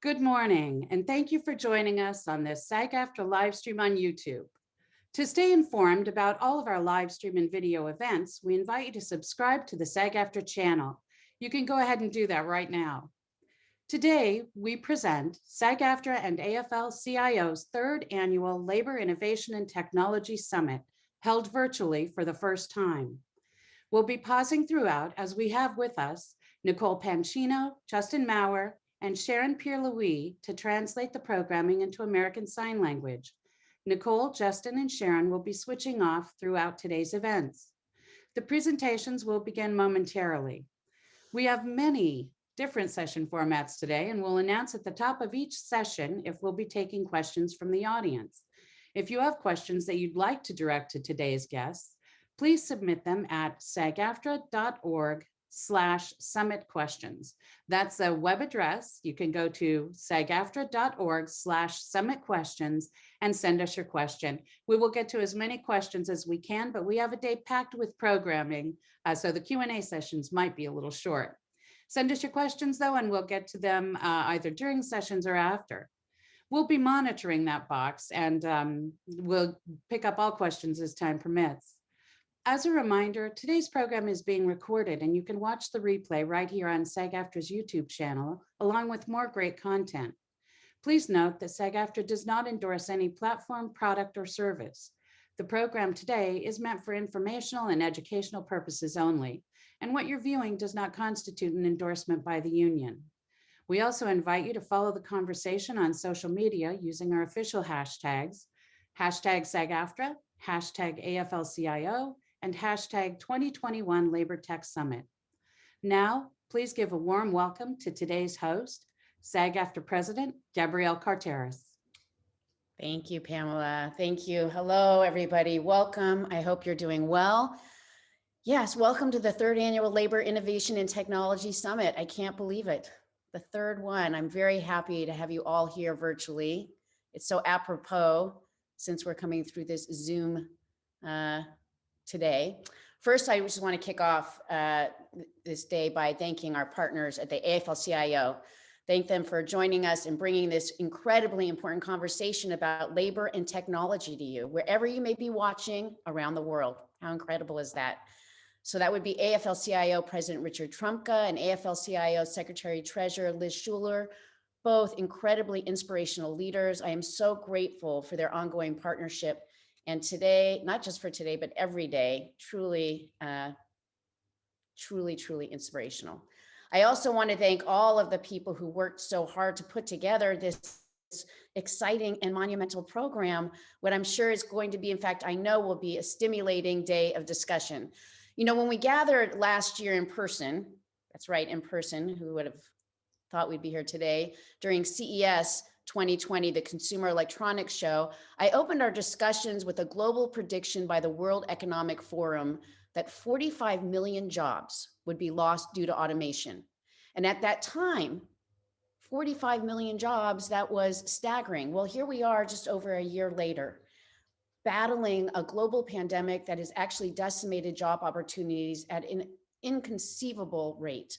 Good morning, and thank you for joining us on this SAG-AFTRA live stream on YouTube. To stay informed about all of our live stream and video events, we invite you to subscribe to the SAG-AFTRA channel. You can go ahead and do that right now. Today, we present SAG-AFTRA and AFL-CIO's third annual Labor Innovation and Technology Summit, held virtually for the first time. We'll be pausing throughout as we have with us Nicole Pancino, Justin Maurer, and Sharon Pierre-Louis to translate the programming into American Sign Language. Nicole, Justin, and Sharon will be switching off throughout today's events. The presentations will begin momentarily. We have many different session formats today, and we'll announce at the top of each session if we'll be taking questions from the audience. If you have questions that you'd like to direct to today's guests, please submit them at sagaftra.org/summit questions. That's a web address. You can go to sagaftra.org/summit questions and send us your question. We will get to as many questions as we can, but we have a day packed with programming, so the Q&A sessions might be a little short. Send us your questions though, and we'll get to them either during sessions or after. We'll be monitoring that box, and we'll pick up all questions as time permits. As a reminder, today's program is being recorded, and you can watch the replay right here on SAG-AFTRA's YouTube channel, along with more great content. Please note that SAG-AFTRA does not endorse any platform, product, or service. The program today is meant for informational and educational purposes only, and what you're viewing does not constitute an endorsement by the union. We also invite you to follow the conversation on social media using our official hashtags, hashtag SAG-AFTRA, hashtag AFL-CIO, and hashtag 2021 Labor Tech Summit. Now, please give a warm welcome to today's host, SAG-AFTRA President, Gabrielle Carteris. Thank you, Pamela. Thank you. Hello, everybody. Welcome. I hope you're doing well. Yes, welcome to the third annual Labor Innovation and Technology Summit. I can't believe it. The third one. I'm very happy to have you all here virtually. It's so apropos since we're coming through this Zoom today. First, I just want to kick off this day by thanking our partners at the AFL-CIO. Thank them for joining us and bringing this incredibly important conversation about labor and technology to you, wherever you may be watching around the world. How incredible is that? So that would be AFL-CIO President Richard Trumka and AFL-CIO Secretary Treasurer Liz Schuler, both incredibly inspirational leaders. I am so grateful for their ongoing partnership. And today, not just for today, but every day, truly inspirational. I also want to thank all of the people who worked so hard to put together this exciting and monumental program, what I'm sure is going to be, in fact, I know will be a stimulating day of discussion. You know, when we gathered last year in person, that's right, in person, who would have thought we'd be here today, during CES 2020, the Consumer Electronics Show, I opened our discussions with a global prediction by the World Economic Forum that 45 million jobs would be lost due to automation. And at that time, 45 million jobs, that was staggering. Well, here we are just over a year later, battling a global pandemic that has actually decimated job opportunities at an inconceivable rate.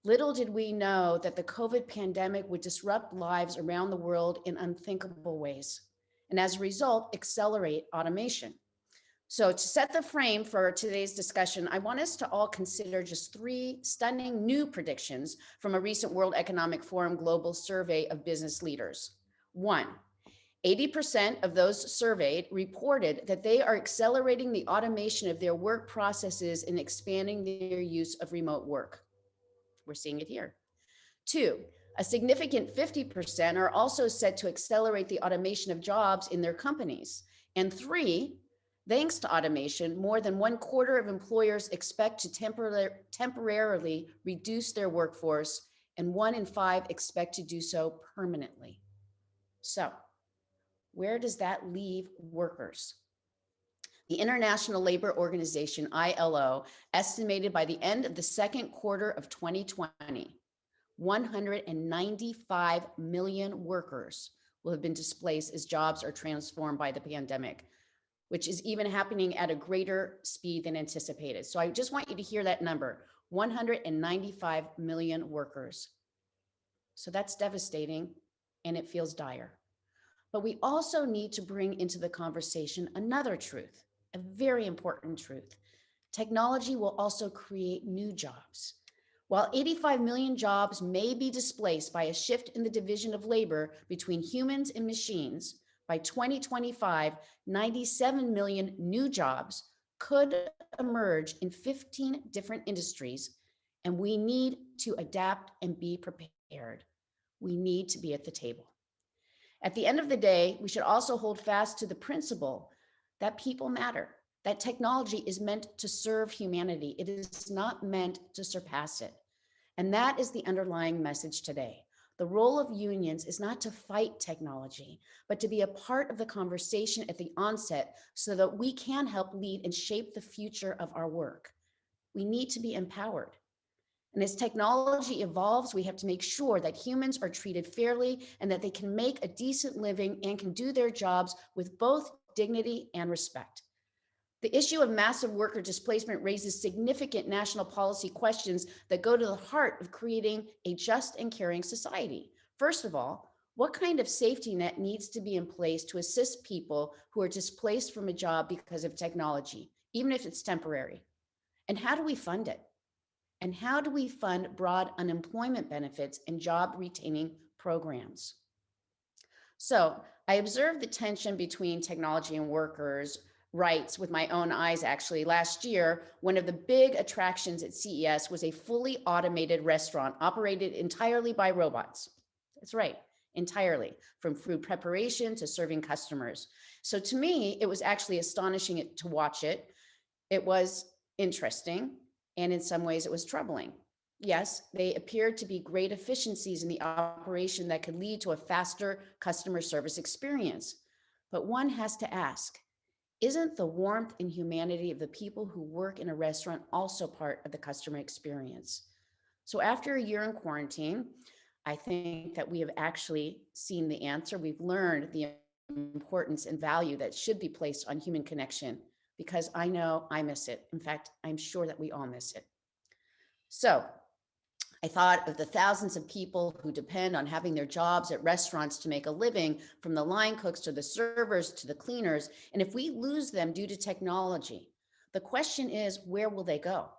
Little did we know that the COVID pandemic would disrupt lives around the world in unthinkable ways, and as a result, accelerate automation. So to set the frame for today's discussion, I want us to all consider just 3 stunning new predictions from a recent World Economic Forum global survey of business leaders. 1, 80% of those surveyed reported that they are accelerating the automation of their work processes and expanding their use of remote work. We're seeing it here. 2, a significant 50% are also set to accelerate the automation of jobs in their companies. And 3, thanks to automation, more than 1/4 of employers expect to temporarily reduce their workforce, and 1 in 5 expect to do so permanently. So, where does that leave workers? The International Labor Organization, ILO, estimated by the end of the second quarter of 2020, 195 million workers will have been displaced as jobs are transformed by the pandemic, which is even happening at a greater speed than anticipated. So I just want you to hear that number, 195 million workers. So that's devastating, and it feels dire. But we also need to bring into the conversation another truth, a very important truth. Technology will also create new jobs. While 85 million jobs may be displaced by a shift in the division of labor between humans and machines, by 2025, 97 million new jobs could emerge in 15 different industries, and we need to adapt and be prepared. We need to be at the table. At the end of the day, we should also hold fast to the principle that people matter, that technology is meant to serve humanity. It is not meant to surpass it. And that is the underlying message today. The role of unions is not to fight technology, but to be a part of the conversation at the onset so that we can help lead and shape the future of our work. We need to be empowered. And as technology evolves, we have to make sure that humans are treated fairly and that they can make a decent living and can do their jobs with both dignity and respect. The issue of massive worker displacement raises significant national policy questions that go to the heart of creating a just and caring society. First of all, what kind of safety net needs to be in place to assist people who are displaced from a job because of technology, even if it's temporary? And how do we fund it? And how do we fund broad unemployment benefits and job retaining programs? So I observed the tension between technology and workers' rights with my own eyes. Actually, last year, one of the big attractions at CES was a fully automated restaurant operated entirely by robots. That's right, entirely, from food preparation to serving customers. So to me, it was actually astonishing to watch it. It was interesting, and in some ways it was troubling. Yes, they appeared to be great efficiencies in the operation that could lead to a faster customer service experience. But one has to ask, isn't the warmth and humanity of the people who work in a restaurant also part of the customer experience? So after a year in quarantine, I think that we have actually seen the answer. We've learned the importance and value that should be placed on human connection, because I know I miss it. In fact, I'm sure that we all miss it. So I thought of the thousands of people who depend on having their jobs at restaurants to make a living, from the line cooks to the servers to the cleaners. And if we lose them due to technology, the question is, where will they go?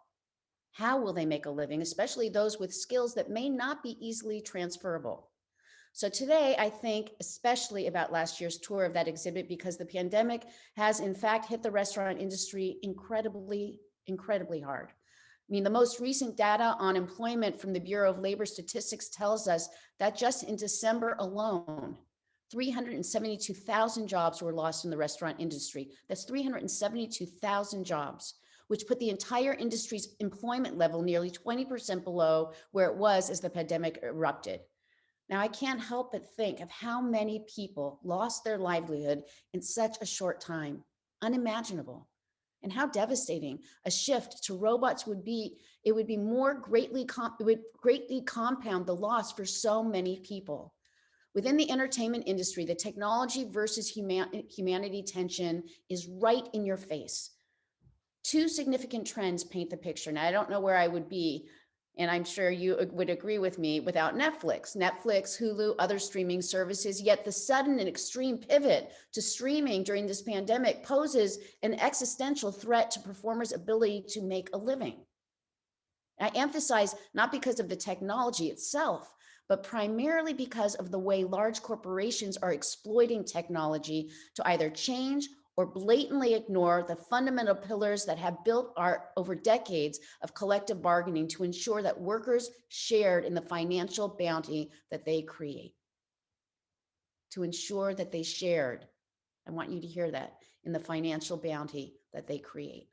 How will they make a living, especially those with skills that may not be easily transferable? So today, I think especially about last year's tour of that exhibit, because the pandemic has in fact hit the restaurant industry incredibly, incredibly hard. I mean, the most recent data on employment from the Bureau of Labor Statistics tells us that just in December alone, 372,000 jobs were lost in the restaurant industry. That's 372,000 jobs, which put the entire industry's employment level nearly 20% below where it was as the pandemic erupted. Now, I can't help but think of how many people lost their livelihood in such a short time. Unimaginable. And how devastating a shift to robots would be. It would be greatly compound the loss for so many people. Within the entertainment industry, the technology versus humanity tension is right in your face. Two significant trends paint the picture. Now, I don't know where I would be, and I'm sure you would agree with me, without Netflix, Hulu, other streaming services. Yet the sudden and extreme pivot to streaming during this pandemic poses an existential threat to performers' ability to make a living. I emphasize not because of the technology itself, but primarily because of the way large corporations are exploiting technology to either change or blatantly ignore the fundamental pillars that have built over decades of collective bargaining to ensure that workers shared in the financial bounty that they create. To ensure that they shared, I want you to hear that, in the financial bounty that they create.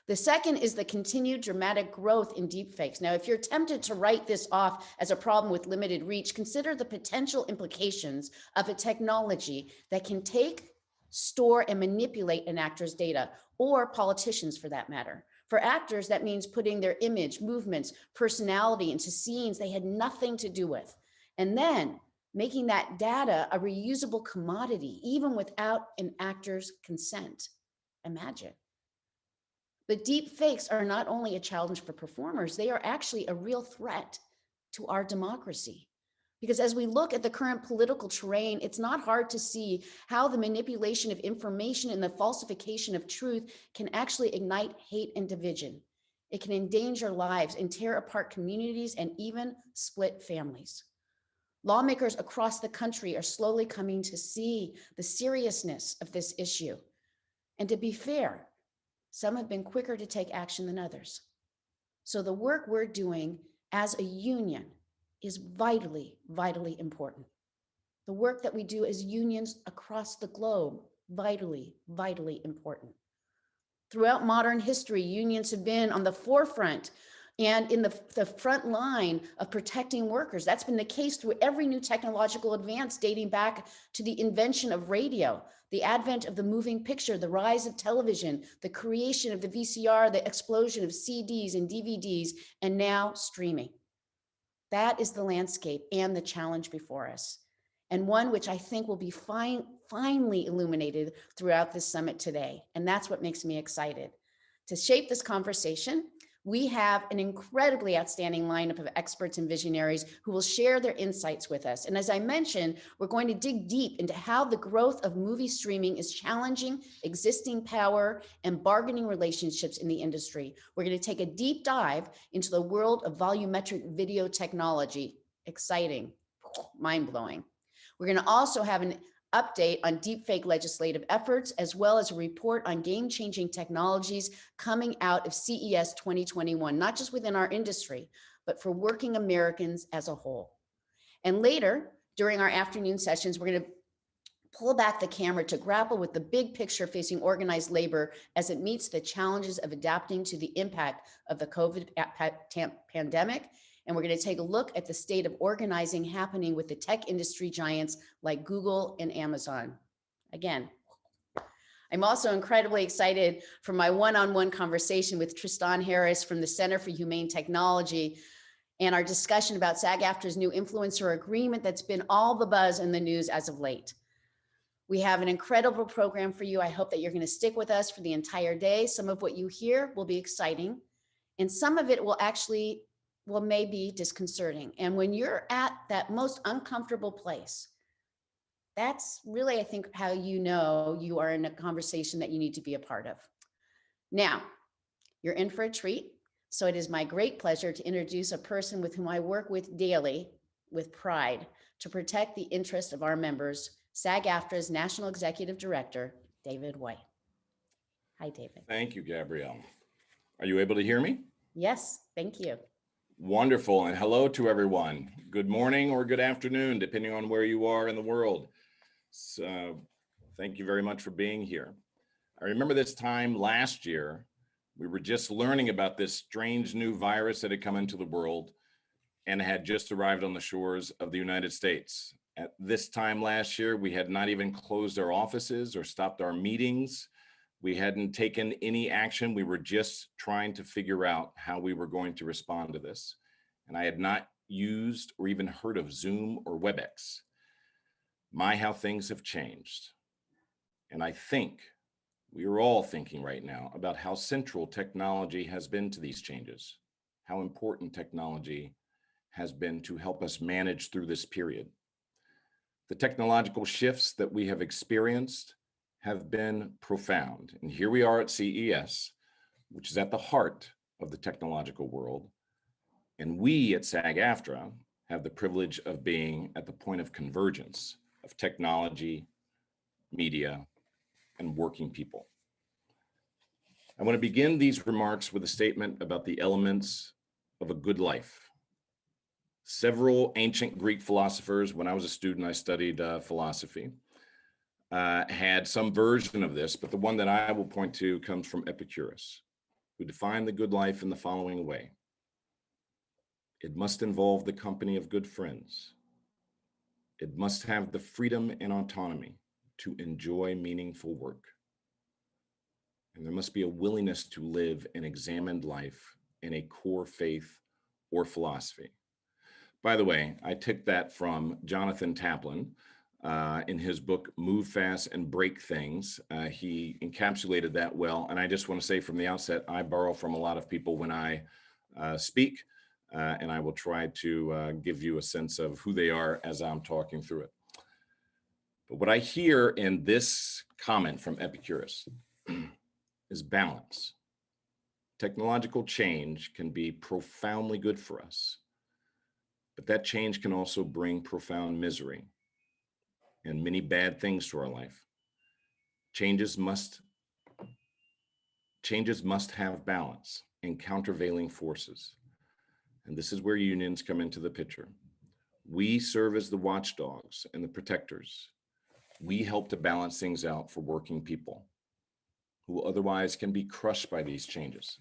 The second is the continued dramatic growth in deepfakes. Now, if you're tempted to write this off as a problem with limited reach, consider the potential implications of a technology that can take, store, and manipulate an actor's data, or politicians for that matter. For actors, that means putting their image, movements, personality into scenes they had nothing to do with, and then making that data a reusable commodity, even without an actor's consent. Imagine. But deep fakes are not only a challenge for performers, they are actually a real threat to our democracy. Because as we look at the current political terrain, it's not hard to see how the manipulation of information and the falsification of truth can actually ignite hate and division. It can endanger lives and tear apart communities and even split families. Lawmakers across the country are slowly coming to see the seriousness of this issue. And to be fair, some have been quicker to take action than others. So the work we're doing as a union is vitally, vitally important. The work that we do as unions across the globe, vitally, vitally important. Throughout modern history, unions have been on the forefront and in the front line of protecting workers. That's been the case through every new technological advance dating back to the invention of radio, the advent of the moving picture, the rise of television, the creation of the VCR, the explosion of CDs and DVDs, and now streaming. That is the landscape and the challenge before us, and one which I think will be finely illuminated throughout this summit today. And that's what makes me excited. To shape this conversation, we have an incredibly outstanding lineup of experts and visionaries who will share their insights with us. And as I mentioned, we're going to dig deep into how the growth of movie streaming is challenging existing power and bargaining relationships in the industry. We're going to take a deep dive into the world of volumetric video technology. Exciting, mind-blowing. We're going to also have an update on deepfake legislative efforts, as well as a report on game-changing technologies coming out of CES 2021, not just within our industry, but for working Americans as a whole. And later, during our afternoon sessions, we're going to pull back the camera to grapple with the big picture facing organized labor as it meets the challenges of adapting to the impact of the COVID pandemic. And we're going to take a look at the state of organizing happening with the tech industry giants like Google and Amazon. Again, I'm also incredibly excited for my one-on-one conversation with Tristan Harris from the Center for Humane Technology and our discussion about SAG-AFTRA's new influencer agreement that's been all the buzz in the news as of late. We have an incredible program for you. I hope that you're going to stick with us for the entire day. Some of what you hear will be exciting, and some of it will actually may be disconcerting. And when you're at that most uncomfortable place, that's really, I think, how you know you are in a conversation that you need to be a part of. Now, you're in for a treat. So it is my great pleasure to introduce a person with whom I work with daily with pride to protect the interests of our members, SAG-AFTRA's National Executive Director, David White. Hi, David. Thank you, Gabrielle. Are you able to hear me? Yes, thank you. Wonderful, and hello to everyone. Good morning or good afternoon, depending on where you are in the world. So thank you very much for being here. I remember this time last year, we were just learning about this strange new virus that had come into the world and had just arrived on the shores of the United States. At this time last year, we had not even closed our offices or stopped our meetings. We hadn't taken any action. We were just trying to figure out how we were going to respond to this. And I had not used or even heard of Zoom or WebEx. My, how things have changed. And I think we are all thinking right now about how central technology has been to these changes, how important technology has been to help us manage through this period. The technological shifts that we have experienced have been profound. And here we are at CES, which is at the heart of the technological world. And we at SAG-AFTRA have the privilege of being at the point of convergence of technology, media, and working people. I want to begin these remarks with a statement about the elements of a good life. Several ancient Greek philosophers, when I was a student, I studied philosophy, had some version of this, but the one that I will point to comes from Epicurus, who defined the good life in the following way. It must involve the company of good friends. It must have the freedom and autonomy to enjoy meaningful work. And there must be a willingness to live an examined life in a core faith or philosophy. By the way, I took that from Jonathan Taplin in his book, Move Fast and Break Things. He encapsulated that well. And I just want to say from the outset, I borrow from a lot of people when I speak. and I will try to give you a sense of who they are as I'm talking through it. But what I hear in this comment from Epicurus is balance. Technological change can be profoundly good for us, but that change can also bring profound misery and many bad things to our life. Changes must have balance and countervailing forces. And this is where unions come into the picture. We serve as the watchdogs and the protectors. We help to balance things out for working people who otherwise can be crushed by these changes.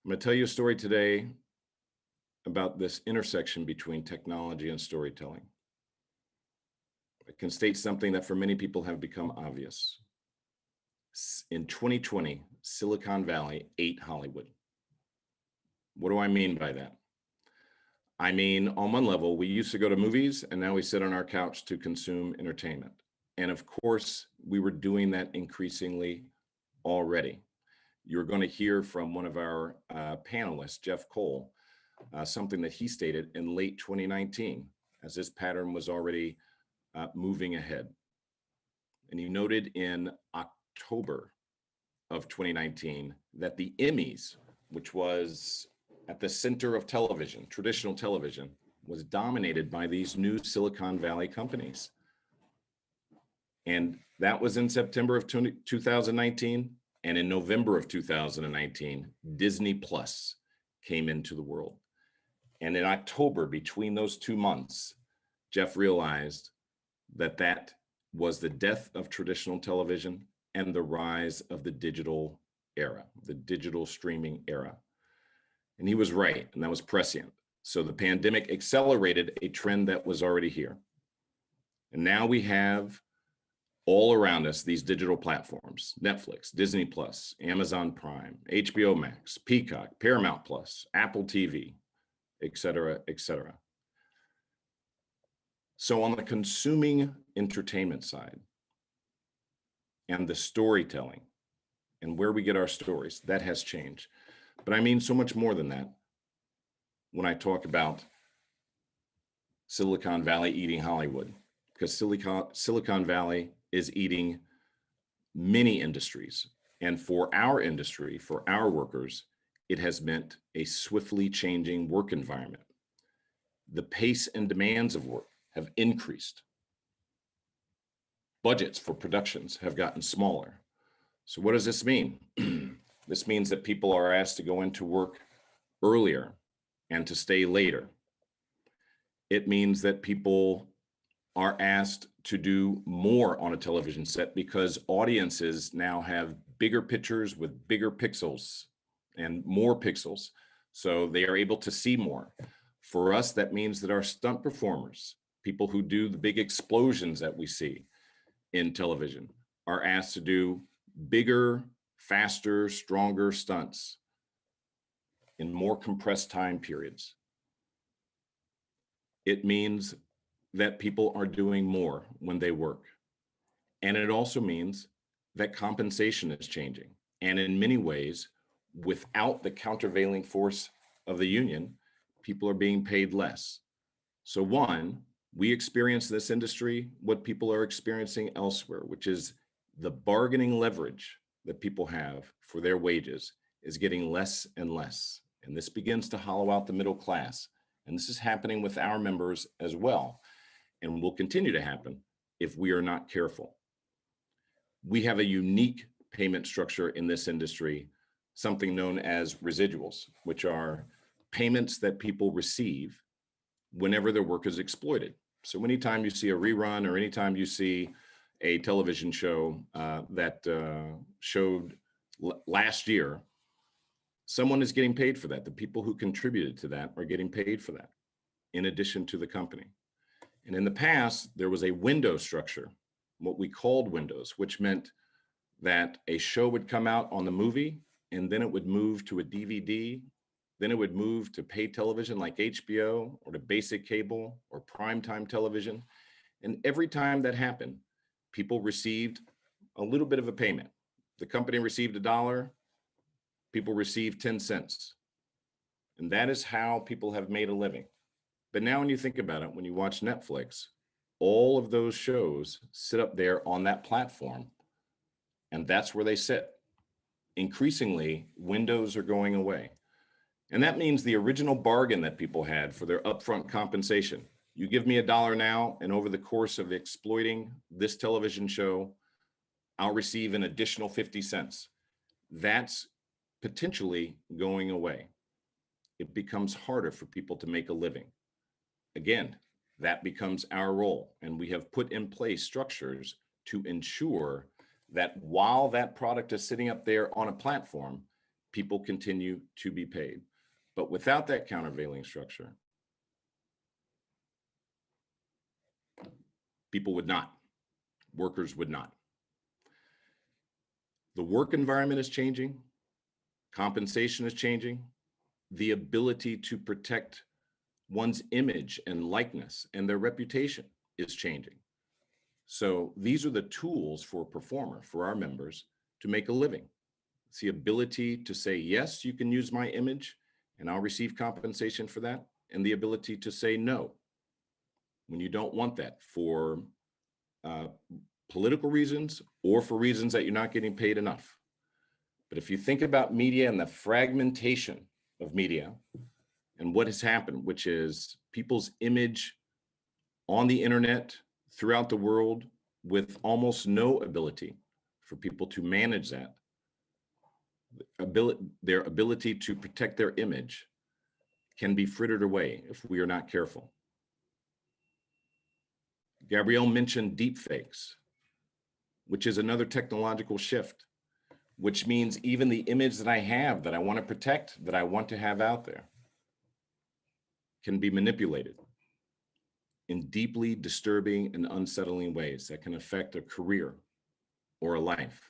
I'm going to tell you a story today about this intersection between technology and storytelling. It can state something that for many people have become obvious. In 2020, Silicon Valley ate Hollywood. What do I mean by that? I mean, on one level, we used to go to movies and now we sit on our couch to consume entertainment. And of course, we were doing that increasingly already. You're going to hear from one of our panelists, Jeff Cole, something that he stated in late 2019, as this pattern was already moving ahead. And he noted in October of 2019 that the Emmys, which was at the center of television, traditional television, was dominated by these new Silicon Valley companies. And that was in September of 2019. And in November of 2019, Disney Plus came into the world. And in October, between those 2 months, Jeff realized that that was the death of traditional television and the rise of the digital era, the digital streaming era. And he was right, and that was prescient. So the pandemic accelerated a trend that was already here. And now we have all around us these digital platforms: Netflix, Disney Plus, Amazon Prime, HBO Max, Peacock, Paramount Plus, Apple TV, et cetera, et cetera. So on the consuming entertainment side and the storytelling and where we get our stories, that has changed. But I mean so much more than that when I talk about Silicon Valley eating Hollywood, because Silicon Valley is eating many industries. And for our industry, for our workers, it has meant a swiftly changing work environment. The pace and demands of work have increased. Budgets for productions have gotten smaller. So what does this mean? This means that people are asked to go into work earlier and to stay later. It means that people are asked to do more on a television set because audiences now have bigger pictures with bigger pixels and more pixels. So they are able to see more. For us, that means that our stunt performers, people who do the big explosions that we see in television, are asked to do bigger, faster, stronger stunts in more compressed time periods. It means that people are doing more when they work. And it also means that compensation is changing. And in many ways, without the countervailing force of the union, people are being paid less. So one, we experience this industry, what people are experiencing elsewhere, which is the bargaining leverage that people have for their wages is getting less and less. And this begins to hollow out the middle class. And this is happening with our members as well, and will continue to happen if we are not careful. We have a unique payment structure in this industry, something known as residuals, which are payments that people receive whenever their work is exploited. So anytime you see a rerun or anytime you see a television show that showed last year, someone is getting paid for that. The people who contributed to that are getting paid for that, in addition to the company. And in the past, there was a window structure, what we called windows, which meant that a show would come out on the movie, and then it would move to a DVD, then it would move to pay television like HBO or to basic cable or primetime television. And every time that happened, people received a little bit of a payment. The company received $1, people received 10 cents. And that is how people have made a living. But now when you think about it, when you watch Netflix, all of those shows sit up there on that platform, and that's where they sit. Increasingly, windows are going away. And that means the original bargain that people had for their upfront compensation. You give me $1 now, and over the course of exploiting this television show, I'll receive an additional 50 cents. That's potentially going away. It becomes harder for people to make a living. Again, that becomes our role, and we have put in place structures to ensure that while that product is sitting up there on a platform, people continue to be paid. But without that countervailing structure, people would not, workers would not. The work environment is changing, compensation is changing, the ability to protect one's image and likeness and their reputation is changing. So these are the tools for a performer, for our members, to make a living. It's the ability to say, yes, you can use my image and I'll receive compensation for that, and the ability to say no when you don't want that for political reasons or for reasons that you're not getting paid enough. But if you think about media and the fragmentation of media and what has happened, which is people's image on the internet throughout the world with almost no ability for people to manage that, their ability to protect their image can be frittered away if we are not careful. Gabrielle mentioned deepfakes, which is another technological shift, which means even the image that I have that I want to protect, that I want to have out there, can be manipulated in deeply disturbing and unsettling ways that can affect a career or a life.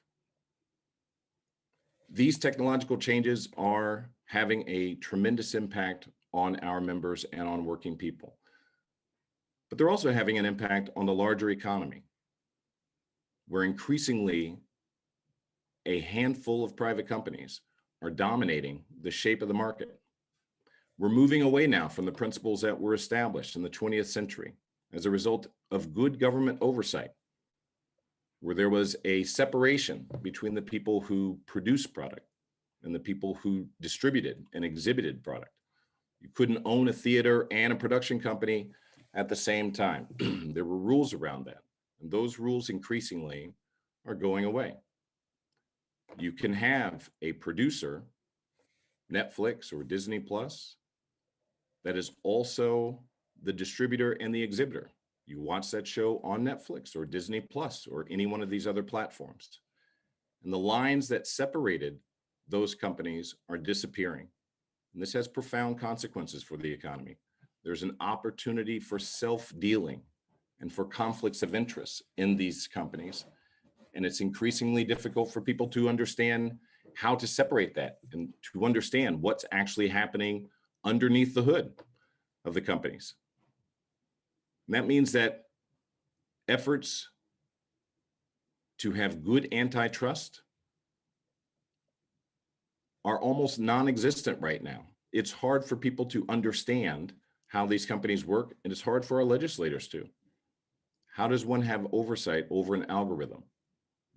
These technological changes are having a tremendous impact on our members and on working people. But they're also having an impact on the larger economy, where increasingly a handful of private companies are dominating the shape of the market. We're moving away now from the principles that were established in the 20th century as a result of good government oversight, where there was a separation between the people who produced product and the people who distributed and exhibited product. You couldn't own a theater and a production company at the same time. There were rules around that, and those rules increasingly are going away. You can have a producer, Netflix or Disney Plus, that is also the distributor and the exhibitor. You watch that show on Netflix or Disney Plus or any one of these other platforms. And the lines that separated those companies are disappearing. And this has profound consequences for the economy. There's an opportunity for self-dealing and for conflicts of interest in these companies. And it's increasingly difficult for people to understand how to separate that and to understand what's actually happening underneath the hood of the companies. And that means that efforts to have good antitrust are almost non-existent right now. It's hard for people to understand how these companies work, and it's hard for our legislators to. How does one have oversight over an algorithm?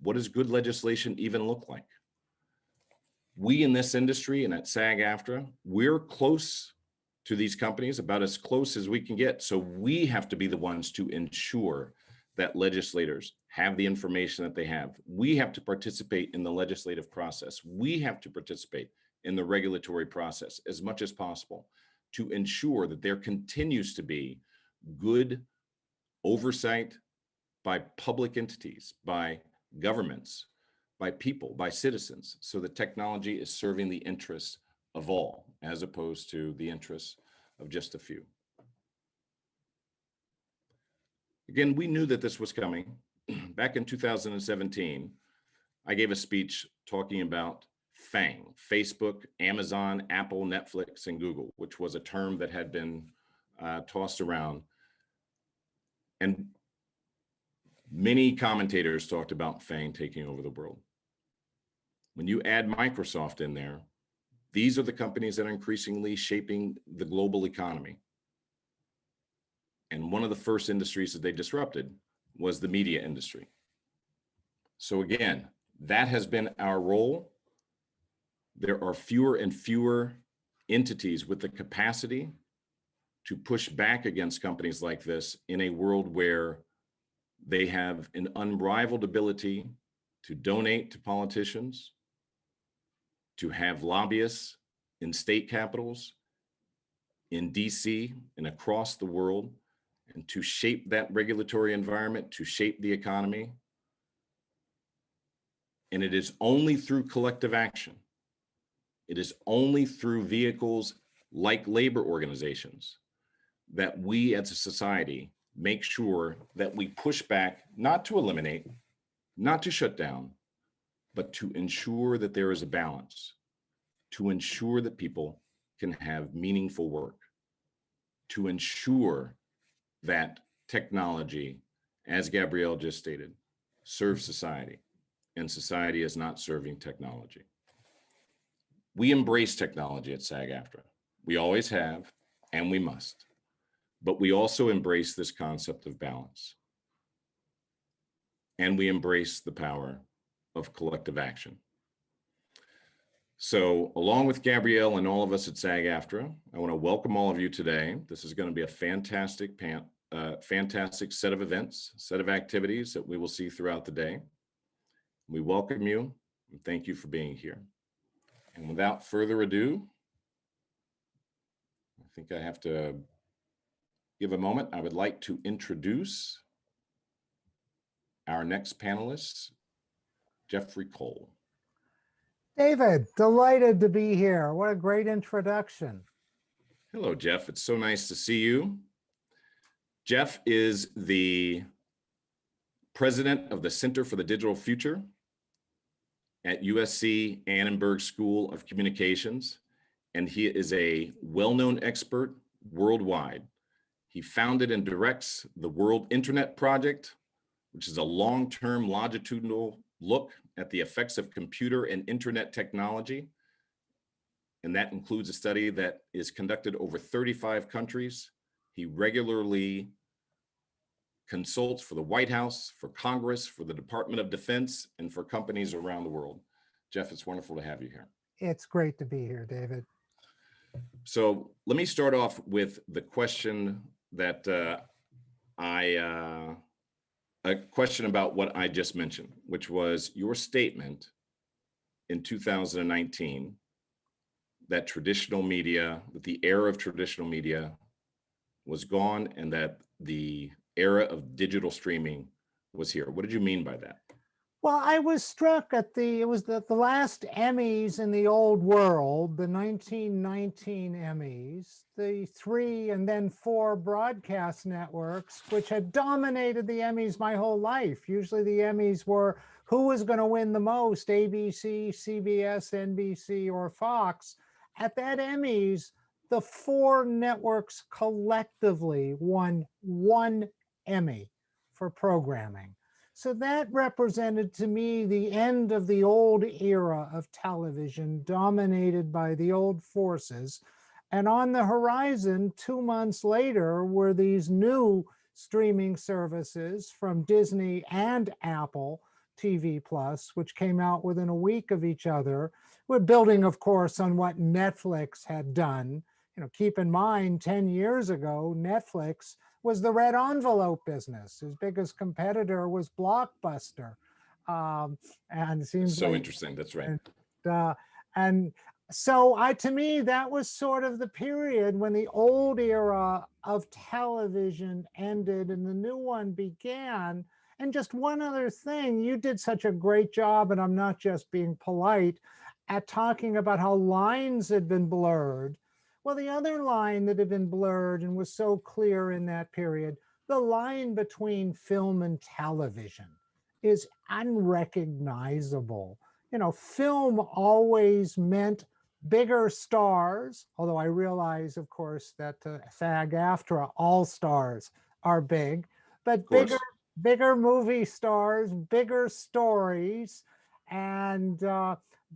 What does good legislation even look like? We in this industry and at SAG-AFTRA, we're close to these companies, about as close as we can get. So we have to be the ones to ensure that legislators have the information that they have. We have to participate in the legislative process. We have to participate in the regulatory process as much as possible to ensure that there continues to be good oversight by public entities, by governments, by people, by citizens, so that technology is serving the interests of all, as opposed to the interests of just a few. Again, we knew that this was coming. Back in 2017, I gave a speech talking about FANG, Facebook, Amazon, Apple, Netflix, and Google, which was a term that had been tossed around. And many commentators talked about FANG taking over the world. When you add Microsoft in there, These are the companies that are increasingly shaping the global economy. And one of the first industries that they disrupted was the media industry. So again, that has been our role. There are fewer and fewer entities with the capacity to push back against companies like this in a world where they have an unrivaled ability to donate to politicians, to have lobbyists in state capitals, in DC and across the world, and to shape that regulatory environment, to shape the economy. And it is only through collective action. It is only through vehicles like labor organizations that we as a society make sure that we push back, not to eliminate, not to shut down, but to ensure that there is a balance, to ensure that people can have meaningful work, to ensure that technology, as Gabrielle just stated, serves society, and society is not serving technology. We embrace technology at SAG-AFTRA. We always have, and we must. But we also embrace this concept of balance. And we embrace the power of collective action. So along with Gabrielle and all of us at SAG-AFTRA, I want to welcome all of you today. This is going to be a fantastic set of events, set of activities that we will see throughout the day. We welcome you and thank you for being here. And without further ado, I think I have to give a moment. I would like to introduce our next panelist, Jeffrey Cole. David, delighted to be here. What a great introduction. Hello, Jeff. It's so nice to see you. Jeff is the president of the Center for the Digital Future at USC Annenberg School of Communications, and he is a well-known expert worldwide. He founded and directs the World Internet Project, which is a long-term longitudinal look at the effects of computer and internet technology. And that includes a study that is conducted over 35 countries. He regularly consults for the White House, for Congress, for the Department of Defense, and for companies around the world. Jeff, it's wonderful to have you here. It's great to be here, David. So let me start off with the question that a question about what I just mentioned, which was your statement in 2019 that traditional media, that the era of traditional media was gone and that the era of digital streaming was here. What did you mean by that? Well, I was struck at it was the last Emmys in the old world, the 1919 Emmys, the 3 and then 4 broadcast networks, which had dominated the Emmys my whole life. Usually the Emmys were who was going to win the most, ABC, CBS, NBC, or Fox. At that Emmys, the 4 networks collectively won 1 Emmy for programming. So that represented to me the end of the old era of television dominated by the old forces. And on the horizon, 2 months later, were these new streaming services from Disney and Apple TV Plus, which came out within a week of each other. We're building, of course, on what Netflix had done. You know, keep in mind, 10 years ago, Netflix was the red envelope business. His biggest competitor was Blockbuster. And it seems so like, interesting, that's right. And so to me, that was sort of the period when the old era of television ended and the new one began. And just one other thing, you did such a great job, and I'm not just being polite, at talking about how lines had been blurred. Well, the other line that had been blurred and was so clear in that period, the line between film and television is unrecognizable. You know, film always meant bigger stars, although I realize, of course, that SAG-AFTRA all stars are big, but bigger movie stars, bigger stories, and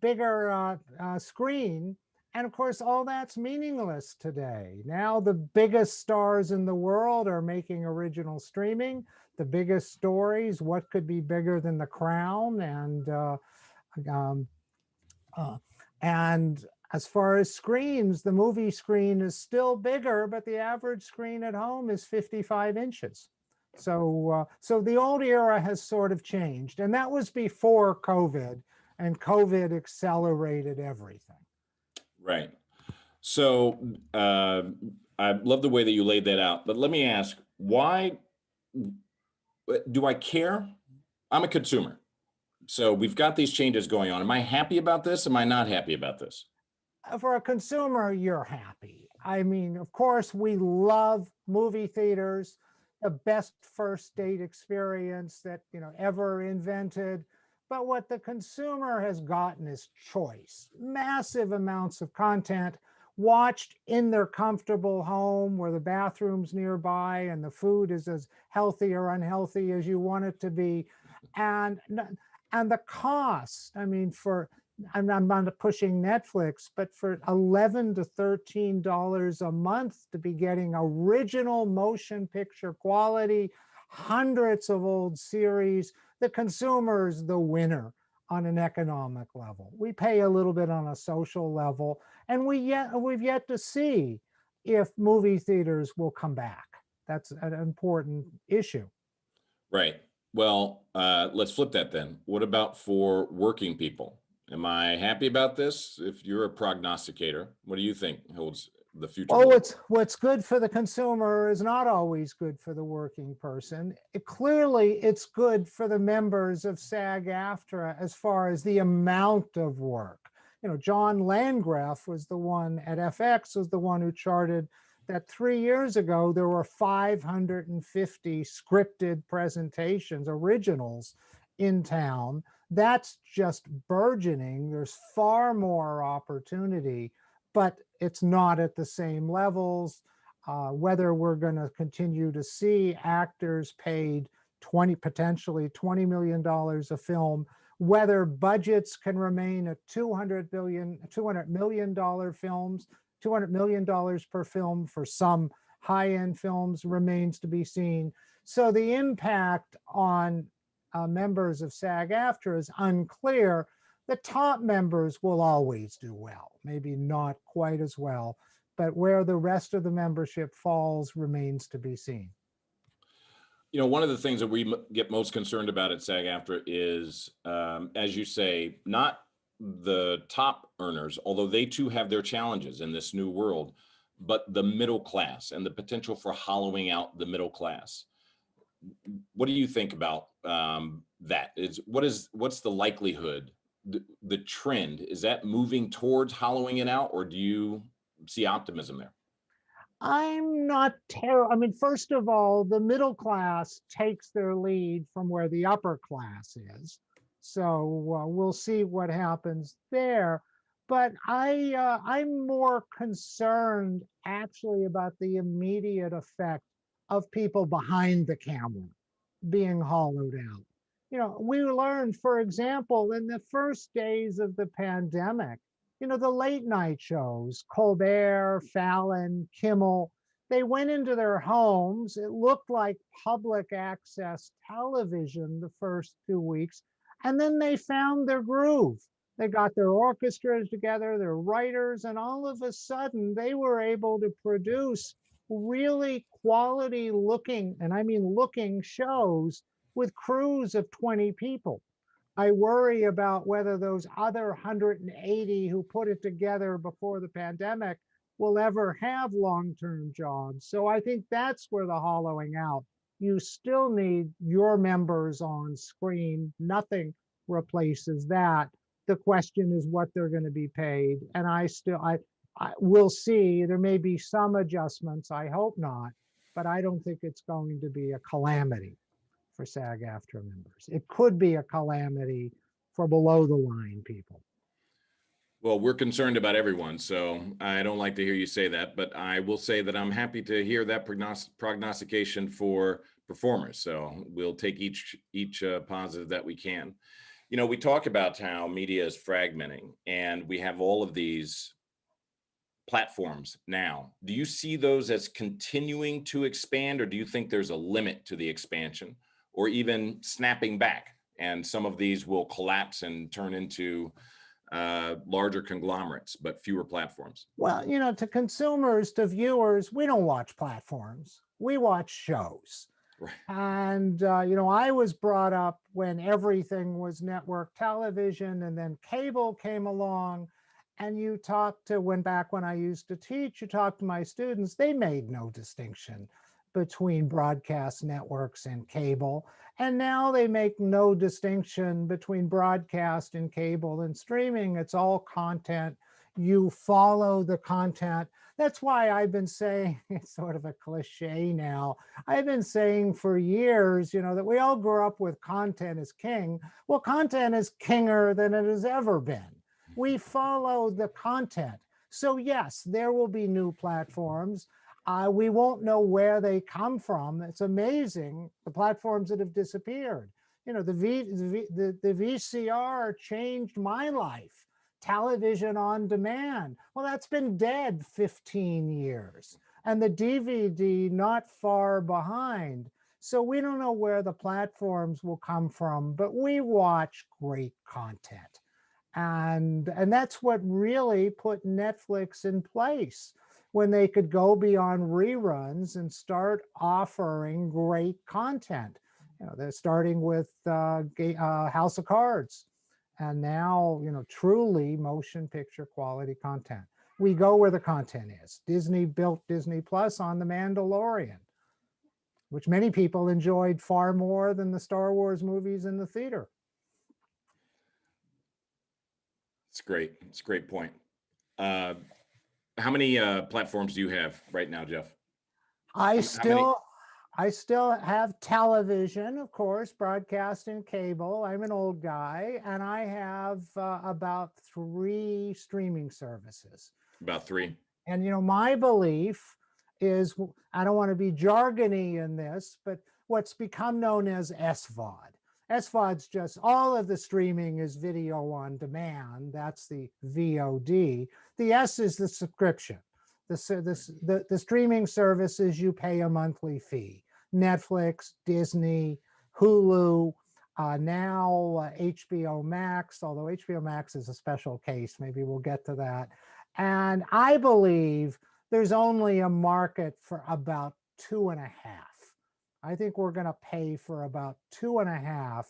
bigger screen. And of course, all that's meaningless today. Now the biggest stars in the world are making original streaming. The biggest stories, what could be bigger than The Crown? Um, and as far as screens, the movie screen is still bigger, but the average screen at home is 55 inches. So the old era has sort of changed, and that was before COVID, and COVID accelerated everything. Right. So I love the way that you laid that out, but let me ask, why do I care? I'm a consumer. So we've got these changes going on. Am I happy about this? Am I not happy about this? For a consumer, you're happy. I mean, of course, we love movie theaters, the best first date experience that ever invented. But what the consumer has gotten is choice, massive amounts of content watched in their comfortable home where the bathroom's nearby and the food is as healthy or unhealthy as you want it to be. And the cost, I mean, I'm not pushing Netflix, but for $11 to $13 a month to be getting original motion picture quality, hundreds of old series, the consumer is the winner on an economic level. We pay a little bit on a social level, and we've yet to see if movie theaters will come back. That's an important issue. Right. Well, let's flip that then. What about for working people? Am I happy about this? If you're a prognosticator, what do you think holds the future? Oh, what's good for the consumer is not always good for the working person. Clearly, it's good for the members of SAG-AFTRA as far as the amount of work. John Landgraf was the one at FX, was the one who charted that 3 years ago, there were 550 scripted presentations, originals in town. That's just burgeoning. There's far more opportunity, but it's not at the same levels. Whether we're going to continue to see actors paid potentially $20 million a film, whether budgets can remain at $200 million films, $200 million per film for some high-end films remains to be seen. So the impact on members of SAG-AFTRA is unclear. The top members will always do well, maybe not quite as well, but where the rest of the membership falls remains to be seen. One of the things that we get most concerned about at SAG-AFTRA is, as you say, not the top earners, although they too have their challenges in this new world, but the middle class and the potential for hollowing out the middle class. What do you think about that? What's the likelihood, the trend? Is that moving towards hollowing it out, or do you see optimism there? I'm not terrible. I mean, first of all, the middle class takes their lead from where the upper class is. So we'll see what happens there. But I'm more concerned actually about the immediate effect of people behind the camera being hollowed out. We learned, for example, in the first days of the pandemic, the late night shows, Colbert, Fallon, Kimmel, they went into their homes. It looked like public access television the first 2 weeks. And then they found their groove. They got their orchestras together, their writers, and all of a sudden they were able to produce really quality looking, and I mean looking, shows with crews of 20 people. I worry about whether those other 180 who put it together before the pandemic will ever have long-term jobs. So I think that's where the hollowing out. You still need your members on screen. Nothing replaces that. The question is what they're going to be paid. And I will see. There may be some adjustments. I hope not. But I don't think it's going to be a calamity for SAG-AFTRA members. It could be a calamity for below the line people. Well, we're concerned about everyone, so I don't like to hear you say that, but I will say that I'm happy to hear that prognostication for performers. So we'll take each positive that we can. We talk about how media is fragmenting, and we have all of these platforms now, do you see those as continuing to expand, or do you think there's a limit to the expansion, or even snapping back and some of these will collapse and turn into larger conglomerates, but fewer platforms? Well, to consumers, to viewers, we don't watch platforms. We watch shows. Right. And, I was brought up when everything was network television, and then cable came along. And you talk to, back when I used to teach, you talk to my students, they made no distinction between broadcast networks and cable. And now they make no distinction between broadcast and cable and streaming. It's all content. You follow the content. That's why I've been saying, it's sort of a cliche now, I've been saying for years, that we all grew up with content is king. Well, content is kinger than it has ever been. We follow the content. So yes, there will be new platforms. We won't know where they come from. It's amazing, the platforms that have disappeared. The VCR changed my life. Television on demand. Well, that's been dead 15 years. And the DVD not far behind. So we don't know where the platforms will come from, but we watch great content. And that's what really put Netflix in place, when they could go beyond reruns and start offering great content. They're starting with House of Cards, and now, truly motion picture quality content. We go where the content is. Disney built Disney Plus on The Mandalorian, which many people enjoyed far more than the Star Wars movies in the theater. It's great. It's a great point. How many platforms do you have right now, Jeff? I still have television, of course, broadcast and cable. I'm an old guy, and I have about 3 streaming services. About 3. And my belief is, I don't want to be jargony in this, but what's become known as SVOD. SVOD's just, all of the streaming is video on demand. That's the VOD. The S is the subscription. The streaming services, you pay a monthly fee. Netflix, Disney, Hulu, now HBO Max, although HBO Max is a special case. Maybe we'll get to that. And I believe there's only a market for about 2.5. I think we're going to pay for about 2.5,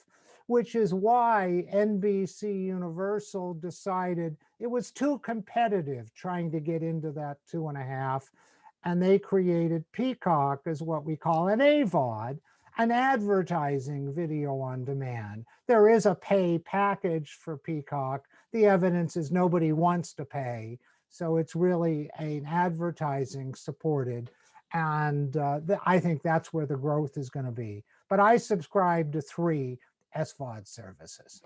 which is why NBC Universal decided it was too competitive trying to get into that 2.5. And they created Peacock as what we call an AVOD, an advertising video on demand. There is a pay package for Peacock. The evidence is nobody wants to pay. So it's really an advertising supported. And I think that's where the growth is going to be. But I subscribe to 3 SVOD services.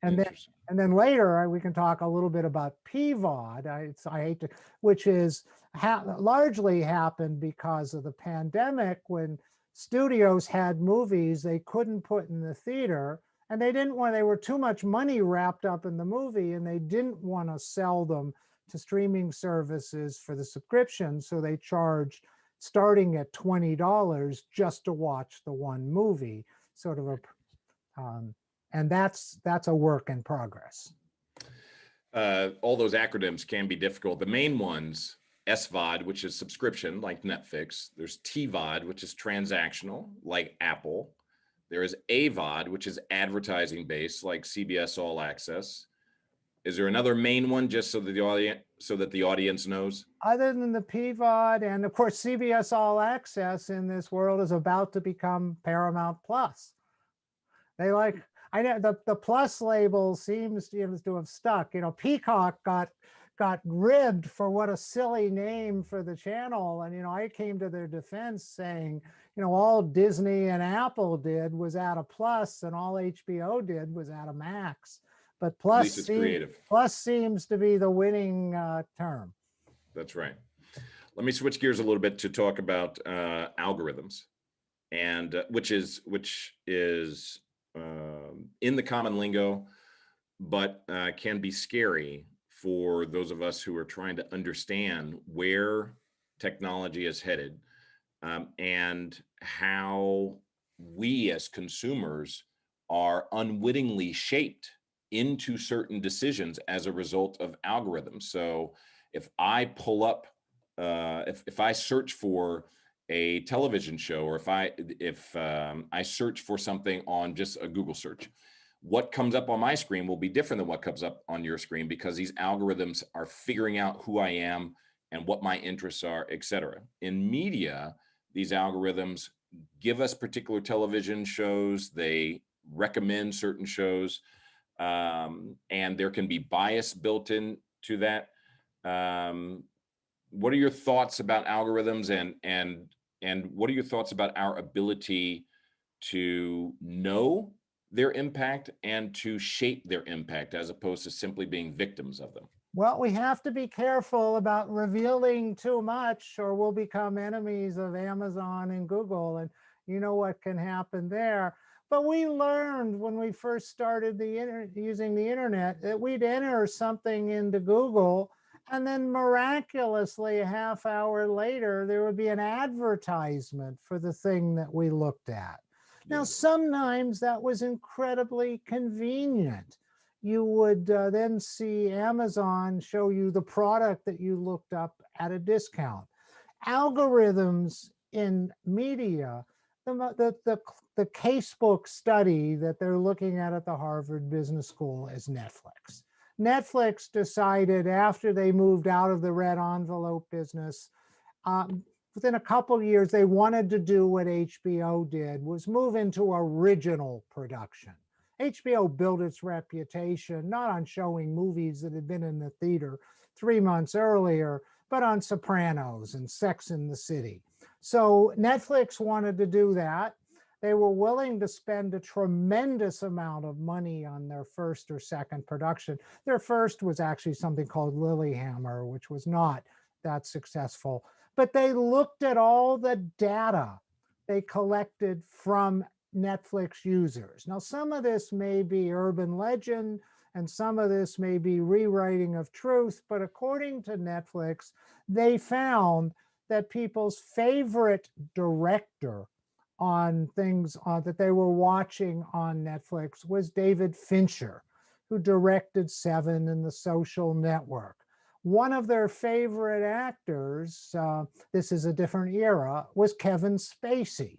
And then later we can talk a little bit about PVOD. I hate to, which is largely happened because of the pandemic, when studios had movies they couldn't put in the theater, and they were too much money wrapped up in the movie, and they didn't want to sell them to streaming services for the subscription, so they charged starting at $20 just to watch the one movie, sort of and that's a work in progress. All those acronyms can be difficult. The main ones, SVOD, which is subscription, like Netflix. There's TVOD, which is transactional, like Apple. There is AVOD, which is advertising based, like CBS All Access. Is there another main one, just so that the audience knows? Other than the PVOD, and of course CBS All Access in this world is about to become Paramount Plus. I know the Plus label seems to have stuck. Peacock got ribbed for what a silly name for the channel, and I came to their defense saying, all Disney and Apple did was add a Plus, and all HBO did was add a Max. But Plus seems to be the winning term. That's right. Let me switch gears a little bit to talk about algorithms, and which is in the common lingo, but can be scary for those of us who are trying to understand where technology is headed, and how we as consumers are unwittingly shaped into certain decisions as a result of algorithms. So if I pull up, if I search for a television show, or if I search for something on just a Google search, what comes up on my screen will be different than what comes up on your screen, because these algorithms are figuring out who I am and what my interests are, et cetera. In media, these algorithms give us particular television shows, they recommend certain shows, and there can be bias built in to that. What are your thoughts about algorithms, and what are your thoughts about our ability to know their impact and to shape their impact, as opposed to simply being victims of them? Well, we have to be careful about revealing too much, or we'll become enemies of Amazon and Google, and you know what can happen there. But we learned when we first started using the internet that we'd enter something into Google, and then miraculously a half hour later, there would be an advertisement for the thing that we looked at. Now, sometimes that was incredibly convenient. You would then see Amazon show you the product that you looked up at a discount. Algorithms in media, the casebook study that they're looking at the Harvard Business School is Netflix. Netflix decided, after they moved out of the red envelope business, within a couple of years, they wanted to do what HBO did, was move into original production. HBO built its reputation not on showing movies that had been in the theater 3 months earlier, but on Sopranos and Sex and the City. So Netflix wanted to do that. They were willing to spend a tremendous amount of money on their first or second production. Their first was actually something called Lilyhammer, which was not that successful. But they looked at all the data they collected from Netflix users. Now, some of this may be urban legend, and some of this may be rewriting of truth, but according to Netflix, they found that people's favorite director on things that they were watching on Netflix was David Fincher, who directed Seven and The Social Network. One of their favorite actors, this is a different era, was Kevin Spacey.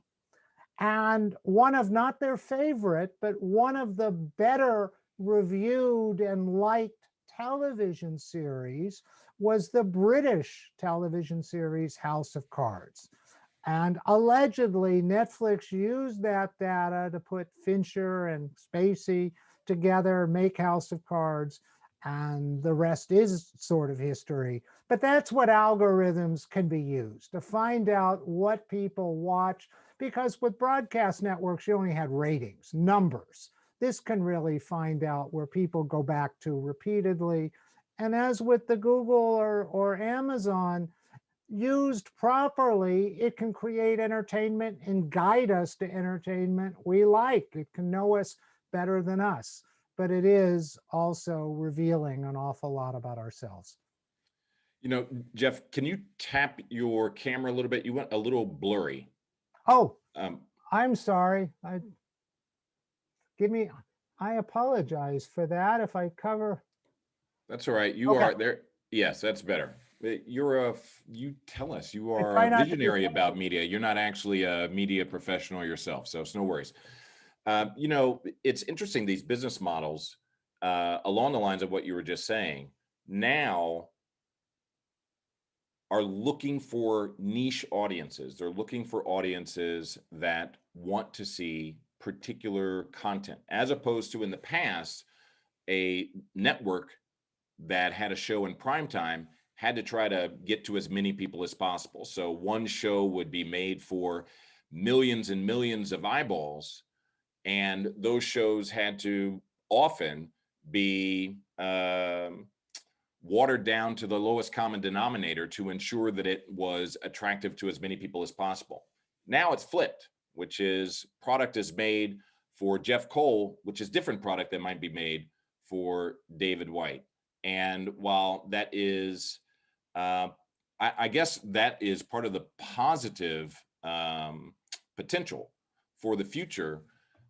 And one of, not their favorite, but one of the better reviewed and liked television series was the British television series House of Cards. And allegedly, Netflix used that data to put Fincher and Spacey together, make House of Cards, and the rest is sort of history. But that's what algorithms can be used to find out what people watch, because with broadcast networks, you only had ratings, numbers. This can really find out where people go back to repeatedly. And as with the Google or Amazon, used properly, it can create entertainment and guide us to entertainment we like. It can know us better than us, but it is also revealing an awful lot about ourselves. You know, Jeff, can you tap your camera a little bit? You went a little blurry. Oh, I'm sorry. I apologize for that if I cover. That's all right. You are there. Yes, that's better. You tell us, you are a visionary about media. You're not actually a media professional yourself, so it's no worries. You know, it's interesting, these business models, along the lines of what you were just saying, now are looking for niche audiences. They're looking for audiences that want to see particular content, as opposed to in the past, a network that had a show in prime time had to try to get to as many people as possible. So one show would be made for millions and millions of eyeballs, and those shows had to often be watered down to the lowest common denominator to ensure that it was attractive to as many people as possible. Now it's flipped, which is product is made for Jeff Cole, which is different product that might be made for David White. And while that is, I guess that is part of the positive potential for the future,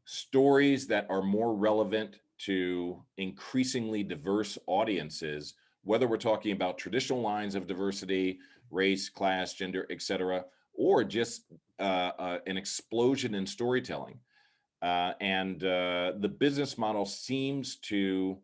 stories that are more relevant to increasingly diverse audiences, whether we're talking about traditional lines of diversity, race, class, gender, et cetera, or just an explosion in storytelling. The business model seems to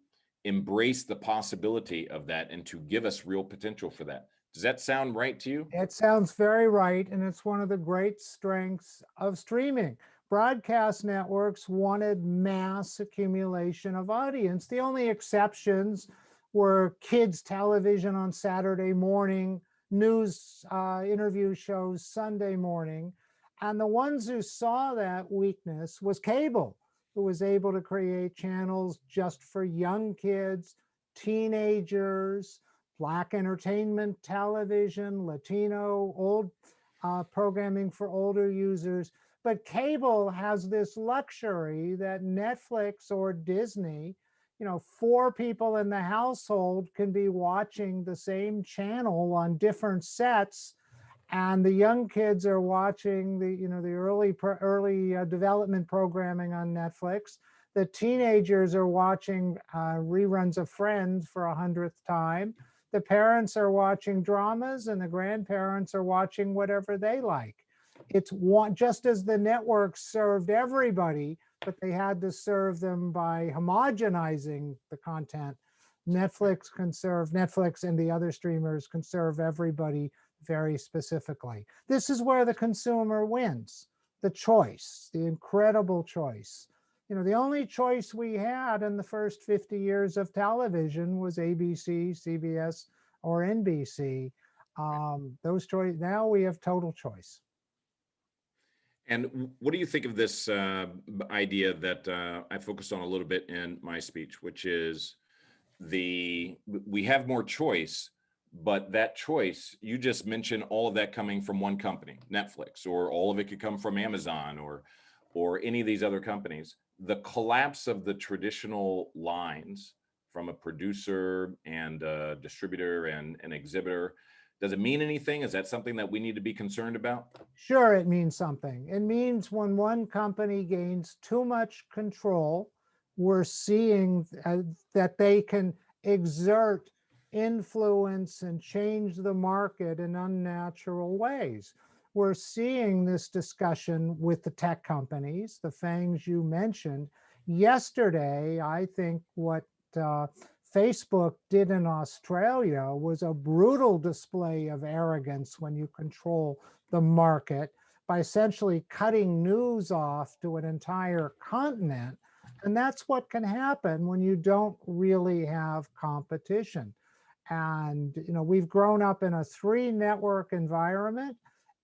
embrace the possibility of that and to give us real potential for that. Does that sound right to you? It sounds very right, and it's one of the great strengths of streaming. Broadcast networks wanted mass accumulation of audience. The only exceptions were kids' television on Saturday morning, news interview shows Sunday morning. And the ones who saw that weakness was cable, who was able to create channels just for young kids, teenagers, Black entertainment television, Latino, old programming for older users. But cable has this luxury that Netflix or Disney, 4 people in the household can be watching the same channel on different sets, and the young kids are watching the early development programming on Netflix. The teenagers are watching reruns of Friends for 100th time. The parents are watching dramas, and the grandparents are watching whatever they like. It's just as the networks served everybody, but they had to serve them by homogenizing the content. Netflix and the other streamers can serve everybody very specifically. This is where the consumer wins. The choice, the incredible choice. The only choice we had in the first 50 years of television was ABC, CBS, or NBC. Those choice. Now we have total choice. And what do you think of this idea that I focused on a little bit in my speech, which is we have more choice, but that choice, you just mentioned all of that coming from one company, Netflix, or all of it could come from Amazon or any of these other companies. The collapse of the traditional lines from a producer and a distributor and an exhibitor, does it mean anything? Is that something that we need to be concerned about? Sure, it means something. It means when one company gains too much control, we're seeing that they can exert influence and change the market in unnatural ways. We're seeing this discussion with the tech companies, the FANGs you mentioned. Yesterday, I think what Facebook did in Australia was a brutal display of arrogance when you control the market by essentially cutting news off to an entire continent. And that's what can happen when you don't really have competition. And we've grown up in a 3-network environment,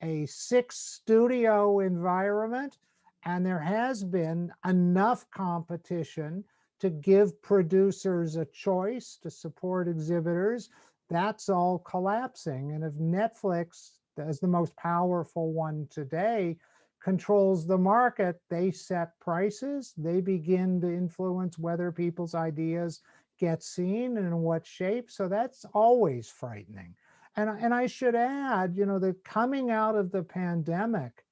a 6-studio environment, and there has been enough competition to give producers a choice to support exhibitors. That's all collapsing. And if Netflix, as the most powerful one today, controls the market, they set prices, they begin to influence whether people's ideas get seen and in what shape. So that's always frightening. And I should add, that coming out of the pandemic,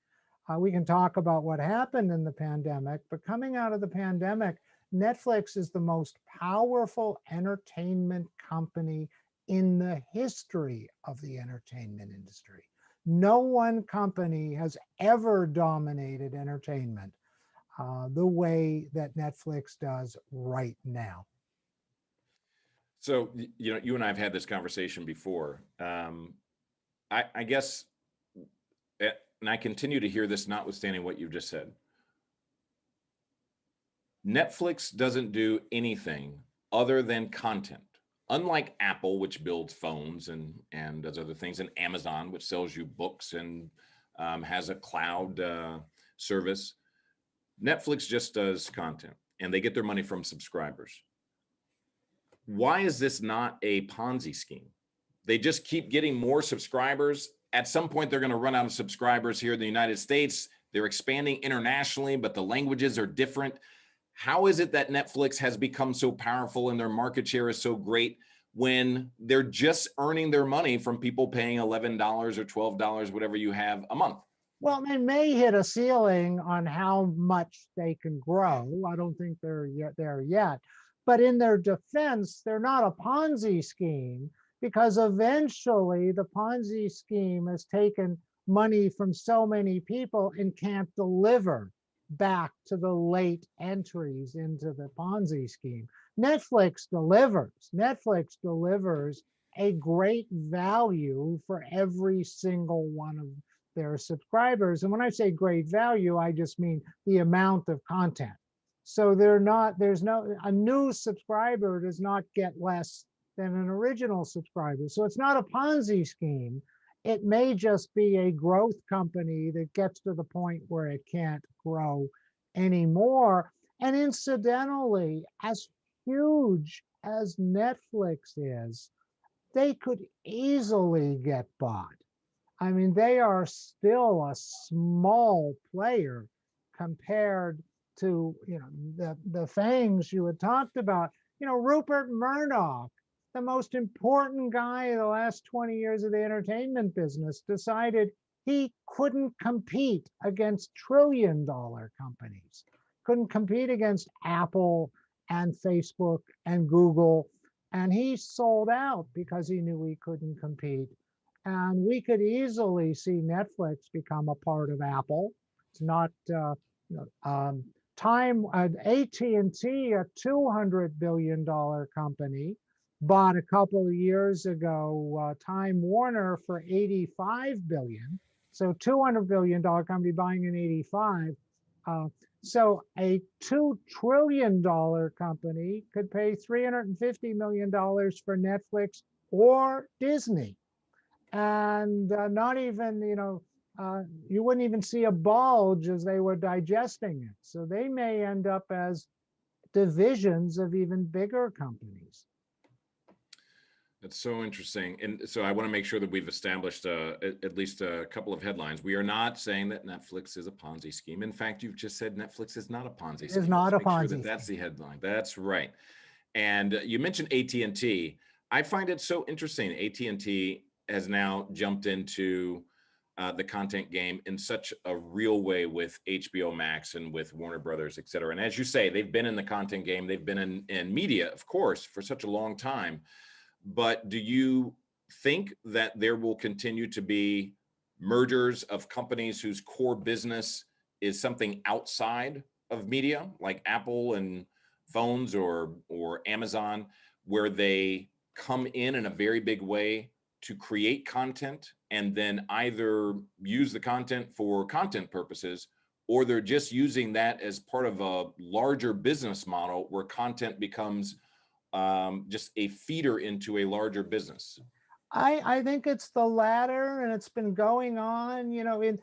we can talk about what happened in the pandemic, but coming out of the pandemic, Netflix is the most powerful entertainment company in the history of the entertainment industry. No one company has ever dominated entertainment the way that Netflix does right now. So, you and I have had this conversation before. I guess, and I continue to hear this notwithstanding what you just said. Netflix doesn't do anything other than content. Unlike Apple, which builds phones and does other things, and Amazon, which sells you books and has a cloud service, Netflix just does content, and they get their money from subscribers. Why is this not a Ponzi scheme? They just keep getting more subscribers. At some point, they're going to run out of subscribers here in the United States. They're expanding internationally, but the languages are different. How is it that Netflix has become so powerful and their market share is so great when they're just earning their money from people paying $11 or $12, whatever you have a month? Well, they may hit a ceiling on how much they can grow. I don't think they're there yet. But in their defense, they're not a Ponzi scheme, because eventually the Ponzi scheme has taken money from so many people and can't deliver back to the late entries into the Ponzi scheme. Netflix delivers. Netflix delivers a great value for every single one of their subscribers. And when I say great value, I just mean the amount of content. So a new subscriber does not get less than an original subscriber. So it's not a Ponzi scheme. It may just be a growth company that gets to the point where it can't grow anymore. And incidentally, as huge as Netflix is, they could easily get bought. I mean, they are still a small player compared to, the things you had talked about. Rupert Murdoch, the most important guy in the last 20 years of the entertainment business, decided he couldn't compete against trillion-dollar companies, couldn't compete against Apple and Facebook and Google. And he sold out because he knew he couldn't compete. And we could easily see Netflix become a part of Apple. It's not AT&T, a $200 billion company, bought a couple of years ago Time Warner for $85 billion. So $200 billion company buying an 85. So a $2 trillion company could pay $350 million for Netflix or Disney. And not even, you wouldn't even see a bulge as they were digesting it. So they may end up as divisions of even bigger companies. That's so interesting. And so I want to make sure that we've established at least a couple of headlines. We are not saying that Netflix is a Ponzi scheme. In fact, you've just said Netflix is not a Ponzi scheme. It's not a Ponzi scheme. That's the headline. That's right. And you mentioned AT&T. I find it so interesting. AT&T has now jumped into the content game in such a real way with HBO Max and with Warner Brothers, et cetera. And as you say, they've been in the content game. They've been in media, of course, for such a long time. But do you think that there will continue to be mergers of companies whose core business is something outside of media, like Apple and phones or Amazon, where they come in a very big way to create content and then either use the content for content purposes, or they're just using that as part of a larger business model where content becomes just a feeder into a larger business? I think it's the latter, and it's been going on. In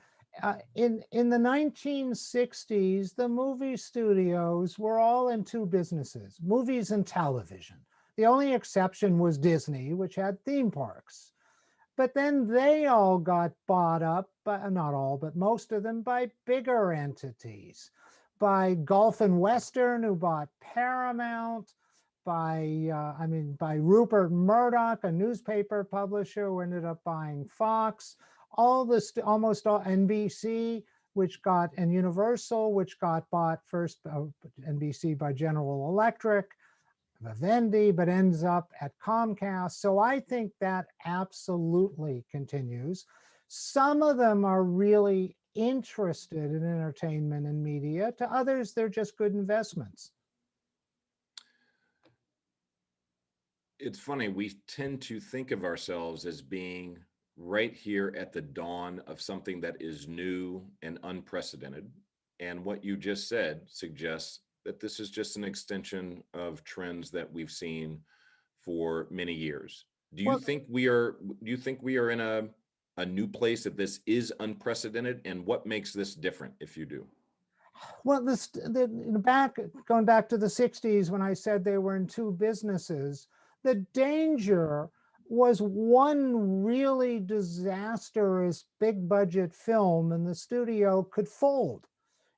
the 1960s, the movie studios were all in two businesses: movies and television. The only exception was Disney, which had theme parks. But then they all got bought up, but not all, but most of them, by bigger entities, by Gulf and Western, who bought Paramount, by Rupert Murdoch, a newspaper publisher who ended up buying Fox, almost all NBC, and Universal, which got bought first, NBC by General Electric, Vivendi, but ends up at Comcast. So I think that absolutely continues. Some of them are really interested in entertainment and media. To others, they're just good investments. It's funny, we tend to think of ourselves as being right here at the dawn of something that is new and unprecedented. And what you just said suggests that this is just an extension of trends that we've seen for many years. Do you think we are in a new place, that this is unprecedented? And what makes this different, if you do? Well, going back to the 60s, when I said they were in two businesses, the danger was one really disastrous big budget film and the studio could fold.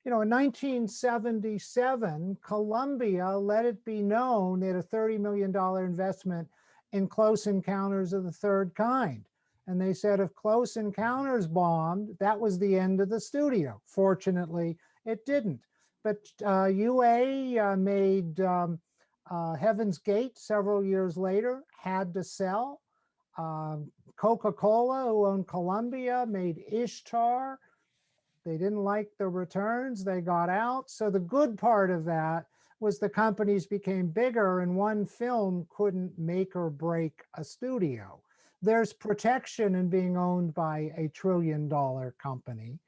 In 1977, Columbia let it be known they had a $30 million investment in Close Encounters of the Third Kind. And they said if Close Encounters bombed, that was the end of the studio. Fortunately, it didn't. But UA made Heaven's Gate several years later, had to sell. Coca-Cola, who owned Columbia, made Ishtar. They didn't like the returns, they got out. So the good part of that was the companies became bigger and one film couldn't make or break a studio. There's protection in being owned by a $1 trillion company.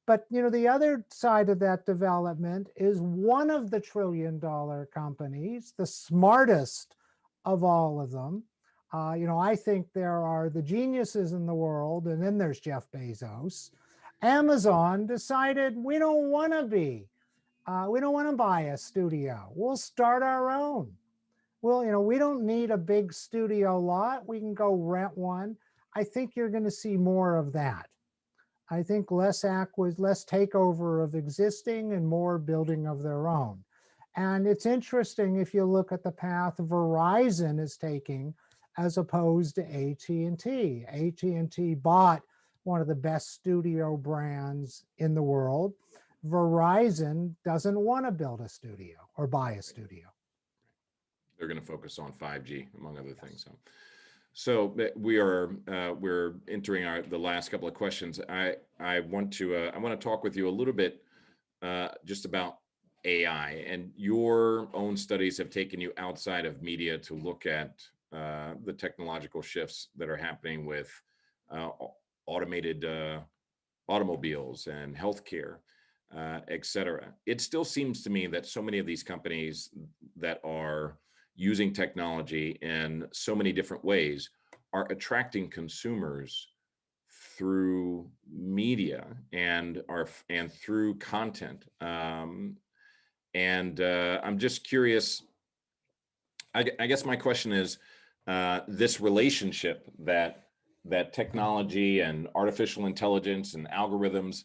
But the other side of that development is one of the $1 trillion companies, the smartest of all of them. I think there are the geniuses in the world, and then there's Jeff Bezos. Amazon decided we don't want to buy a studio. We'll start our own. Well, we don't need a big studio lot. We can go rent one. I think you're going to see more of that. I think less takeover of existing and more building of their own. And it's interesting if you look at the path Verizon is taking as opposed to AT&T. AT&T bought one of the best studio brands in the world. Verizon doesn't want to build a studio or buy a studio. They're going to focus on 5G, among other things. So we're entering the last couple of questions. I want to talk with you a little bit just about AI, and your own studies have taken you outside of media to look at the technological shifts that are happening with automated automobiles and healthcare, et cetera. It still seems to me that so many of these companies that are using technology in so many different ways are attracting consumers through media and through content. I'm just curious. I guess my question is this relationship that technology and artificial intelligence and algorithms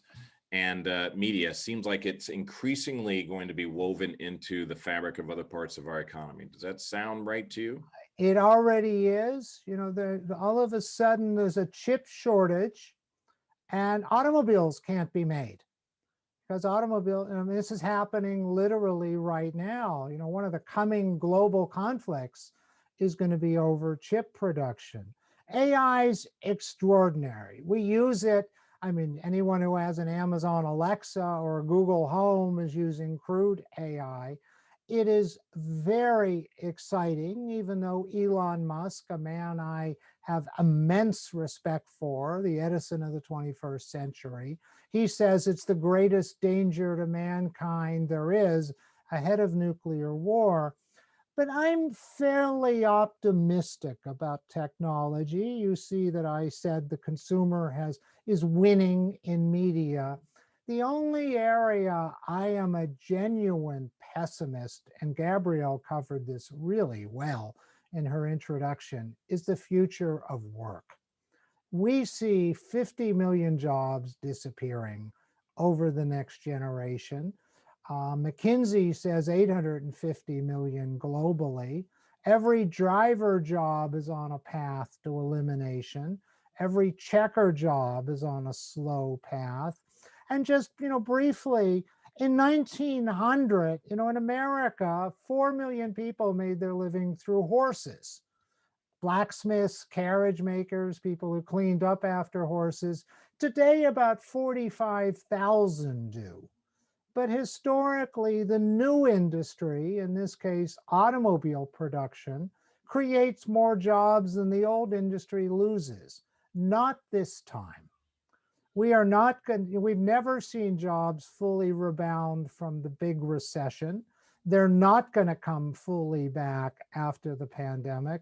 and media seems like it's increasingly going to be woven into the fabric of other parts of our economy. Does that sound right to you? It already is. All of a sudden there's a chip shortage and automobiles can't be made because this is happening literally right now. One of the coming global conflicts is going to be over chip production. AI's extraordinary. We use it. Anyone who has an Amazon Alexa or Google Home is using crude AI. It is very exciting, even though Elon Musk, a man I have immense respect for, the Edison of the 21st century, he says it's the greatest danger to mankind there is ahead of nuclear war. But I'm fairly optimistic about technology. You see that I said the consumer is winning in media. The only area I am a genuine pessimist, and Gabrielle covered this really well in her introduction, is the future of work. We see 50 million jobs disappearing over the next generation. McKinsey says 850 million globally. Every driver job is on a path to elimination. Every checker job is on a slow path. And just, briefly, in 1900, in America, 4 million people made their living through horses. Blacksmiths, carriage makers, people who cleaned up after horses. Today, about 45,000 do. But historically, the new industry, in this case, automobile production, creates more jobs than the old industry loses. Not this time. We've never seen jobs fully rebound from the big recession. They're not going to come fully back after the pandemic.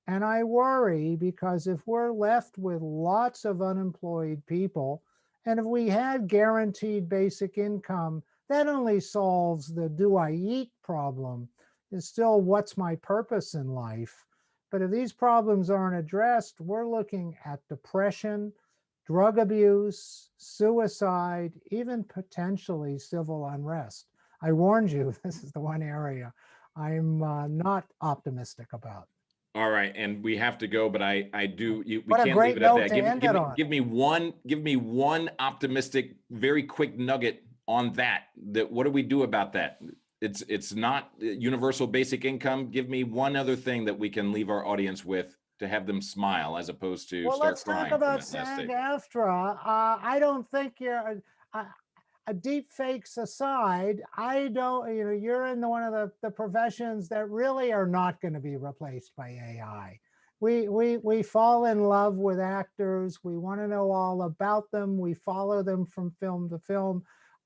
And I worry because if we're left with lots of unemployed people, and if we had guaranteed basic income, that only solves the do I eat problem. It's still what's my purpose in life. But if these problems aren't addressed, we're looking at depression, drug abuse, suicide, even potentially civil unrest. I warned you, this is the one area I'm not optimistic about. All right, and we have to go, but I do. We What a can't great leave it at note that. to end it on. Give me one optimistic, very quick nugget on that. What do we do about that? It's not universal basic income. Give me one other thing that we can leave our audience with to have them smile, as opposed to Well, start let's talk crying from about that last statement. SAG-AFTRA. I don't think you're a deep fakes aside. I don't, you're in one of the professions that really are not going to be replaced by AI. We fall in love with actors. We want to know all about them. We follow them from film to film.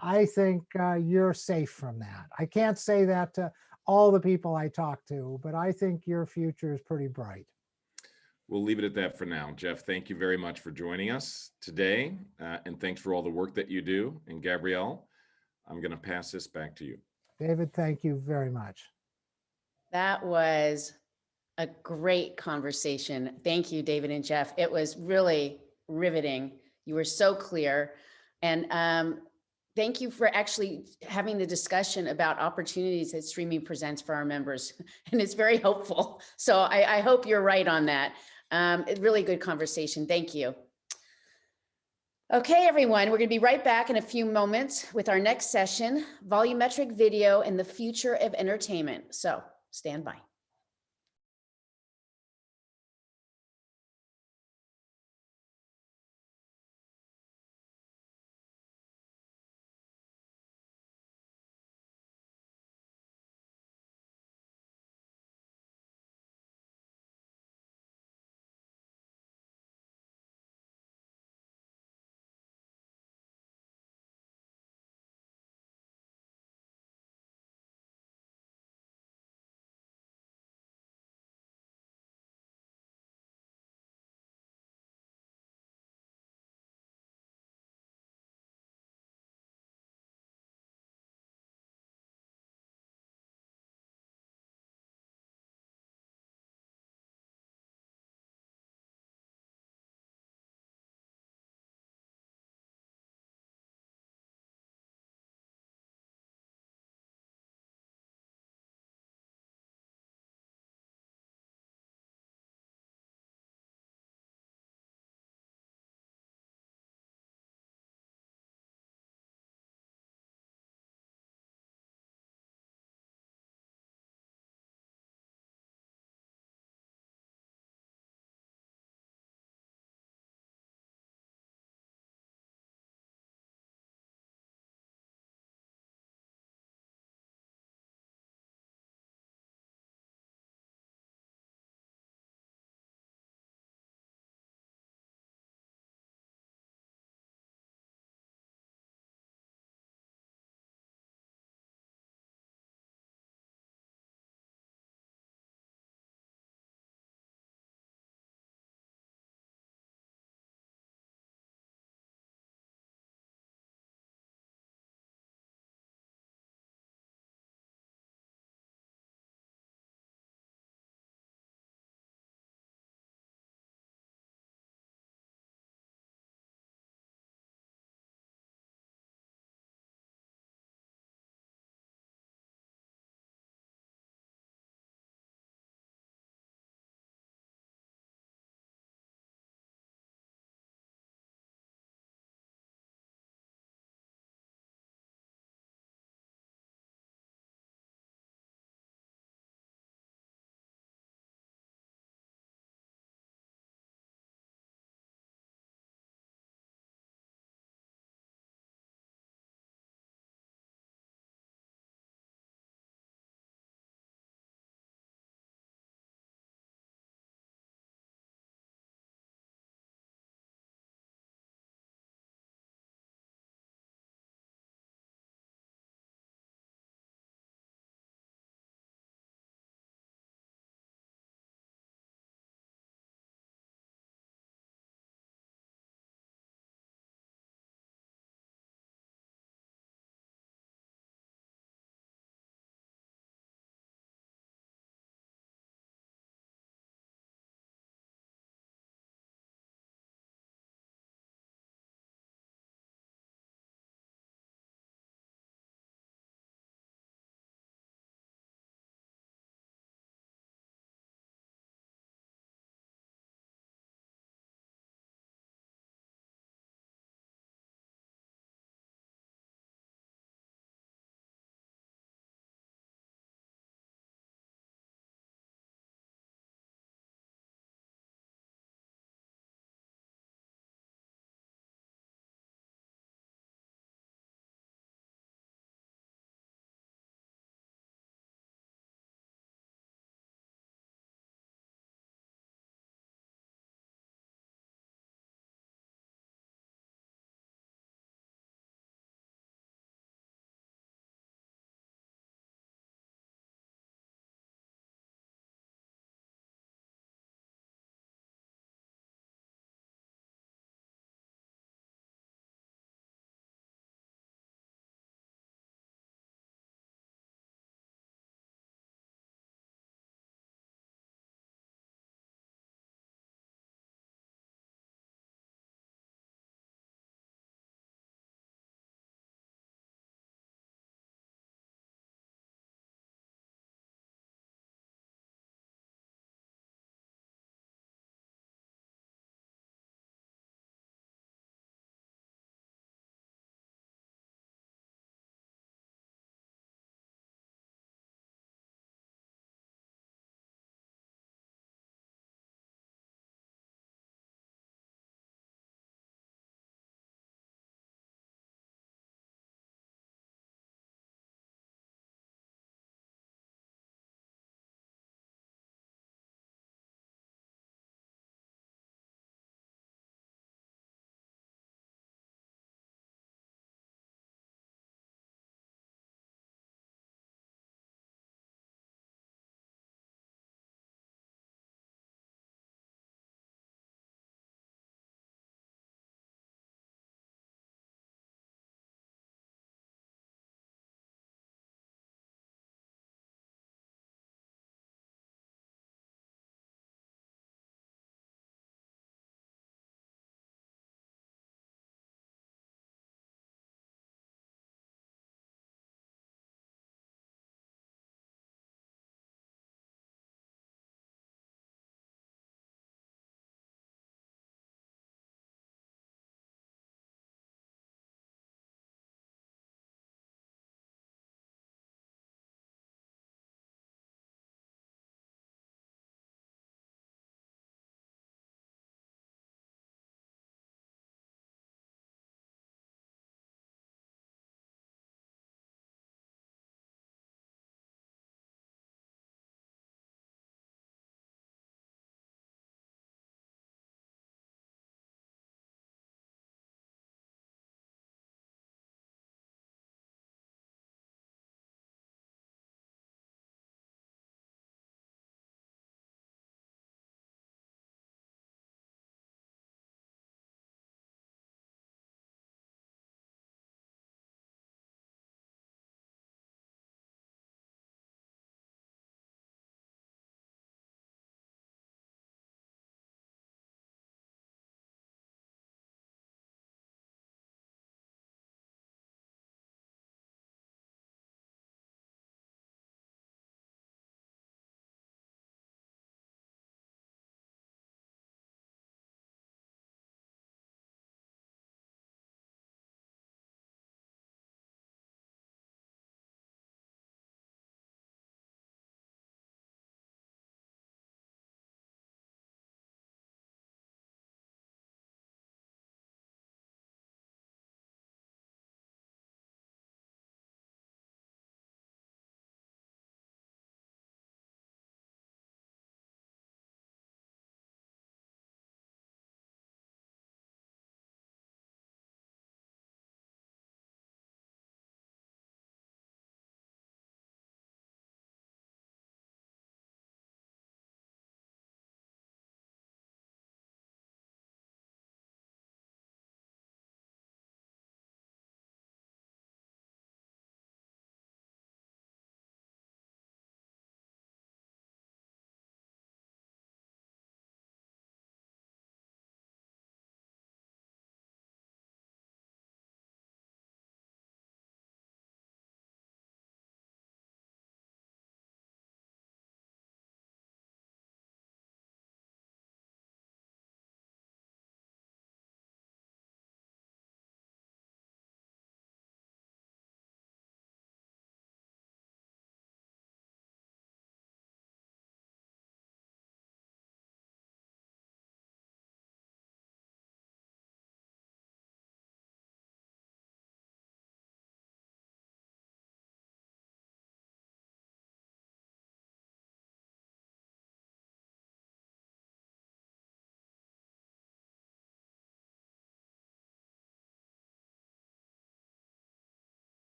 I think you're safe from that. I can't say that to all the people I talk to, but I think your future is pretty bright. We'll leave it at that for now. Jeff, thank you very much for joining us today. And thanks for all the work that you do. And Gabrielle, I'm going to pass this back to you. David, thank you very much. That was a great conversation. Thank you, David and Jeff. It was really riveting. You were so clear. And thank you for actually having the discussion about opportunities that streaming presents for our members. And it's very hopeful. So I hope you're right on that. Really good conversation. Thank you. Okay, everyone, we're going to be right back in a few moments with our next session, volumetric video and the future of entertainment. So stand by.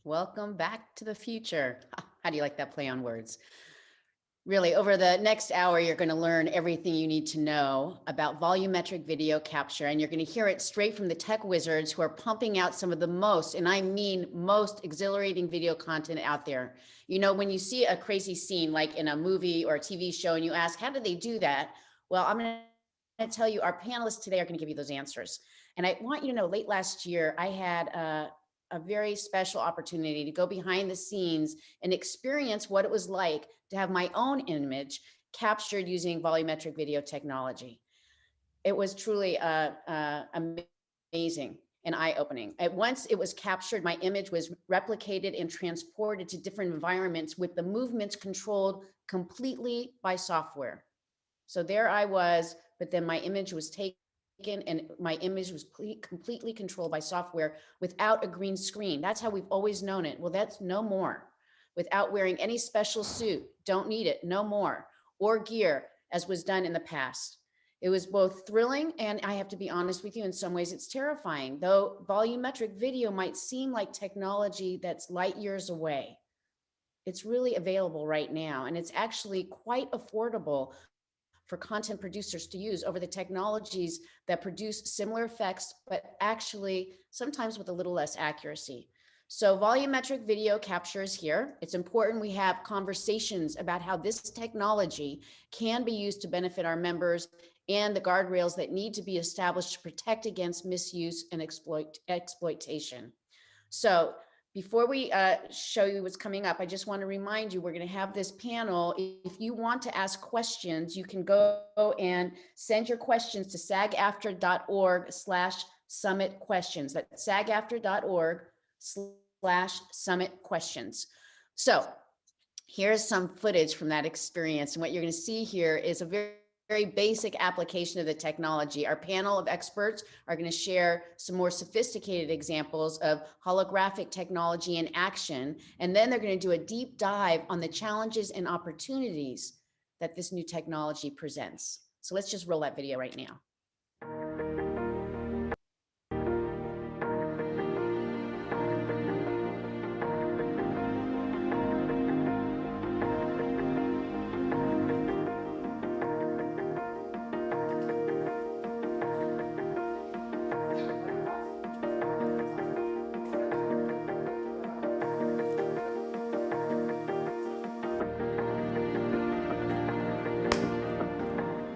Welcome back to the future. How do you like that play on words? Really, over the next hour, you're going to learn everything you need to know about volumetric video capture, and you're going to hear it straight from the tech wizards who are pumping out some of the most, and I mean most, exhilarating video content out there. You know, when you see a crazy scene like in a movie or a TV show and you ask, how did they do that? Well, I'm going to tell you, our panelists today are going to give you those answers. And I want you to know, late last year, I had a very special opportunity to go behind the scenes and experience what it was like to have my own image captured using volumetric video technology. It was truly amazing and eye-opening. At once it was captured, my image was replicated and transported to different environments with the movements controlled completely by software. So there I was, but then my image was taken and my image was completely controlled by software without a green screen. That's how we've always known it. Well, that's no more. Without wearing any special suit, don't need it, no more, or gear, as was done in the past. It was both thrilling and, I have to be honest with you, in some ways it's terrifying. Though volumetric video might seem like technology that's light years away, it's really available right now, and it's actually quite affordable for content producers to use over the technologies that produce similar effects, but actually sometimes with a little less accuracy. So volumetric video capture is here. It's important we have conversations about how this technology can be used to benefit our members and the guardrails that need to be established to protect against misuse and exploitation. So before we show you what's coming up, I just want to remind you, we're going to have this panel. If you want to ask questions, you can go and send your questions to sagaftra.org/summit questions. That's sagaftra.org/summit questions. So here's some footage from that experience. And what you're going to see here is a very basic application of the technology. Our panel of experts are going to share some more sophisticated examples of holographic technology in action. And then they're going to do a deep dive on the challenges and opportunities that this new technology presents. So let's just roll that video right now.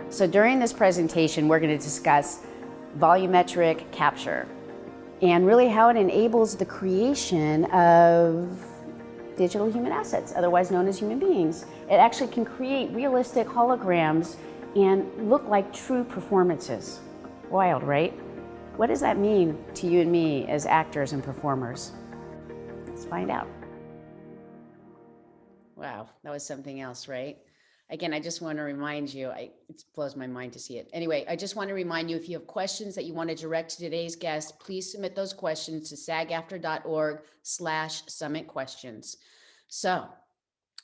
So during this presentation, we're going to discuss volumetric capture and really how it enables the creation of digital human assets, otherwise known as human beings. It actually can create realistic holograms and look like true performances. Wild, right? What does that mean to you and me as actors and performers? Let's find out. Wow, that was something else, right? Again, I just want to remind you, it blows my mind to see it. Anyway, I just want to remind you, if you have questions that you want to direct to today's guest, please submit those questions to sagaftra.org/summit questions. So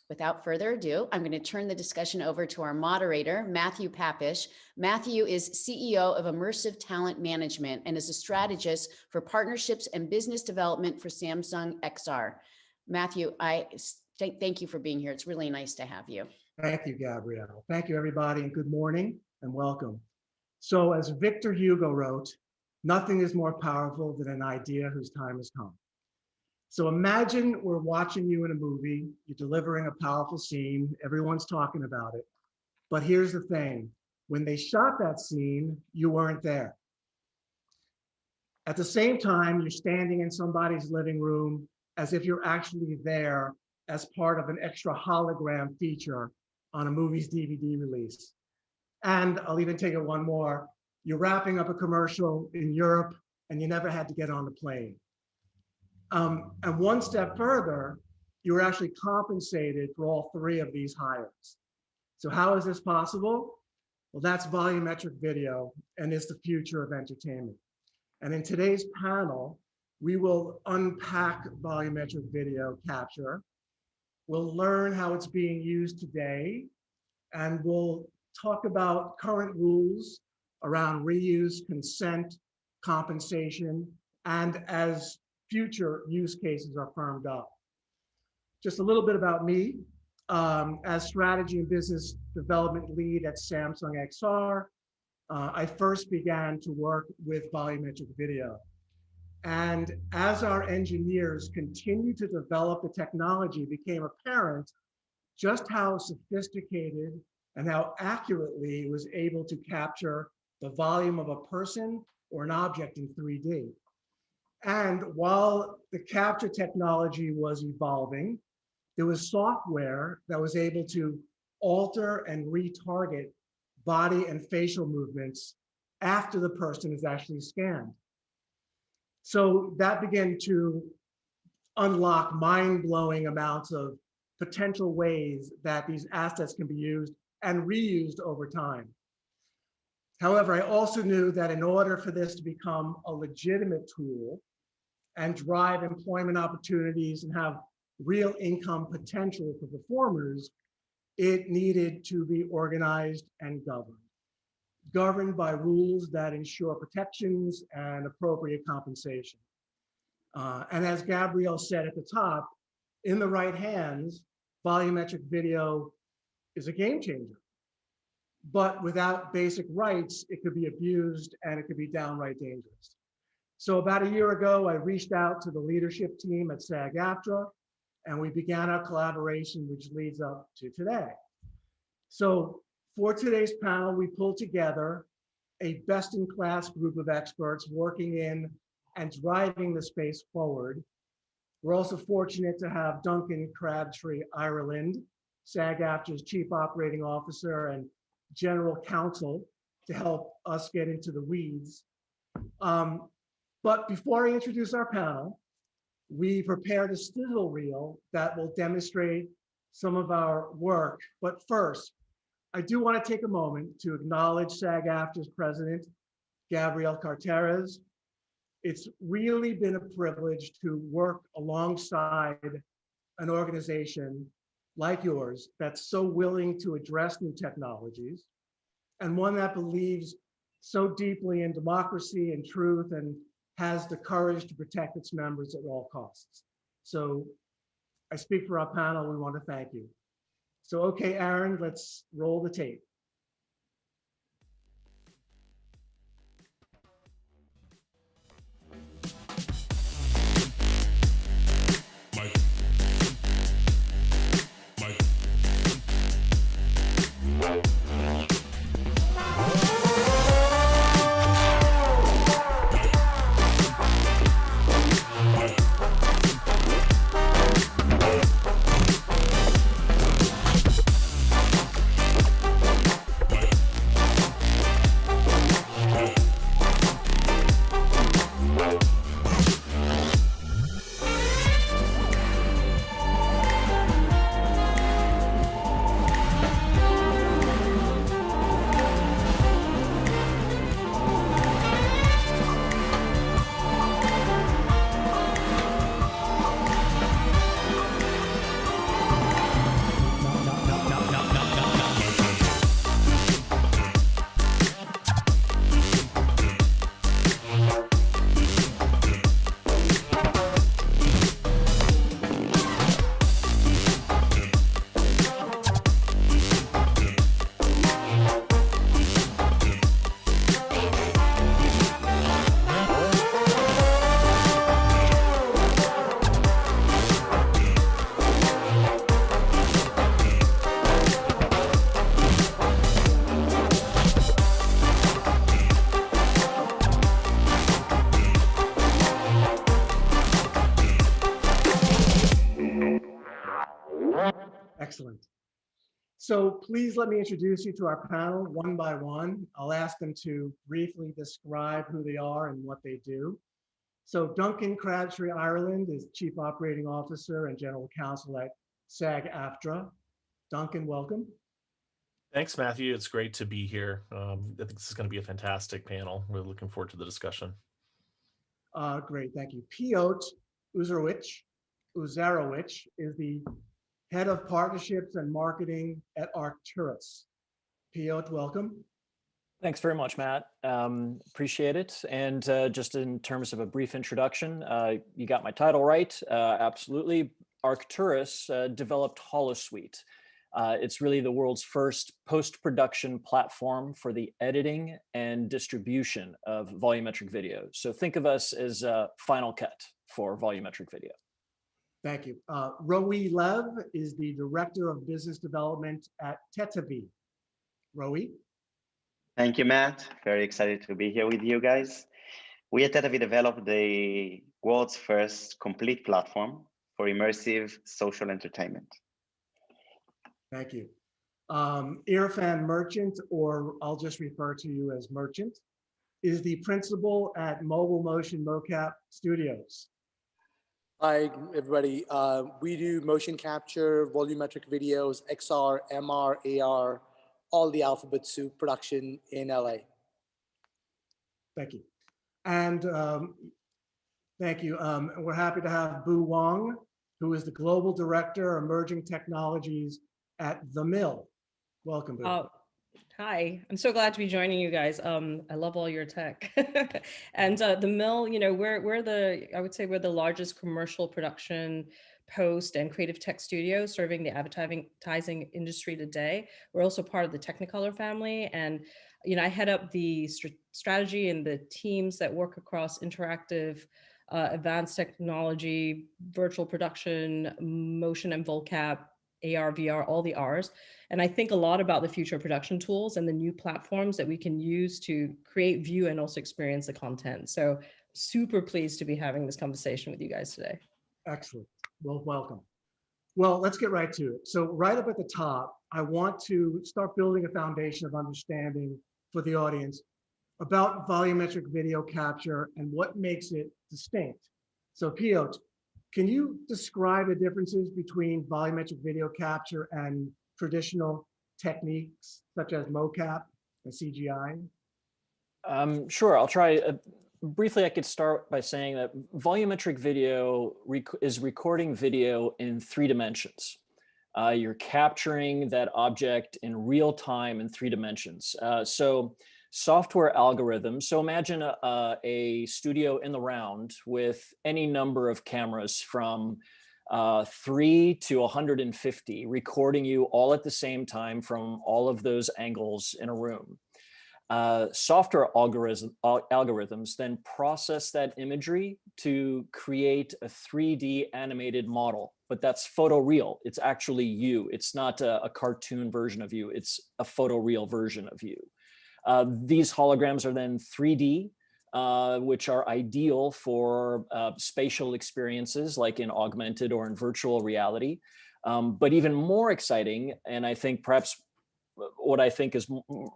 without further ado, I'm going to turn the discussion over to our moderator, Matthew Papish. Matthew is CEO of Immersive Talent Management and is a strategist for partnerships and business development for Samsung XR. Matthew, I thank you for being here. It's really nice to have you. Thank you, Gabrielle. Thank you, everybody, and good morning and welcome. So as Victor Hugo wrote, nothing is more powerful than an idea whose time has come. So imagine we're watching you in a movie, you're delivering a powerful scene, everyone's talking about it. But here's the thing, when they shot that scene, you weren't there. At the same time, you're standing in somebody's living room as if you're actually there as part of an extra hologram feature on a movie's DVD release. And I'll even take it one more. You're wrapping up a commercial in Europe and you never had to get on the plane. And one step further, you were actually compensated for all three of these hires. So how is this possible? Well, that's volumetric video and it's the future of entertainment. And in today's panel, we will unpack volumetric video capture. We'll learn how it's being used today, and we'll talk about current rules around reuse, consent, compensation, and as future use cases are firmed up. Just a little bit about me. As strategy and business development lead at Samsung XR, I first began to work with volumetric video. And as our engineers continued to develop the technology, it became apparent just how sophisticated and how accurately it was able to capture the volume of a person or an object in 3D. And while the capture technology was evolving, there was software that was able to alter and retarget body and facial movements after the person is actually scanned. So that began to unlock mind-blowing amounts of potential ways that these assets can be used and reused over time. However, I also knew that in order for this to become a legitimate tool and drive employment opportunities and have real income potential for performers, it needed to be organized and governed by rules that ensure protections and appropriate compensation. And as Gabrielle said at the top, in the right hands, volumetric video is a game changer. But without basic rights, it could be abused and it could be downright dangerous. So about a year ago, I reached out to the leadership team at SAG-AFTRA, and we began our collaboration, which leads up to today. So for today's panel, we pulled together a best-in-class group of experts working in and driving the space forward. We're also fortunate to have Duncan Crabtree-Ireland, SAG-AFTRA's Chief Operating Officer and General Counsel, to help us get into the weeds. But before I introduce our panel, we prepared a sizzle reel that will demonstrate some of our work. But first, I do want to take a moment to acknowledge SAG-AFTRA's president, Gabrielle Carteris. It's really been a privilege to work alongside an organization like yours that's so willing to address new technologies, and one that believes so deeply in democracy and truth and has the courage to protect its members at all costs. So I speak for our panel, we want to thank you. So, okay, Aaron, let's roll the tape. Excellent. So please let me introduce you to our panel one by one. I'll ask them to briefly describe who they are and what they do. So Duncan Crabtree-Ireland is Chief Operating Officer and General Counsel at SAG-AFTRA. Duncan, welcome. Thanks, Matthew. It's great to be here. I think this is going to be a fantastic panel. We're looking forward to the discussion. Great, thank you. Piotr Uzarowicz is the Head of Partnerships and Marketing at Arcturus. Piotr, welcome. Thanks very much, Matt. Appreciate it. And just in terms of a brief introduction, you got my title right. Absolutely. Arcturus developed Holosuite. It's really the world's first post-production platform for the editing and distribution of volumetric video. So think of us as Final Cut for volumetric video. Thank you. Rowie Lev is the Director of Business Development at Tetavi. Rowie? Thank you, Matt. Very excited to be here with you guys. We at Tetavi developed the world's first complete platform for immersive social entertainment. Thank you. Irfan Merchant, or I'll just refer to you as Merchant, is the principal at Mobile Motion Mocap Studios. Hi, everybody. We do motion capture, volumetric videos, XR, MR, AR, all the alphabet soup production in LA. Thank you. And thank you. We're happy to have Bu Wong, who is the Global Director of Emerging Technologies at The Mill. Welcome, Bu. Hi, I'm so glad to be joining you guys. I love all your tech. And The Mill, you know, I would say we're the largest commercial production, post and creative tech studio serving the advertising industry today. We're also part of the Technicolor family. And, you know, I head up the strategy and the teams that work across interactive, advanced technology, virtual production, motion and vocab, AR, VR, all the R's. And I think a lot about the future production tools and the new platforms that we can use to create, view, and also experience the content. So super pleased to be having this conversation with you guys today. Excellent. Well, welcome. Well, let's get right to it. So right up at the top, I want to start building a foundation of understanding for the audience about volumetric video capture and what makes it distinct. So Piotr, can you describe the differences between volumetric video capture and traditional techniques such as mocap and CGI? Sure, I'll try. Briefly, I could start by saying that volumetric video is recording video in 3 dimensions. You're capturing that object in real time in 3 dimensions. So software algorithms, so imagine a studio in the round with any number of cameras from 3 to 150 recording you all at the same time from all of those angles in a room. Software algorithms then process that imagery to create a 3D animated model, but that's photoreal. It's actually you. It's not a cartoon version of you. It's a photoreal version of you. These holograms are then 3D, which are ideal for spatial experiences like in augmented or in virtual reality. But even more exciting, and I think perhaps what I think is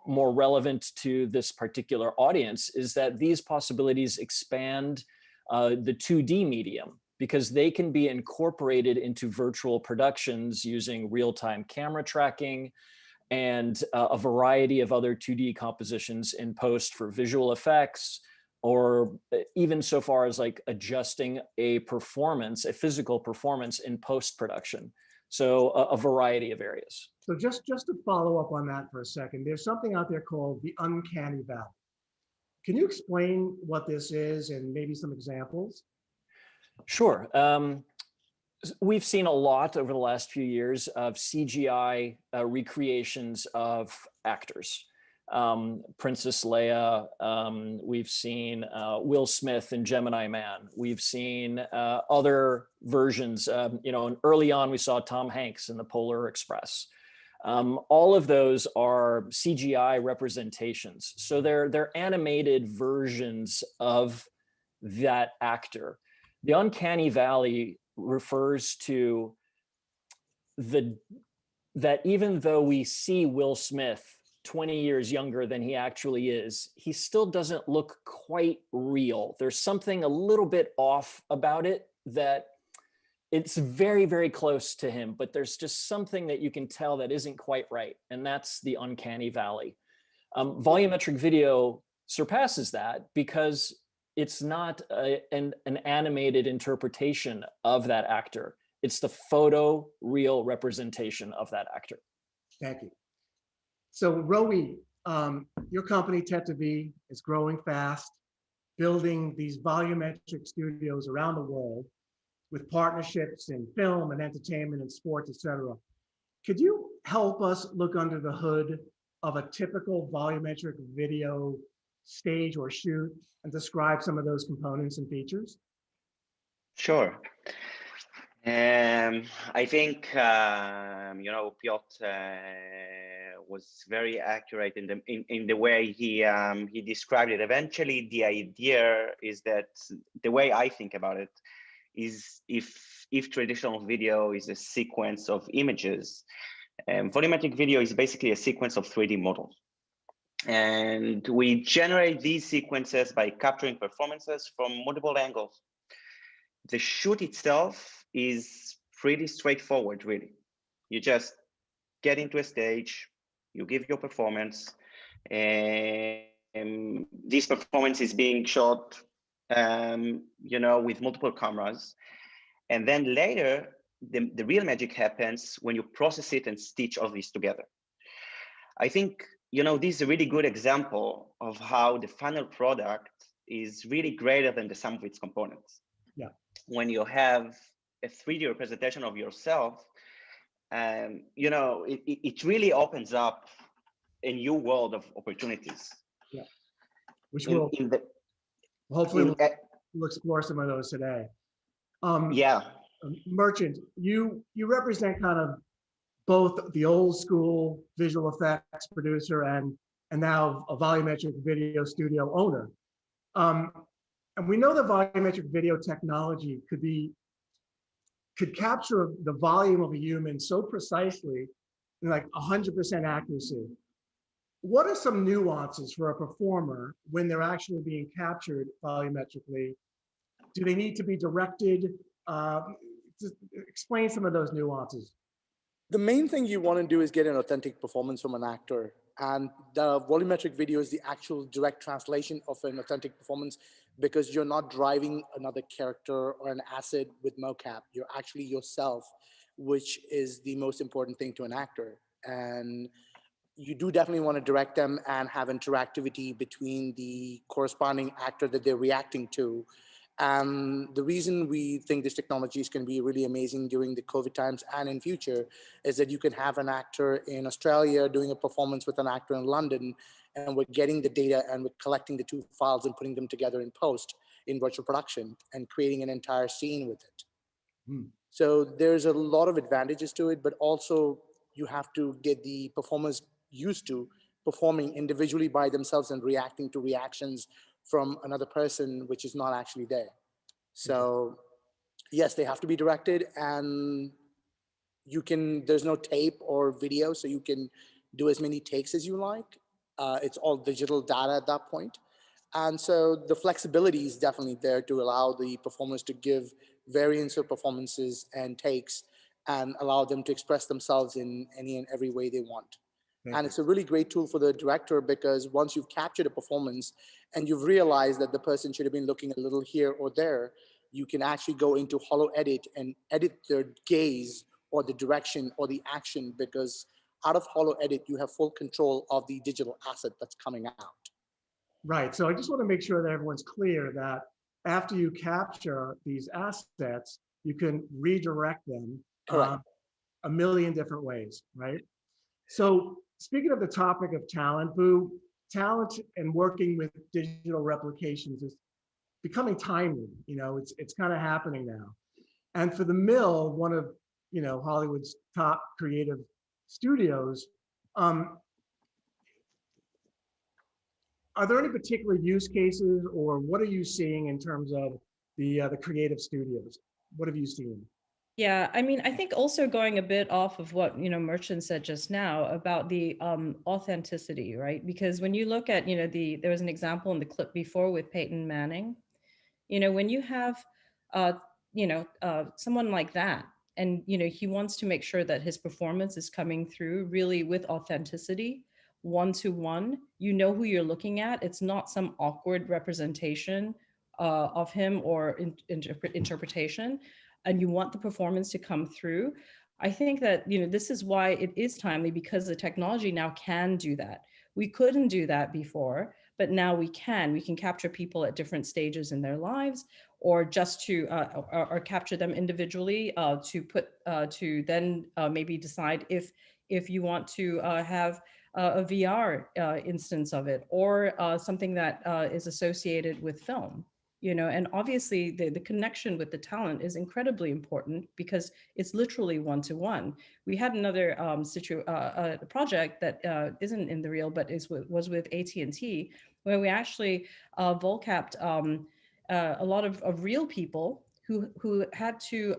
more relevant to this particular audience, is that these possibilities expand the 2D medium, because they can be incorporated into virtual productions using real-time camera tracking and a variety of other 2D compositions in post for visual effects, or even so far as like adjusting a performance, a physical performance in post-production. So a variety of areas. So just to follow up on that for a second, there's something out there called the uncanny valley. Can you explain what this is and maybe some examples? Sure. We've seen a lot over the last few years of CGI recreations of actors. Princess Leia, we've seen Will Smith in Gemini Man. We've seen other versions, you know, and early on we saw Tom Hanks in the Polar Express. All of those are CGI representations. So they're animated versions of that actor. The uncanny valley refers to that even though we see Will Smith 20 years younger than he actually is, he still doesn't look quite real. There's something a little bit off about it, that it's very, very close to him, but there's just something that you can tell that isn't quite right. And that's the uncanny valley. Volumetric video surpasses that because it's not an animated interpretation of that actor. It's the photo real representation of that actor. Thank you. So Rowie, Your company, Tetavi, is growing fast, building these volumetric studios around the world with partnerships in film and entertainment and sports, et cetera. Could you help us look under the hood of a typical volumetric video stage or shoot and describe some of those components and features? Sure. I think you know, Piotr was very accurate in the way he described it. Eventually, the idea is that the way I think about it is if traditional video is a sequence of images, volumetric video is basically a sequence of 3D models. And we generate these sequences by capturing performances from multiple angles. The shoot itself is pretty straightforward, really. You just get into a stage, you give your performance, and this performance is being shot you know, with multiple cameras. And then later, the real magic happens when you process it and stitch all this together. I think, you know, this is a really good example of how the final product is really greater than the sum of its components. Yeah. When you have a 3D representation of yourself, you know, it really opens up a new world of opportunities. Yeah. Which will hopefully we'll explore some of those today. Yeah. Merchant, you represent kind of both the old school visual effects producer and now a volumetric video studio owner. And we know that volumetric video technology could capture the volume of a human so precisely, like 100% accuracy. What are some nuances for a performer when they're actually being captured volumetrically? Do they need to be directed? Just explain some of those nuances. The main thing you want to do is get an authentic performance from an actor. And the volumetric video is the actual direct translation of an authentic performance, because you're not driving another character or an asset with mocap. You're actually yourself, which is the most important thing to an actor. And you do definitely want to direct them and have interactivity between the corresponding actor that they're reacting to. And the reason we think this technology is going to be really amazing during the COVID times and in future is that you can have an actor in Australia doing a performance with an actor in London, and we're getting the data and we're collecting the two files and putting them together in post in virtual production and creating an entire scene with it. So there's a lot of advantages to it, but also you have to get the performers used to performing individually by themselves and reacting to reactions from another person, which is not actually there. So yes, they have to be directed, and there's no tape or video, so you can do as many takes as you like. It's all digital data at that point. And so the flexibility is definitely there to allow the performers to give variants of performances and takes and allow them to express themselves in any and every way they want. And it's a really great tool for the director, because once you've captured a performance and you've realized that the person should have been looking a little here or there, you can actually go into Holo Edit and edit their gaze or the direction or the action, because out of Holo Edit, you have full control of the digital asset that's coming out. Right. So I just want to make sure that everyone's clear that after you capture these assets, you can redirect them a million different ways, right? So speaking of the topic of talent, talent and working with digital replications is becoming timely. You know, it's kind of happening now. And for the Mill, one of, you know, Hollywood's top creative studios, are there any particular use cases, or what are you seeing in terms of the creative studios? What have you seen? Yeah, I mean, I think also going a bit off of what, you know, Merchant said just now about the authenticity, right? Because when you look at, you know, there was an example in the clip before with Peyton Manning, you know, when you have, someone like that, and, you know, he wants to make sure that his performance is coming through really with authenticity, one-to-one, you know who you're looking at. It's not some awkward representation of him or interpretation. And you want the performance to come through. I think that, you know, this is why it is timely, because the technology now can do that. We couldn't do that before, but now we can. We can capture people at different stages in their lives, or just to or capture them individually to then maybe decide if you want to have a VR instance of it, or something that is associated with film. And obviously the connection with the talent is incredibly important, because it's literally one-to-one. We had another project that isn't in the reel, but was with AT&T, where we actually volcapped a lot of real people who had to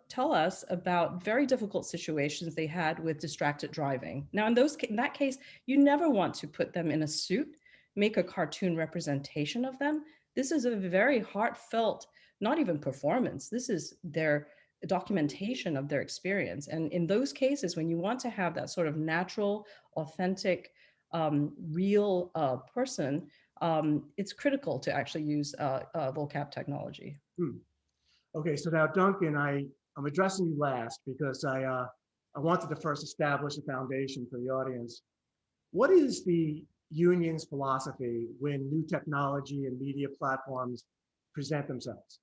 tell us about very difficult situations they had with distracted driving. Now, in that case, you never want to put them in a suit, make a cartoon representation of them. This is a very heartfelt, not even performance. This is their documentation of their experience. And in those cases, when you want to have that sort of natural, authentic, real person, it's critical to actually use vocab technology. Okay, so now Duncan, I'm addressing you last because I wanted to first establish a foundation for the audience. What is the union's philosophy when new technology and media platforms present themselves?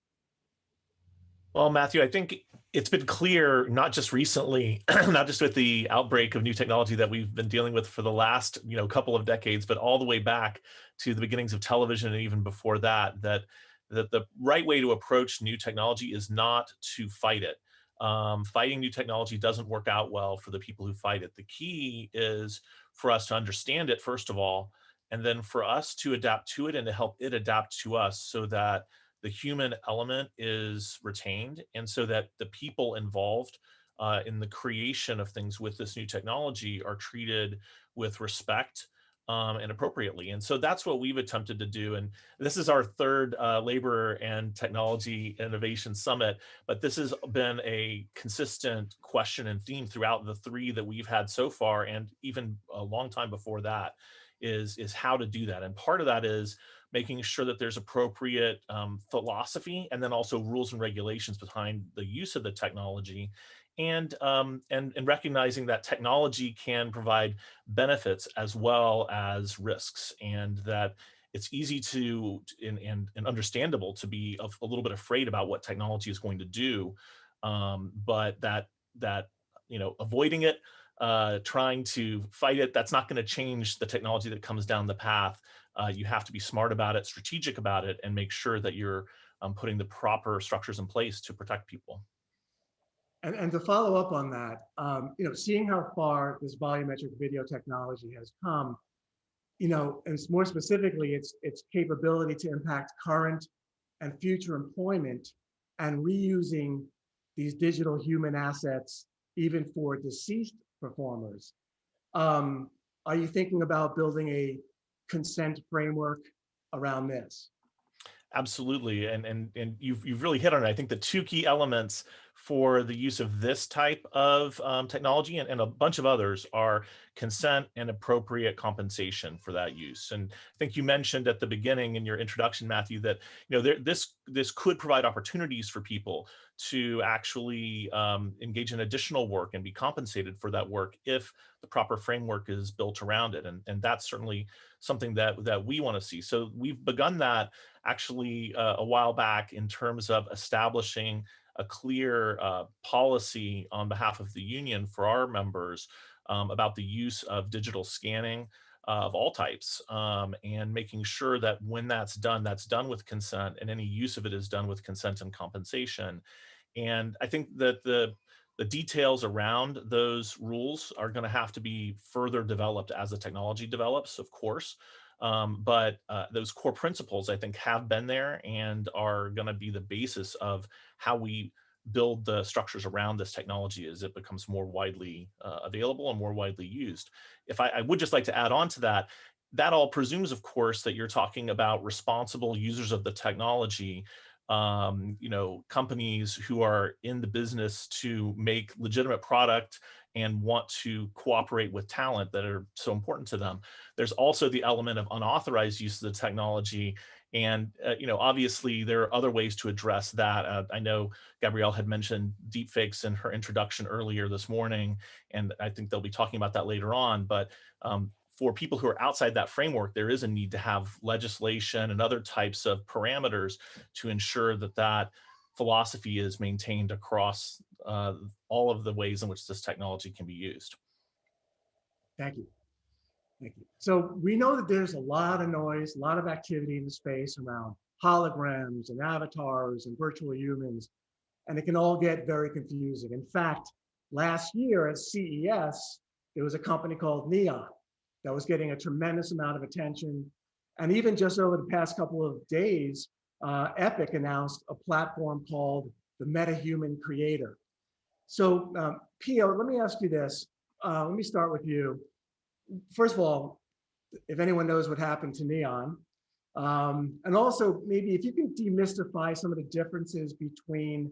Well, Matthew, I think it's been clear, not just recently, not just with the outbreak of new technology that we've been dealing with for the last couple of decades, but all the way back to the beginnings of television and even before that, that the right way to approach new technology is not to fight it. Fighting new technology doesn't work out well for the people who fight it. The key is for us to understand it, first of all, and then for us to adapt to it and to help it adapt to us, so that the human element is retained, and so that the people involved in the creation of things with this new technology are treated with respect and appropriately. And so that's what we've attempted to do. And this is our third Labor and Technology Innovation Summit, but this has been a consistent question and theme throughout the three that we've had so far, and even a long time before that, is how to do that. And part of that is making sure that there's appropriate philosophy, and then also rules and regulations behind the use of the technology, and recognizing that technology can provide benefits as well as risks, and that it's easy to and understandable to be a little bit afraid about what technology is going to do, but that avoiding it, trying to fight it, that's not going to change the technology that comes down the path. You have to be smart about it, strategic about it, and make sure that you're putting the proper structures in place to protect people. And to follow up on that, seeing how far this volumetric video technology has come, and more specifically, its capability to impact current and future employment, and reusing these digital human assets even for deceased performers. Are you thinking about building a consent framework around this? Absolutely, and you've really hit on it. I think the two key elements for the use of this type of technology and a bunch of others are consent and appropriate compensation for that use. And I think you mentioned at the beginning in your introduction, Matthew, that this could provide opportunities for people to actually engage in additional work and be compensated for that work if the proper framework is built around it. And that's certainly something that we want to see. So we've begun that actually a while back in terms of establishing a clear policy on behalf of the union for our members about the use of digital scanning of all types, and making sure that when that's done with consent, and any use of it is done with consent and compensation. And I think that the details around those rules are going to have to be further developed as the technology develops, of course. But those core principles, I think, have been there and are going to be the basis of how we build the structures around this technology as it becomes more widely available and more widely used. If I would just like to add on to that, that all presumes, of course, that you're talking about responsible users of the technology, companies who are in the business to make legitimate product and want to cooperate with talent that are so important to them. There's also the element of unauthorized use of the technology. And, obviously there are other ways to address that. I know Gabrielle had mentioned deepfakes in her introduction earlier this morning, and I think they'll be talking about that later on. But for people who are outside that framework, there is a need to have legislation and other types of parameters to ensure that that philosophy is maintained across all of the ways in which this technology can be used. Thank you. Thank you. So we know that there's a lot of noise, a lot of activity in the space around holograms and avatars and virtual humans, and it can all get very confusing. In fact, last year at CES, there was a company called Neon that was getting a tremendous amount of attention. And even just over the past couple of days, Epic announced a platform called the MetaHuman Creator. So Pio, let me ask you this. Let me start with you. First of all, if anyone knows what happened to Neon, and also maybe if you can demystify some of the differences between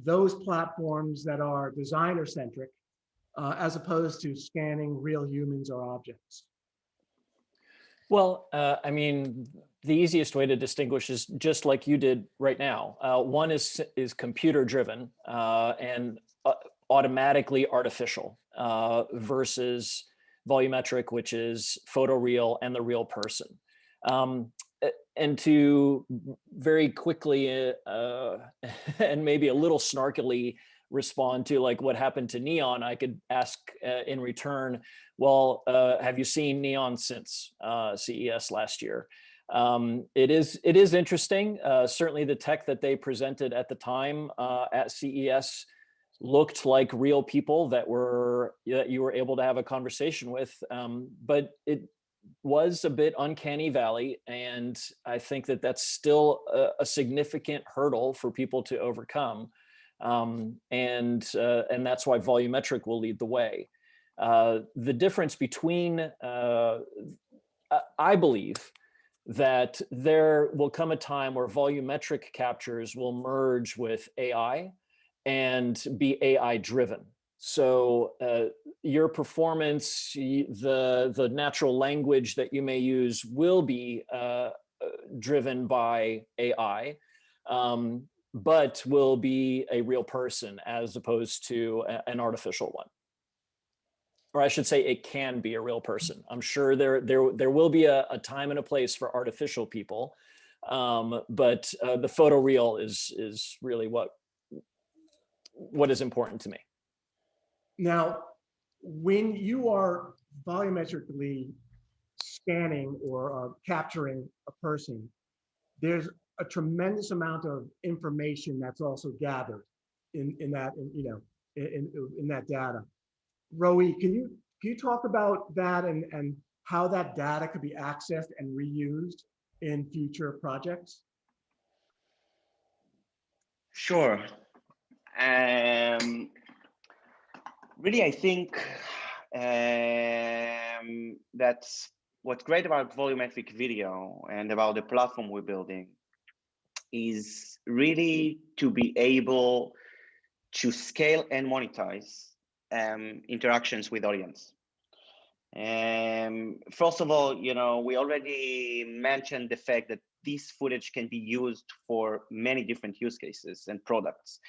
those platforms that are designer-centric as opposed to scanning real humans or objects. Well, I mean, the easiest way to distinguish is just like you did right now. One is computer-driven and automatically artificial versus volumetric, which is photoreal and the real person. And to very quickly and maybe a little snarkily respond to like what happened to Neon, I could ask in return, well, have you seen Neon since CES last year? It is interesting. Certainly the tech that they presented at the time at CES looked like real people that you were able to have a conversation with, but it was a bit uncanny valley, and I think that that's still a significant hurdle for people to overcome, and that's why volumetric will lead the way. The difference between, I believe, that there will come a time where volumetric captures will merge with AI and be AI driven. So your performance, the natural language that you may use will be driven by AI, but will be a real person as opposed to an artificial one. Or I should say it can be a real person. I'm sure there will be a time and a place for artificial people, but the photoreal is really what is important to me. Now, when you are volumetrically scanning or capturing a person, there's a tremendous amount of information that's also gathered in that data. Roe, can you talk about that and how that data could be accessed and reused in future projects? Sure. Really, I think that's what's great about volumetric video and about the platform we're building is really to be able to scale and monetize interactions with audience. First of all, we already mentioned the fact that this footage can be used for many different use cases and products.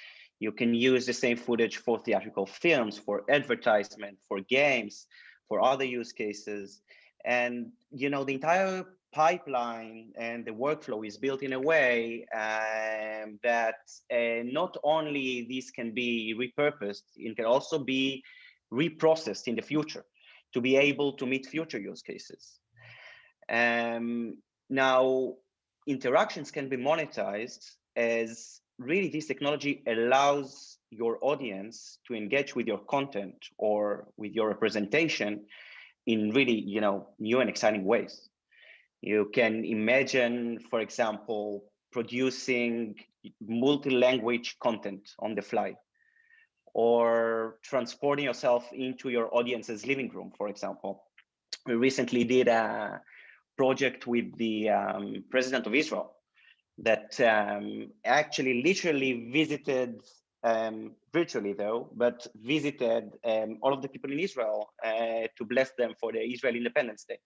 You can use the same footage for theatrical films, for advertisement, for games, for other use cases. And, the entire pipeline and the workflow is built in a way that not only this can be repurposed, it can also be reprocessed in the future to be able to meet future use cases. Now, interactions can be monetized as really this technology allows your audience to engage with your content or with your representation in really, new and exciting ways. You can imagine, for example, producing multi-language content on the fly, or transporting yourself into your audience's living room, for example. We recently did a project with the president of Israel that actually literally visited, virtually though, but visited all of the people in Israel to bless them for the Israel Independence Day.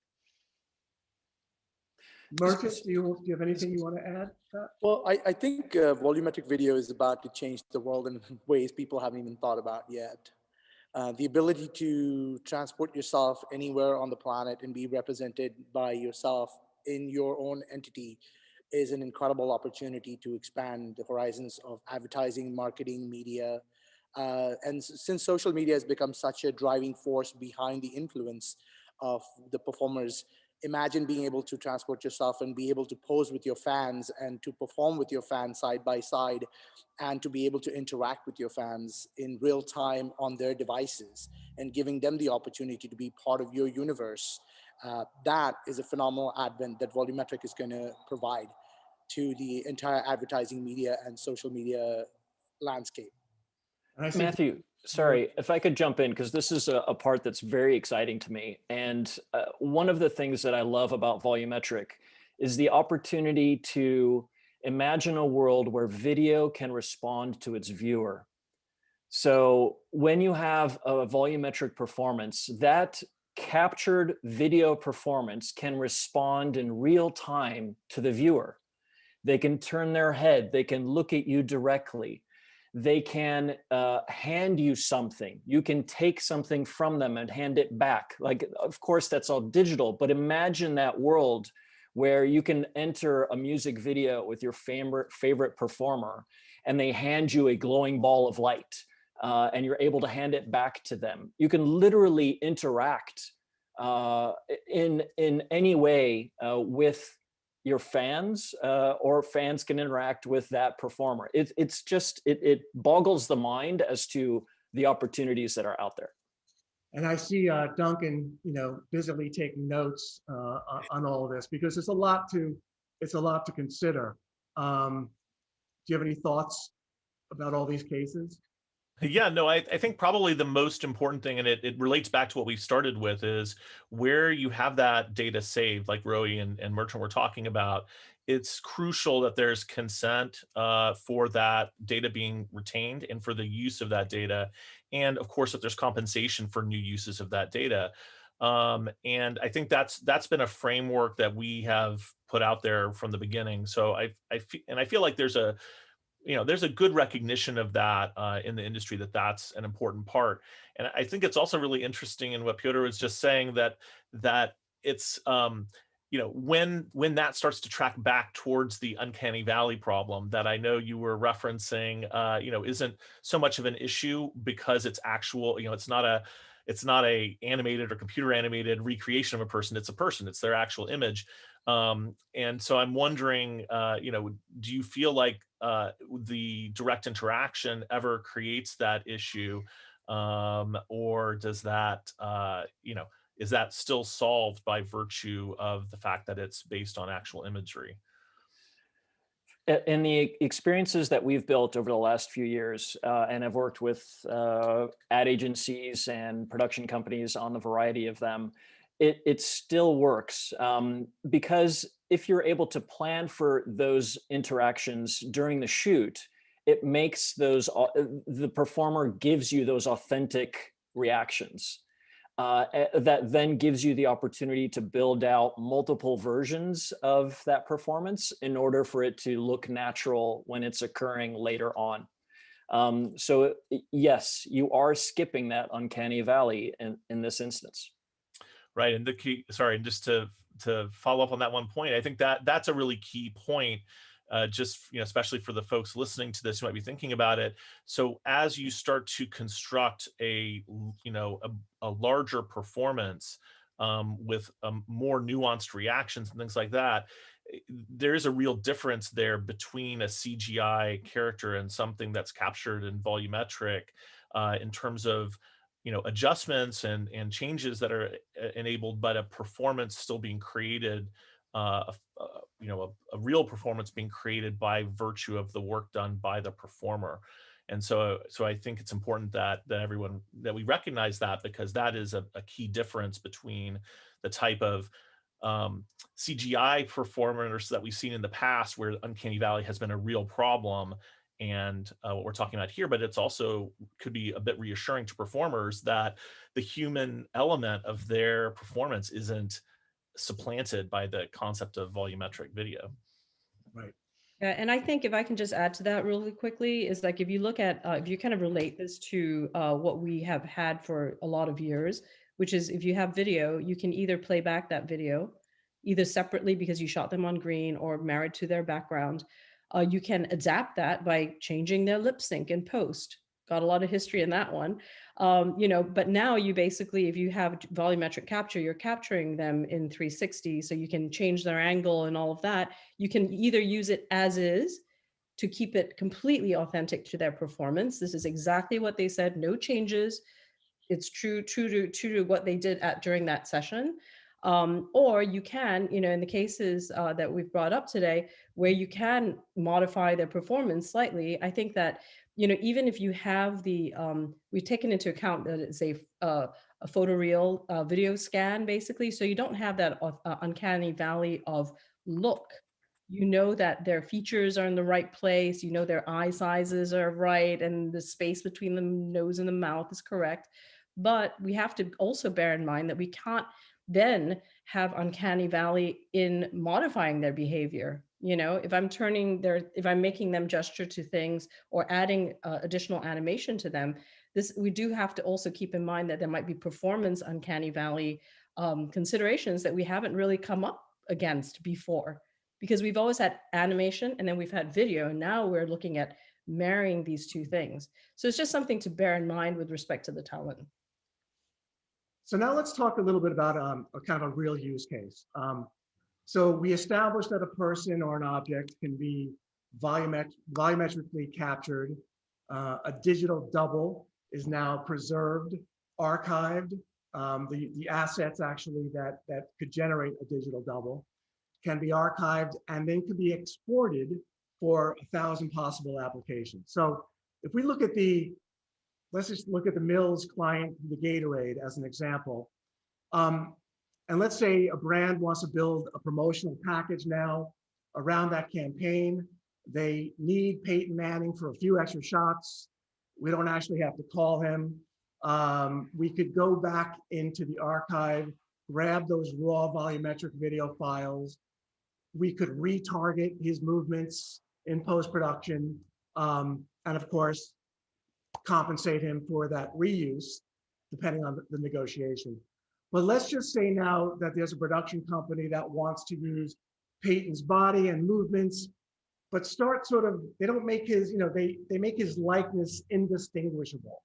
Marcus, do you have anything you want to add to that? Well, I think volumetric video is about to change the world in ways people haven't even thought about yet. The ability to transport yourself anywhere on the planet and be represented by yourself in your own entity is an incredible opportunity to expand the horizons of advertising, marketing, media. And since social media has become such a driving force behind the influence of the performers, imagine being able to transport yourself and be able to pose with your fans and to perform with your fans side by side and to be able to interact with your fans in real time on their devices and giving them the opportunity to be part of your universe. That is a phenomenal advent that Volumetric is going to provide to the entire advertising media and social media landscape. And I think Matthew, sorry, if I could jump in, because this is a part that's very exciting to me. And one of the things that I love about Volumetric is the opportunity to imagine a world where video can respond to its viewer. So when you have a volumetric performance, that captured video performance can respond in real time to the viewer. They can turn their head, they can look at you directly. They can hand you something. You can take something from them and hand it back. Like, of course, that's all digital, but imagine that world where you can enter a music video with your favorite performer and they hand you a glowing ball of light and you're able to hand it back to them. You can literally interact in any way with your fans, or fans can interact with that performer. It boggles the mind as to the opportunities that are out there. And I see Duncan, busily taking notes on all of this because it's a lot to consider. Do you have any thoughts about all these cases? Yeah, no, I think probably the most important thing, and it relates back to what we started with, is where you have that data saved, like Roy and Merchant were talking about. It's crucial that there's consent for that data being retained and for the use of that data. And of course, that there's compensation for new uses of that data. And I think that's been a framework that we have put out there from the beginning. So I feel like there's a good recognition of that in the industry, that's an important part. And I think it's also really interesting in what Piotr was just saying, that it's when that starts to track back towards the uncanny valley problem that I know you were referencing, isn't so much of an issue because it's actual, it's not a animated or computer animated recreation of a person. It's a person, it's their actual image. And so I'm wondering, do you feel like the direct interaction ever creates that issue, or does that, is that still solved by virtue of the fact that it's based on actual imagery? In the experiences that we've built over the last few years, and I've worked with ad agencies and production companies on the variety of them, it still works because if you're able to plan for those interactions during the shoot, it makes the performer gives you those authentic reactions that then gives you the opportunity to build out multiple versions of that performance in order for it to look natural when it's occurring later on. So yes, you are skipping that uncanny valley in this instance. Right, and the key, sorry, just to follow up on that one point, I think that's a really key point, just especially for the folks listening to this who might be thinking about it. So as you start to construct a larger performance with more nuanced reactions and things like that, there is a real difference there between a CGI character and something that's captured in volumetric in terms of adjustments and changes that are enabled, but a performance still being created, a real performance being created by virtue of the work done by the performer. And so I think it's important that we recognize that, because that is a key difference between the type of CGI performers that we've seen in the past, where uncanny valley has been a real problem, and what we're talking about here. But it's also could be a bit reassuring to performers that the human element of their performance isn't supplanted by the concept of volumetric video. Right. Yeah, and I think if I can just add to that really quickly, is like if you look at, if you kind of relate this to what we have had for a lot of years, which is if you have video, you can either play back that video, either separately because you shot them on green or married to their background. You can adapt that by changing their lip sync in post. Got a lot of history in that one. You know, but now you basically, if you have volumetric capture, you're capturing them in 360, so you can change their angle and all of that. You can either use it as is to keep it completely authentic to their performance. This is exactly what they said, no changes. It's true to what they did during that session. Or you can, you know, in the cases that we've brought up today, where you can modify their performance slightly. I think that, you know, even if you have the, we've taken into account that it's a photoreal video scan, basically, so you don't have that uncanny valley of look. You know that their features are in the right place, you know their eye sizes are right, and the space between the nose and the mouth is correct. But we have to also bear in mind that we can't then have uncanny valley in modifying their behavior. You know, if I'm if I'm making them gesture to things or adding additional animation to them, we do have to also keep in mind that there might be performance uncanny valley considerations that we haven't really come up against before, because we've always had animation and then we've had video, and now we're looking at marrying these two things. So it's just something to bear in mind with respect to the talent. So now let's talk a little bit about a kind of a real use case. So we established that a person or an object can be volumetrically captured. A digital double is now preserved, archived. The assets actually that could generate a digital double can be archived and then can be exported for 1,000 possible applications. So if we look at let's just look at the Mills client, the Gatorade, as an example. And let's say a brand wants to build a promotional package now around that campaign. They need Peyton Manning for a few extra shots. We don't actually have to call him. We could go back into the archive, grab those raw volumetric video files. We could retarget his movements in post-production, and of course, compensate him for that reuse, depending on the negotiation. But let's just say now that there's a production company that wants to use Peyton's body and movements, but they don't make his, you know, they make his likeness indistinguishable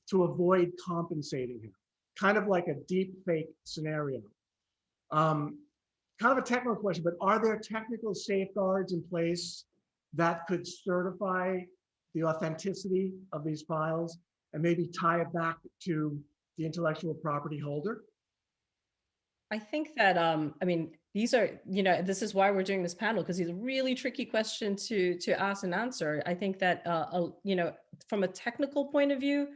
to avoid compensating him, kind of like a deep fake scenario. Kind of a technical question, but are there technical safeguards in place that could certify the authenticity of these files and maybe tie it back to the intellectual property holder? I think that, I mean, these are, you know, this is why we're doing this panel, because it's a really tricky question to ask and answer. I think that, you know, from a technical point of view,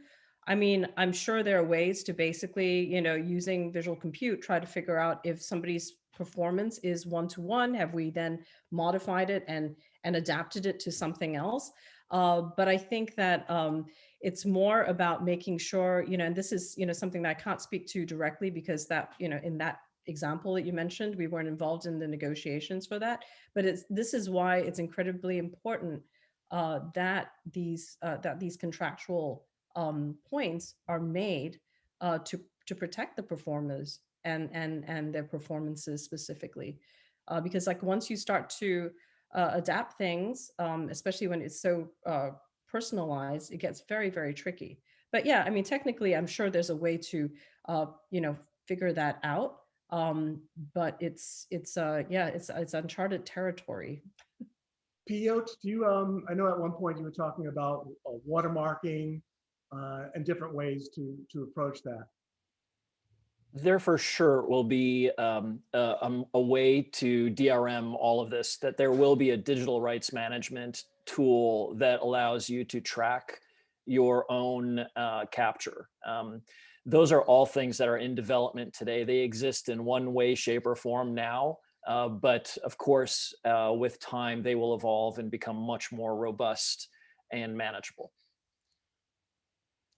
I mean, I'm sure there are ways to basically, you know, using visual compute, try to figure out if somebody's performance is one-to-one, have we then modified it and adapted it to something else? But I think that it's more about making sure, you know, and this is, you know, something that I can't speak to directly because that, you know, in that example that you mentioned, we weren't involved in the negotiations for that. But this is why it's incredibly important that these contractual points are made to protect the performers and their performances specifically, because like once you start to adapt things, especially when it's so personalized, it gets very, very tricky. But yeah, I mean, technically, I'm sure there's a way to, you know, figure that out. But it's uncharted territory. Piotr, do you, I know at one point you were talking about watermarking and different ways to approach that. There for sure will be a way to DRM all of this, that there will be a digital rights management tool that allows you to track your own capture. Those are all things that are in development today. They exist in one way, shape, or form now, but of course, with time, they will evolve and become much more robust and manageable.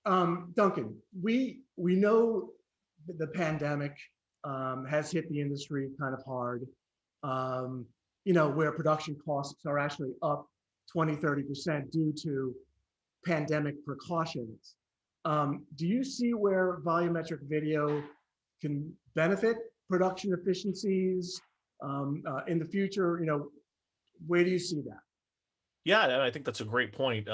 Duncan, we know the pandemic has hit the industry kind of hard. where production costs are actually up 20, 30% due to pandemic precautions. Do you see where volumetric video can benefit production efficiencies in the future? Where do you see that? Yeah, and I think that's a great point.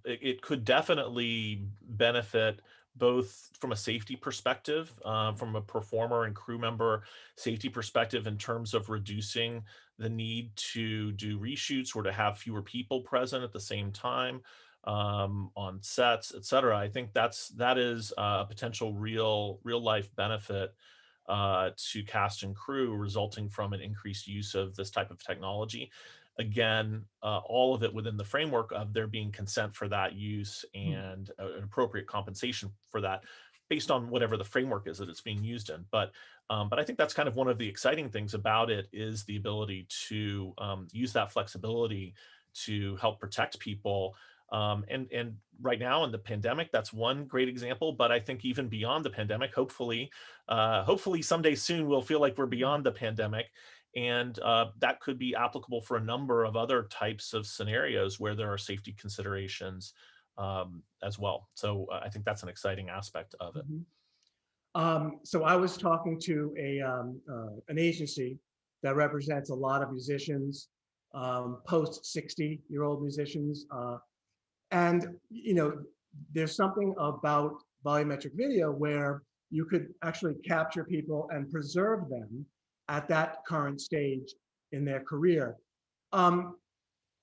It could definitely benefit both from a safety perspective, from a performer and crew member safety perspective in terms of reducing the need to do reshoots or to have fewer people present at the same time on sets, et cetera. I think that is a potential real life benefit to cast and crew resulting from an increased use of this type of technology. Again, all of it within the framework of there being consent for that use and an appropriate compensation for that based on whatever the framework is that it's being used in. But I think that's kind of one of the exciting things about it is the ability to use that flexibility to help protect people. And right now in the pandemic, that's one great example. But I think even beyond the pandemic, hopefully someday soon we'll feel like we're beyond the pandemic. And that could be applicable for a number of other types of scenarios where there are safety considerations as well. So I think that's an exciting aspect of it. So I was talking to an agency that represents a lot of musicians, post 60-year-old musicians. And there's something about volumetric video where you could actually capture people and preserve them at that current stage in their career.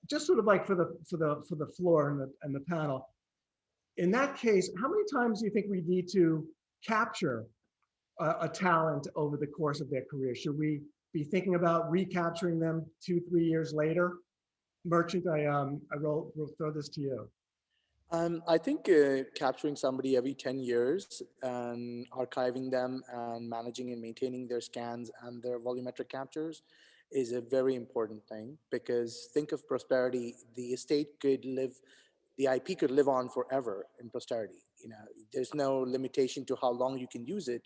Just sort of like for the floor and the panel, in that case, how many times do you think we need to capture a talent over the course of their career? Should we be thinking about recapturing them 2-3 years later? Merchant, will throw this to you. I think capturing somebody every 10 years and archiving them and managing and maintaining their scans and their volumetric captures is a very important thing, because think of prosperity. The estate could live, the IP could live on forever in posterity. There's no limitation to how long you can use it.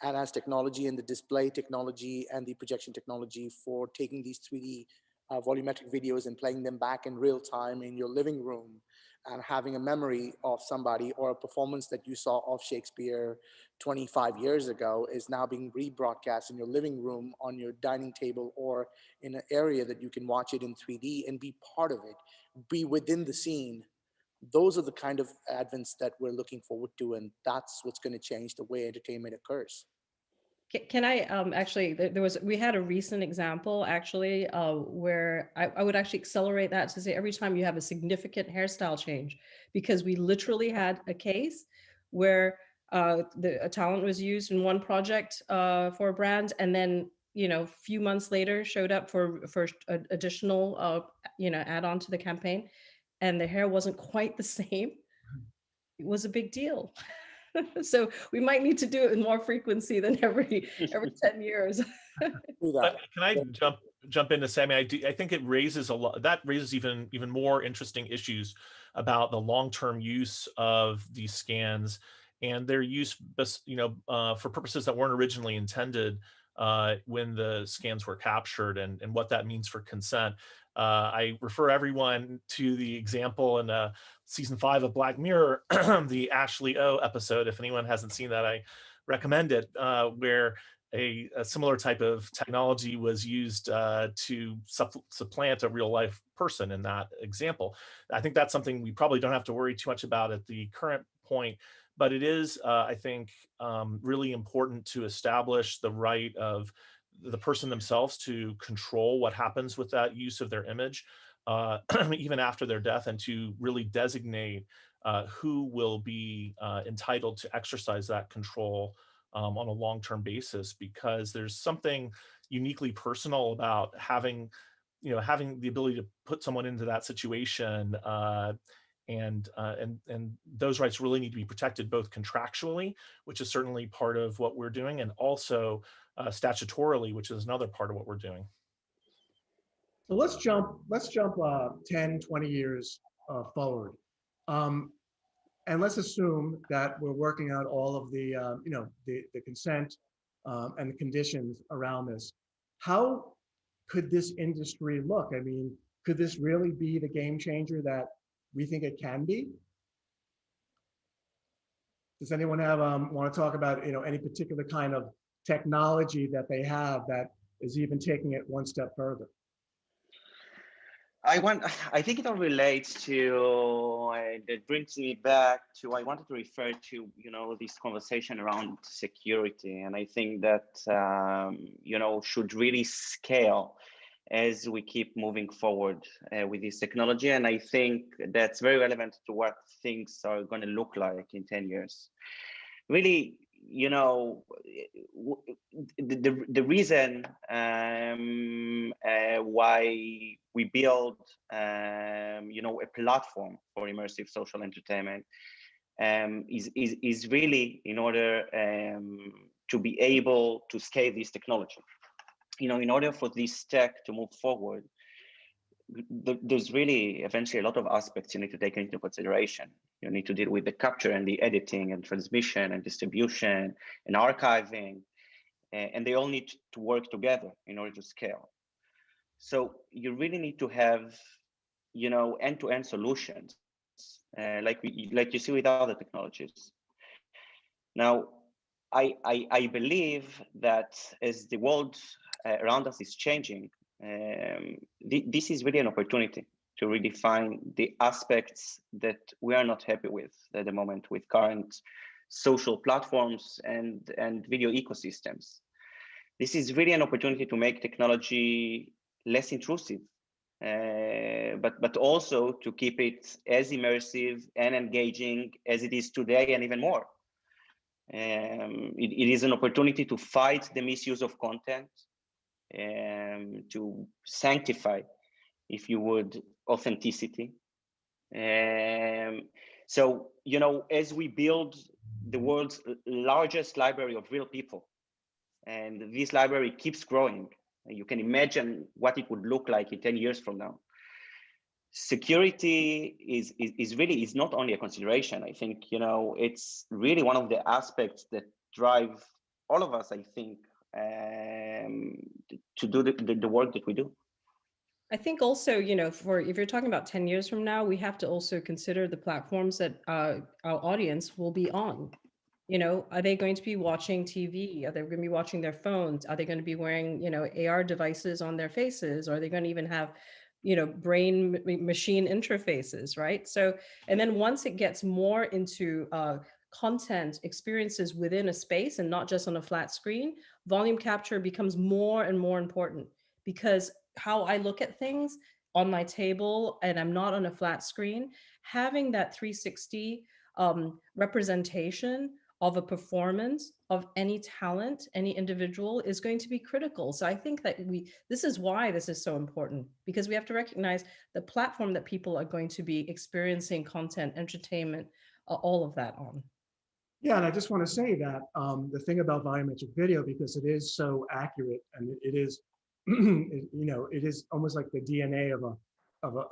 And as technology and the display technology and the projection technology for taking these 3D volumetric videos and playing them back in real time in your living room and having a memory of somebody or a performance that you saw of Shakespeare 25 years ago is now being rebroadcast in your living room, on your dining table, or in an area that you can watch it in 3D and be part of it, be within the scene. Those are the kind of advents that we're looking forward to, and that's what's going to change the way entertainment occurs. Can I actually, we had a recent example actually where I would actually accelerate that to say every time you have a significant hairstyle change, because we literally had a case where a talent was used in one project for a brand, and then a few months later showed up for additional add-on to the campaign, and the hair wasn't quite the same. It was a big deal. So we might need to do it with more frequency than every 10 years. But can I jump in to say, I think it raises even more interesting issues about the long-term use of these scans and their use, for purposes that weren't originally intended when the scans were captured, and what that means for consent. I refer everyone to the example in season 5 of Black Mirror, the Ashley O episode. If anyone hasn't seen that, I recommend it, where a similar type of technology was used to supplant a real life person in that example. I think that's something we probably don't have to worry too much about at the current point, but it is, I think, really important to establish the right of the person themselves to control what happens with that use of their image, even after their death, and to really designate who will be entitled to exercise that control on a long-term basis, because there's something uniquely personal about having the ability to put someone into that situation, and those rights really need to be protected both contractually, which is certainly part of what we're doing, and also statutorily, which is another part of what we're doing. So let's jump 10, 20 years forward. And let's assume that we're working out all of the consent and the conditions around this. How could this industry look? I mean, could this really be the game changer that we think it can be? Does anyone have want to talk about any particular kind of technology that they have that is even taking it one step further? I think it all relates to, that brings me back to, I wanted to refer to, this conversation around security. And I think that, should really scale as we keep moving forward with this technology. And I think that's very relevant to what things are going to look like in 10 years. Really, the reason why we build, a platform for immersive social entertainment is really in order to be able to scale this technology. In order for this tech to move forward, there's really eventually a lot of aspects you need to take into consideration. You need to deal with the capture and the editing and transmission and distribution and archiving, and they all need to work together in order to scale. So you really need to have, end-to-end solutions, like you see with other technologies. Now, I believe that as the world around us is changing, this is really an opportunity to redefine the aspects that we are not happy with at the moment with current social platforms and video ecosystems. This is really an opportunity to make technology less intrusive, but also to keep it as immersive and engaging as it is today and even more. It is an opportunity to fight the misuse of content, to sanctify, if you would, authenticity. So, as we build the world's largest library of real people, and this library keeps growing, you can imagine what it would look like in 10 years from now. Security is not only a consideration. I think, it's really one of the aspects that drive all of us, I think, to do the work that we do. I think also, if you're talking about 10 years from now, we have to also consider the platforms that our audience will be on. Are they going to be watching TV? Are they going to be watching their phones? Are they going to be wearing, AR devices on their faces? Or are they going to even have, brain machine interfaces, right? So, and then once it gets more into content experiences within a space and not just on a flat screen, volume capture becomes more and more important, because how I look at things on my table and I'm not on a flat screen, having that 360 representation of a performance of any talent, any individual is going to be critical. So I think that this is why this is so important, because we have to recognize the platform that people are going to be experiencing content, entertainment, all of that on. Yeah, and I just want to say that the thing about volumetric video, because it is so accurate and it is, it is almost like the DNA of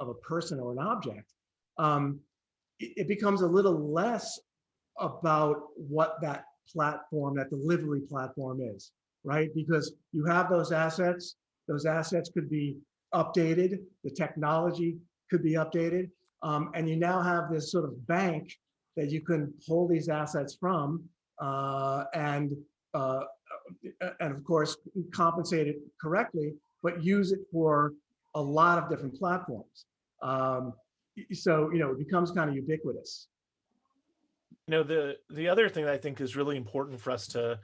a person or an object. It becomes a little less about what that platform, that delivery platform is, right? Because you have those assets could be updated, the technology could be updated, and you now have this sort of bank that you can pull these assets from, and of course compensate it correctly, but use it for a lot of different platforms. So it becomes kind of ubiquitous. The other thing that I think is really important for us to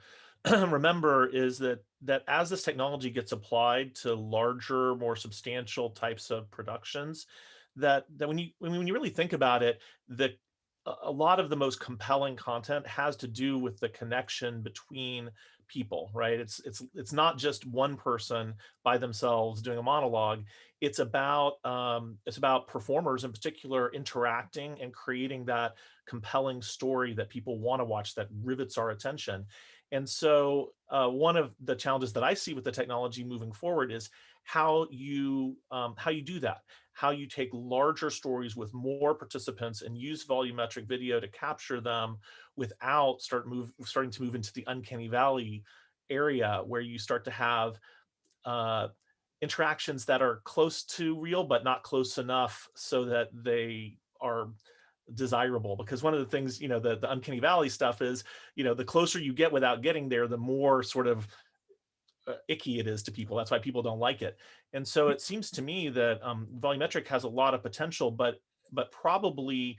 remember is that as this technology gets applied to larger, more substantial types of productions, that when you really think about it, a lot of the most compelling content has to do with the connection between people, right? It's not just one person by themselves doing a monologue. It's about performers in particular interacting and creating that compelling story that people want to watch, that rivets our attention. And so one of the challenges that I see with the technology moving forward is how you do that, how you take larger stories with more participants and use volumetric video to capture them without starting to move into the uncanny valley area, where you start to have interactions that are close to real, but not close enough so that they are desirable. Because one of the things, you know, the uncanny valley stuff is, you know, the closer you get without getting there, the more sort of icky it is to people. That's why people don't like it. And so it seems to me that volumetric has a lot of potential, but probably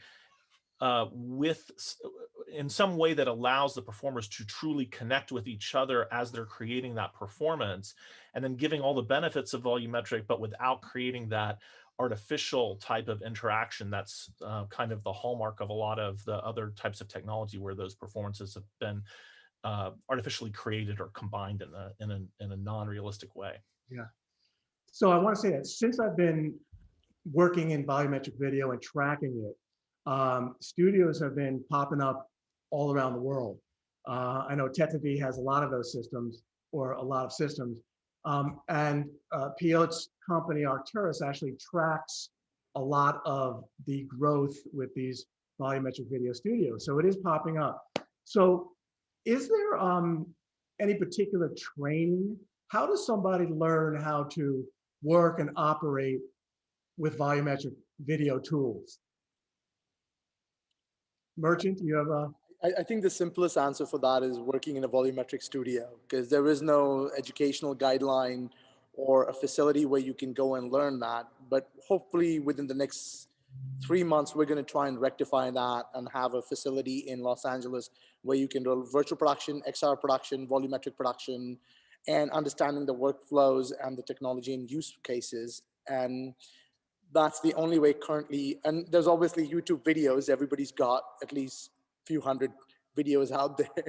in some way that allows the performers to truly connect with each other as they're creating that performance, and then giving all the benefits of volumetric, but without creating that artificial type of interaction that's kind of the hallmark of a lot of the other types of technology where those performances have been artificially created or combined in a non-realistic way. Yeah. So I want to say that since I've been working in volumetric video and tracking it, studios have been popping up all around the world. I know Tetavi has a lot of those systems, or a lot of systems. And Piotr's company, Arcturus, actually tracks a lot of the growth with these volumetric video studios. So it is popping up. So is there any particular training? How does somebody learn how to work and operate with volumetric video tools? Merchant, you have a... I think the simplest answer for that is working in a volumetric studio, because there is no educational guideline or a facility where you can go and learn that. But hopefully within the next 3 months, we're going to try and rectify that and have a facility in Los Angeles where you can do virtual production, XR production, volumetric production, and understanding the workflows and the technology and use cases. And that's the only way currently. And there's obviously YouTube videos. Everybody's got at least a few hundred videos out there.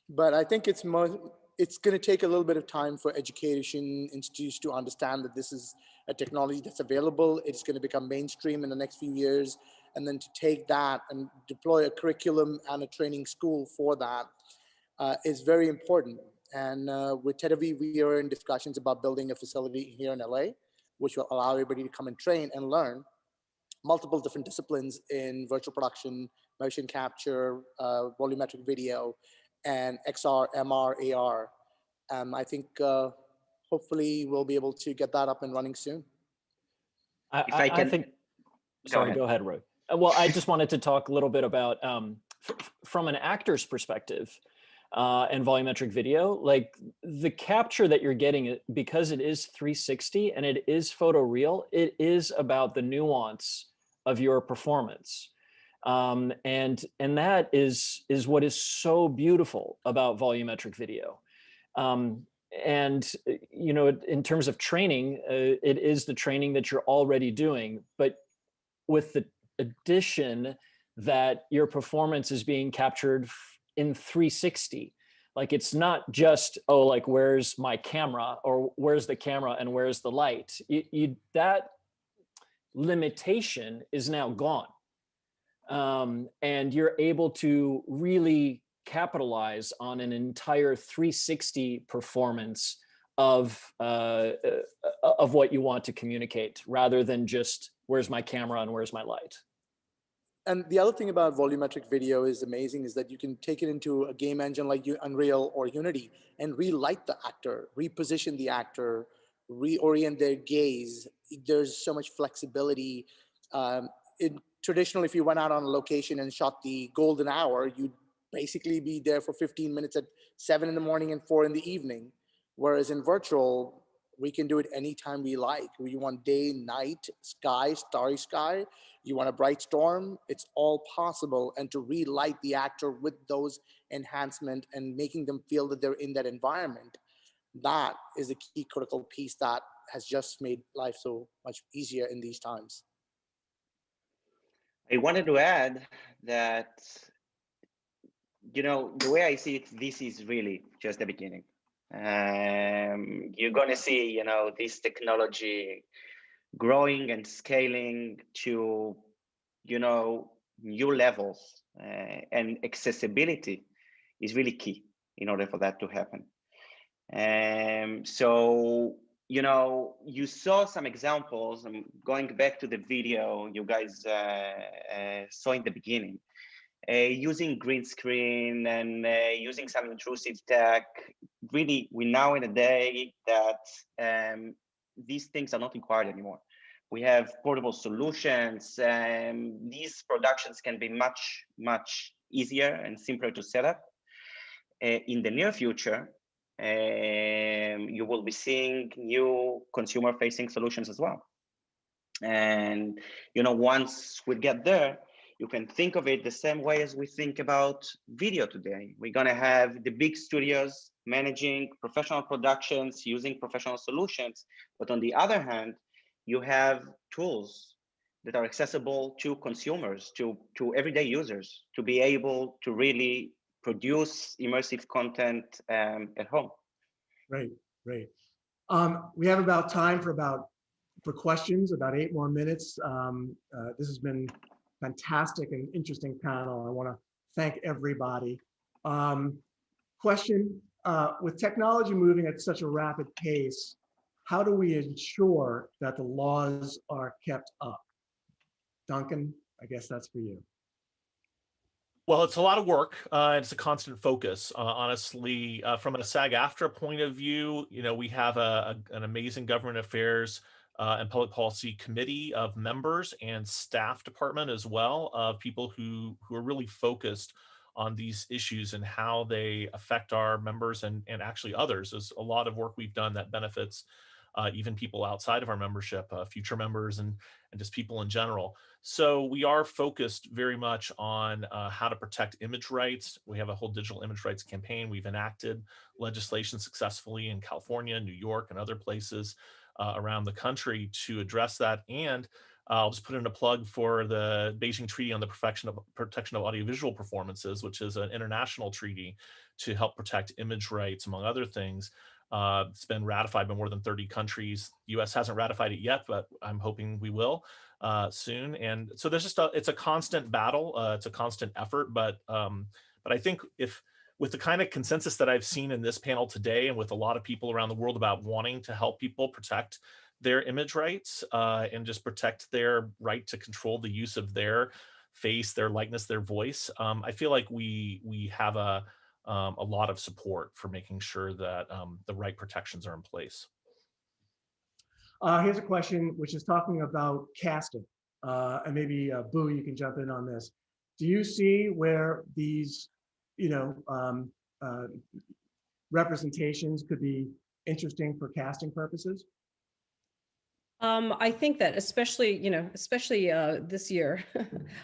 But I think it's going to take a little bit of time for education institutes to understand that this is a technology that's available. It's going to become mainstream in the next few years. And then to take that and deploy a curriculum and a training school for that is very important. And with Tetavi, we are in discussions about building a facility here in LA, which will allow everybody to come and train and learn multiple different disciplines in virtual production, motion capture, volumetric video, and XR, MR, AR. I think hopefully we'll be able to get that up and running soon. I think, sorry, go ahead, Roy. Well, I just wanted to talk a little bit about, from an actor's perspective, and volumetric video, like the capture that you're getting, because it is 360 and it is photoreal, it is about the nuance of your performance. And that is what is so beautiful about volumetric video. And, you know, in terms of training, it is the training that you're already doing, but with the addition that your performance is being captured in 360. Like, it's not just, oh, like, where's my camera, or where's the camera and where's the light? That limitation is now gone. And you're able to really capitalize on an entire 360 performance of what you want to communicate, rather than just where's my camera and where's my light. And the other thing about volumetric video is amazing is that you can take it into a game engine like Unreal or Unity and relight the actor, reposition the actor, reorient their gaze. There's so much flexibility. Traditionally, if you went out on a location and shot the golden hour, you'd basically be there for 15 minutes at 7 in the morning and 4 in the evening. Whereas in virtual, we can do it anytime we like. You want day, night, sky, starry sky. You want a bright storm. It's all possible. And to relight the actor with those enhancements and making them feel that they're in that environment, that is a key critical piece that has just made life so much easier in these times. I wanted to add that, you know, the way I see it, this is really just the beginning. You're going to see, you know, this technology growing and scaling to, you know, new levels, and accessibility is really key in order for that to happen. So, you know, you saw some examples. I'm going back to the video you guys saw in the beginning, using green screen and using some intrusive tech. Really, we're now in a day that these things are not required anymore. We have portable solutions, and these productions can be much, much easier and simpler to set up. In the near future, you will be seeing new consumer-facing solutions as well. And once we get there, you can think of it the same way as we think about video today. We're going to have the big studios managing professional productions, using professional solutions. But on the other hand, you have tools that are accessible to consumers, to everyday users, to be able to really produce immersive content at home. Great, great. We have about time for questions, about 8 more minutes. This has been fantastic and interesting panel. I want to thank everybody. Question, with technology moving at such a rapid pace, how do we ensure that the laws are kept up? Duncan, I guess that's for you. Well, it's a lot of work. It's a constant focus. Honestly, from a SAG-AFTRA point of view, we have an amazing government affairs and public policy committee of members and staff department as well, of people who are really focused on these issues and how they affect our members and actually others. There's a lot of work we've done that benefits even people outside of our membership, future members and just people in general. So we are focused very much on how to protect image rights. We have a whole digital image rights campaign. We've enacted legislation successfully in California, New York, and other places around the country to address that. And I'll just put in a plug for the Beijing Treaty on the Protection of Audiovisual Performances, which is an international treaty to help protect image rights, among other things. It's been ratified by more than 30 countries. The US hasn't ratified it yet, but I'm hoping we will soon. And so there's it's a constant battle. It's a constant effort, but I think with the kind of consensus that I've seen in this panel today, and with a lot of people around the world about wanting to help people protect their image rights and just protect their right to control the use of their face, their likeness, their voice, I feel like we have a lot of support for making sure that the right protections are in place. Here's a question which is talking about casting, and maybe Boo, you can jump in on this. Do you see where these, representations could be interesting for casting purposes? I think that especially this year,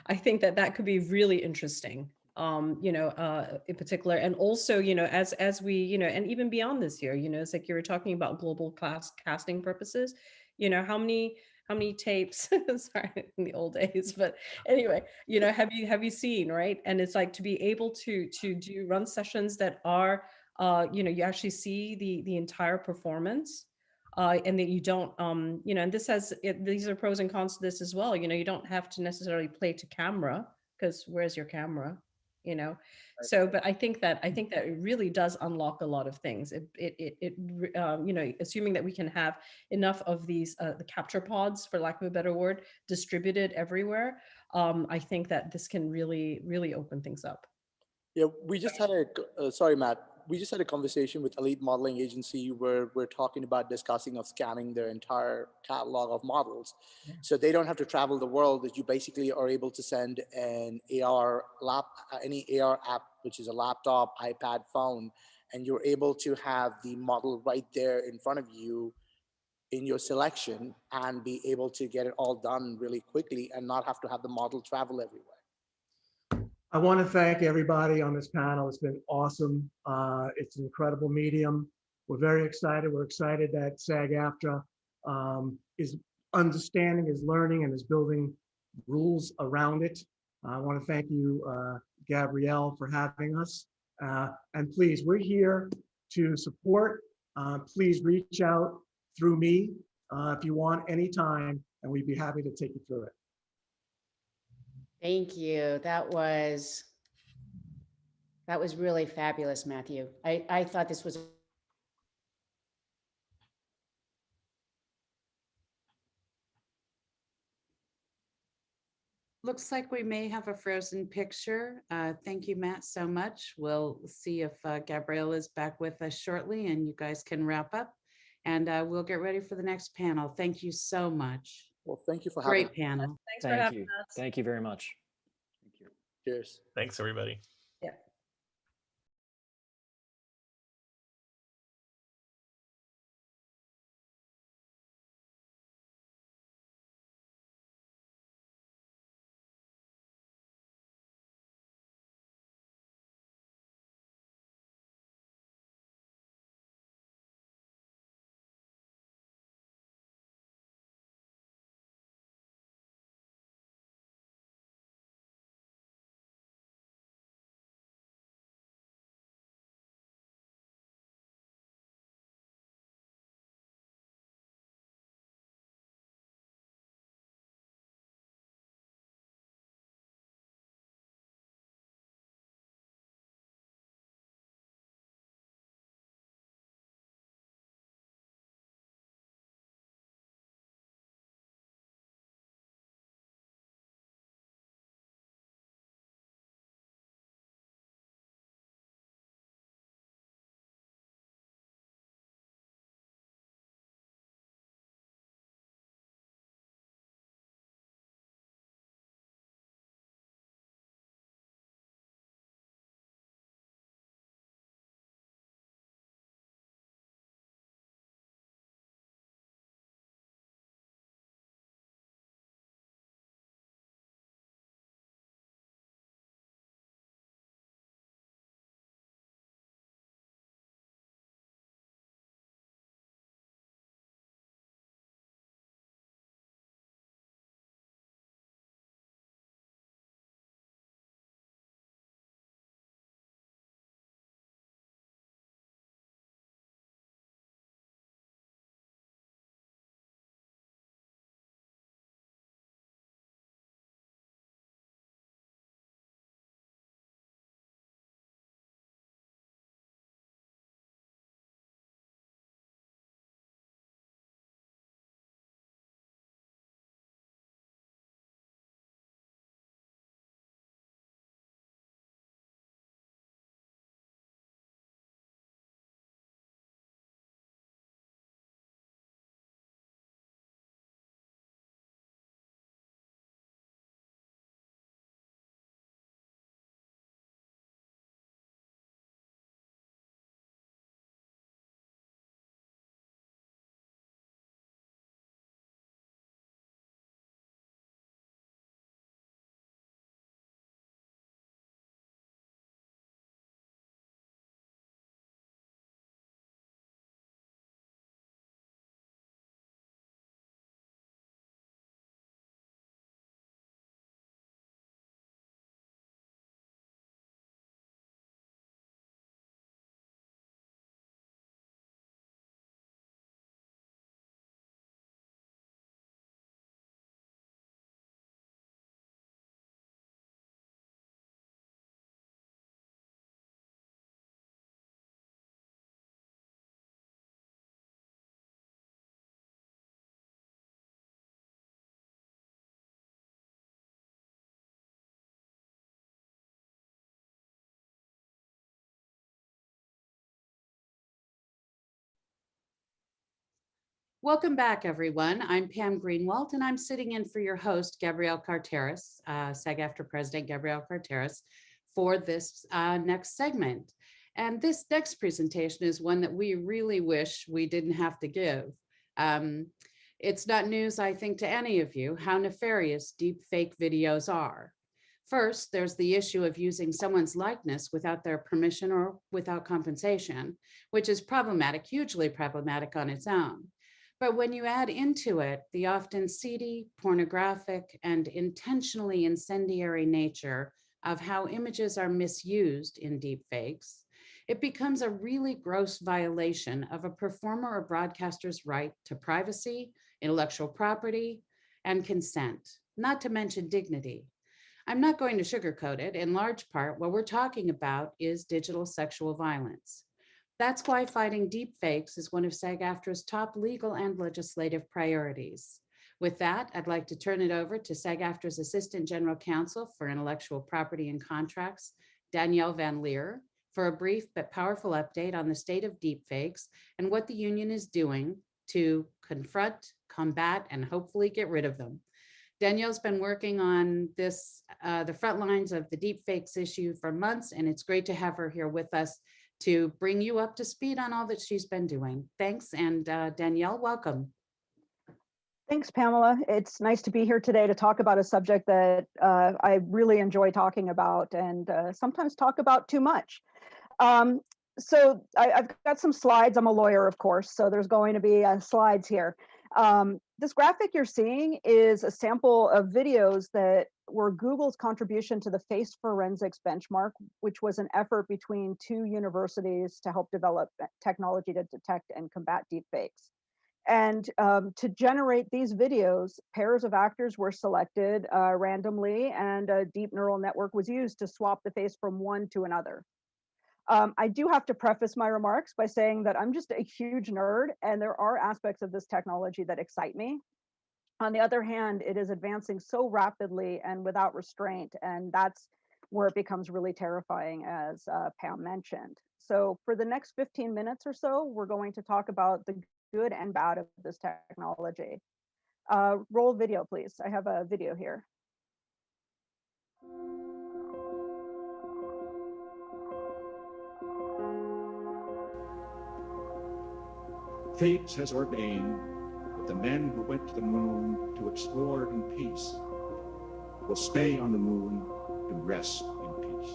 I think that could be really interesting. In particular, and also, as we, and even beyond this year, it's like you were talking about global casting purposes, how many tapes, sorry, in the old days, but anyway, have you seen, right? And it's like to be able to run sessions that are, you actually see the entire performance. And that you don't, and these are pros and cons to this as well. You don't have to necessarily play to camera, because where's your camera? So, but I think that it really does unlock a lot of things. Assuming that we can have enough of these, the capture pods, for lack of a better word, distributed everywhere, I think that this can really, really open things up. Yeah, we just had sorry, Matt. We just had a conversation with Elite Modeling Agency where we're talking about discussing of scanning their entire catalog of models. Yeah. So they don't have to travel the world, that you basically are able to send an any AR app, which is a laptop, iPad, phone, and you're able to have the model right there in front of you in your selection and be able to get it all done really quickly and not have to have the model travel everywhere. I want to thank everybody on this panel. It's been awesome. It's an incredible medium. We're very excited. We're excited that SAG-AFTRA is understanding, is learning, and is building rules around it. I want to thank you, Gabrielle, for having us. And please, we're here to support. Please reach out through me if you want anytime, and we'd be happy to take you through it. Thank you. That was really fabulous, Matthew. I thought this was. Looks like we may have a frozen picture. Thank you, Matt, so much. We'll see if Gabrielle is back with us shortly and you guys can wrap up. and we'll get ready for the next panel. Thank you so much. Well, thank you for having Great me. panel. Thanks for Thank having you. us. Thank you very much. Thank you. Cheers. Thanks, everybody. Yeah. Welcome back, everyone. I'm Pam Greenwald, and I'm sitting in for your host, Gabrielle Carteris, SAG-AFTRA President Gabrielle Carteris, for this next segment. And this next presentation is one that we really wish we didn't have to give. It's not news, I think, to any of you how nefarious deep fake videos are. First, there's the issue of using someone's likeness without their permission or without compensation, which is problematic, hugely problematic on its own. But when you add into it the often seedy, pornographic, and intentionally incendiary nature of how images are misused in deepfakes, it becomes a really gross violation of a performer or broadcaster's right to privacy, intellectual property, and consent, not to mention dignity. I'm not going to sugarcoat it. In large part, what we're talking about is digital sexual violence. That's why fighting deepfakes is one of SAG-AFTRA's top legal and legislative priorities. With that, I'd like to turn it over to SAG-AFTRA's Assistant General Counsel for Intellectual Property and Contracts, Danielle Van Lier, for a brief but powerful update on the state of deepfakes and what the union is doing to confront, combat, and hopefully get rid of them. Danielle's been working on this, the front lines of the deepfakes issue for months, and it's great to have her here with us to bring you up to speed on all that she's been doing. Thanks, and Danielle, welcome. Thanks, Pamela. It's nice to be here today to talk about a subject that I really enjoy talking about and sometimes talk about too much. So I've got some slides. I'm a lawyer, of course, so there's going to be slides here. This graphic you're seeing is a sample of videos that were Google's contribution to the face forensics benchmark, which was an effort between two universities to help develop technology to detect and combat deepfakes. And to generate these videos, pairs of actors were selected randomly, and a deep neural network was used to swap the face from one to another. I do have to preface my remarks by saying that I'm just a huge nerd, and there are aspects of this technology that excite me. On the other hand, it is advancing so rapidly and without restraint, and that's where it becomes really terrifying, as Pam mentioned. So for the next 15 minutes or so, we're going to talk about the good and bad of this technology. Roll video, please. I have a video here. Fate has ordained that the men who went to the moon to explore in peace will stay on the moon to rest in peace.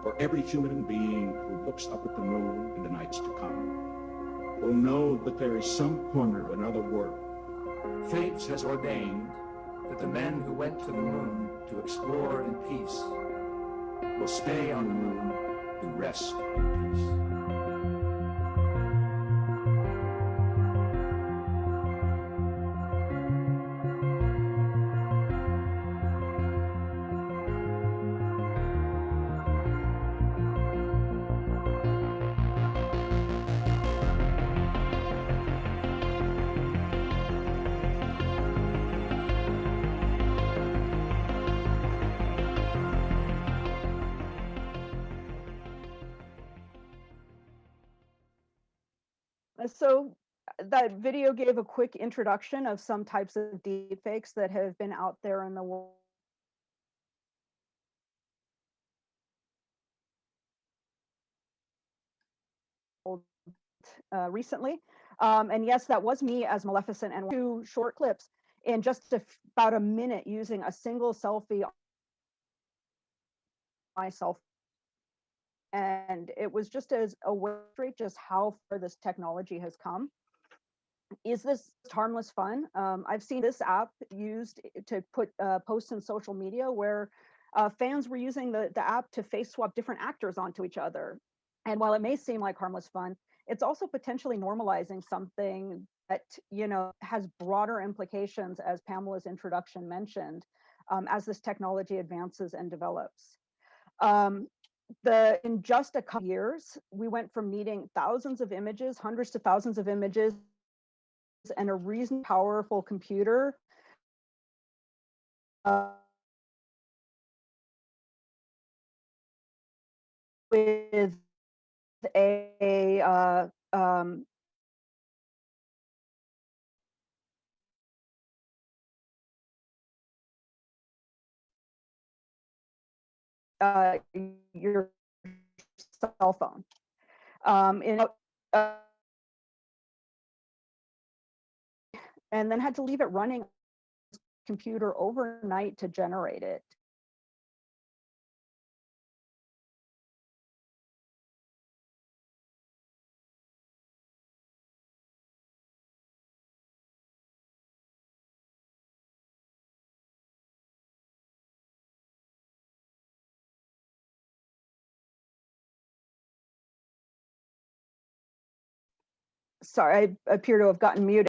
For every human being who looks up at the moon in the nights to come will know that there is some corner of another world. Fate has ordained that the men who went to the moon to explore in peace will stay on the moon to rest in peace. So that video gave a quick introduction of some types of deepfakes that have been out there in the world. Recently. And yes, that was me as Maleficent, and two short clips in just about a minute using a single selfie on myself. And it was just as a way to just how far this technology has come. Is this harmless fun? I've seen this app used to put posts in social media where fans were using the app to face swap different actors onto each other. And while it may seem like harmless fun, it's also potentially normalizing something that, you know, has broader implications, as Pamela's introduction mentioned, as this technology advances and develops. In just a couple years, we went from needing thousands of images, hundreds to thousands of images, and a reasonably powerful computer with a your cell phone. And then had to leave it running on the computer overnight to generate it. Sorry, I appear to have gotten muted.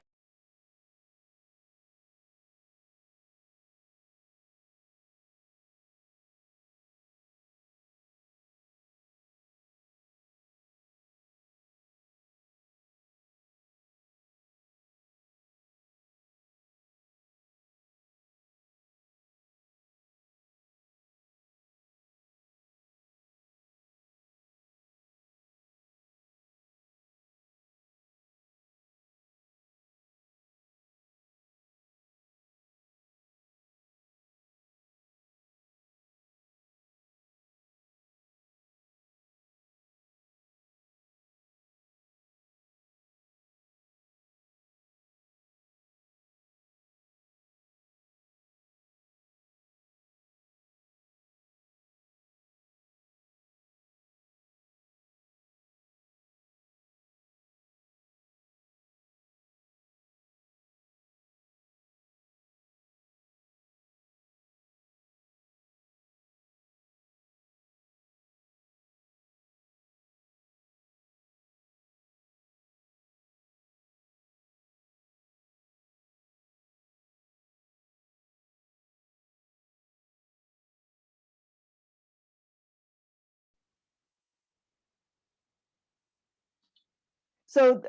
So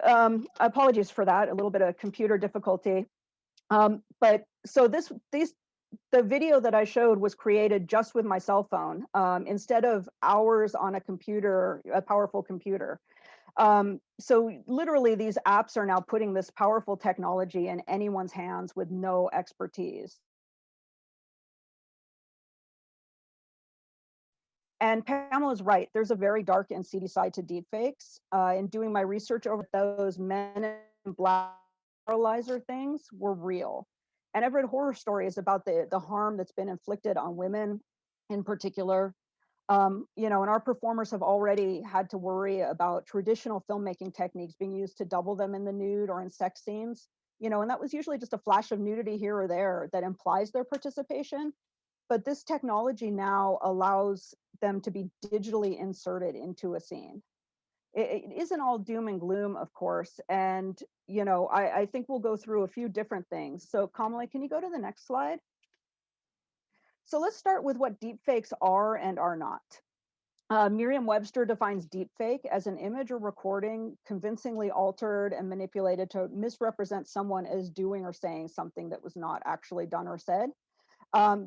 apologies for that, a little bit of computer difficulty. But so the video that I showed was created just with my cell phone instead of hours on a computer, a powerful computer. So literally these apps are now putting this powerful technology in anyone's hands with no expertise. And Pamela's right, there's a very dark and seedy side to deepfakes. In doing my research over those men in black paralyzer things were real. And I've read horror stories about the harm that's been inflicted on women in particular. You know, and our performers have already had to worry about traditional filmmaking techniques being used to double them in the nude or in sex scenes, you know, and that was usually just a flash of nudity here or there that implies their participation. But this technology now allows them to be digitally inserted into a scene. It isn't all doom and gloom, of course. And, you know, I think we'll go through a few different things. So Kamala, can you go to the next slide? So let's start with what deepfakes are and are not. Merriam-Webster defines deepfake as an image or recording convincingly altered and manipulated to misrepresent someone as doing or saying something that was not actually done or said.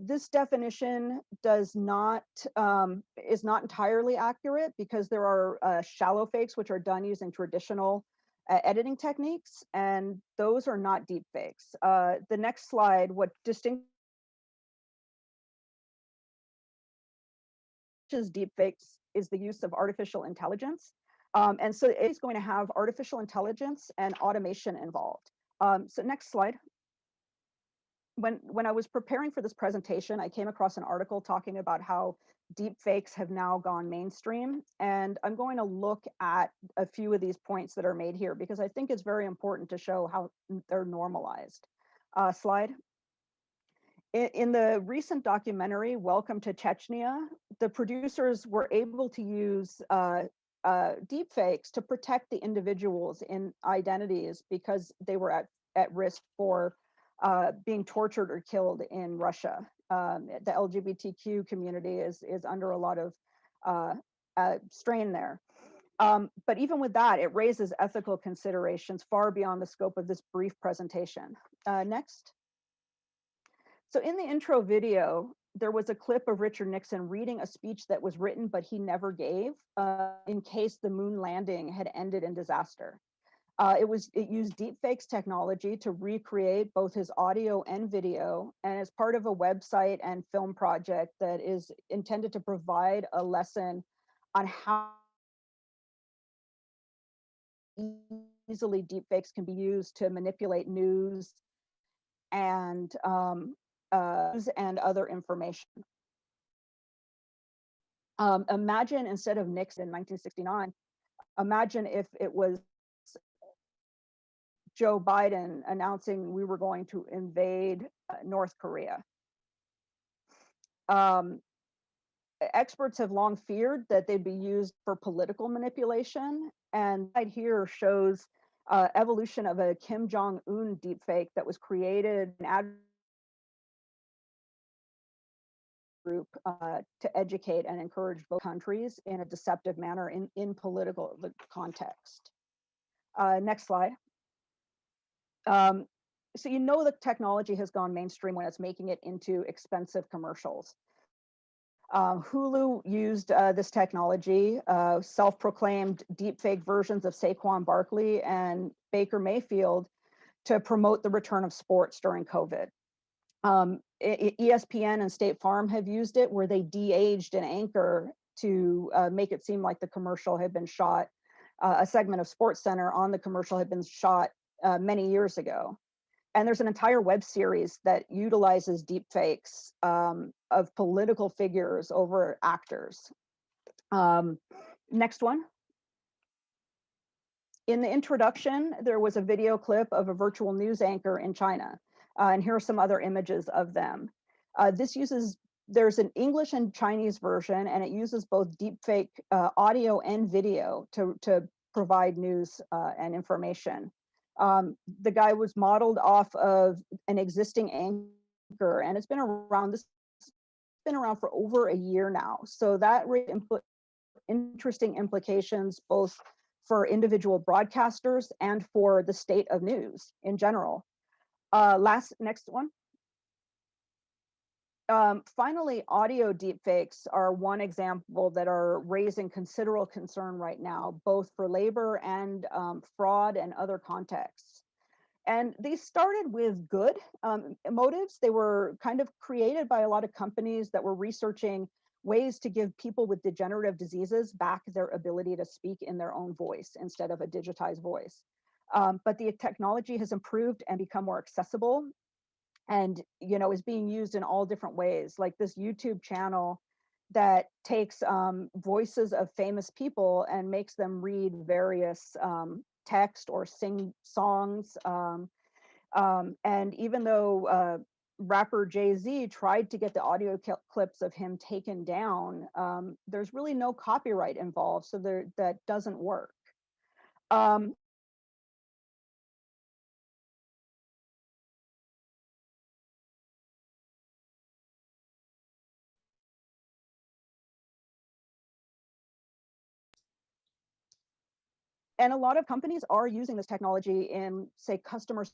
This definition is not entirely accurate because there are shallow fakes which are done using traditional editing techniques, and those are not deep fakes. The next slide, what distinguishes deep fakes is the use of artificial intelligence. And so it's going to have artificial intelligence and automation involved. So next slide. When I was preparing for this presentation, I came across an article talking about how deep fakes have now gone mainstream. And I'm going to look at a few of these points that are made here because I think it's very important to show how they're normalized. Slide. In the recent documentary, Welcome to Chechnya, the producers were able to use deep fakes to protect the individuals in identities because they were at risk for being tortured or killed in Russia. The LGBTQ community is under a lot of strain there. But even with that, it raises ethical considerations far beyond the scope of this brief presentation. Next. So in the intro video, there was a clip of Richard Nixon reading a speech that was written, but he never gave in case the moon landing had ended in disaster. It used deepfakes technology to recreate both his audio and video, and as part of a website and film project that is intended to provide a lesson on how easily deepfakes can be used to manipulate news and other information. Imagine instead of Nixon in 1969, imagine if it was Joe Biden announcing we were going to invade North Korea. Experts have long feared that they'd be used for political manipulation. And right here shows evolution of a Kim Jong-un deepfake that was created in ad group to educate and encourage both countries in a deceptive manner in political context. Next slide. So you know the technology has gone mainstream when it's making it into expensive commercials. Hulu used this technology, self-proclaimed deepfake versions of Saquon Barkley and Baker Mayfield to promote the return of sports during COVID. ESPN and State Farm have used it where they de-aged an anchor to make it seem like the commercial had been shot. A segment of SportsCenter on the commercial had been shot many years ago. And there's an entire web series that utilizes deepfakes of political figures over actors. Next one. In the introduction, there was a video clip of a virtual news anchor in China. And here are some other images of them. There's an English and Chinese version, and it uses both deepfake audio and video to provide news and information. The guy was modeled off of an existing anchor, and it's been around for over a year now. So that interesting implications both for individual broadcasters and for the state of news in general. Next one. Finally, audio deepfakes are one example that are raising considerable concern right now, both for labor and fraud and other contexts. And these started with good motives. They were kind of created by a lot of companies that were researching ways to give people with degenerative diseases back their ability to speak in their own voice instead of a digitized voice. But the technology has improved and become more accessible, and is being used in all different ways, like this YouTube channel that takes voices of famous people and makes them read various text or sing songs. And even though rapper Jay-Z tried to get the audio clips of him taken down, there's really no copyright involved, so that doesn't work. And a lot of companies are using this technology in, say, customer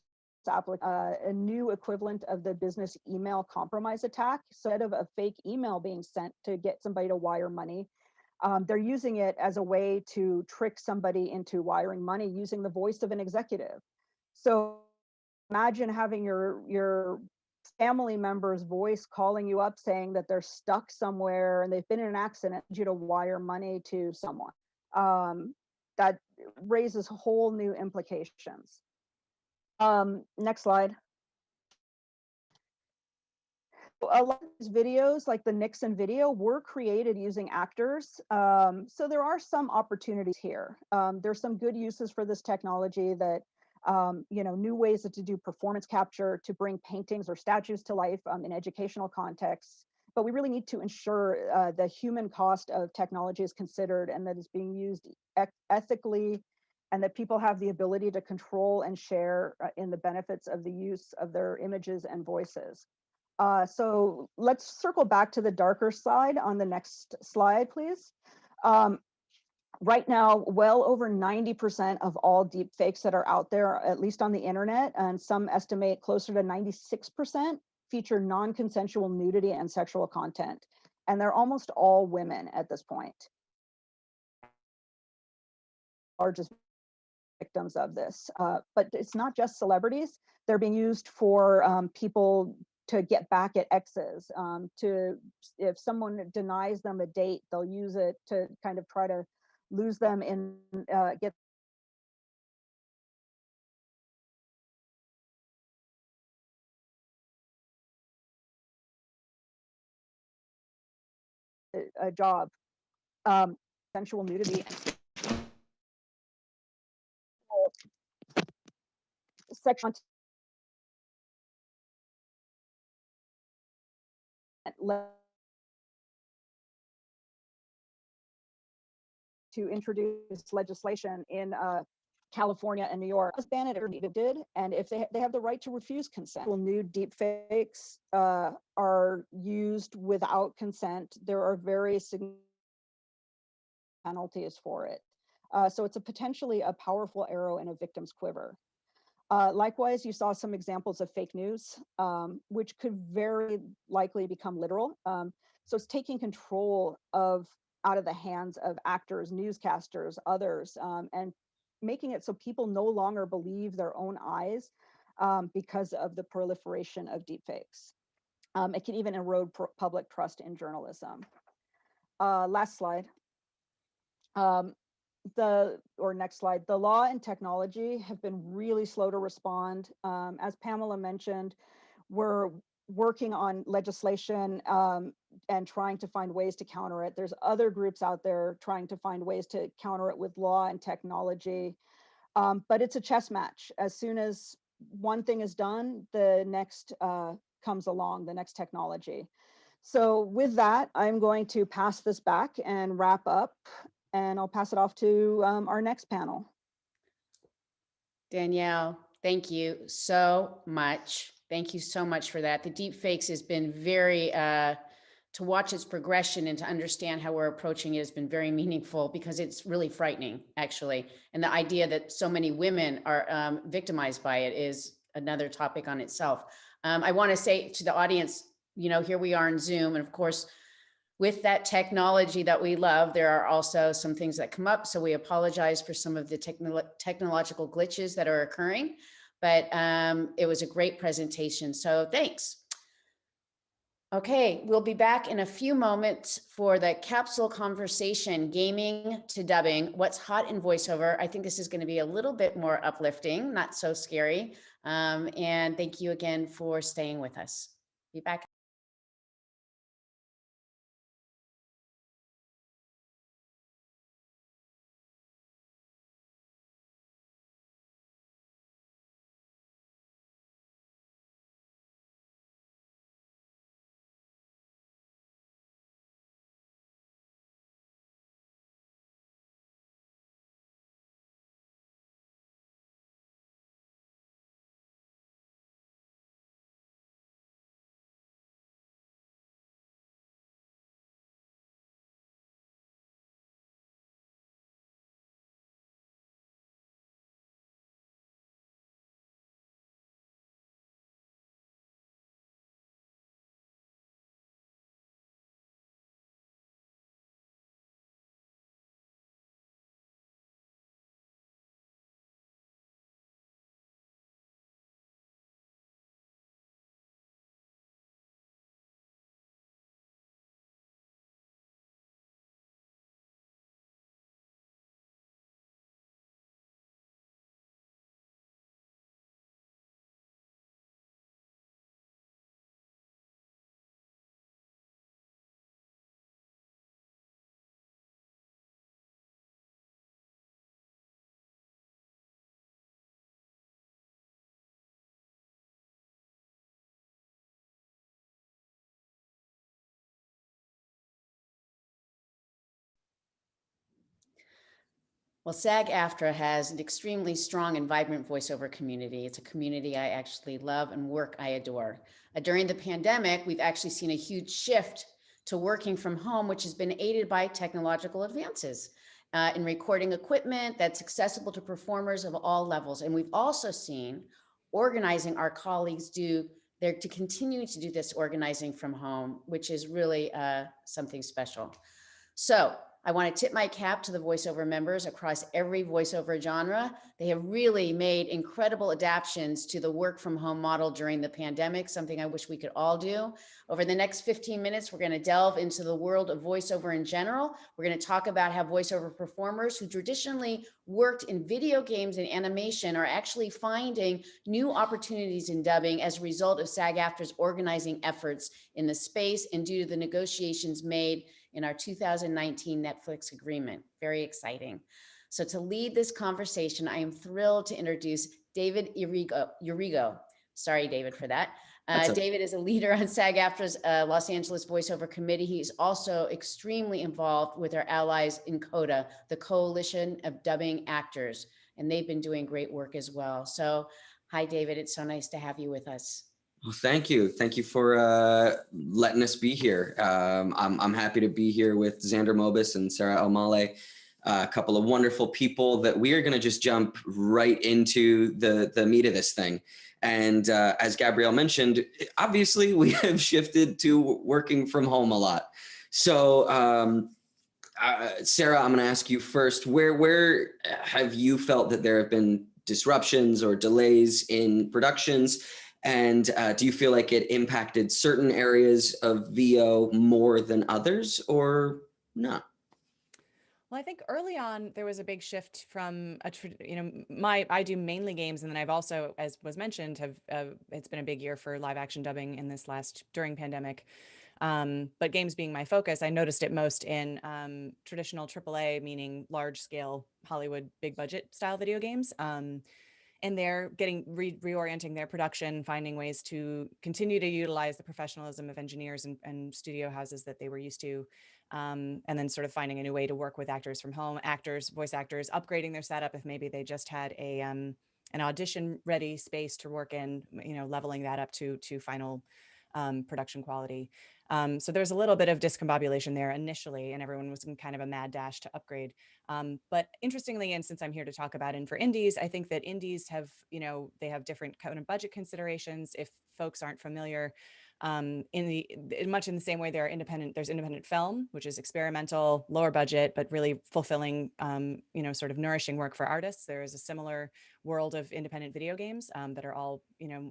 a new equivalent of the business email compromise attack. So instead of a fake email being sent to get somebody to wire money, they're using it as a way to trick somebody into wiring money using the voice of an executive. So imagine having your family member's voice calling you up saying that they're stuck somewhere and they've been in an accident, need you to wire money to someone. That raises whole new implications. Next slide. A lot of these videos, like the Nixon video, were created using actors. So there are some opportunities here. There's some good uses for this technology that, new ways to do performance capture, to bring paintings or statues to life in educational contexts. But we really need to ensure the human cost of technology is considered and that it's being used ethically, and that people have the ability to control and share in the benefits of the use of their images and voices. So let's circle back to the darker side on the next slide, please. Right now, well over 90% of all deepfakes that are out there, at least on the internet, and some estimate closer to 96%, feature non-consensual nudity and sexual content. And they're almost all women at this point. Largest victims of this. But it's not just celebrities. They're being used for people to get back at exes. If someone denies them a date, they'll use it to kind of try to lose them in, get a job. Sensual nudity. Sexual to introduce legislation in California and New York. Ban it or did, and if they have the right to refuse consent. Nude deepfakes are used without consent. There are very significant penalties for it. So it's potentially a powerful arrow in a victim's quiver. Likewise, you saw some examples of fake news, which could very likely become literal. So it's taking control out of the hands of actors, newscasters, others, and making it so people no longer believe their own eyes because of the proliferation of deepfakes. It can even erode public trust in journalism. Last slide. Next slide. The law and technology have been really slow to respond. As Pamela mentioned, we're working on legislation and trying to find ways to counter it. There's other groups out there trying to find ways to counter it with law and technology. But it's a chess match. As soon as one thing is done, the next comes along, the next technology. So with that, I'm going to pass this back and wrap up, and I'll pass it off to our next panel. Danielle, thank you so much. Thank you so much for that. The deepfakes has been very to watch its progression and to understand how we're approaching it has been very meaningful, because it's really frightening, actually. And the idea that so many women are victimized by it is another topic on itself. I want to say to the audience, you know, here we are in Zoom, and of course, with that technology that we love, there are also some things that come up. So we apologize for some of the technological glitches that are occurring, but it was a great presentation. So thanks. Okay, we'll be back in a few moments for the capsule conversation, gaming to dubbing, what's hot in voiceover. I think this is going to be a little bit more uplifting, not so scary. And thank you again for staying with us. Be back. Well, SAG-AFTRA has an extremely strong and vibrant voiceover community. It's a community I actually love and work I adore. During the pandemic, we've actually seen a huge shift to working from home, which has been aided by technological advances in recording equipment that's accessible to performers of all levels. And we've also seen organizing our colleagues to continue to do this organizing from home, which is really something special. So I want to tip my cap to the voiceover members across every voiceover genre. They have really made incredible adaptations to the work from home model during the pandemic, something I wish we could all do. Over the next 15 minutes, we're going to delve into the world of voiceover in general. We're going to talk about how voiceover performers who traditionally worked in video games and animation are actually finding new opportunities in dubbing as a result of SAG-AFTRA's organizing efforts in the space and due to the negotiations made in our 2019 Netflix agreement. Very exciting. So to lead this conversation, I am thrilled to introduce David Urigo. Sorry, David, for that. David is a leader on SAG-AFTRA's Los Angeles Voiceover Committee. He's also extremely involved with our allies in CODA, the Coalition of Dubbing Actors, and they've been doing great work as well. So hi, David, it's so nice to have you with us. Well, thank you. Thank you for letting us be here. I'm happy to be here with Xander Mobus and Sarah Elmale, a couple of wonderful people that we are going to just jump right into the meat of this thing. And as Gabrielle mentioned, obviously we have shifted to working from home a lot. So Sarah, I'm going to ask you first, where have you felt that there have been disruptions or delays in productions? And do you feel like it impacted certain areas of VO more than others or not? Well, I think early on there was a big shift from I do mainly games, and then I've also, as was mentioned, it's been a big year for live action dubbing in this during pandemic. But games being my focus, I noticed it most in traditional AAA, meaning large scale Hollywood big budget style video games. And they're reorienting their production, finding ways to continue to utilize the professionalism of engineers and studio houses that they were used to. And then sort of finding a new way to work with actors from home, voice actors, upgrading their setup if maybe they just had an audition ready space to work in, leveling that up to final production quality. So there's a little bit of discombobulation there initially, and everyone was in kind of a mad dash to upgrade. But interestingly, and since I'm here to talk about and for indies, I think that indies have, they have different kind of budget considerations. If folks aren't familiar, much in the same way there's independent film, which is experimental, lower budget, but really fulfilling, sort of nourishing work for artists. There is a similar world of independent video games that are all,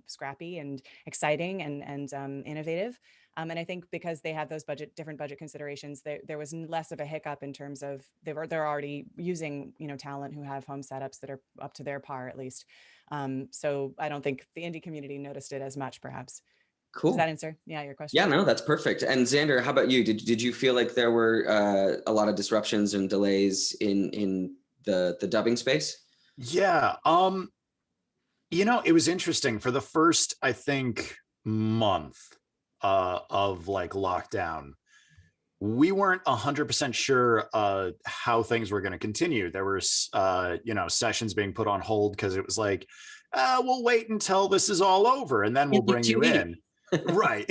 scrappy and exciting and innovative. And I think because they have those different budget considerations, there was less of a hiccup in terms of they're already using, talent who have home setups that are up to their par at least. So I don't think the indie community noticed it as much, perhaps. Cool. Does that answer? Yeah, your question? Yeah, no, that's perfect. And Xander, how about you? Did you feel like there were a lot of disruptions and delays in the dubbing space? Yeah, it was interesting for the first, I think, month of like lockdown. We weren't 100% sure how things were going to continue. There were, sessions being put on hold because it was like, we'll wait until this is all over and then we'll bring you in. Right.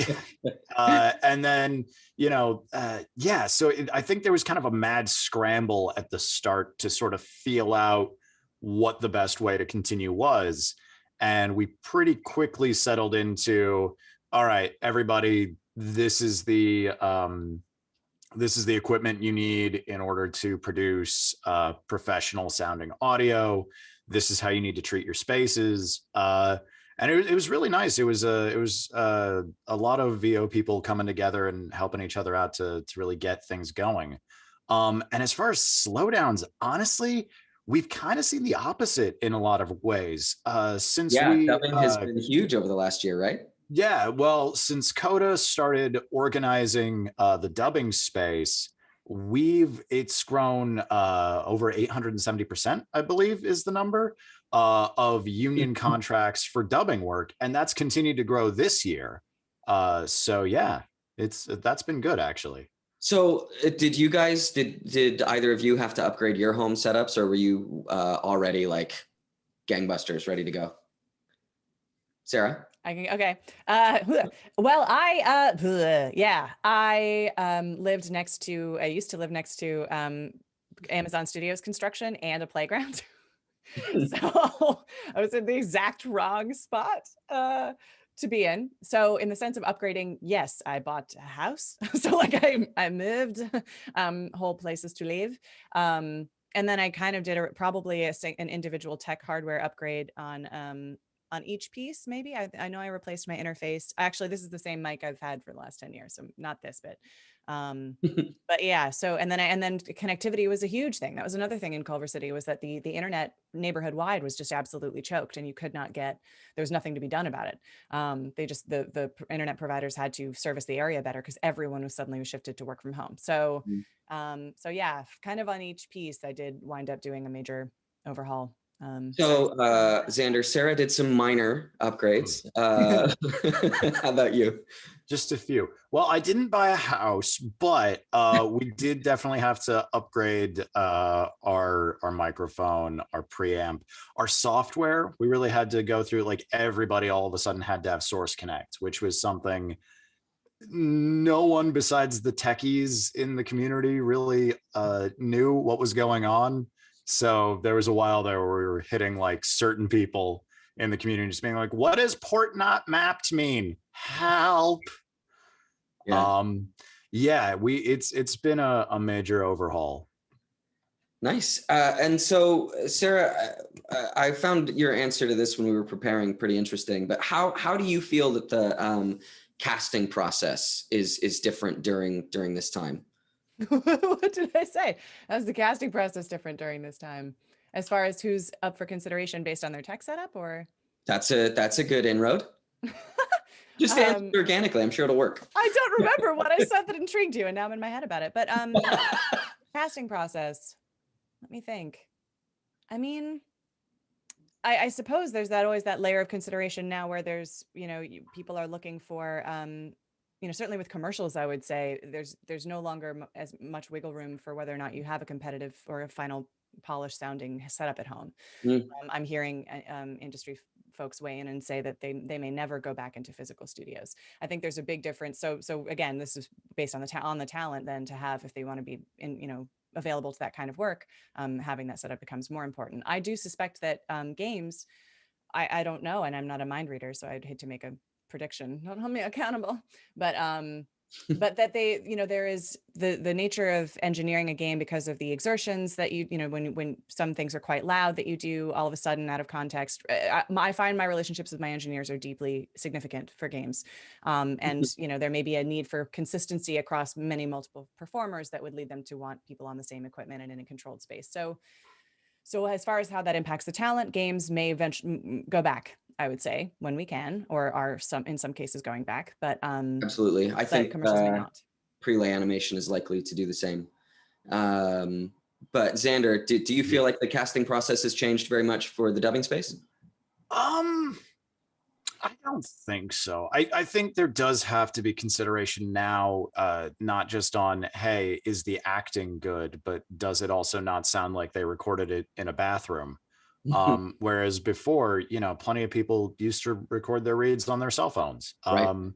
And then, so I think there was kind of a mad scramble at the start to sort of feel out what the best way to continue was. And we pretty quickly settled into, all right, everybody, this is the equipment you need in order to produce professional sounding audio. This is how you need to treat your spaces. And it was really nice. It was a lot of VO people coming together and helping each other out to really get things going. And as far as slowdowns, honestly, we've kind of seen the opposite in a lot of ways. Dubbing has been huge over the last year, right? Yeah, well, since Coda started organizing the dubbing space, it's grown over 870%, I believe is the number, of union contracts for dubbing work, and that's continued to grow this year. So yeah, that's been good actually. So did either of you have to upgrade your home setups, or were you already like gangbusters ready to go? Sarah? Okay. Well, I used to live next to Amazon Studios construction and a playground. So I was in the exact wrong spot to be in. So in the sense of upgrading, yes, I bought a house. So like I moved whole places to live. And then I kind of did probably an individual tech hardware upgrade on each piece, maybe. I know I replaced my interface. Actually, this is the same mic I've had for the last 10 years, so not this bit. But yeah, so and then connectivity was a huge thing. That was another thing in Culver City, was that the internet neighborhood wide was just absolutely choked, and you could not there was nothing to be done about it. The internet providers had to service the area better because everyone was suddenly shifted to work from home. So so yeah, kind of on each piece, I did wind up doing a major overhaul. Xander, Sarah did some minor upgrades. How about you? Just a few. Well, I didn't buy a house, but we did definitely have to upgrade our microphone, our preamp, our software. We really had to go through, like, everybody all of a sudden had to have Source Connect, which was something no one besides the techies in the community really knew what was going on. So there was a while there where we were hitting like certain people in the community just being like, what does port not mapped mean? Help. Yeah, it's been a major overhaul. Nice. And so Sarah, I found your answer to this when we were preparing pretty interesting, but how do you feel that the casting process is different during this time? What did I say? How's the casting process different during this time? As far as who's up for consideration based on their tech setup, or? That's a good inroad. Just answer organically. I'm sure it'll work. I don't remember what I said that intrigued you, and now I'm in my head about it. But casting process. Let me think. I mean, I suppose there's always that layer of consideration now where there's, people are looking for, certainly with commercials, I would say there's no longer as much wiggle room for whether or not you have a competitive or a final polished sounding setup at home. I'm hearing industry folks weigh in and say that they may never go back into physical studios. I think there's a big difference. So again, this is based on the talent then to have, if they want to be available to that kind of work, having that setup becomes more important. I do suspect that games, I don't know, and I'm not a mind reader, so I'd hate to make a prediction, don't hold me accountable, but that they, there is the nature of engineering a game because of the exertions that when some things are quite loud that you do all of a sudden out of context. I find my relationships with my engineers are deeply significant for games. And, there may be a need for consistency across multiple performers that would lead them to want people on the same equipment and in a controlled space. So as far as how that impacts the talent, games may eventually go back, I would say, when we can, or are in some cases going back. But absolutely, I think commercials may not. Prelay animation is likely to do the same. But Xander, do you feel like the casting process has changed very much for the dubbing space? I don't think so. I think there does have to be consideration now, not just on, hey, is the acting good, but does it also not sound like they recorded it in a bathroom? Whereas before, plenty of people used to record their reads on their cell phones. Right.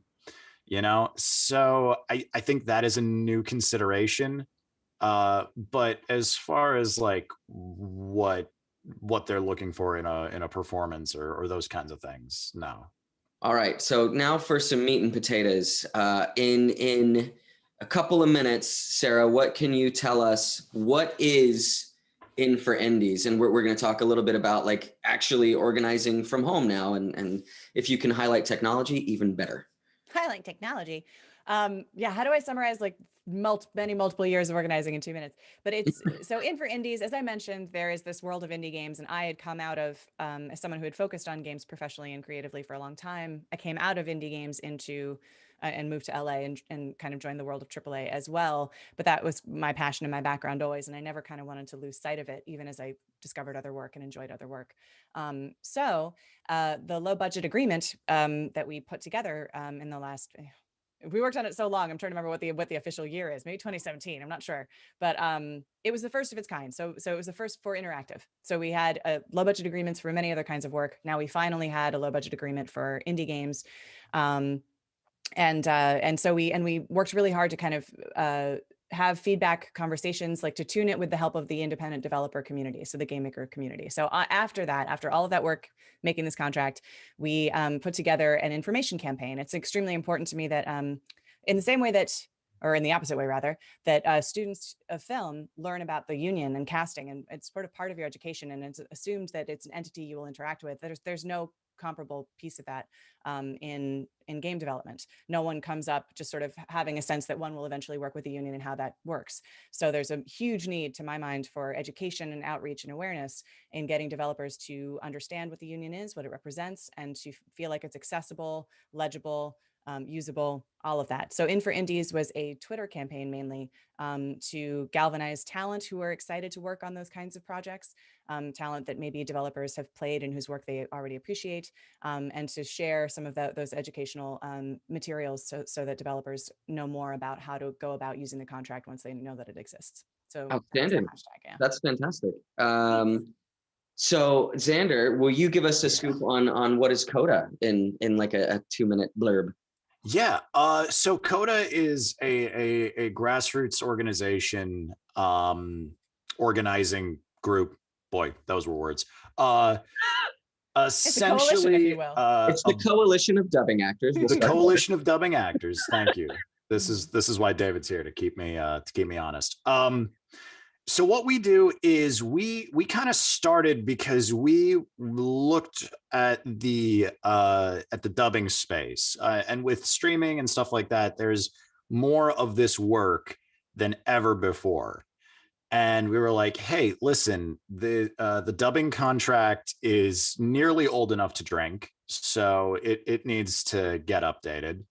So I think that is a new consideration. But as far as like what they're looking for in a performance or those kinds of things, no. All right, so now for some meat and potatoes. In a couple of minutes, Sarah, what can you tell us? What is In for Indies? And we're going to talk a little bit about like actually organizing from home now, and if you can highlight technology, even better. Highlight technology. How do I summarize like multiple years of organizing in 2 minutes? But it's so In for Indies, as I mentioned, there is this world of indie games, and I had come out of as someone who had focused on games professionally and creatively for a long time. I came out of indie games into and moved to LA and kind of joined the world of AAA as well. But that was my passion and my background always, and I never kind of wanted to lose sight of it, even as I discovered other work and enjoyed other work. So the low budget agreement that we put together in the last. We worked on it so long. I'm trying to remember what the official year is. Maybe 2017. I'm not sure, but it was the first of its kind. So it was the first for interactive. So we had low budget agreements for many other kinds of work. Now we finally had a low budget agreement for indie games, and so we worked really hard to kind of have feedback conversations, like to tune it with the help of the independent developer community, so the game maker community. So after all of that work making this contract, we put together an information campaign. It's extremely important to me that in the same way that, or in the opposite way rather, that students of film learn about the union and casting, and it's sort of part of your education, and it's assumed that it's an entity you will interact with. There's no comparable piece of that in game development. No one comes up just sort of having a sense that one will eventually work with the union and how that works. So there's a huge need, to my mind, for education and outreach and awareness in getting developers to understand what the union is, what it represents, and to feel like it's accessible, legible, usable, all of that. So In for Indies was a Twitter campaign mainly to galvanize talent who are excited to work on those kinds of projects, talent that maybe developers have played and whose work they already appreciate, and to share some of those educational materials so that developers know more about how to go about using the contract once they know that it exists. So outstanding. That's fantastic. So Xander, will you give us a scoop on what is CODA in like a 2-minute blurb? Yeah, so CODA is a grassroots organization, organizing group. Boy, those were words. Essentially, it's the Coalition of Dubbing Actors. The Coalition of Dubbing Actors. Thank you. This is why David's here, to keep me honest. So what we do is we kind of started because we looked at the dubbing space, and with streaming and stuff like that, there's more of this work than ever before. And we were like, hey, listen, the dubbing contract is nearly old enough to drink, so it needs to get updated.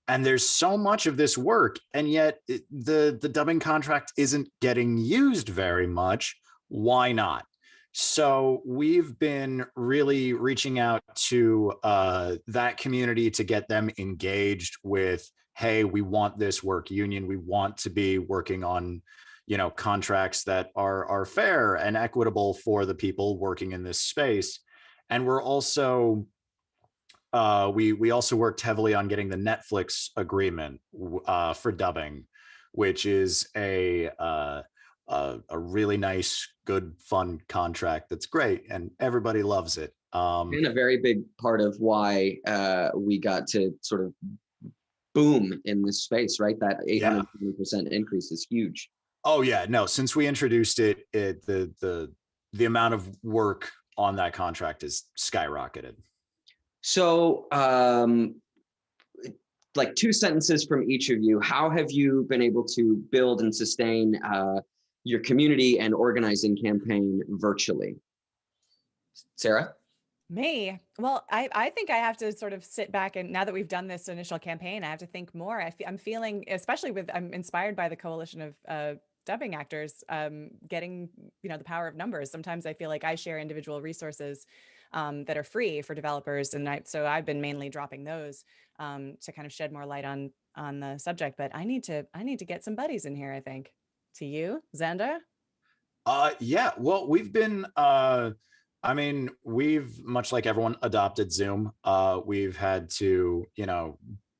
And there's so much of this work, and yet the dubbing contract isn't getting used very much. Why not? So we've been really reaching out to that community to get them engaged with, hey, we want this work union. We want to be working on, contracts that are fair and equitable for the people working in this space. And we're also we also worked heavily on getting the Netflix agreement for dubbing, which is a really nice, good, fun contract that's great, and everybody loves it. And a very big part of why we got to sort of boom in this space, right? That 820% increase is huge. Oh yeah, no. Since we introduced it, the amount of work on that contract is skyrocketed. So, like 2 sentences from each of you, how have you been able to build and sustain your community and organizing campaign virtually? Sarah? Me? Well, I think I have to sort of sit back, and now that we've done this initial campaign, I have to think more. I'm feeling, especially I'm inspired by the coalition of dubbing actors, getting, the power of numbers. Sometimes I feel like I share individual resources that are free for developers, and so I've been mainly dropping those to kind of shed more light on the subject. But I need to get some buddies in here, I think. To you, Xander? Yeah, well, we've been we've, much like everyone, adopted Zoom. We've had to,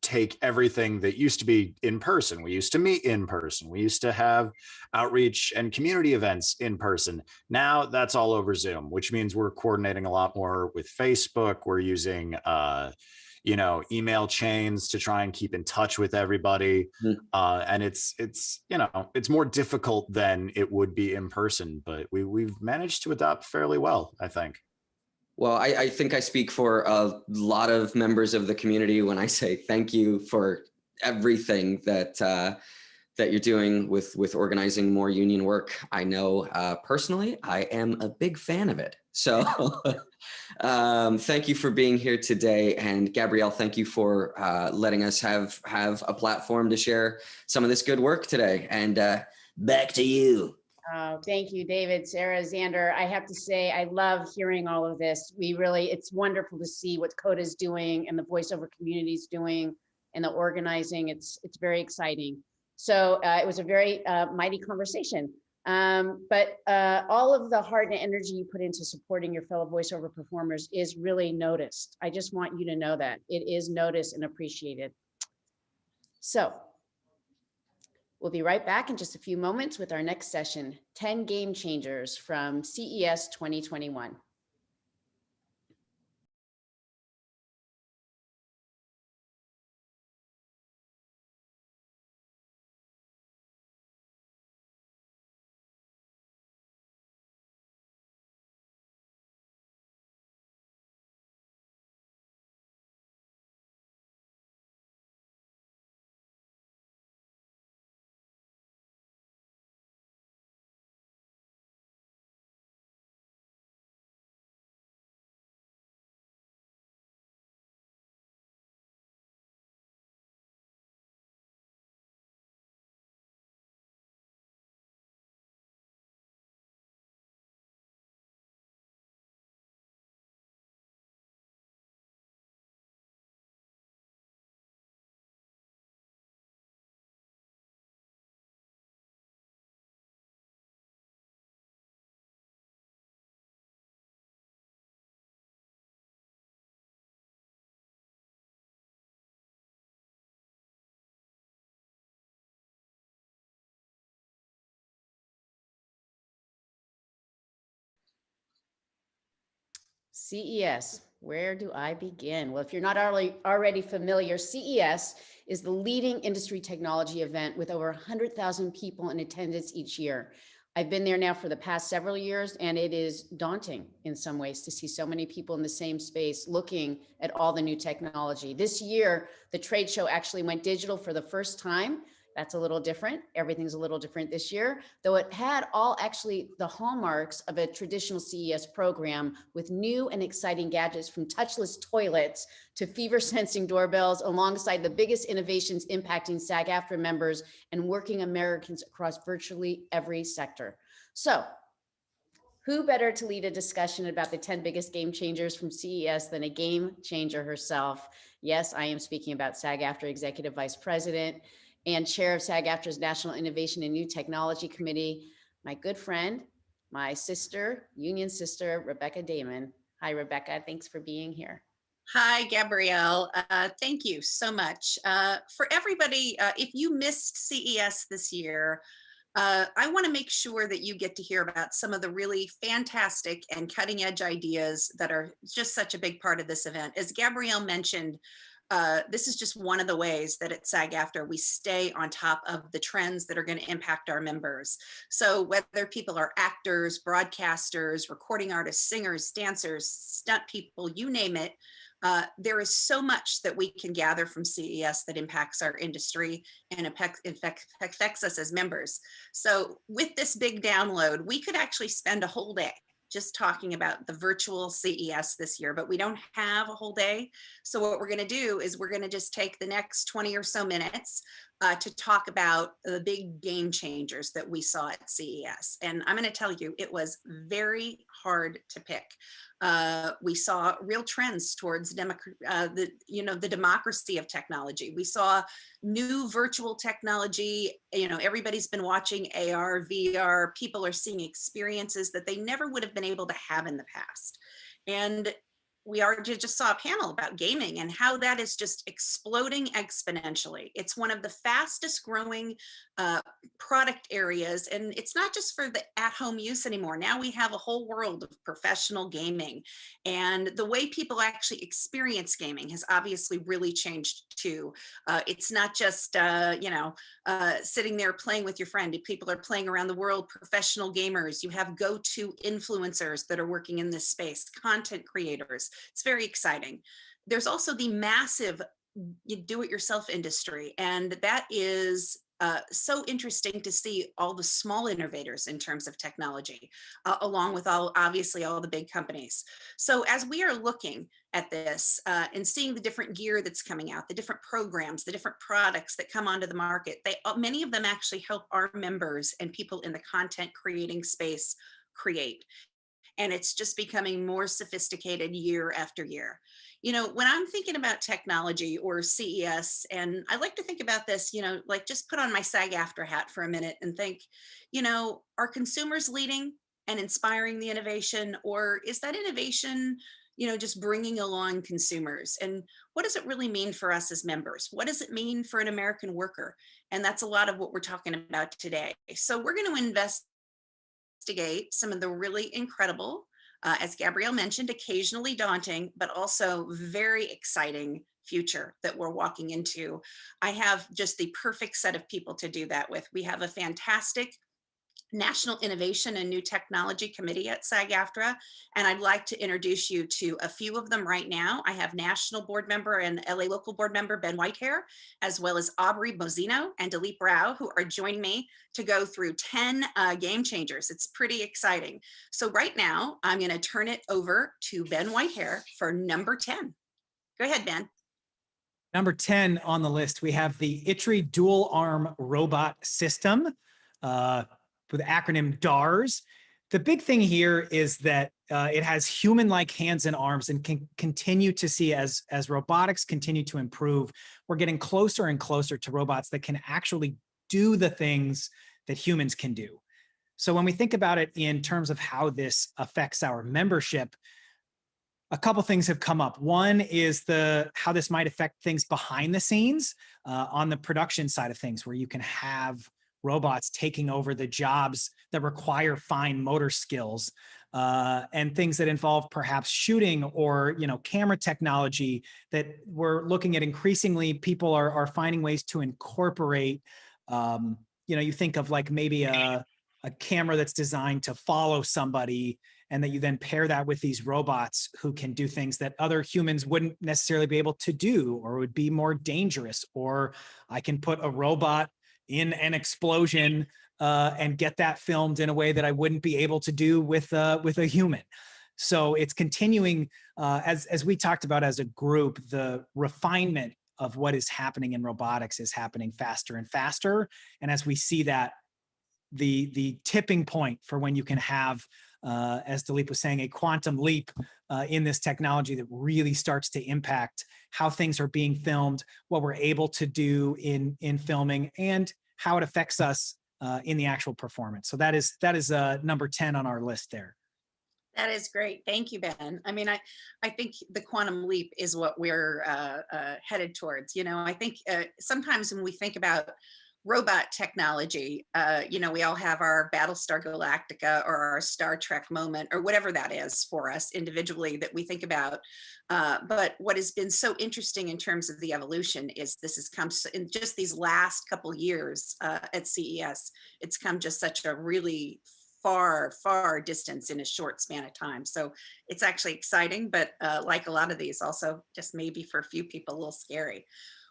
take everything that used to be in person. We used to meet in person. We used to have outreach and community events in person. Now that's all over Zoom, which means we're coordinating a lot more with Facebook. We're using, email chains to try and keep in touch with everybody. And it's more difficult than it would be in person, but we've managed to adapt fairly well, I think. Well, I think I speak for a lot of members of the community when I say thank you for everything that that you're doing with organizing more union work. I know personally, I am a big fan of it. So thank you for being here today. And Gabrielle, thank you for letting us have a platform to share some of this good work today. And back to you. Oh, thank you, David, Sarah, Xander. I have to say, I love hearing all of this. It's wonderful to see what CODA is doing and the voiceover community is doing and the organizing. It's very exciting. So it was a very mighty conversation. But all of the heart and energy you put into supporting your fellow voiceover performers is really noticed. I just want you to know that it is noticed and appreciated. So we'll be right back in just a few moments with our next session, 10 Game Changers from CES 2021. CES, where do I begin? Well, if you're not already familiar, CES is the leading industry technology event with over 100,000 people in attendance each year. I've been there now for the past several years, and it is daunting in some ways to see so many people in the same space looking at all the new technology. This year, the trade show actually went digital for the first time. That's a little different. Everything's a little different this year, though it had all actually the hallmarks of a traditional CES program with new and exciting gadgets from touchless toilets to fever sensing doorbells, alongside the biggest innovations impacting SAG-AFTRA members and working Americans across virtually every sector. So, who better to lead a discussion about the 10 biggest game changers from CES than a game changer herself? Yes, I am speaking about SAG-AFTRA Executive Vice President and Chair of SAG-AFTRA's National Innovation and New Technology Committee, my good friend, my sister, union sister, Rebecca Damon. Hi, Rebecca. Thanks for being here. Hi, Gabrielle. Thank you so much. For everybody, if you missed CES this year, I want to make sure that you get to hear about some of the really fantastic and cutting edge ideas that are just such a big part of this event. As Gabrielle mentioned, this is just one of the ways that at SAG-AFTRA we stay on top of the trends that are going to impact our members. So whether people are actors, broadcasters, recording artists, singers, dancers, stunt people, you name it, there is so much that we can gather from CES that impacts our industry and affects us as members. So with this big download, we could actually spend a whole day just talking about the virtual CES this year, but we don't have a whole day. So what we're going to do is we're going to just take the next 20 or so minutes to talk about the big game changers that we saw at CES. And I'm going to tell you, it was very hard to pick. We saw real trends towards the democracy of technology. We saw new virtual technology. Everybody's been watching AR, VR. People are seeing experiences that they never would have been able to have in the past. And we just saw a panel about gaming and how that is just exploding exponentially. It's one of the fastest growing product areas, and it's not just for the at-home use anymore. Now we have a whole world of professional gaming, and the way people actually experience gaming has obviously really changed too. It's not just sitting there playing with your friend. People are playing around the world, professional gamers. You have go-to influencers that are working in this space, content creators. It's very exciting. There's also the massive do-it-yourself industry, and that is so interesting to see all the small innovators in terms of technology, along with obviously all the big companies. So as we are looking at this and seeing the different gear that's coming out, the different programs, the different products that come onto the market, many of them actually help our members and people in the content creating space create. And it's just becoming more sophisticated year after year. When I'm thinking about technology or CES, and I like to think about this, like just put on my SAG-AFTRA hat for a minute and think, are consumers leading and inspiring the innovation, or is that innovation, just bringing along consumers? And what does it really mean for us as members? What does it mean for an American worker? And that's a lot of what we're talking about today. So we're going to investigate some of the really incredible, as Gabrielle mentioned, occasionally daunting, but also very exciting future that we're walking into. I have just the perfect set of people to do that with. We have a fantastic National Innovation and New Technology Committee at SAG-AFTRA, and I'd like to introduce you to a few of them right now. I have National Board Member and LA Local Board Member Ben Whitehair, as well as Aubrey Bozino and Dilip Rao, who are joining me to go through 10 game changers. It's pretty exciting. So right now, I'm going to turn it over to Ben Whitehair for number 10. Go ahead, Ben. Number 10 on the list, we have the ITRI Dual Arm Robot System, with the acronym DARS. The big thing here is that it has human-like hands and arms, and can continue to see as robotics continue to improve, we're getting closer and closer to robots that can actually do the things that humans can do. So when we think about it in terms of how this affects our membership, a couple things have come up. One is how this might affect things behind the scenes on the production side of things, where you can have robots taking over the jobs that require fine motor skills and things that involve perhaps shooting or camera technology that we're looking at. Increasingly, people are finding ways to incorporate. You think of like maybe a camera that's designed to follow somebody, and that you then pair that with these robots who can do things that other humans wouldn't necessarily be able to do, or would be more dangerous. Or I can put a robot in an explosion and get that filmed in a way that I wouldn't be able to do with a human. So it's continuing, as we talked about as a group, the refinement of what is happening in robotics is happening faster and faster. And as we see that, the tipping point for when you can have, as Dilip was saying, a quantum leap in this technology that really starts to impact how things are being filmed, what we're able to do in filming, and how it affects us in the actual performance. So that is number 10 on our list there. That is great. Thank you, Ben. I mean, I think the quantum leap is what we're headed towards. I think sometimes when we think about robot technology, we all have our Battlestar Galactica or our Star Trek moment or whatever that is for us individually that we think about. But what has been so interesting in terms of the evolution is this has come in just these last couple years at CES. It's come just such a really far distance in a short span of time. So it's actually exciting, but like a lot of these, also just maybe for a few people, a little scary.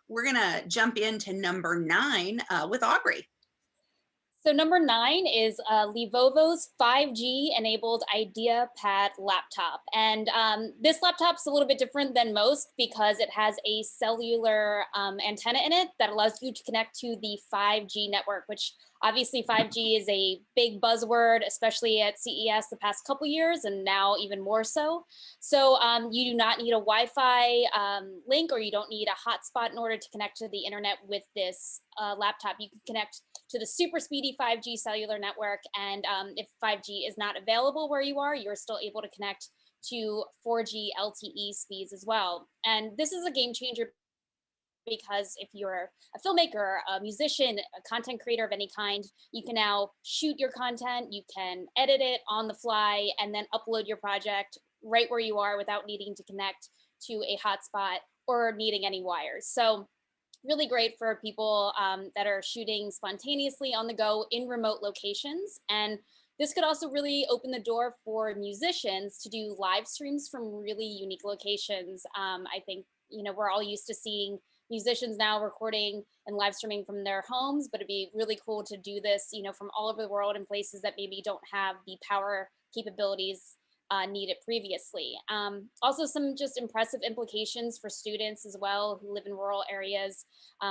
We're gonna jump into number 9 with Aubrey. So number 9 is Lenovo's 5G enabled IdeaPad laptop. And this laptop's a little bit different than most because it has a cellular antenna in it that allows you to connect to the 5G network, which obviously 5G is a big buzzword, especially at CES the past couple years, and now even more so. So you do not need a Wi-Fi link, or you don't need a hotspot in order to connect to the internet with this laptop. You can connect to the super speedy 5G cellular network. And if 5G is not available where you are, you're still able to connect to 4G LTE speeds as well. And this is a game changer because if you're a filmmaker, a musician, a content creator of any kind, you can now shoot your content, you can edit it on the fly, and then upload your project right where you are without needing to connect to a hotspot or needing any wires. So really great for people that are shooting spontaneously on the go in remote locations. And this could also really open the door for musicians to do live streams from really unique locations. I think, we're all used to seeing musicians now recording and live streaming from their homes, but it'd be really cool to do this, from all over the world in places that maybe don't have the power capabilities needed previously. Also some just impressive implications for students as well who live in rural areas,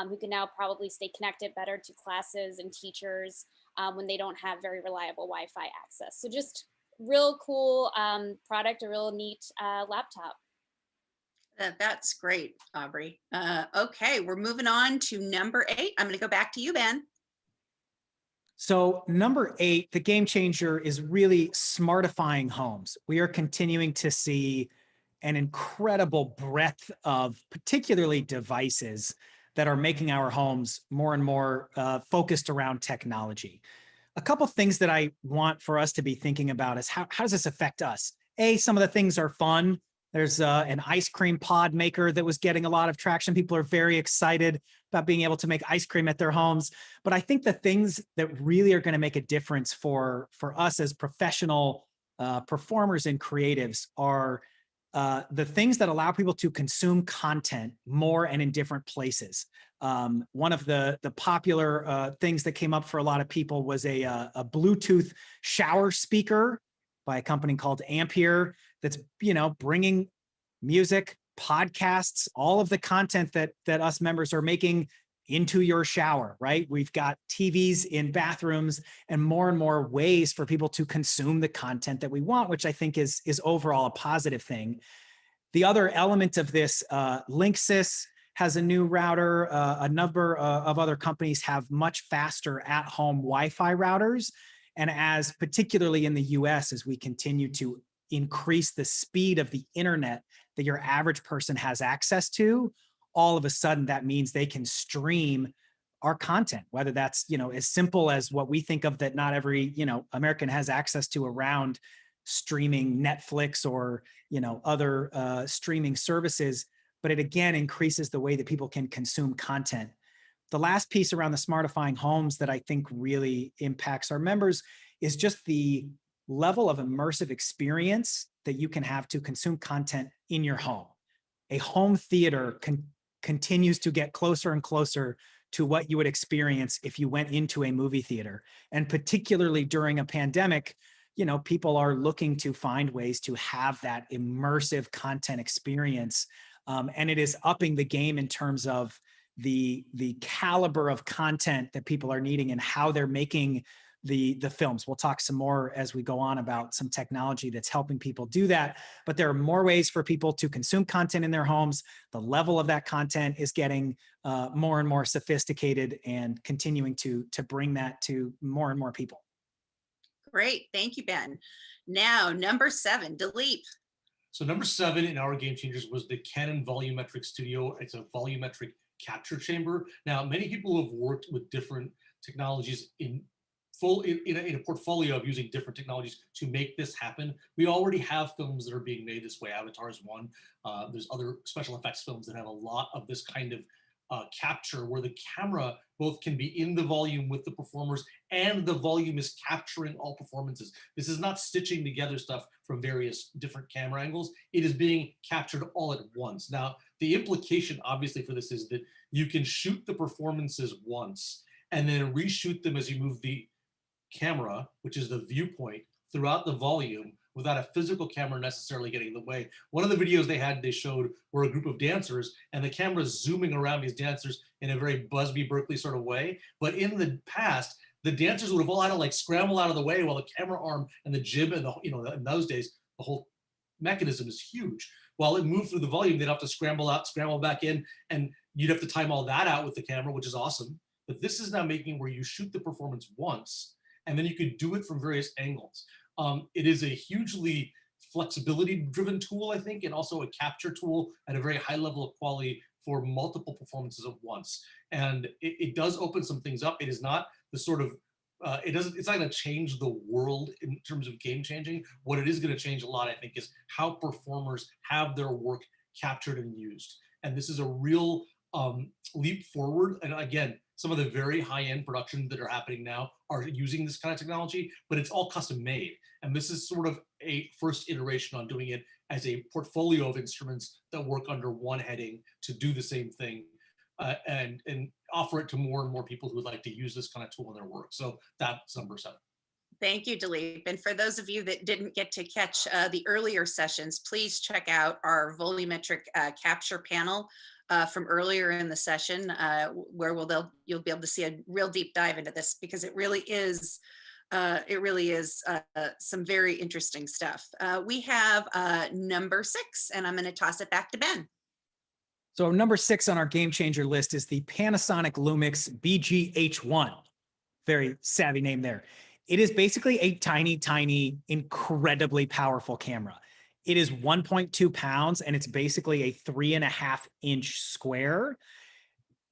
who can now probably stay connected better to classes and teachers when they don't have very reliable Wi-Fi access. So just real cool product, a real neat laptop. That's great, Aubrey. Okay, we're moving on to number 8. I'm going to go back to you, Ben. So number 8, the game changer is really smartifying homes. We are continuing to see an incredible breadth of particularly devices that are making our homes more and more focused around technology. A couple things that I want for us to be thinking about is how does this affect us? Some of the things are fun. There's an ice cream pod maker that was getting a lot of traction. People are very excited about being able to make ice cream at their homes. But I think the things that really are going to make a difference for us as professional performers and creatives are the things that allow people to consume content more and in different places. One of the popular things that came up for a lot of people was a Bluetooth shower speaker by a company called Ampere that's, bringing music, podcasts, all of the content that us members are making into your shower, right? We've got TVs in bathrooms and more ways for people to consume the content that we want, which I think is overall a positive thing. The other element of this, Linksys has a new router. A number of other companies have much faster at-home Wi-Fi routers. And as particularly in the US, as we continue to increase the speed of the internet that your average person has access to, all of a sudden that means they can stream our content, whether that's, as simple as what we think of that not every, American has access to around streaming Netflix or, other streaming services, but it again increases the way that people can consume content. The last piece around the smartifying homes that I think really impacts our members is just the level of immersive experience that you can have to consume content in your home. A home theater continues to get closer and closer to what you would experience if you went into a movie theater. And particularly during a pandemic, people are looking to find ways to have that immersive content experience. And it is upping the game in terms of the caliber of content that people are needing and how they're making the films. We'll talk some more as we go on about some technology that's helping people do that. But there are more ways for people to consume content in their homes. The level of that content is getting more and more sophisticated and continuing to bring that to more and more people. Great, thank you, Ben. Now, number 7, Dilip. So number 7 in our game changers was the Canon Volumetric Studio. It's a volumetric capture chamber. Now, many people have worked with different technologies in a portfolio of using different technologies to make this happen. We already have films that are being made this way. Avatar is one. There's other special effects films that have a lot of this kind of capture where the camera both can be in the volume with the performers and the volume is capturing all performances. This is not stitching together stuff from various different camera angles. It is being captured all at once. Now, the implication obviously for this is that you can shoot the performances once and then reshoot them as you move the camera, which is the viewpoint, throughout the volume without a physical camera necessarily getting in the way. One of the videos they showed were a group of dancers and the camera's zooming around these dancers in a very Busby Berkeley sort of way. But in the past, the dancers would have all had to like scramble out of the way while the camera arm and the jib and in those days, the whole mechanism is huge. While it moved through the volume, they'd have to scramble out, scramble back in, and you'd have to time all that out with the camera, which is awesome. But this is now making where you shoot the performance once, and then you could do it from various angles. It is a hugely flexibility-driven tool, I think, and also a capture tool at a very high level of quality for multiple performances at once. And it does open some things up. It is not the sort of, it's not gonna change the world in terms of game changing. What it is gonna change a lot, I think, is how performers have their work captured and used. And this is a real leap forward. And again, some of the very high-end productions that are happening now are using this kind of technology, but it's all custom made. And this is sort of a first iteration on doing it as a portfolio of instruments that work under one heading to do the same thing and offer it to more and more people who would like to use this kind of tool in their work. So that's number 7. Thank you, Dilip. And for those of you that didn't get to catch the earlier sessions, please check out our volumetric capture panel from earlier in the session, where you'll be able to see a real deep dive into this, because it really is some very interesting stuff. We have number 6, and I'm going to toss it back to Ben. So number 6 on our game changer list is the Panasonic Lumix BG-H1. Very savvy name there. It is basically a tiny, tiny, incredibly powerful camera. It is 1.2 pounds and it's basically a 3.5-inch square.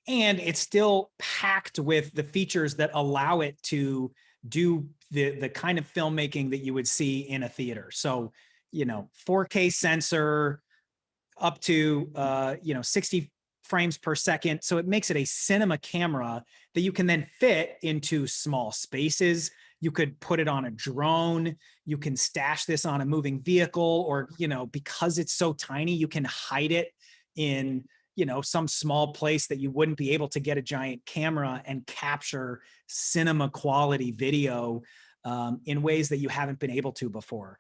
And it's still packed with the features that allow it to do the kind of filmmaking that you would see in a theater. So, 4K sensor up to, 60 frames per second. So it makes it a cinema camera that you can then fit into small spaces. You could put it on a drone. You can stash this on a moving vehicle, or, because it's so tiny, you can hide it in, some small place that you wouldn't be able to get a giant camera and capture cinema quality video in ways that you haven't been able to before.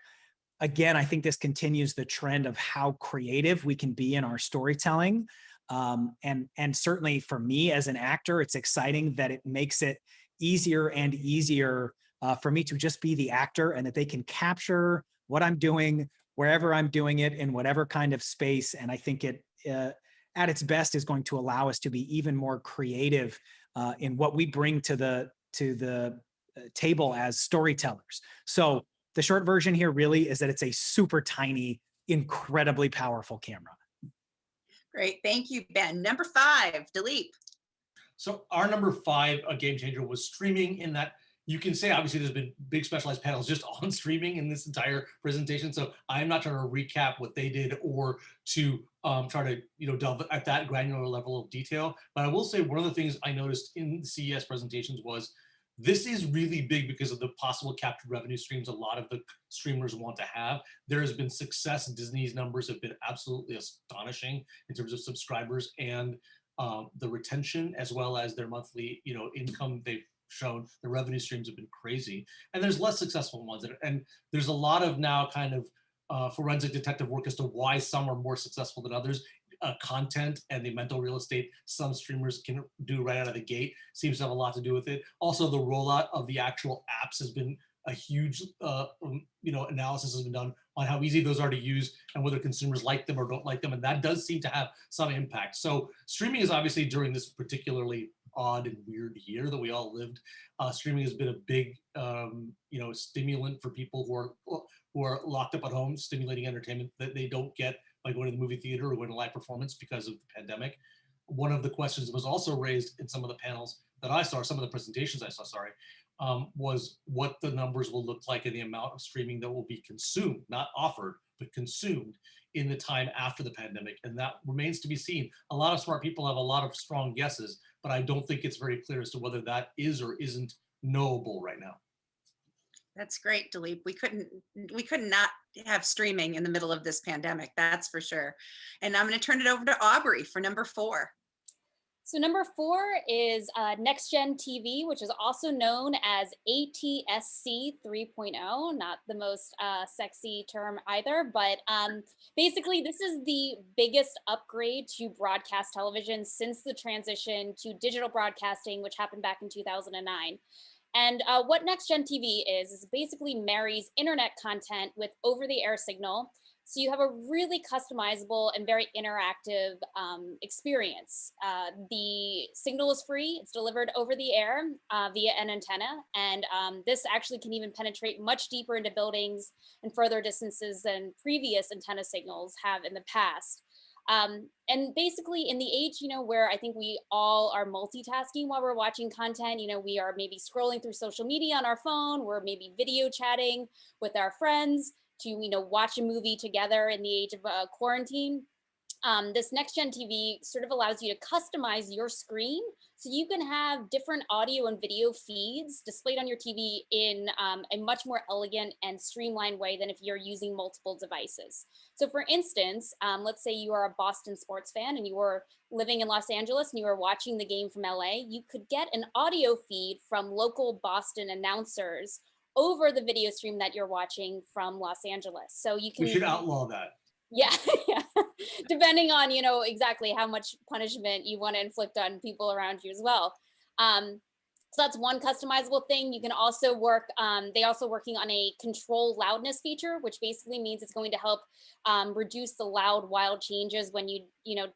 Again, I think this continues the trend of how creative we can be in our storytelling. And certainly for me as an actor, it's exciting that it makes it easier and easier for me to just be the actor, and that they can capture what I'm doing wherever I'm doing it in whatever kind of space. And I think it, at its best, is going to allow us to be even more creative in what we bring to the table as storytellers. So the short version here really is that it's a super tiny, incredibly powerful camera. Great, thank you, Ben. Number 5, Dilip. So our number 5 game changer was streaming, in that you can say, obviously, there's been big specialized panels just on streaming in this entire presentation. So I'm not trying to recap what they did or to try to delve at that granular level of detail. But I will say one of the things I noticed in the CES presentations was this is really big because of the possible captured revenue streams a lot of the streamers want to have. There has been success. Disney's numbers have been absolutely astonishing in terms of subscribers and the retention, as well as their monthly income they've shown. The revenue streams have been crazy, and there's less successful ones, and there's a lot of now kind of forensic detective work as to why some are more successful than others. Content and the mental real estate some streamers can do right out of the gate seems to have a lot to do with it. Also, the rollout of the actual apps has been a huge analysis has been done on how easy those are to use and whether consumers like them or don't like them, and that does seem to have some impact. So streaming is obviously, during this particularly odd and weird year that we all lived. Streaming has been a big, stimulant for people who are locked up at home, stimulating entertainment that they don't get by going to the movie theater or going to live performance because of the pandemic. One of the questions that was also raised in some of the panels that I saw, some of the presentations I saw, was what the numbers will look like and the amount of streaming that will be consumed, not offered, but consumed in the time after the pandemic. And that remains to be seen. A lot of smart people have a lot of strong guesses, but I don't think it's very clear as to whether that is or isn't knowable right now. That's great, Dilip. We could not have streaming in the middle of this pandemic, that's for sure. And I'm going to turn it over to Aubrey for number 4. So number 4 is Next Gen TV, which is also known as ATSC 3.0, not the most sexy term either, but basically this is the biggest upgrade to broadcast television since the transition to digital broadcasting, which happened back in 2009. And what Next Gen TV is basically marries internet content with over-the-air signal. So you have a really customizable and very interactive experience. The signal is free. It's delivered over the air via an antenna. And this actually can even penetrate much deeper into buildings and further distances than previous antenna signals have in the past. And basically in the age, where I think we all are multitasking while we're watching content, we are maybe scrolling through social media on our phone, we're maybe video chatting with our friends to, watch a movie together in the age of quarantine. This Next Gen TV sort of allows you to customize your screen so you can have different audio and video feeds displayed on your TV in a much more elegant and streamlined way than if you're using multiple devices. So for instance, let's say you are a Boston sports fan and you were living in Los Angeles and you were watching the game from LA, you could get an audio feed from local Boston announcers over the video stream that you're watching from Los Angeles. So you can— We should outlaw that. Yeah, yeah. Depending on, exactly how much punishment you want to inflict on people around you as well. So that's one customizable thing. You can also work, they also working on a control loudness feature, which basically means it's going to help reduce the loud wild changes when you,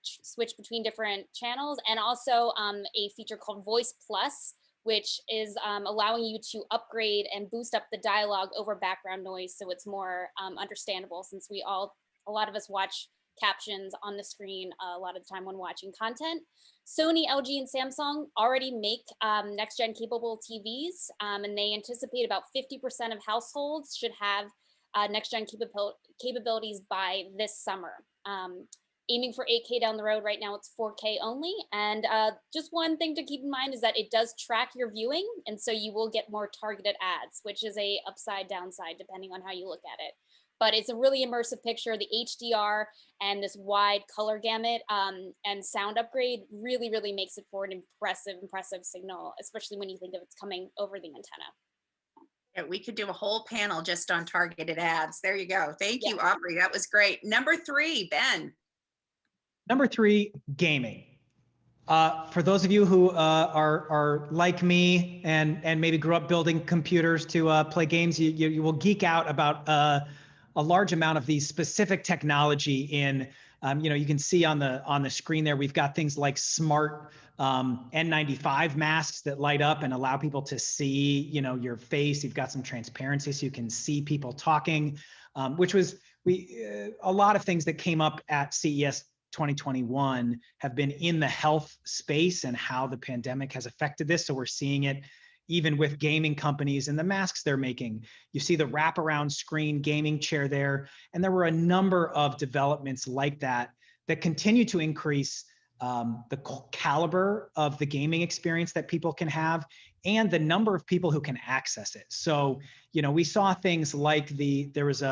switch between different channels. And also a feature called Voice Plus, which is allowing you to upgrade and boost up the dialogue over background noise. So it's more understandable, since a lot of us watch captions on the screen a lot of the time when watching content. Sony, LG, and Samsung already make next-gen capable TVs, and they anticipate about 50% of households should have next-gen capabilities by this summer. Aiming for 8K down the road. Right now it's 4K only. And just one thing to keep in mind is that it does track your viewing, and so you will get more targeted ads, which is a upside downside depending on how you look at it. But it's a really immersive picture. The HDR and this wide color gamut and sound upgrade really, really makes it for an impressive signal, especially when you think of it's coming over the antenna. Yeah, we could do a whole panel just on targeted ads. There you go. Thank you, Aubrey. That was great. Number 3, Ben. Number 3, gaming. For those of you who are like me and maybe grew up building computers to play games, you will geek out about a large amount of these specific technology in, you can see on the screen there, we've got things like smart N95 masks that light up and allow people to see, your face. You've got some transparency so you can see people talking, which was a lot of things that came up at CES 2021 have been in the health space and how the pandemic has affected this. So we're seeing it even with gaming companies and the masks they're making. You see the wraparound screen gaming chair there. And there were a number of developments like that continue to increase the caliber of the gaming experience that people can have and the number of people who can access it. So, we saw things like there was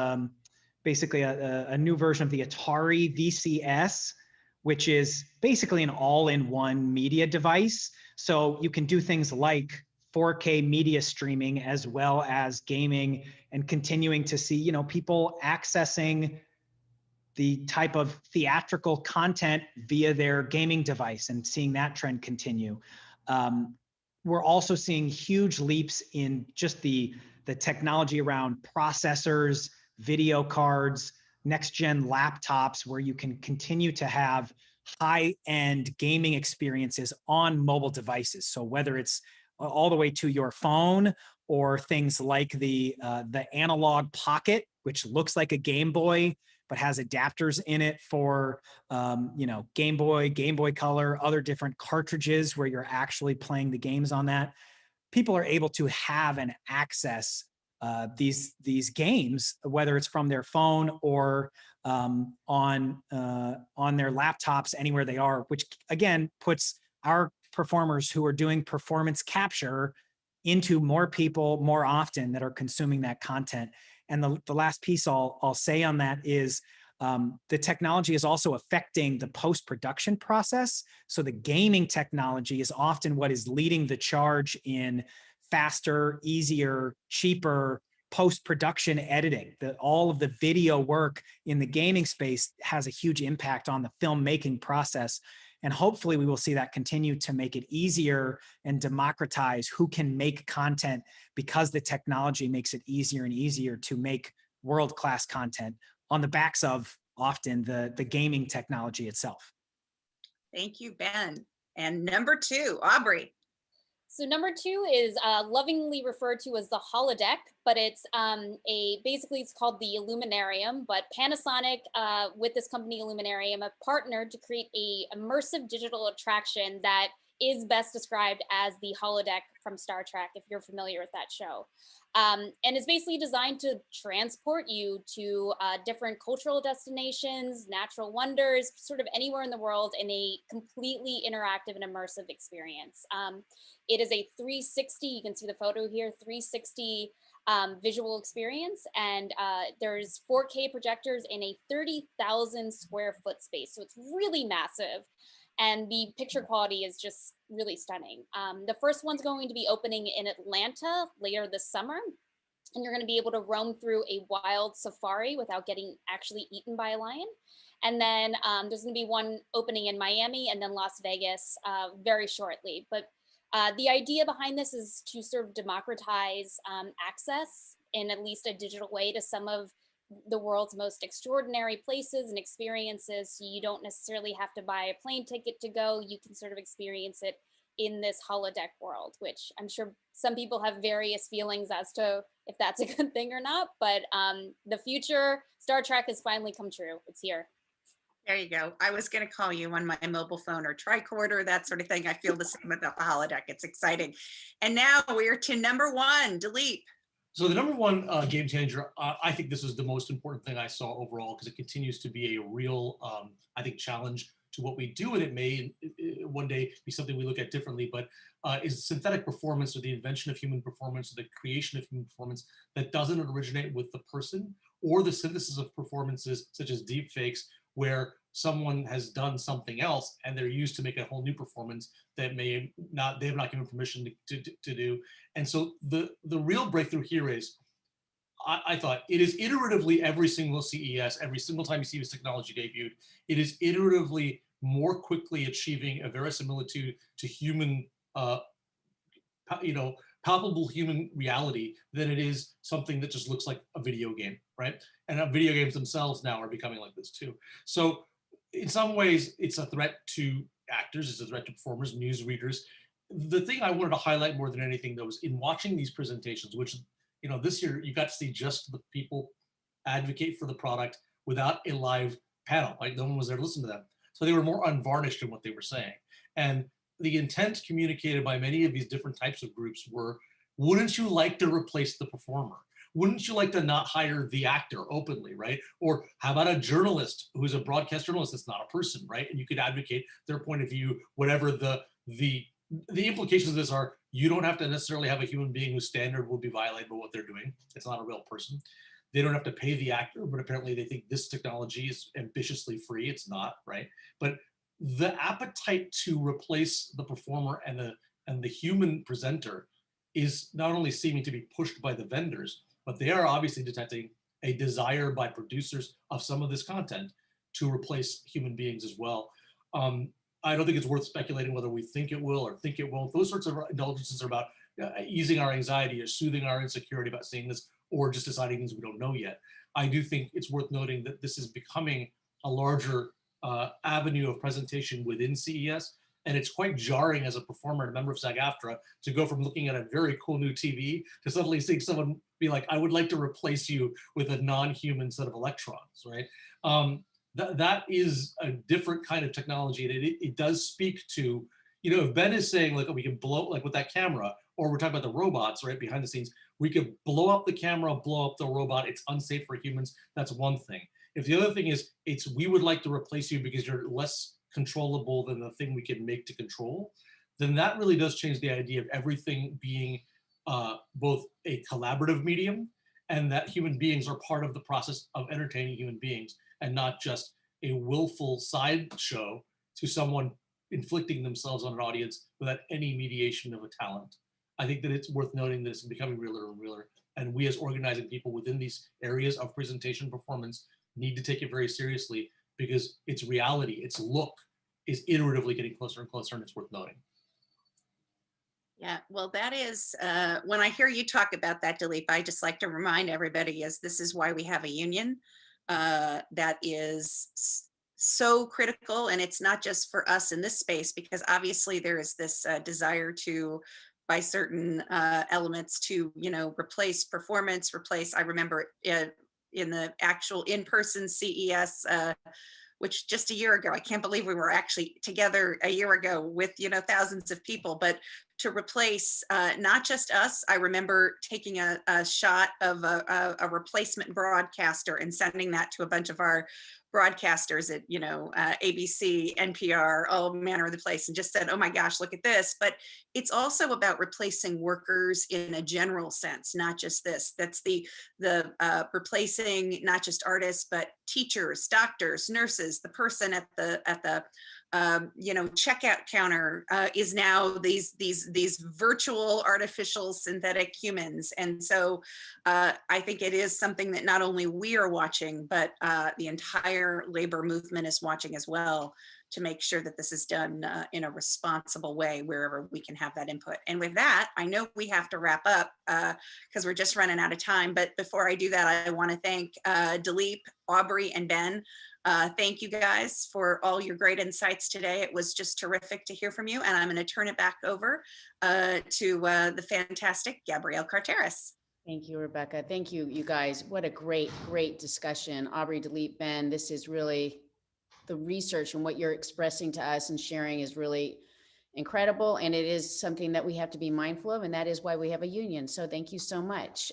basically a new version of the Atari VCS, which is basically an all-in-one media device. So you can do things like 4K media streaming as well as gaming, and continuing to see, people accessing the type of theatrical content via their gaming device and seeing that trend continue. We're also seeing huge leaps in just the technology around processors, video cards, next-gen laptops, where you can continue to have high-end gaming experiences on mobile devices. So whether it's all the way to your phone or things like the analog pocket, which looks like a Game Boy, but has adapters in it for, Game Boy Color, other different cartridges where you're actually playing the games on that. People are able to have and access these games, whether it's from their phone or on their laptops, anywhere they are, which again puts our performers who are doing performance capture into more people more often that are consuming that content. And the last piece I'll say on that is the technology is also affecting the post-production process. So the gaming technology is often what is leading the charge in faster, easier, cheaper post-production editing. All of the video work in the gaming space has a huge impact on the filmmaking process. And hopefully we will see that continue to make it easier and democratize who can make content, because the technology makes it easier and easier to make world-class content on the backs of often the gaming technology itself. Thank you, Ben. And number 2, Aubrey. So number 2 is lovingly referred to as the holodeck, but it's basically it's called the Illuminarium, but Panasonic with this company Illuminarium have partnered to create a immersive digital attraction that is best described as the holodeck from Star Trek, if you're familiar with that show. And it's basically designed to transport you to different cultural destinations, natural wonders, sort of anywhere in the world in a completely interactive and immersive experience. It is a 360, you can see the photo here, 360 visual experience. And there's 4K projectors in a 30,000 square foot space. So it's really massive. And the picture quality is just really stunning. The first one's going to be opening in Atlanta later this summer. And you're going to be able to roam through a wild safari without getting actually eaten by a lion. And then there's going to be one opening in Miami and then Las Vegas very shortly. But the idea behind this is to sort of democratize access in at least a digital way to some of the world's most extraordinary places and experiences. So you don't necessarily have to buy a plane ticket to go. You can sort of experience it in this holodeck world, which I'm sure some people have various feelings as to if that's a good thing or not. But the future, Star Trek has finally come true. It's here. There you go. I was going to call you on my mobile phone or tricorder, that sort of thing. I feel the same about the holodeck. It's exciting. And now we're to number 1, Dileep. So the number 1 game changer, I think this is the most important thing I saw overall, because it continues to be a real, I think, challenge to what we do, and it may one day be something we look at differently, but is synthetic performance, or the invention of human performance, or the creation of human performance that doesn't originate with the person, or the synthesis of performances such as deepfakes, where someone has done something else and they're used to make a whole new performance that they have not given permission to do. And so the real breakthrough here is, I thought, it is iteratively every single CES, every single time you see this technology debuted, it is iteratively more quickly achieving a verisimilitude to human, palpable human reality than it is something that just looks like a video game, right? And video games themselves now are becoming like this too. So in some ways, it's a threat to actors, it's a threat to performers, news readers. The thing I wanted to highlight more than anything, though, is in watching these presentations, which, this year you got to see just the people advocate for the product without a live panel, like no one was there to listen to them. So they were more unvarnished in what they were saying. And the intent communicated by many of these different types of groups were, wouldn't you like to replace the performer? Wouldn't you like to not hire the actor openly, right? Or how about a journalist who's a broadcast journalist that's not a person, right? And you could advocate their point of view, whatever the implications of this are. You don't have to necessarily have a human being whose standard will be violated by what they're doing. It's not a real person. They don't have to pay the actor, but apparently they think this technology is ambitiously free. It's not, right? But the appetite to replace the performer and the human presenter is not only seeming to be pushed by the vendors, but they are obviously detecting a desire by producers of some of this content to replace human beings as well. I don't think it's worth speculating whether we think it will or think it won't. Those sorts of indulgences are about easing our anxiety or soothing our insecurity about seeing this, or just deciding things we don't know yet. I do think it's worth noting that this is becoming a larger avenue of presentation within CES. And it's quite jarring as a performer and a member of SAG-AFTRA to go from looking at a very cool new TV to suddenly seeing someone be like, I would like to replace you with a non-human set of electrons, right? That is a different kind of technology. And it does speak to, if Ben is saying like, we can blow, like with that camera, or we're talking about the robots, right, behind the scenes, we could blow up the camera, blow up the robot, it's unsafe for humans, that's one thing. If the other thing is, we would like to replace you because you're less controllable than the thing we can make to control, then that really does change the idea of everything being both a collaborative medium and that human beings are part of the process of entertaining human beings and not just a willful sideshow to someone inflicting themselves on an audience without any mediation of a talent. I think that it's worth noting that it's becoming realer and realer. And we as organizing people within these areas of presentation performance need to take it very seriously because its reality, its look is iteratively getting closer and closer, and it's worth noting. Yeah, well, that is, when I hear you talk about that, Dilip, I just like to remind everybody is this is why we have a union that is so critical. And it's not just for us in this space, because obviously there is this desire to, by certain elements to, replace performance, I remember in the actual in-person CES, which just a year ago, I can't believe we were actually together a year ago with, thousands of people, but to replace not just us. I remember taking a shot of a replacement broadcaster and sending that to a bunch of our broadcasters at, ABC, NPR, all manner of the place, and just said, oh my gosh, look at this. But it's also about replacing workers in a general sense, not just this. That's the replacing not just artists, but teachers, doctors, nurses. The person at the checkout counter is now these virtual artificial synthetic humans. And so I think it is something that not only we are watching, but the entire labor movement is watching as well, to make sure that this is done in a responsible way wherever we can have that input. And with that, I know we have to wrap up because we're just running out of time. But before I do that, I want to thank Dilip, Aubrey, and Ben. Thank you guys for all your great insights today. It was just terrific to hear from you. And I'm going to turn it back over to the fantastic Gabrielle Carteris. Thank you, Rebecca. Thank you, you guys. What a great discussion. Aubrey, Dilip, Ben, this is really the research, and what you're expressing to us and sharing is really incredible. And it is something that we have to be mindful of. And that is why we have a union. So thank you so much.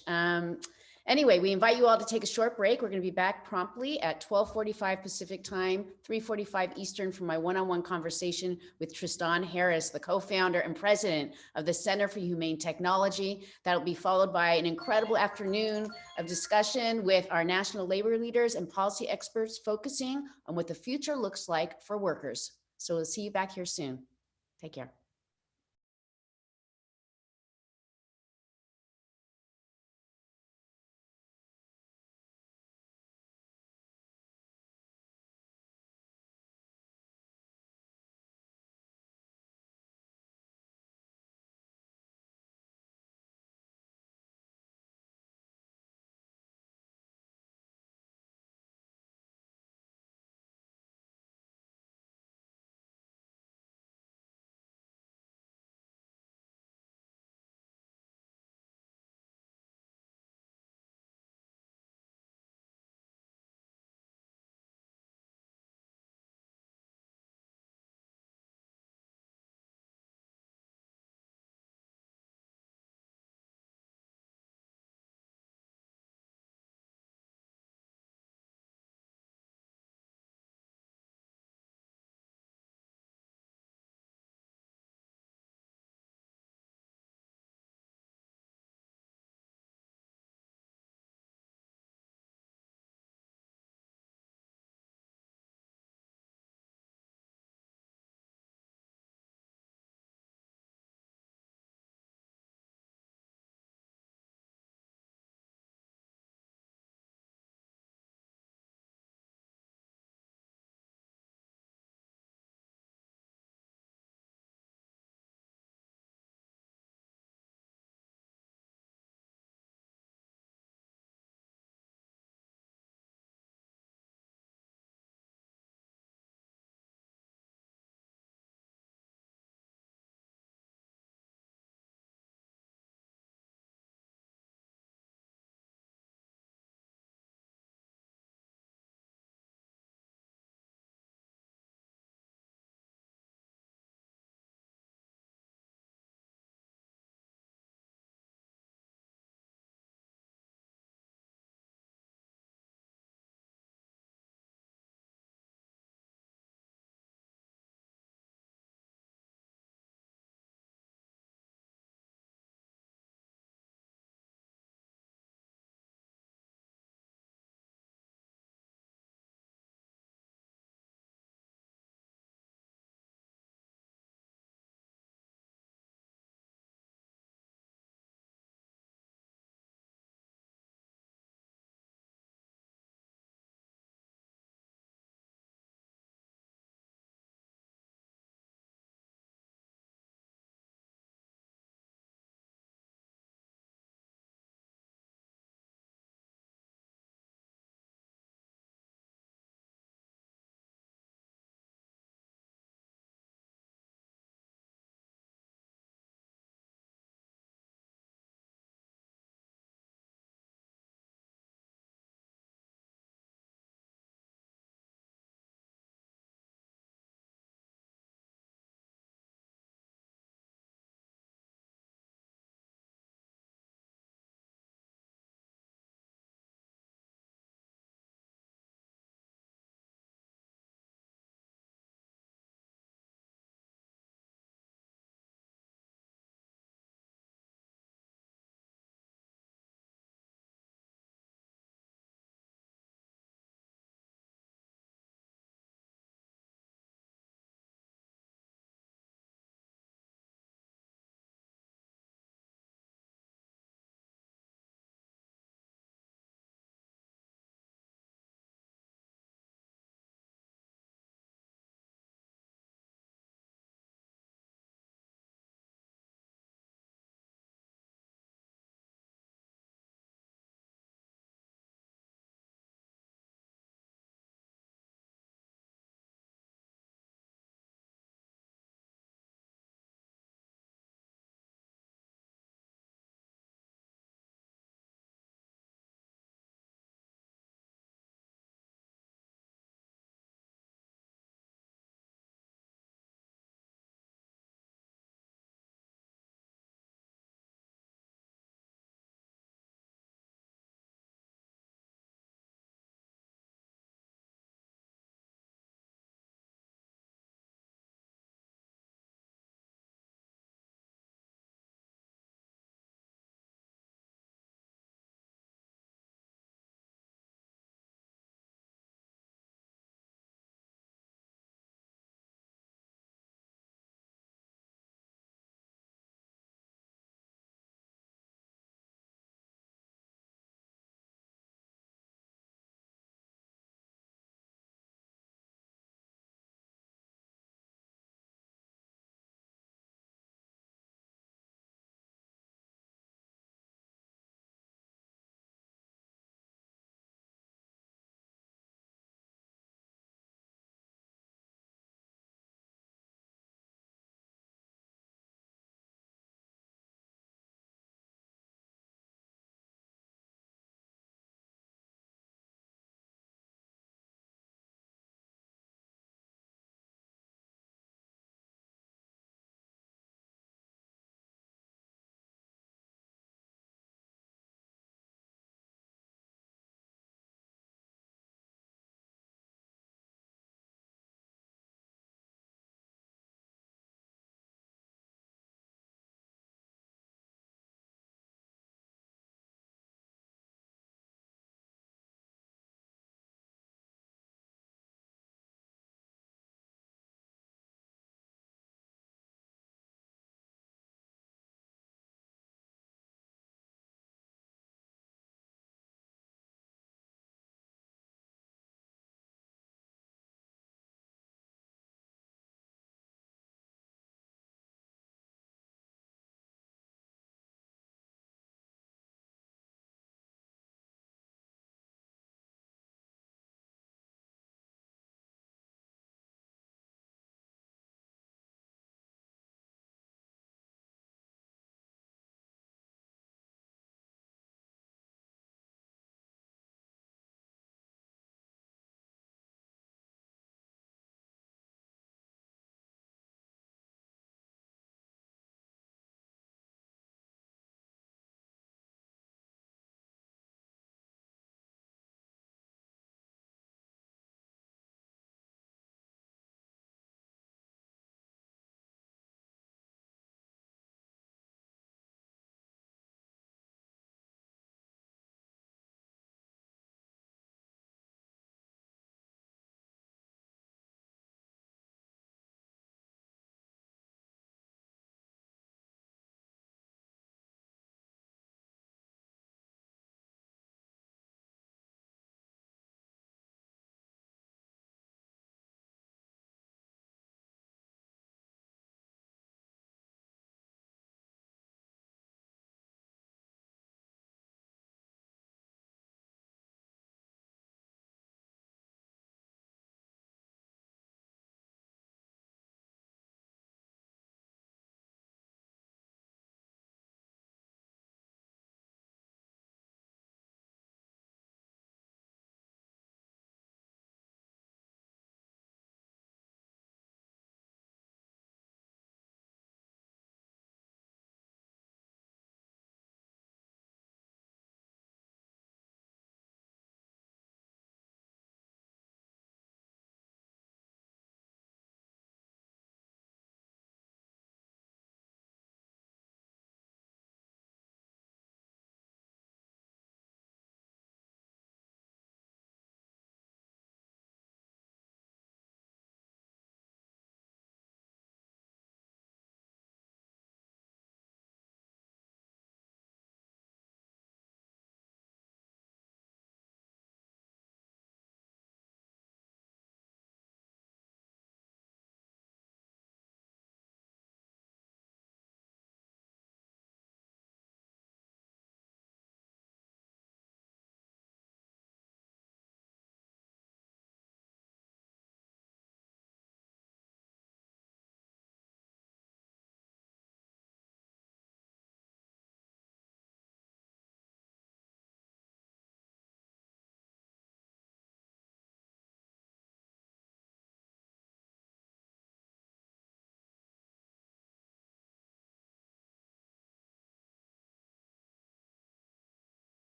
Anyway, we invite you all to take a short break. We're going to be back promptly at 12:45 Pacific time, 3:45 Eastern for my one-on-one conversation with Tristan Harris, the co-founder and president of the Center for Humane Technology. That'll be followed by an incredible afternoon of discussion with our national labor leaders and policy experts focusing on what the future looks like for workers. So we'll see you back here soon. Take care.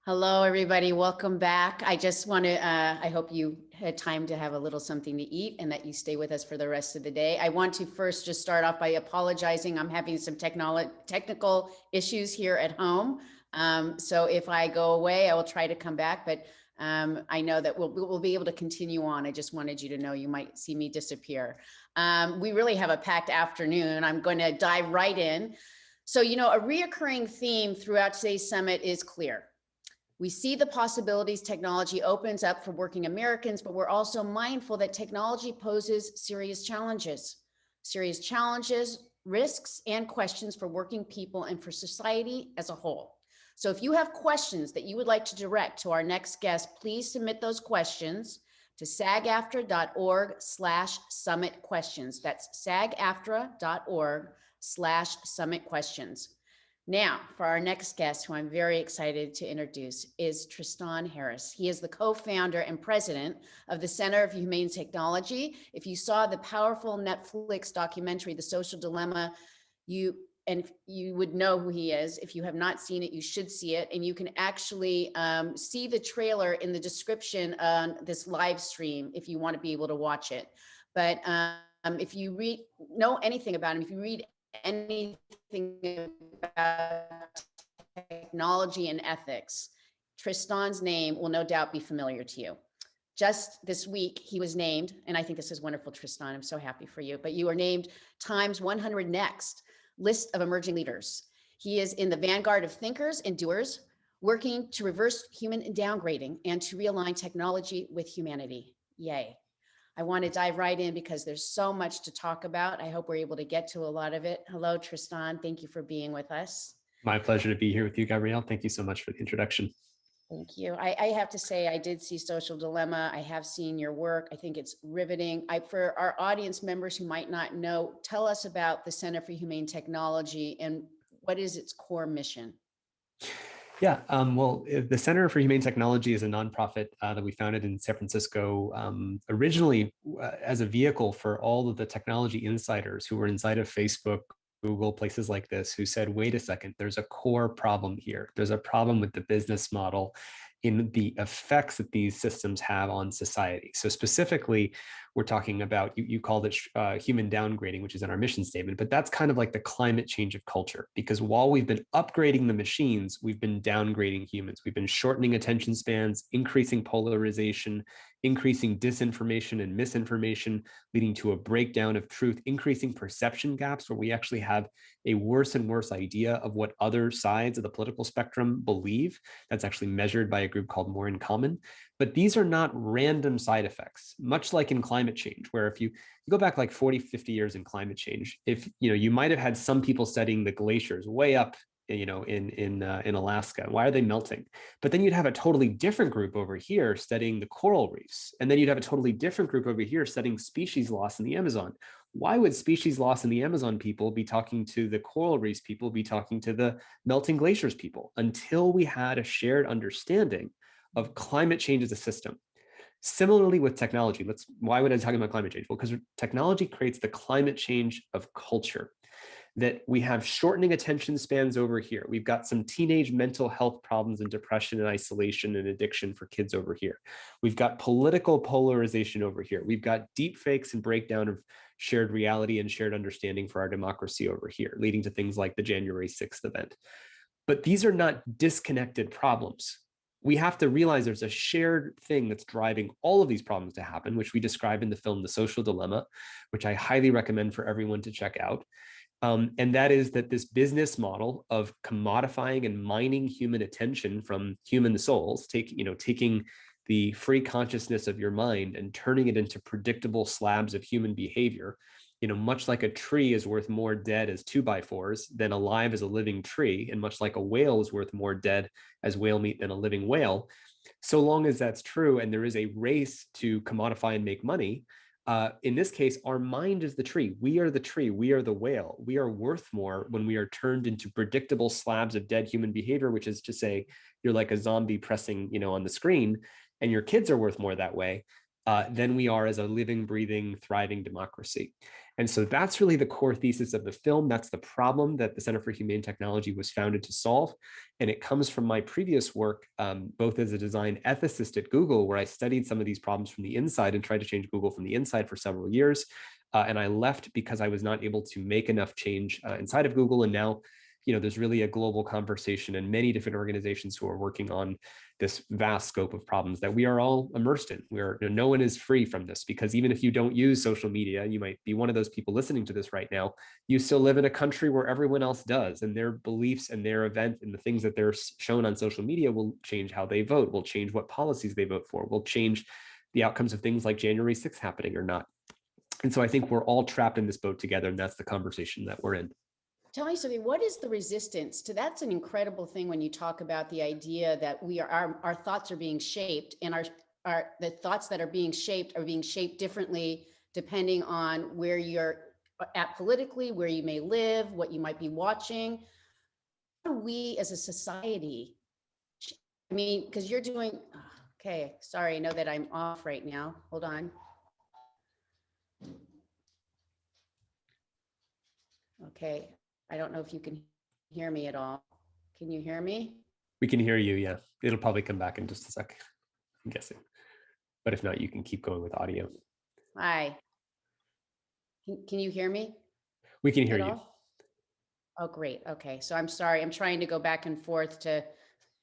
Hello, everybody. Welcome back. I just want to, I hope you had time to have a little something to eat and that you stay with us for the rest of the day. I want to first just start off by apologizing. I'm having some technical issues here at home. So if I go away, I will try to come back, but I know that we'll be able to continue on. I just wanted you to know you might see me disappear. We really have a packed afternoon. I'm going to dive right in. So, you know, a reoccurring theme throughout today's summit is clear. We see the possibilities technology opens up for working Americans, but we're also mindful that technology poses serious challenges, risks, and questions for working people and for society as a whole. So if you have questions that you would like to direct to our next guest, please submit those questions to sagaftra.org/summit questions. That's sagaftra.org/summit questions. Now, for our next guest, who I'm very excited to introduce, is Tristan Harris. He is the co-founder and president of the Center for Humane Technology. If you saw the powerful Netflix documentary, The Social Dilemma, you would know who he is. If you have not seen it, you should see it. And you can actually see the trailer in the description on this live stream if you want to be able to watch it. But if you know anything about him, if you read anything about technology and ethics, Tristan's name will no doubt be familiar to you. Just this week, he was named, and I think this is wonderful, Tristan, I'm so happy for you, but you were named Time's 100 Next list of emerging leaders. He is in the vanguard of thinkers and doers, working to reverse human downgrading and to realign technology with humanity. Yay. I want to dive right in because there's so much to talk about. I hope we're able to get to a lot of it. Hello, Tristan. Thank you for being with us. My pleasure to be here with you, Gabrielle. Thank you so much for the introduction. Thank you. I have to say, I did see Social Dilemma. I have seen your work. I think it's riveting. For our audience members who might not know, tell us about the Center for Humane Technology and what is its core mission? Yeah, well, the Center for Humane Technology is a nonprofit that we founded in San Francisco, originally as a vehicle for all of the technology insiders who were inside of Facebook, Google, places like this, who said, wait a second, there's a core problem here. There's a problem with the business model in the effects that these systems have on society. So specifically, we're talking about, you called it human downgrading, which is in our mission statement, but that's kind of like the climate change of culture, because while we've been upgrading the machines, we've been downgrading humans. We've been shortening attention spans, increasing polarization, increasing disinformation and misinformation, leading to a breakdown of truth, increasing perception gaps where we actually have a worse and worse idea of what other sides of the political spectrum believe. That's actually measured by a group called More in Common. But these are not random side effects, much like in climate change, where if you go back like 40, 50 years in climate change, if you might have had some people studying the glaciers way up in Alaska. Why are they melting? But then you'd have a totally different group over here studying the coral reefs. And then you'd have a totally different group over here studying species loss in the Amazon. Why would species loss in the Amazon people be talking to the coral reefs people, be talking to the melting glaciers people? Until we had a shared understanding of climate change as a system. Similarly with technology, why would I talk about climate change? Well, because technology creates the climate change of culture. That we have shortening attention spans over here. We've got some teenage mental health problems and depression and isolation and addiction for kids over here. We've got political polarization over here. We've got deepfakes and breakdown of shared reality and shared understanding for our democracy over here, leading to things like the January 6th event. But these are not disconnected problems. We have to realize there's a shared thing that's driving all of these problems to happen, which we describe in the film, The Social Dilemma, which I highly recommend for everyone to check out. And that is that this business model of commodifying and mining human attention from human souls, taking the free consciousness of your mind and turning it into predictable slabs of human behavior, much like a tree is worth more dead as 2x4s than alive as a living tree, and much like a whale is worth more dead as whale meat than a living whale. So long as that's true, and there is a race to commodify and make money, in this case, our mind is the tree. We are the tree. We are the whale. We are worth more when we are turned into predictable slabs of dead human behavior, which is to say, you're like a zombie pressing, on the screen, and your kids are worth more that way than we are as a living, breathing, thriving democracy. And so that's really the core thesis of the film. That's the problem that the Center for Humane Technology was founded to solve. And it comes from my previous work, both as a design ethicist at Google, where I studied some of these problems from the inside and tried to change Google from the inside for several years. And I left because I was not able to make enough change inside of Google. And now, there's really a global conversation and many different organizations who are working on this vast scope of problems that we are all immersed in. No one is free from this, because even if you don't use social media, you might be one of those people listening to this right now, you still live in a country where everyone else does, and their beliefs and their event and the things that they're shown on social media will change how they vote, will change what policies they vote for, will change the outcomes of things like January 6th happening or not. And so I think we're all trapped in this boat together, and that's the conversation that we're in. Tell me something, what is the resistance to that's an incredible thing when you talk about the idea that our thoughts are being shaped, and the thoughts that are being shaped differently depending on where you're at politically, where you may live, what you might be watching. How do we as a society, because you're doing, okay, sorry, I know that I'm off right now. Hold on. Okay. I don't know if you can hear me at all. Can you hear me? We can hear you, yeah. It'll probably come back in just a sec, I'm guessing. But if not, you can keep going with audio. Hi. Can you hear me? We can hear you. Oh, great. Okay. So I'm sorry. I'm trying to go back and forth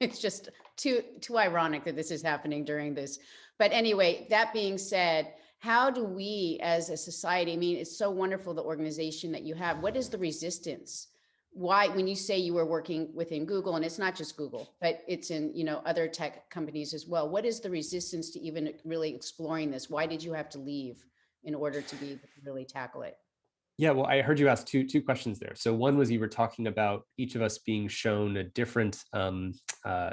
it's just too ironic that this is happening during this. But anyway, that being said, how do we as a society, it's so wonderful, the organization that you have. What is the resistance? Why, when you say you were working within Google, and it's not just Google, but it's in, other tech companies as well. What is the resistance to even really exploring this? Why did you have to leave in order to be able to really tackle it? Yeah, well, I heard you ask two questions there. So one was you were talking about each of us being shown a different,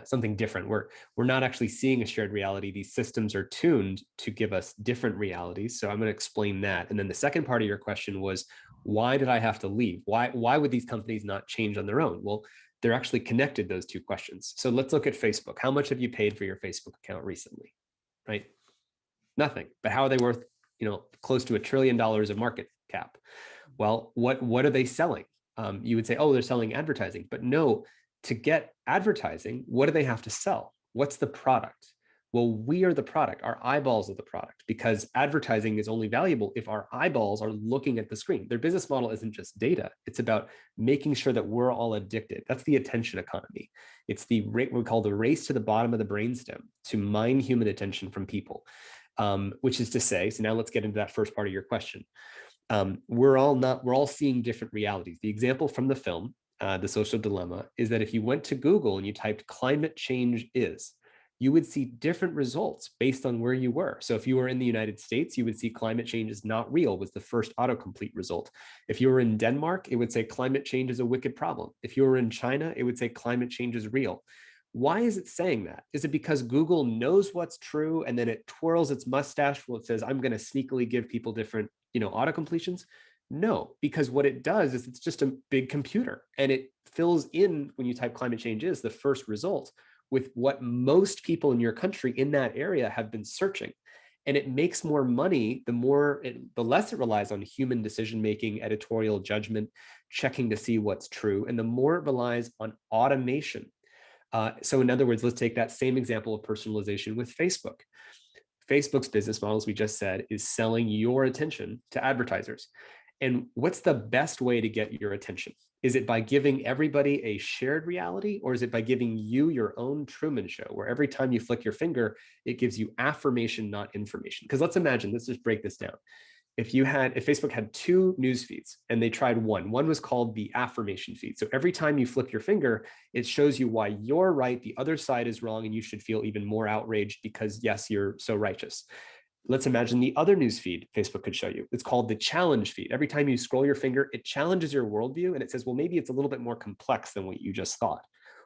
something different. We're not actually seeing a shared reality. These systems are tuned to give us different realities. So I'm going to explain that. And then the second part of your question was, why did I have to leave? Why would these companies not change on their own? Well, they're actually connected, those two questions. So let's look at Facebook. How much have you paid for your Facebook account recently? Right? Nothing. But how are they worth, close to $1 trillion of market cap? Well, what are they selling? You would say, oh, they're selling advertising, but no, to get advertising, what do they have to sell? What's the product? Well, we are the product. Our eyeballs are the product, because advertising is only valuable if our eyeballs are looking at the screen. Their business model isn't just data. It's about making sure that we're all addicted. That's the attention economy. It's what we call the race to the bottom of the brainstem to mine human attention from people, which is to say, so now let's get into that first part of your question. We're all seeing different realities. The example from the film, The Social Dilemma, is that if you went to Google and you typed climate change is, you would see different results based on where you were. So if you were in the United States, you would see climate change is not real was the first autocomplete result. If you were in Denmark, it would say climate change is a wicked problem. If you were in China, it would say climate change is real. Why is it saying that? Is it because Google knows what's true and then it twirls its mustache while it says, I'm going to sneakily give people different, autocompletions? No, because what it does is it's just a big computer, and it fills in, when you type climate change is, the first result with what most people in your country in that area have been searching. And it makes more money the less it relies on human decision-making, editorial judgment, checking to see what's true, and the more it relies on automation. So in other words, let's take that same example of personalization with Facebook. Facebook's business model, as we just said, is selling your attention to advertisers. And what's the best way to get your attention? Is it by giving everybody a shared reality, or is it by giving you your own Truman Show, where every time you flick your finger, it gives you affirmation, not information? Because let's just break this down. If Facebook had two news feeds and they tried one was called the affirmation feed. So every time you flick your finger, it shows you why you're right, the other side is wrong, and you should feel even more outraged because yes, you're so righteous. Let's imagine the other news feed Facebook could show you. It's called the challenge feed. Every time you scroll your finger, it challenges your worldview and it says, well, maybe it's a little bit more complex than what you just thought.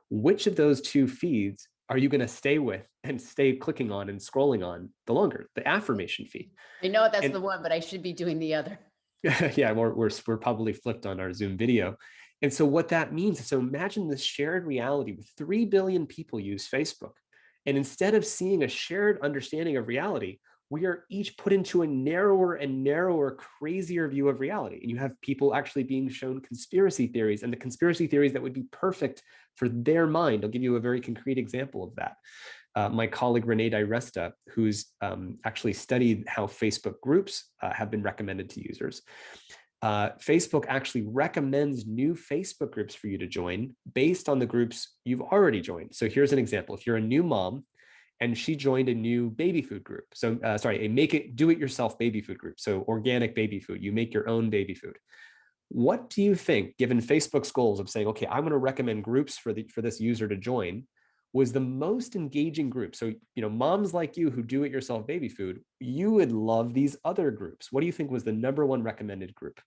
Which of those two feeds are you going to stay with and stay clicking on and scrolling on the longer? The affirmation feed. I know that's the one, but I should be doing the other. Yeah, we're probably flipped on our Zoom video. And so what that means is, so imagine this shared reality with 3 billion people use Facebook. And instead of seeing a shared understanding of reality, we are each put into a narrower and narrower, crazier view of reality. And you have people actually being shown conspiracy theories, and the conspiracy theories that would be perfect for their mind. I'll give you a very concrete example of that. My colleague Renee DiResta, who's actually studied how Facebook groups have been recommended to users. Facebook actually recommends new Facebook groups for you to join based on the groups you've already joined. So here's an example. If you're a new mom and she joined a new baby food group, so sorry, a do-it-yourself baby food group, so organic baby food, you make your own baby food. What do you think, given Facebook's goals of saying, okay, I'm going to recommend groups for this user to join, was the most engaging group? So, moms like you who do it yourself baby food, you would love these other groups. What do you think was the #1 recommended group?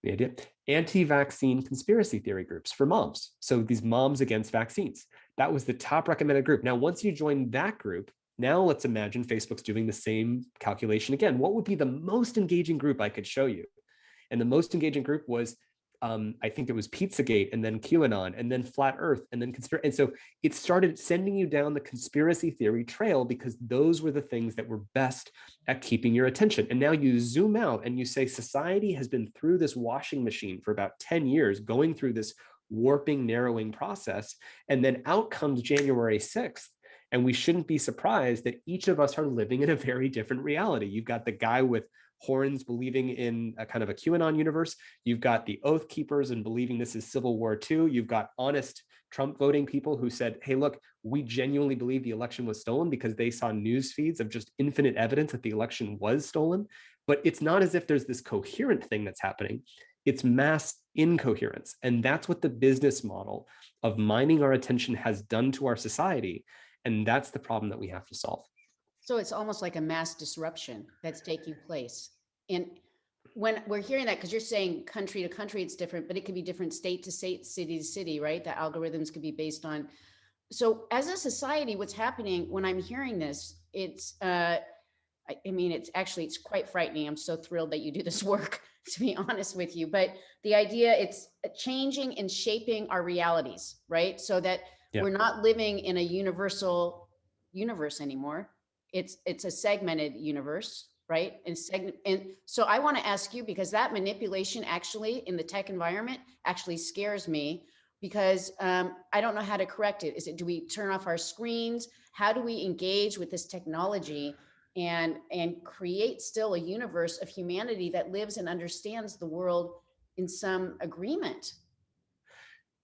The idea? Anti-vaccine conspiracy theory groups for moms. So these moms against vaccines. That was the top recommended group. Now, once you join that group, now let's imagine Facebook's doing the same calculation again. What would be the most engaging group I could show you? And the most engaging group was, I think it was Pizzagate, and then QAnon, and then Flat Earth, and then conspiracy. And so it started sending you down the conspiracy theory trail because those were the things that were best at keeping your attention. And now you zoom out and you say, society has been through this washing machine for about 10 years, going through this warping, narrowing process. And then out comes January 6th. And we shouldn't be surprised that each of us are living in a very different reality. You've got the guy with horns believing in a kind of a QAnon universe. You've got the Oath Keepers and believing this is Civil War II. You've got honest Trump voting people who said, hey, look, we genuinely believe the election was stolen because they saw news feeds of just infinite evidence that the election was stolen. But it's not as if there's this coherent thing that's happening. It's mass incoherence. And that's what the business model of mining our attention has done to our society. And that's the problem that we have to solve. So it's almost like a mass disruption that's taking place. And when we're hearing that, because you're saying country to country, it's different, but it could be different state to state, city to city, right? The algorithms could be based on. So as a society, what's happening when I'm hearing this, it's, I mean, it's quite frightening. I'm so thrilled that you do this work, to be honest with you. But the idea, it's changing and shaping our realities, right? So that we're not living in a universal universe anymore. It's a segmented universe, right? And so I want to ask you, because that manipulation actually in the tech environment actually scares me, because I don't know how to correct it. Do we turn off our screens? How do we engage with this technology and create still a universe of humanity that lives and understands the world in some agreement?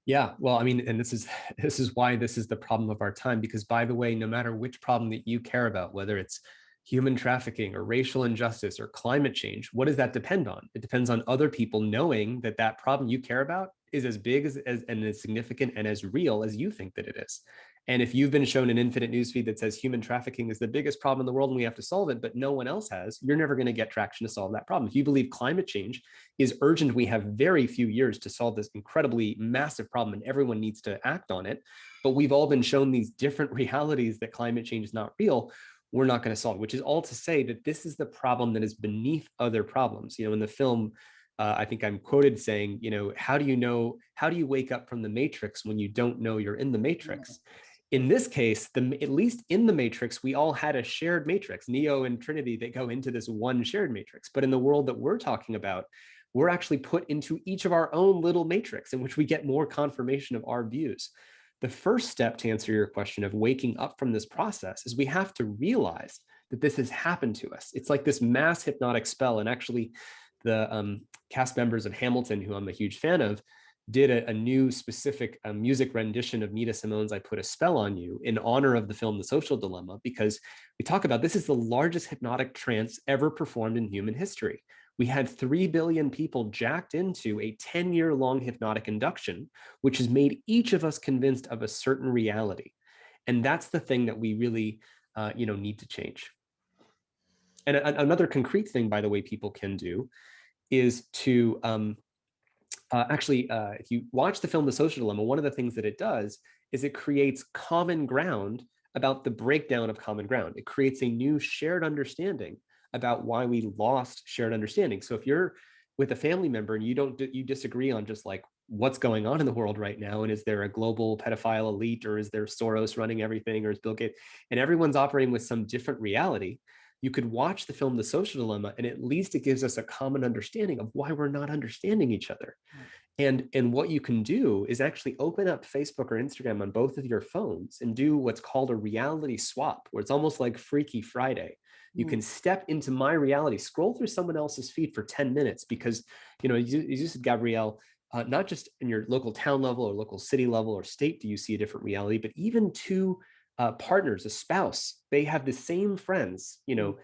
Yeah, well, I mean, and this is why this is the problem of our time, because by the way, no matter which problem that you care about, whether it's human trafficking or racial injustice or climate change, what does that depend on? It depends on other people knowing that that problem you care about is as big and as significant and as real as you think that it is. And if you've been shown an infinite newsfeed that says human trafficking is the biggest problem in the world and we have to solve it, but no one else has, you're never going to get traction to solve that problem. If you believe climate change is urgent, we have very few years to solve this incredibly massive problem and everyone needs to act on it. But we've all been shown these different realities that climate change is not real. We're not going to solve it, which is all to say that this is the problem that is beneath other problems. In the film, I think I'm quoted saying, how do you wake up from the matrix when you don't know you're in the matrix? In this case, at least in the matrix, we all had a shared matrix, Neo and Trinity, that go into this one shared matrix. But in the world that we're talking about, we're actually put into each of our own little matrix in which we get more confirmation of our views. The first step to answer your question of waking up from this process is we have to realize that this has happened to us. It's like this mass hypnotic spell. And actually, the cast members of Hamilton, who I'm a huge fan of, did a new specific music rendition of Nina Simone's I Put a Spell on You in honor of the film The Social Dilemma, because we talk about this is the largest hypnotic trance ever performed in human history. We had 3 billion people jacked into a 10-year-long hypnotic induction, which has made each of us convinced of a certain reality. And that's the thing that we really need to change. And another concrete thing, by the way, people can do is to if you watch the film The Social Dilemma, one of the things that it does is it creates common ground about the breakdown of common ground. It creates a new shared understanding about why we lost shared understanding. So if you're with a family member and you disagree on just like what's going on in the world right now, and is there a global pedophile elite, or is there Soros running everything, or is Bill Gates, and everyone's operating with some different reality. You could watch the film The Social Dilemma, and at least it gives us a common understanding of why we're not understanding each other. And what you can do is actually open up Facebook or Instagram on both of your phones and do what's called a reality swap, where it's almost like Freaky Friday. You can step into my reality, scroll through someone else's feed for 10 minutes, because, you know, you said, Gabrielle, not just in your local town level or local city level or state do you see a different reality, but even two partners, a spouse, they have the same friends, you know,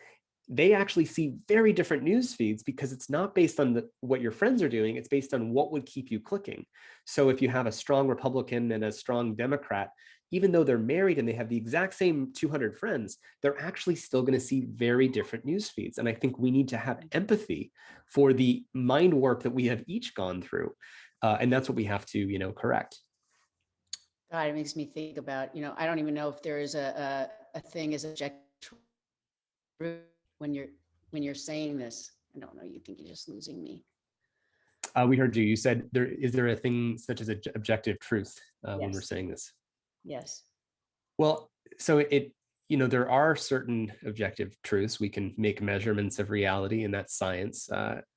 they actually see very different news feeds, because it's not based on what your friends are doing, it's based on what would keep you clicking. So if you have a strong Republican and a strong Democrat, even though they're married and they have the exact same 200 friends, they're actually still going to see very different news feeds. And I think we need to have empathy for the mind warp that we have each gone through. And that's what we have to, you know, correct. God, it makes me think about, you know, I don't even know if there is a thing as objective when you're saying this. I don't know. You think you're just losing me. We heard you. You said, is there a thing such as objective truth when we're saying this? Yes. Well, so you know, there are certain objective truths. We can make measurements of reality, and that's science.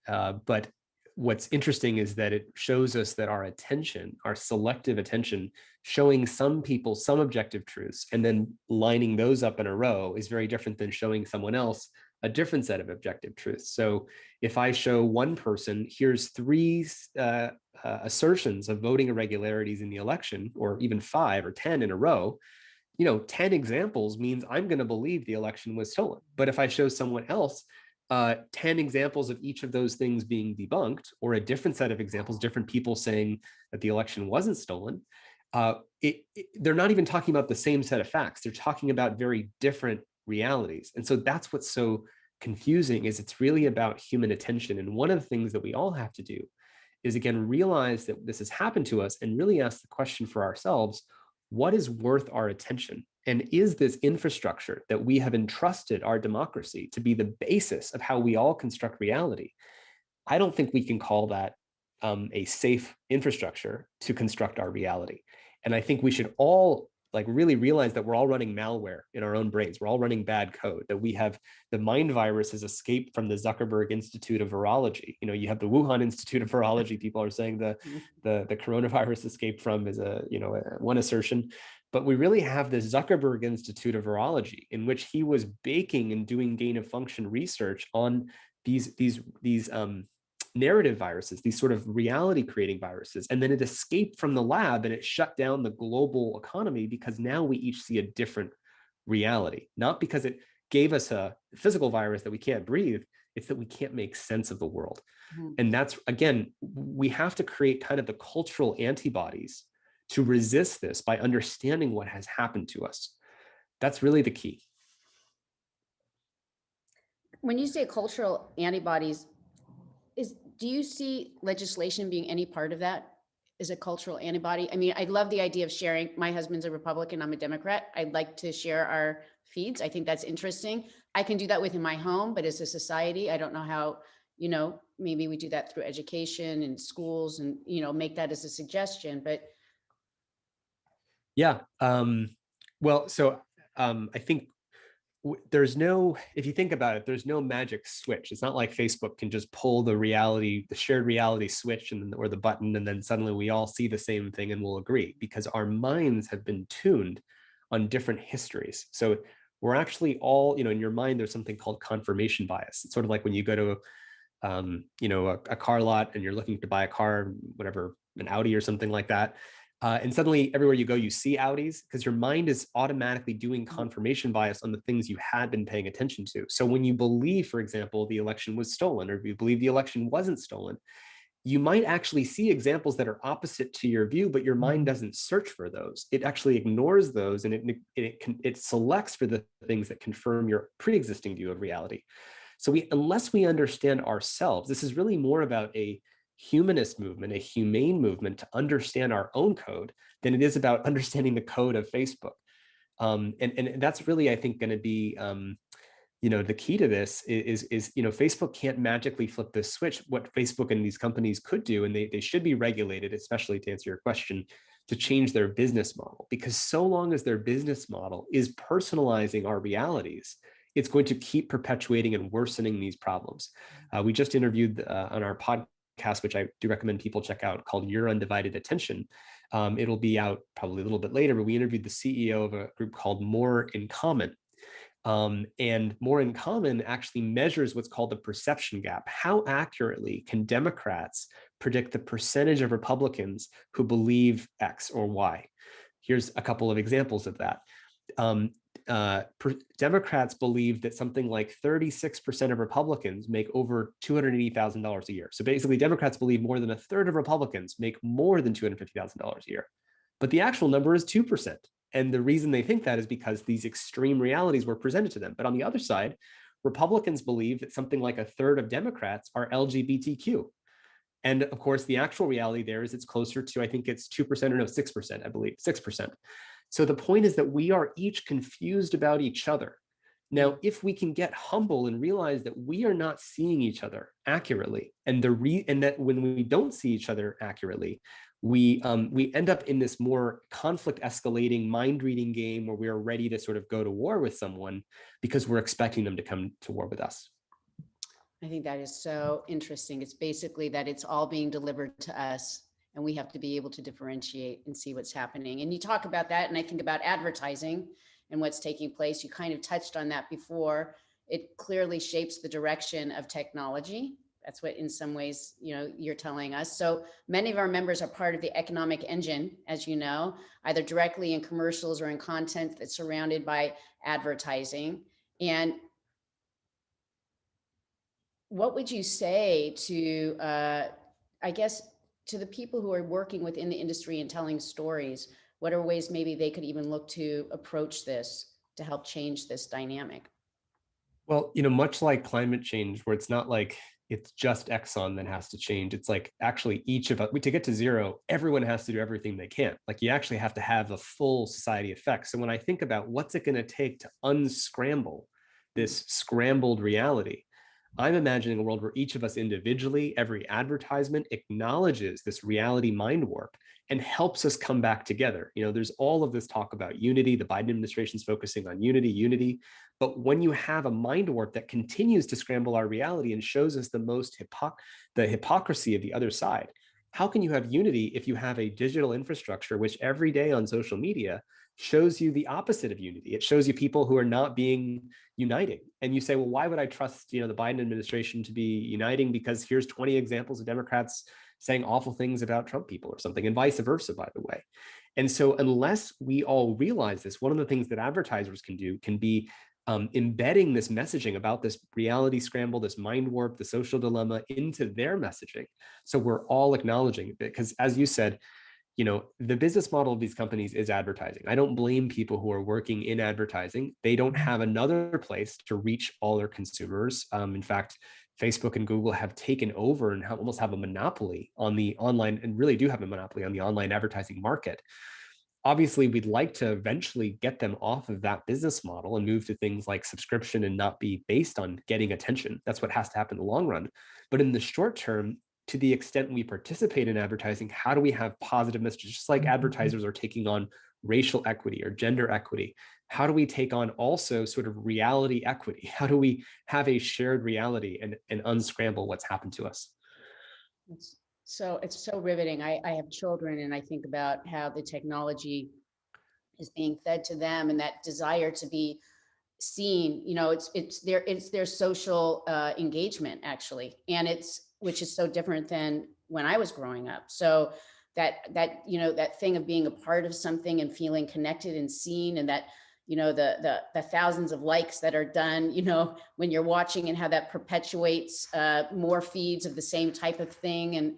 But what's interesting is that it shows us that our attention, our selective attention, showing some people some objective truths and then lining those up in a row is very different than showing someone else a different set of objective truths. So if I show one person, here's 3 assertions of voting irregularities in the election, or even 5 or 10 in a row, you know, 10 examples means I'm going to believe the election was stolen. But if I show someone else 10 examples of each of those things being debunked, or a different set of examples, different people saying that the election wasn't stolen, they're not even talking about the same set of facts. They're talking about very different realities. And so that's what's so confusing, is it's really about human attention. And one of the things that we all have to do is, again, realize that this has happened to us and really ask the question for ourselves, what is worth our attention? And is this infrastructure that we have entrusted our democracy to be the basis of how we all construct reality? I don't think we can call that a safe infrastructure to construct our reality. And I think we should all really realize that we're all running malware in our own brains. We're all running bad code, that we have the mind virus has escaped from the Zuckerberg Institute of Virology. You know, you have the Wuhan Institute of Virology. People are saying the coronavirus escaped from is one assertion. But we really have the Zuckerberg Institute of Virology, in which he was baking and doing gain of function research on these narrative viruses, these sort of reality creating viruses. And then it escaped from the lab and it shut down the global economy, because now we each see a different reality, not because it gave us a physical virus that we can't breathe, it's that we can't make sense of the world. And that's, again, we have to create kind of the cultural antibodies to resist this by understanding what has happened to us. That's really the key. When you say cultural antibodies, do you see legislation being any part of that? Is a cultural antibody? I mean, I love the idea of sharing. My husband's a Republican, I'm a Democrat. I'd like to share our feeds. I think that's interesting. I can do that within my home, but as a society, I don't know how, you know, maybe we do that through education and schools and, you know, make that as a suggestion, but. Yeah. Well, so I think there's no, if you think about it, there's no magic switch. It's not like Facebook can just pull the shared reality switch or the button, and then suddenly we all see the same thing and we'll agree, because our minds have been tuned on different histories. So we're actually all, you know, in your mind, there's something called confirmation bias. It's sort of like when you go to, a car lot and you're looking to buy a car, whatever, an Audi or something like that. And suddenly everywhere you go, you see Audis, because your mind is automatically doing confirmation bias on the things you had been paying attention to. So when you believe, for example, the election was stolen, or if you believe the election wasn't stolen, you might actually see examples that are opposite to your view, but your mind doesn't search for those. It actually ignores those, and it selects for the things that confirm your pre-existing view of reality. So unless we understand ourselves, this is really more about a humanist movement, a humane movement to understand our own code than it is about understanding the code of Facebook. And that's really, I think, going to be the key to this is Facebook can't magically flip this switch. What Facebook and these companies could do, and they should be regulated, especially to answer your question, to change their business model, because so long as their business model is personalizing our realities, it's going to keep perpetuating and worsening these problems. We just interviewed on our podcast, which I do recommend people check out, called Your Undivided Attention. It'll be out probably a little bit later, but we interviewed the CEO of a group called More in Common. And More in Common actually measures what's called the perception gap. How accurately can Democrats predict the percentage of Republicans who believe X or Y? Here's a couple of examples of that. Democrats believe that something like 36% of Republicans make over $280,000 a year. So basically, Democrats believe more than a third of Republicans make more than $250,000 a year. But the actual number is 2%. And the reason they think that is because these extreme realities were presented to them. But on the other side, Republicans believe that something like a third of Democrats are LGBTQ. And of course, the actual reality there is it's closer to, I think it's 2% or no, 6%, I believe, 6%. So the point is that we are each confused about each other. Now, if we can get humble and realize that we are not seeing each other accurately, and that when we don't see each other accurately, we end up in this more conflict escalating mind reading game where we are ready to sort of go to war with someone because we're expecting them to come to war with us. I think that is so interesting. It's basically that it's all being delivered to us, and we have to be able to differentiate and see what's happening. And you talk about that, and I think about advertising and what's taking place. You kind of touched on that before. It clearly shapes the direction of technology. That's what, in some ways, you're telling us. So many of our members are part of the economic engine, as you know, either directly in commercials or in content that's surrounded by advertising. And what would you say to, I guess, to the people who are working within the industry and telling stories? What are ways maybe they could even look to approach this to help change this dynamic? Well, much like climate change, where it's not like it's just Exxon that has to change. It's like actually each of us, to get to zero, everyone has to do everything they can. Like you actually have to have a full society effect. So when I think about what's it going to take to unscramble this scrambled reality, I'm imagining a world where each of us individually, every advertisement acknowledges this reality mind warp and helps us come back together. There's all of this talk about unity. The Biden administration is focusing on unity. But when you have a mind warp that continues to scramble our reality and shows us the hypocrisy of the other side, how can you have unity if you have a digital infrastructure which every day on social media shows you the opposite of unity? It shows you people who are not being uniting. And you say, well, why would I trust the Biden administration to be uniting? Because here's 20 examples of Democrats saying awful things about Trump people or something, and vice versa, by the way. And so unless we all realize this, one of the things that advertisers can do can be embedding this messaging about this reality scramble, this mind warp, the social dilemma into their messaging. So we're all acknowledging it, because as you said, the business model of these companies is advertising. I don't blame people who are working in advertising. They don't have another place to reach all their consumers. In fact, Facebook and Google have taken over and almost have a monopoly on the online, and really do have a monopoly on the online advertising market. Obviously, we'd like to eventually get them off of that business model and move to things like subscription and not be based on getting attention. That's what has to happen in the long run. But in the short term, to the extent we participate in advertising, how do we have positive messages? Just like advertisers are taking on racial equity or gender equity, how do we take on also sort of reality equity? How do we have a shared reality and unscramble what's happened to us? It's so riveting. I have children, and I think about how the technology is being fed to them, and that desire to be seen. It's their social engagement, actually, and which is so different than when I was growing up. So that thing of being a part of something and feeling connected and seen, and that the thousands of likes that are done when you're watching, and how that perpetuates more feeds of the same type of thing, and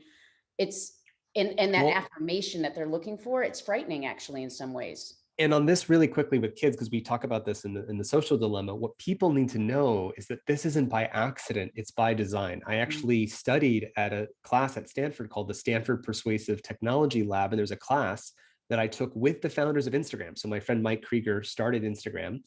that affirmation that they're looking for. It's frightening, actually, in some ways. And on this really quickly with kids, because we talk about this in the social dilemma, what people need to know is that this isn't by accident, it's by design. I actually studied at a class at Stanford called the Stanford Persuasive Technology Lab, and there's a class that I took with the founders of Instagram. So my friend Mike Krieger started Instagram,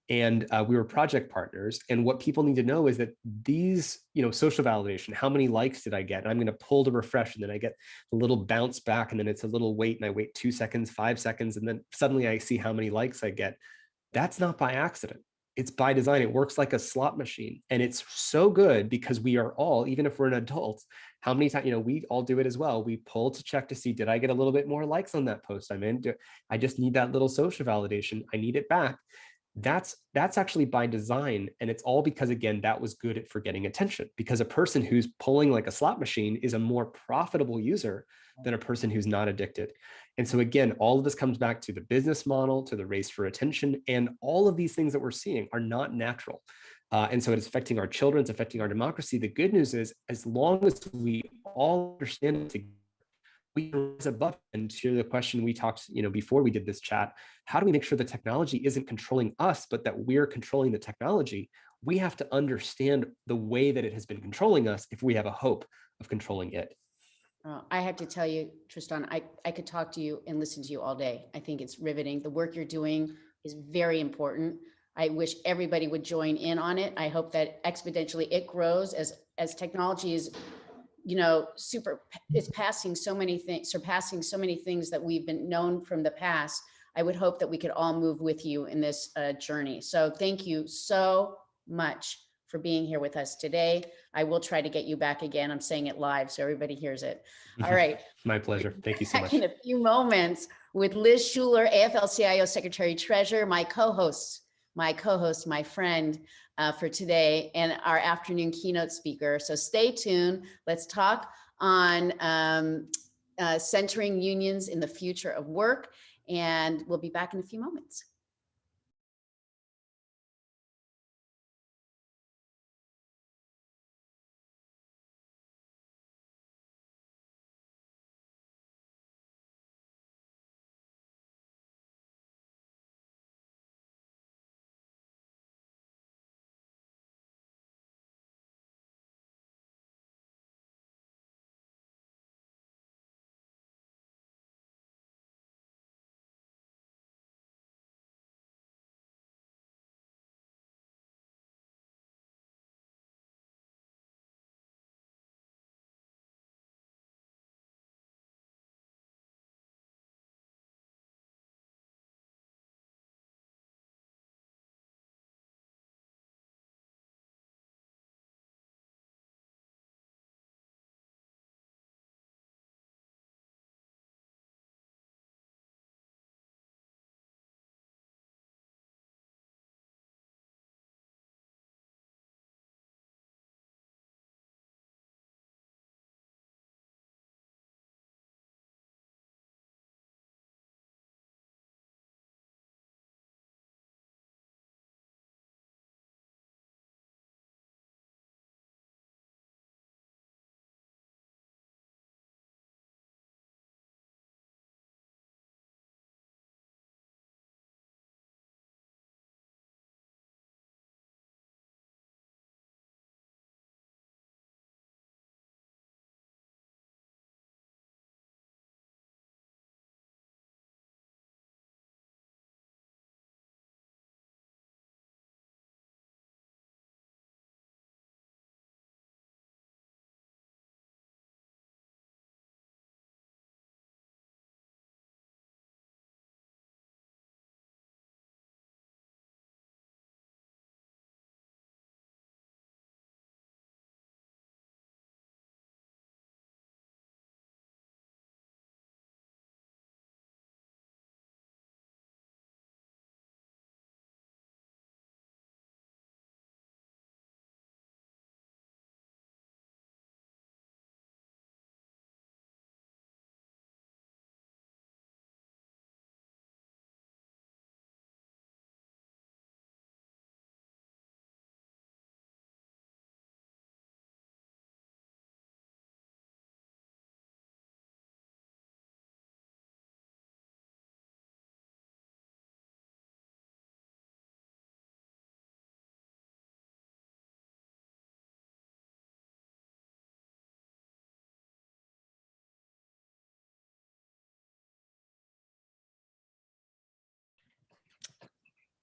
and we were project partners. And what people need to know is that these, social validation, how many likes did I get? And I'm going to pull to refresh, and then I get a little bounce back, and then it's a little wait, and I wait 2 seconds, 5 seconds, and then suddenly I see how many likes I get. That's not by accident. It's by design. It works like a slot machine. And it's so good because we are all, even if we're an adult, how many times, we all do it as well. We pull to check to see, did I get a little bit more likes on that post I'm in? I just need that little social validation. I need it back. That's actually by design. And it's all because, again, that was good for getting attention, because a person who's pulling like a slot machine is a more profitable user than a person who's not addicted. And so again, all of this comes back to the business model, to the race for attention, and all of these things that we're seeing are not natural. And so it's affecting our children, it's affecting our democracy. The good news is, as long as we all understand it together, we can rise above. And to the question we talked, before we did this chat, how do we make sure the technology isn't controlling us, but that we're controlling the technology? We have to understand the way that it has been controlling us if we have a hope of controlling it. I have to tell you, Tristan, I could talk to you and listen to you all day. I think it's riveting. The work you're doing is very important. I wish everybody would join in on it. I hope that exponentially it grows as technology is, it's passing so many things, surpassing so many things that we've been known from the past. I would hope that we could all move with you in this journey. So thank you so much for being here with us today. I will try to get you back again. I'm saying it live so everybody hears it. All right. My pleasure. Thank you so much. Back in a few moments with Liz Schuler, AFL-CIO Secretary Treasurer, my co-host, my friend for today, and our afternoon keynote speaker. So stay tuned. Let's talk on centering unions in the future of work, and we'll be back in a few moments.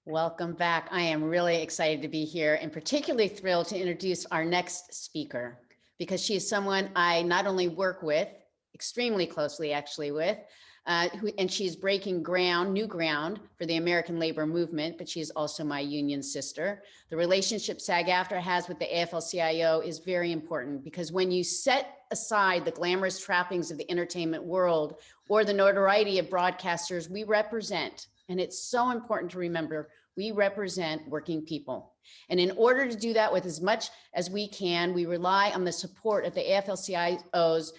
Welcome back. I am really excited to be here and particularly thrilled to introduce our next speaker because she is someone I not only work with, extremely closely actually with, and she's breaking new ground for the American labor movement, but she's also my union sister. The relationship SAG-AFTRA has with the AFL-CIO is very important because when you set aside the glamorous trappings of the entertainment world or the notoriety of broadcasters, we represent, and it's so important to remember, we represent working people. And in order to do that with as much as we can, we rely on the support of the AFL-CIO's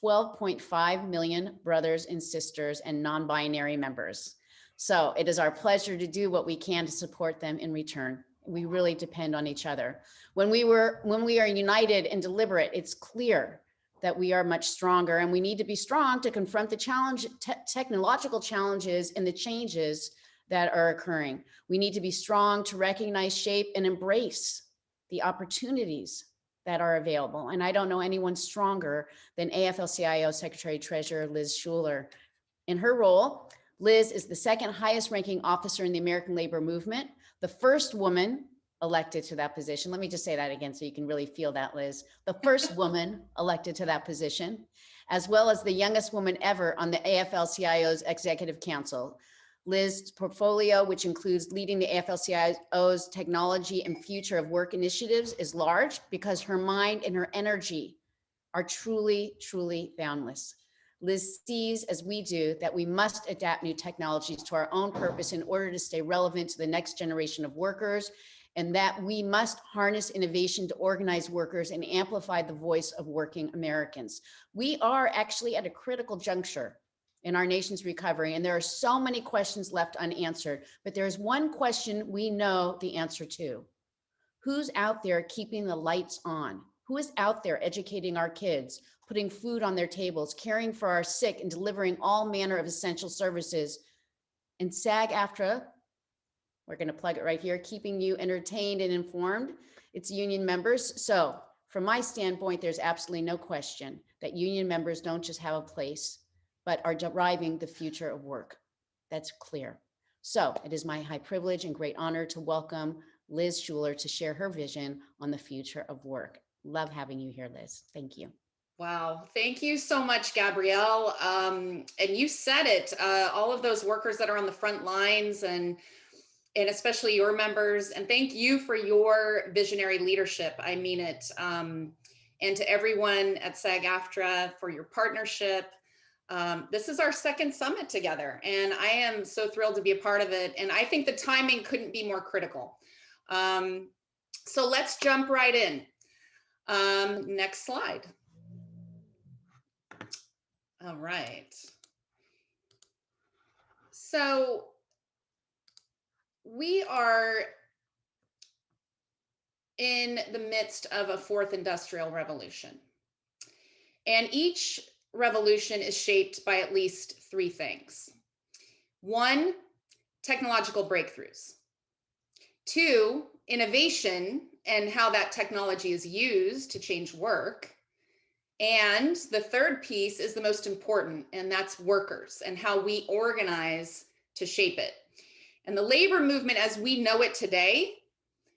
12.5 million brothers and sisters and non-binary members. So it is our pleasure to do what we can to support them in return. We really depend on each other. When we are united and deliberate, it's clear that we are much stronger, and we need to be strong to confront the technological challenges and the changes that are occurring. We need to be strong to recognize, shape, and embrace the opportunities that are available. And I don't know anyone stronger than AFL-CIO Secretary Treasurer Liz Schuler. In her role, Liz is the second highest ranking officer in the American labor movement, the first woman elected to that position. Let me just say that again so you can really feel that, Liz. The first woman elected to that position, as well as the youngest woman ever on the AFL-CIO's Executive Council. Liz's portfolio, which includes leading the AFL-CIO's technology and future of work initiatives, is large because her mind and her energy are truly, truly boundless. Liz sees, as we do, that we must adapt new technologies to our own purpose in order to stay relevant to the next generation of workers, and that we must harness innovation to organize workers and amplify the voice of working Americans. We are actually at a critical juncture in our nation's recovery, and there are so many questions left unanswered, but there's one question we know the answer to. Who's out there keeping the lights on? Who is out there educating our kids, putting food on their tables, caring for our sick, and delivering all manner of essential services? And SAG-AFTRA, we're going to plug it right here, keeping you entertained and informed. It's union members. So from my standpoint, there's absolutely no question that union members don't just have a place, but are driving the future of work. That's clear. So it is my high privilege and great honor to welcome Liz Schuler to share her vision on the future of work. Love having you here, Liz. Thank you. Wow, thank you so much, Gabrielle. And you said it, all of those workers that are on the front lines and especially your members, and thank you for your visionary leadership. I mean it. And to everyone at SAG-AFTRA for your partnership. This is our second summit together, and I am so thrilled to be a part of it. And I think the timing couldn't be more critical. So let's jump right in. Next slide. All right. So we are in the midst of a fourth industrial revolution, and each revolution is shaped by at least three things. One, technological breakthroughs. Two, innovation and how that technology is used to change work. And the third piece is the most important, and that's workers and how we organize to shape it. And the labor movement as we know it today,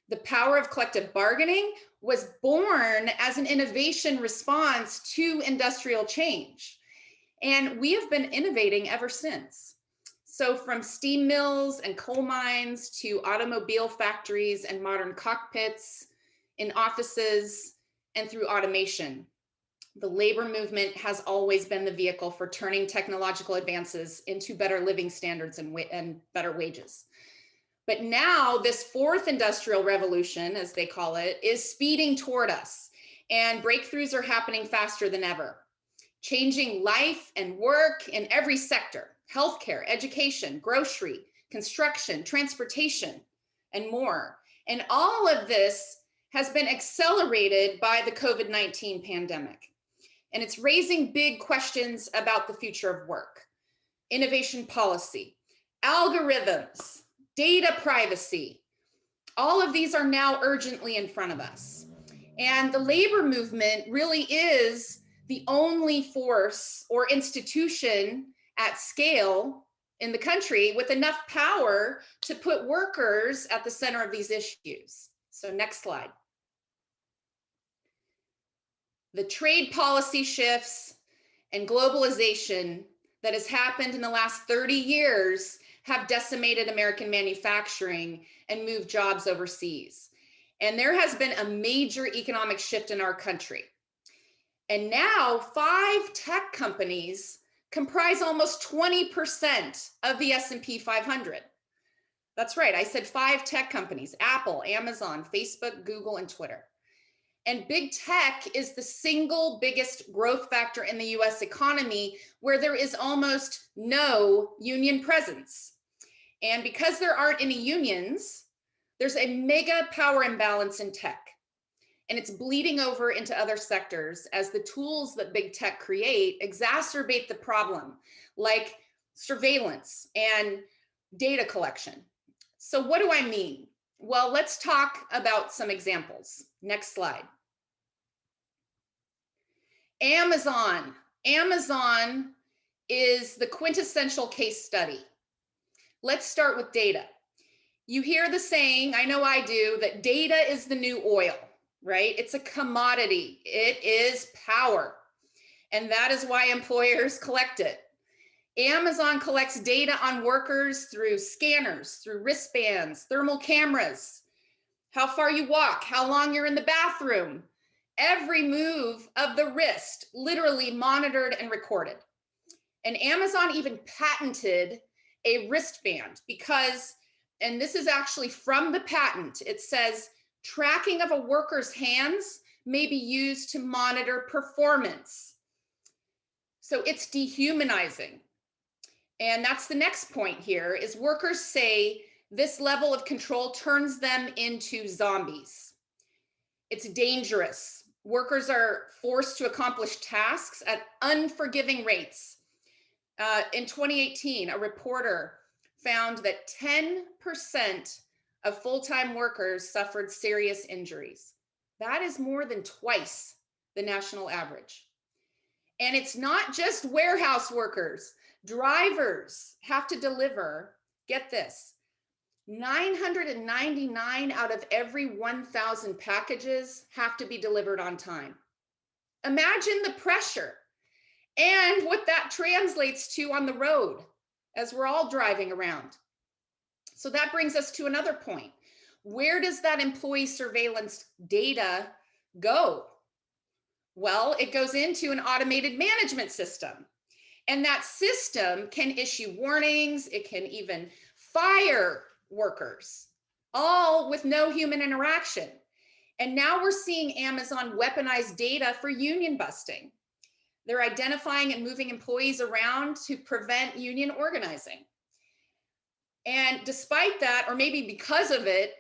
the power of collective bargaining, was born as an innovation response to industrial change. And we have been innovating ever since. So from steam mills and coal mines to automobile factories and modern cockpits in offices and through automation, the labor movement has always been the vehicle for turning technological advances into better living standards and better wages. But now this fourth industrial revolution, as they call it, is speeding toward us, and breakthroughs are happening faster than ever, changing life and work in every sector: healthcare, education, grocery, construction, transportation, and more. And all of this has been accelerated by the COVID-19 pandemic. And it's raising big questions about the future of work, innovation policy, algorithms, data privacy. All of these are now urgently in front of us. And the labor movement really is the only force or institution at scale in the country with enough power to put workers at the center of these issues. So next slide. The trade policy shifts and globalization that has happened in the last 30 years have decimated American manufacturing and moved jobs overseas. And there has been a major economic shift in our country. And now 5 tech companies comprise almost 20% of the S&P 500. That's right, I said 5 tech companies: Apple, Amazon, Facebook, Google, and Twitter. And big tech is the single biggest growth factor in the US economy, where there is almost no union presence. And because there aren't any unions, there's a mega power imbalance in tech. And it's bleeding over into other sectors as the tools that big tech create exacerbate the problem, like surveillance and data collection. So what do I mean? Well, let's talk about some examples. Next slide. Amazon. Amazon is the quintessential case study. Let's start with data. You hear the saying, I know I do, that data is the new oil, right? It's a commodity. It is power. And that is why employers collect it. Amazon collects data on workers through scanners, through wristbands, thermal cameras, how far you walk, how long you're in the bathroom, every move of the wrist, literally monitored and recorded. And Amazon even patented a wristband because, and this is actually from the patent, it says, tracking of a worker's hands may be used to monitor performance. So it's dehumanizing. And that's the next point here, is workers say this level of control turns them into zombies. It's dangerous. Workers are forced to accomplish tasks at unforgiving rates. In 2018, a reporter found that 10% of full-time workers suffered serious injuries. That is more than twice the national average. And it's not just warehouse workers. Drivers have to deliver, get this, 999 out of every 1,000 packages have to be delivered on time. Imagine the pressure and what that translates to on the road as we're all driving around. So that brings us to another point. Where does that employee surveillance data go? Well, it goes into an automated management system. And that system can issue warnings. It can even fire workers, all with no human interaction. And now we're seeing Amazon weaponize data for union busting. They're identifying and moving employees around to prevent union organizing. And despite that, or maybe because of it,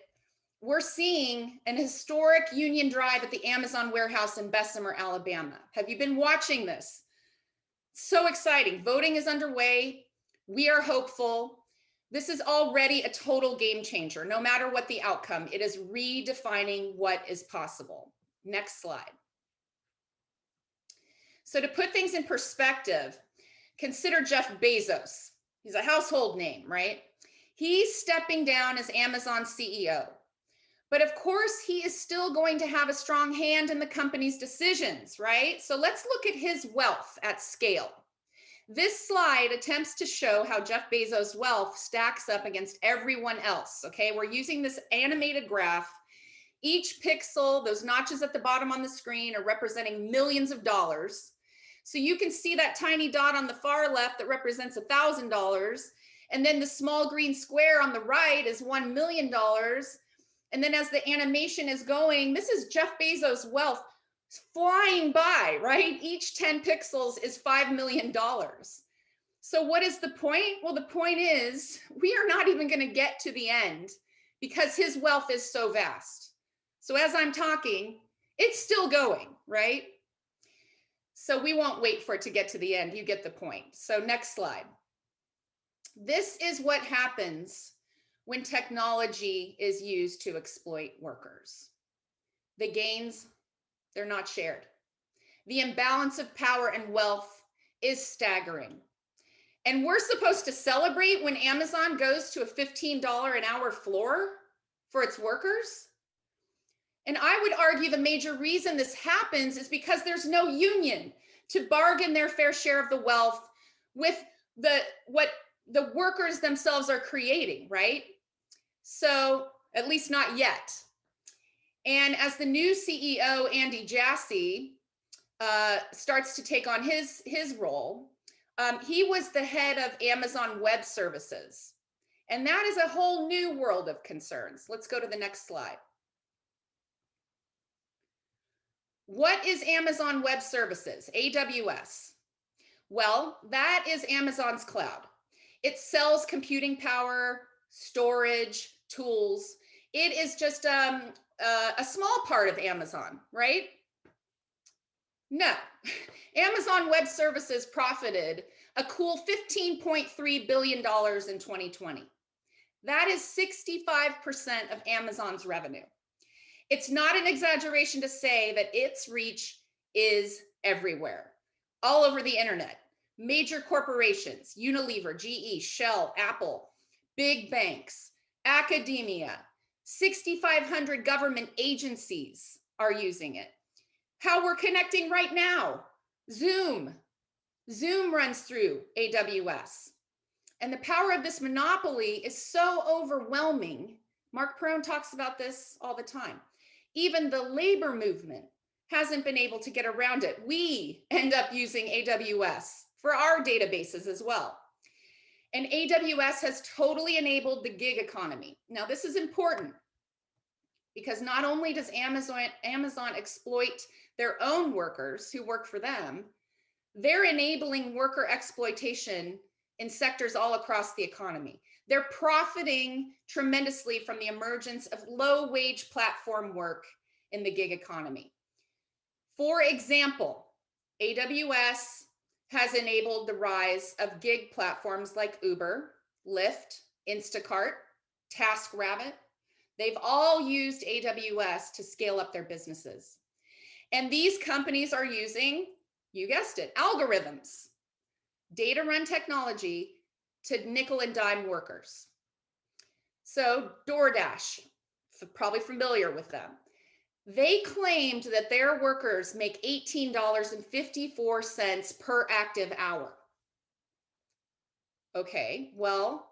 we're seeing an historic union drive at the Amazon warehouse in Bessemer, Alabama. Have you been watching this? So exciting. Voting is underway. We are hopeful. This is already a total game changer. No matter what the outcome, it is redefining what is possible. Next slide. So to put things in perspective, consider Jeff Bezos. He's a household name, right? He's stepping down as Amazon CEO. But of course, he is still going to have a strong hand in the company's decisions, right? So let's look at his wealth at scale. This slide attempts to show how Jeff Bezos' wealth stacks up against everyone else, okay? We're using this animated graph. Each pixel, those notches at the bottom on the screen, are representing millions of dollars. So you can see that tiny dot on the far left that represents $1,000. And then the small green square on the right is $1 million. And then as the animation is going, this is Jeff Bezos' wealth flying by, right? Each 10 pixels is $5 million. So what is the point? Well, the point is we are not even going to get to the end because his wealth is so vast. So as I'm talking, it's still going, right? So we won't wait for it to get to the end. You get the point. So next slide. This is what happens when technology is used to exploit workers. The gains, they're not shared. The imbalance of power and wealth is staggering. And we're supposed to celebrate when Amazon goes to a $15 an hour floor for its workers. And I would argue the major reason this happens is because there's no union to bargain their fair share of the wealth with what the workers themselves are creating, right? So at least not yet. And as the new CEO, Andy Jassy, starts to take on his role, he was the head of Amazon Web Services. And that is a whole new world of concerns. Let's go to the next slide. What is Amazon Web Services, AWS? Well, that is Amazon's cloud. It sells computing power, storage, tools. It is just a small part of Amazon, right? No, Amazon Web Services profited a cool $15.3 billion in 2020. That is 65% of Amazon's revenue. It's not an exaggeration to say that its reach is everywhere, all over the internet. Major corporations, Unilever, GE, Shell, Apple, big banks, academia, 6,500 government agencies are using it. How we're connecting right now, Zoom. Zoom runs through AWS. And the power of this monopoly is so overwhelming. Mark Perone talks about this all the time. Even the labor movement hasn't been able to get around it. We end up using AWS for our databases as well. And AWS has totally enabled the gig economy. Now, this is important because not only does Amazon exploit their own workers who work for them, they're enabling worker exploitation in sectors all across the economy. They're profiting tremendously from the emergence of low-wage platform work in the gig economy. For example, AWS has enabled the rise of gig platforms like Uber, Lyft, Instacart, TaskRabbit. They've all used AWS to scale up their businesses. And these companies are using, you guessed it, algorithms, data run technology to nickel and dime workers. So DoorDash, probably familiar with them. They claimed that their workers make $18.54 per active hour. Okay, well,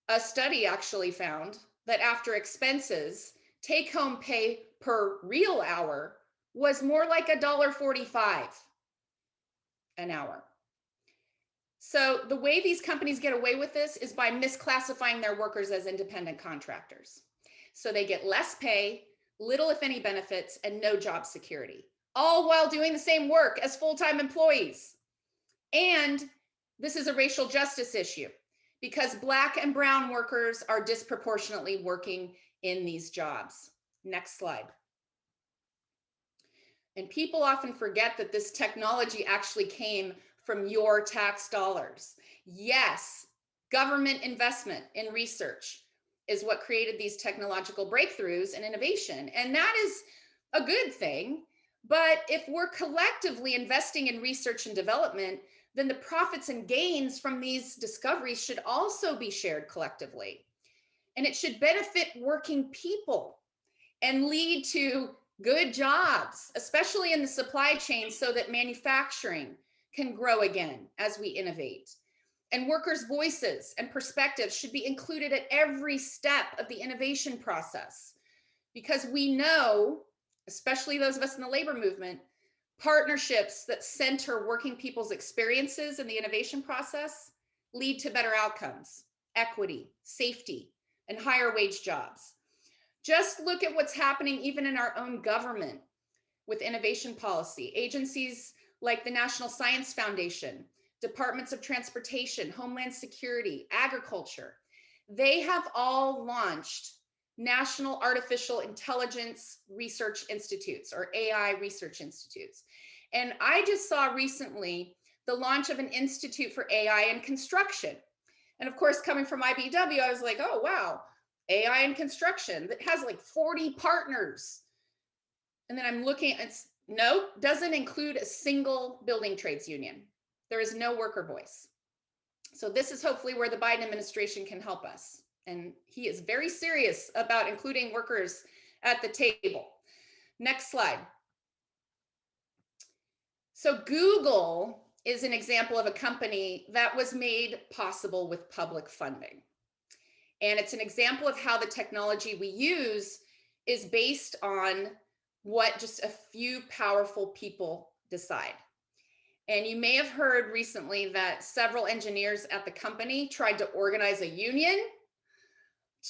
a study actually found that after expenses, take-home pay per real hour was more like $1.45 an hour. So the way these companies get away with this is by misclassifying their workers as independent contractors. So they get less pay, little if any benefits, and no job security, all while doing the same work as full-time employees. And this is a racial justice issue because Black and brown workers are disproportionately working in these jobs. Next slide. And people often forget that this technology actually came from your tax dollars. Yes, government investment in research is what created these technological breakthroughs and innovation. And that is a good thing. But if we're collectively investing in research and development, then the profits and gains from these discoveries should also be shared collectively. And it should benefit working people and lead to good jobs, especially in the supply chain, so that manufacturing can grow again as we innovate. And workers' voices and perspectives should be included at every step of the innovation process, because we know, especially those of us in the labor movement, partnerships that center working people's experiences in the innovation process lead to better outcomes, equity, safety, and higher wage jobs. Just look at what's happening even in our own government with innovation policy. Agencies like the National Science Foundation, Departments of Transportation, Homeland Security, Agriculture, they have all launched National Artificial Intelligence Research Institutes, or AI Research Institutes. And I just saw recently the launch of an Institute for AI in Construction. And of course, coming from IBW, I was like, oh, wow, AI in construction that has like 40 partners. And then I'm looking, it's no, doesn't include a single building trades union. There is no worker voice. So this is hopefully where the Biden administration can help us. And he is very serious about including workers at the table. Next slide. So Google is an example of a company that was made possible with public funding. And it's an example of how the technology we use is based on what just a few powerful people decide. And you may have heard recently that several engineers at the company tried to organize a union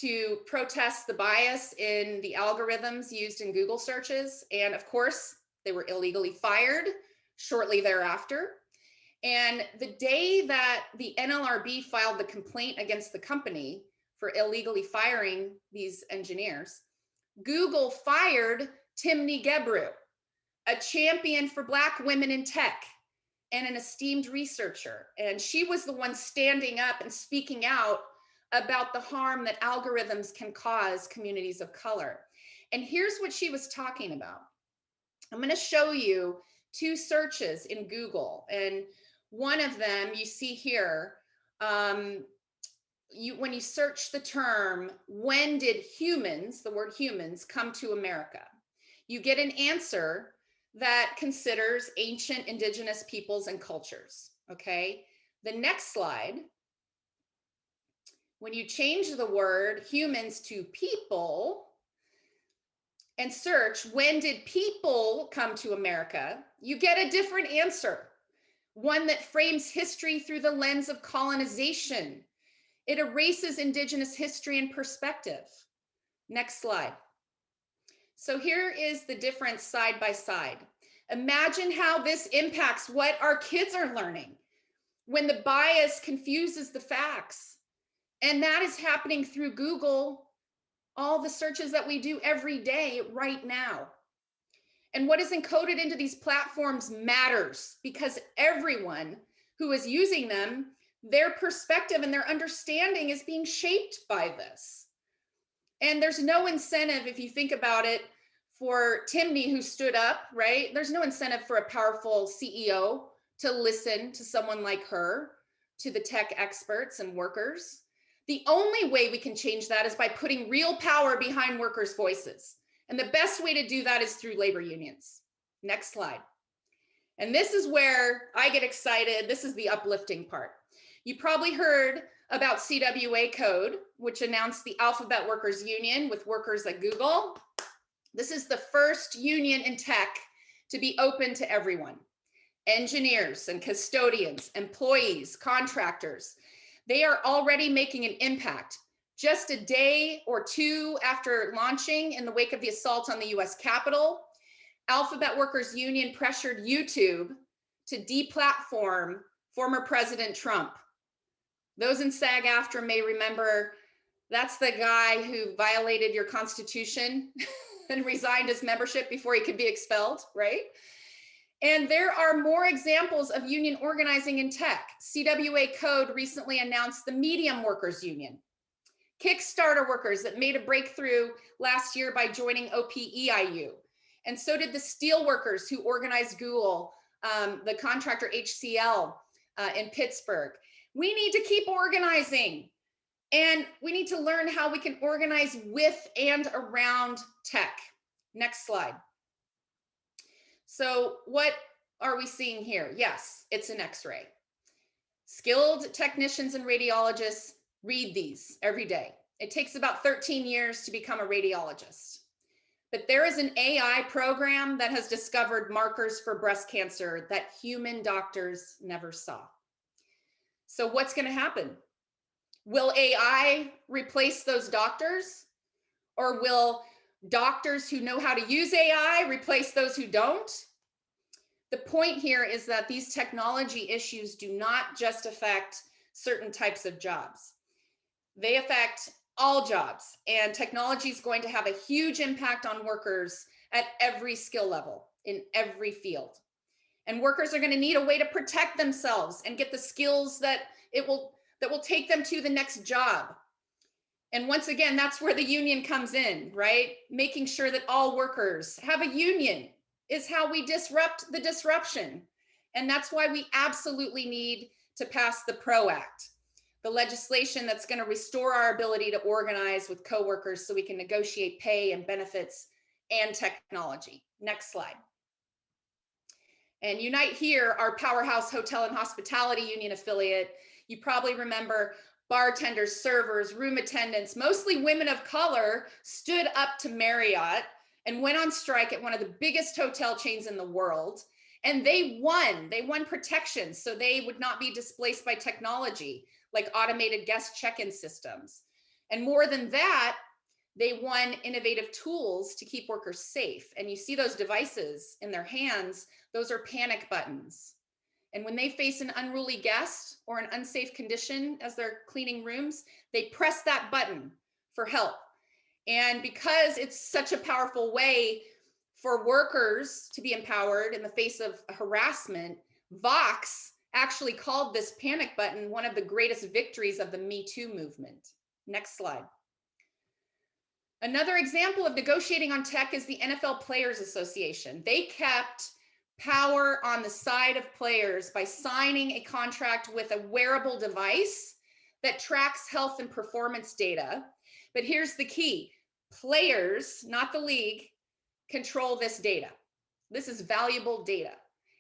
to protest the bias in the algorithms used in Google searches. And of course, they were illegally fired shortly thereafter. And the day that the NLRB filed the complaint against the company for illegally firing these engineers, Google fired Timney Gebru, a champion for Black women in tech and an esteemed researcher. And she was the one standing up and speaking out about the harm that algorithms can cause communities of color. And here's what she was talking about. I'm going to show you two searches in Google. And one of them you see here, when you search the term, when did humans, the word humans, come to America? You get an answer that considers ancient indigenous peoples and cultures, okay? The next slide, when you change the word humans to people and search, when did people come to America? You get a different answer, one that frames history through the lens of colonization. It erases indigenous history and perspective. Next slide. So here is the difference side by side. Imagine how this impacts what our kids are learning when the bias confuses the facts. And that is happening through Google, all the searches that we do every day right now. And what is encoded into these platforms matters because everyone who is using them, their perspective and their understanding is being shaped by this. And there's no incentive, if you think about it, for Timney, who stood up, right? There's no incentive for a powerful CEO to listen to someone like her, to the tech experts and workers. The only way we can change that is by putting real power behind workers' voices. And the best way to do that is through labor unions. Next slide. And this is where I get excited. This is the uplifting part. You probably heard about CWA Code, which announced the Alphabet Workers Union with workers at Google. This is the first union in tech to be open to everyone. Engineers and custodians, employees, contractors, they are already making an impact. Just a day or two after launching in the wake of the assault on the US Capitol, Alphabet Workers Union pressured YouTube to deplatform former President Trump. Those in SAG-AFTRA may remember that's the guy who violated your constitution and resigned his membership before he could be expelled, right? And there are more examples of union organizing in tech. CWA Code recently announced the Medium Workers Union. Kickstarter workers that made a breakthrough last year by joining OPEIU. And so did the steel workers who organized Google, the contractor HCL in Pittsburgh. We need to keep organizing. And we need to learn how we can organize with and around tech. Next slide. So what are we seeing here? Yes, it's an X-ray. Skilled technicians and radiologists read these every day. It takes about 13 years to become a radiologist. But there is an AI program that has discovered markers for breast cancer that human doctors never saw. So what's going to happen? Will AI replace those doctors? Or will doctors who know how to use AI replace those who don't? The point here is that these technology issues do not just affect certain types of jobs. They affect all jobs, and technology is going to have a huge impact on workers at every skill level in every field. And workers are going to need a way to protect themselves and get the skills that will take them to the next job. And once again, that's where the union comes in, right? Making sure that all workers have a union is how we disrupt the disruption. And that's why we absolutely need to pass the PRO Act. the legislation that's going to restore our ability to organize with coworkers so we can negotiate pay and benefits and technology. Next slide. And Unite Here, our powerhouse hotel and hospitality union affiliate, you probably remember bartenders, servers, room attendants, mostly women of color, stood up to Marriott and went on strike at one of the biggest hotel chains in the world. And they won protections so they would not be displaced by technology like automated guest check-in systems. And more than that, they won innovative tools to keep workers safe. And you see those devices in their hands, those are panic buttons. And when they face an unruly guest or an unsafe condition as they're cleaning rooms, they press that button for help. And because it's such a powerful way for workers to be empowered in the face of harassment, Vox actually called this panic button one of the greatest victories of the Me Too movement. Next slide. Another example of negotiating on tech is the NFL Players Association. They kept power on the side of players by signing a contract with a wearable device that tracks health and performance data. But here's the key: players, not the league, control this data. This is valuable data.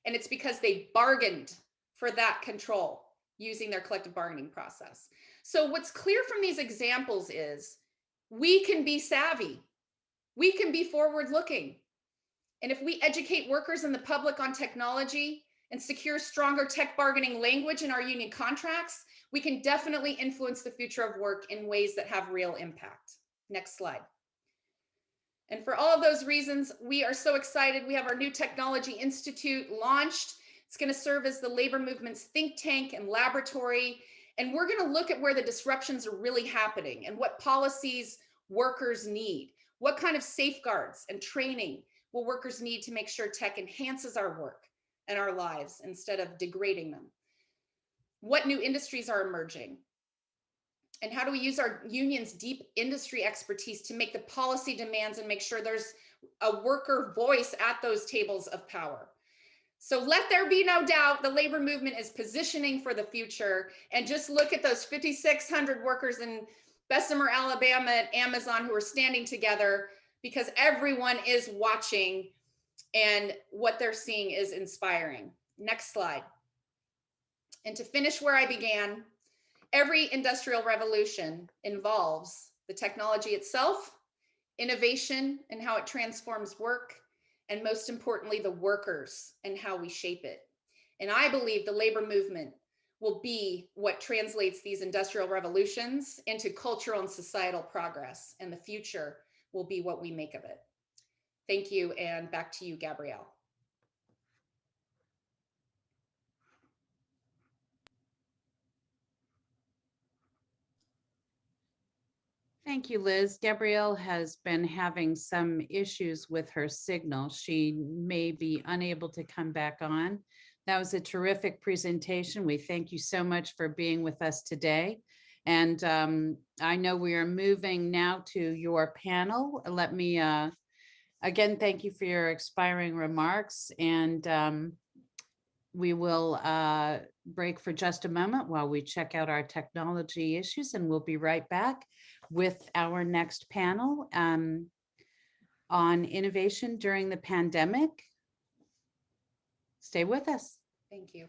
And it's because they bargained for that control using their collective bargaining process. So what's clear from these examples is we can be savvy. We can be forward-looking. And if we educate workers and the public on technology and secure stronger tech bargaining language in our union contracts, we can definitely influence the future of work in ways that have real impact. Next slide. And for all of those reasons, we are so excited. We have our new Technology Institute launched. It's going to serve as the labor movement's think tank and laboratory. And we're going to look at where the disruptions are really happening and what policies workers need. What kind of safeguards and training will workers need to make sure tech enhances our work and our lives instead of degrading them? What new industries are emerging? And how do we use our union's deep industry expertise to make the policy demands and make sure there's a worker voice at those tables of power? So let there be no doubt, the labor movement is positioning for the future. And just look at those 5,600 workers in Bessemer, Alabama at Amazon who are standing together, because everyone is watching and what they're seeing is inspiring. Next slide. And to finish where I began, every industrial revolution involves the technology itself, innovation and how it transforms work, and most importantly, the workers and how we shape it. And I believe the labor movement will be what translates these industrial revolutions into cultural and societal progress, and the future will be what we make of it. Thank you, and back to you, Gabrielle. Thank you, Liz. Gabrielle has been having some issues with her signal. She may be unable to come back on. That was a terrific presentation. We thank you so much for being with us today. And I know we are moving now to your panel. Let me again thank you for your expiring remarks. And we will break for just a moment while we check out our technology issues, and we'll be right back with our next panel on innovation during the pandemic. Stay with us. Thank you.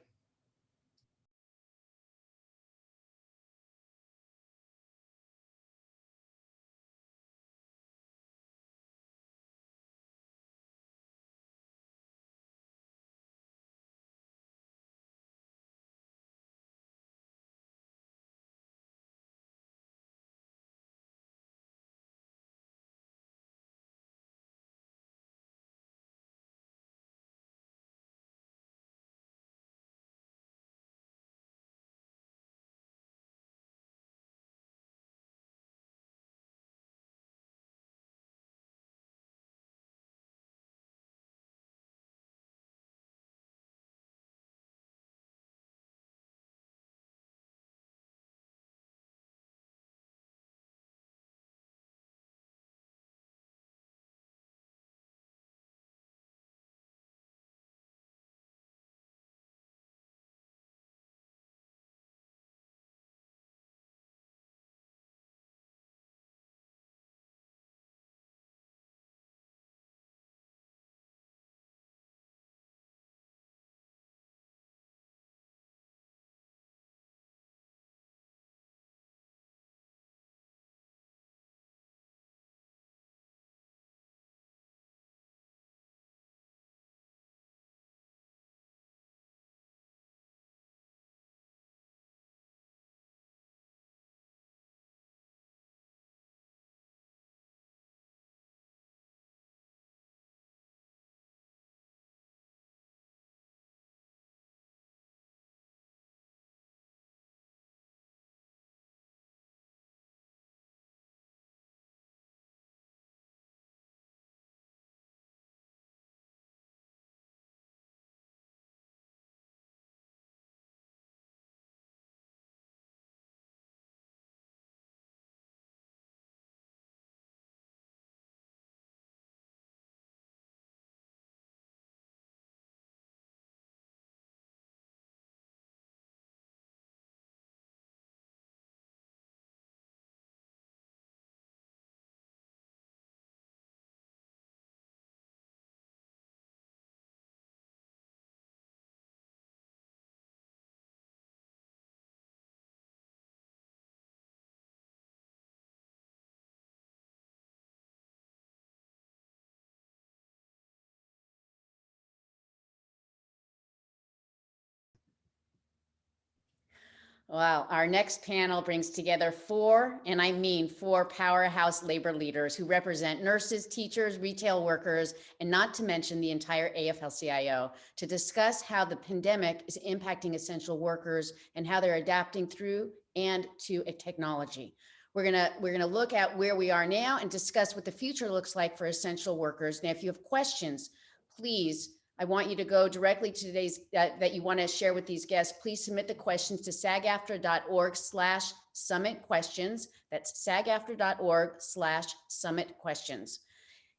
Well, our next panel brings together four, and I mean four powerhouse labor leaders who represent nurses, teachers, retail workers, and not to mention the entire AFL-CIO to discuss how the pandemic is impacting essential workers and how they're adapting through and to a technology. We're gonna look at where we are now and discuss what the future looks like for essential workers. Now, if you have questions, please, I want you to go directly to today's, that you want to share with these guests. Please submit the questions to sagaftra.org/summit questions. That's sagaftra.org/summit questions.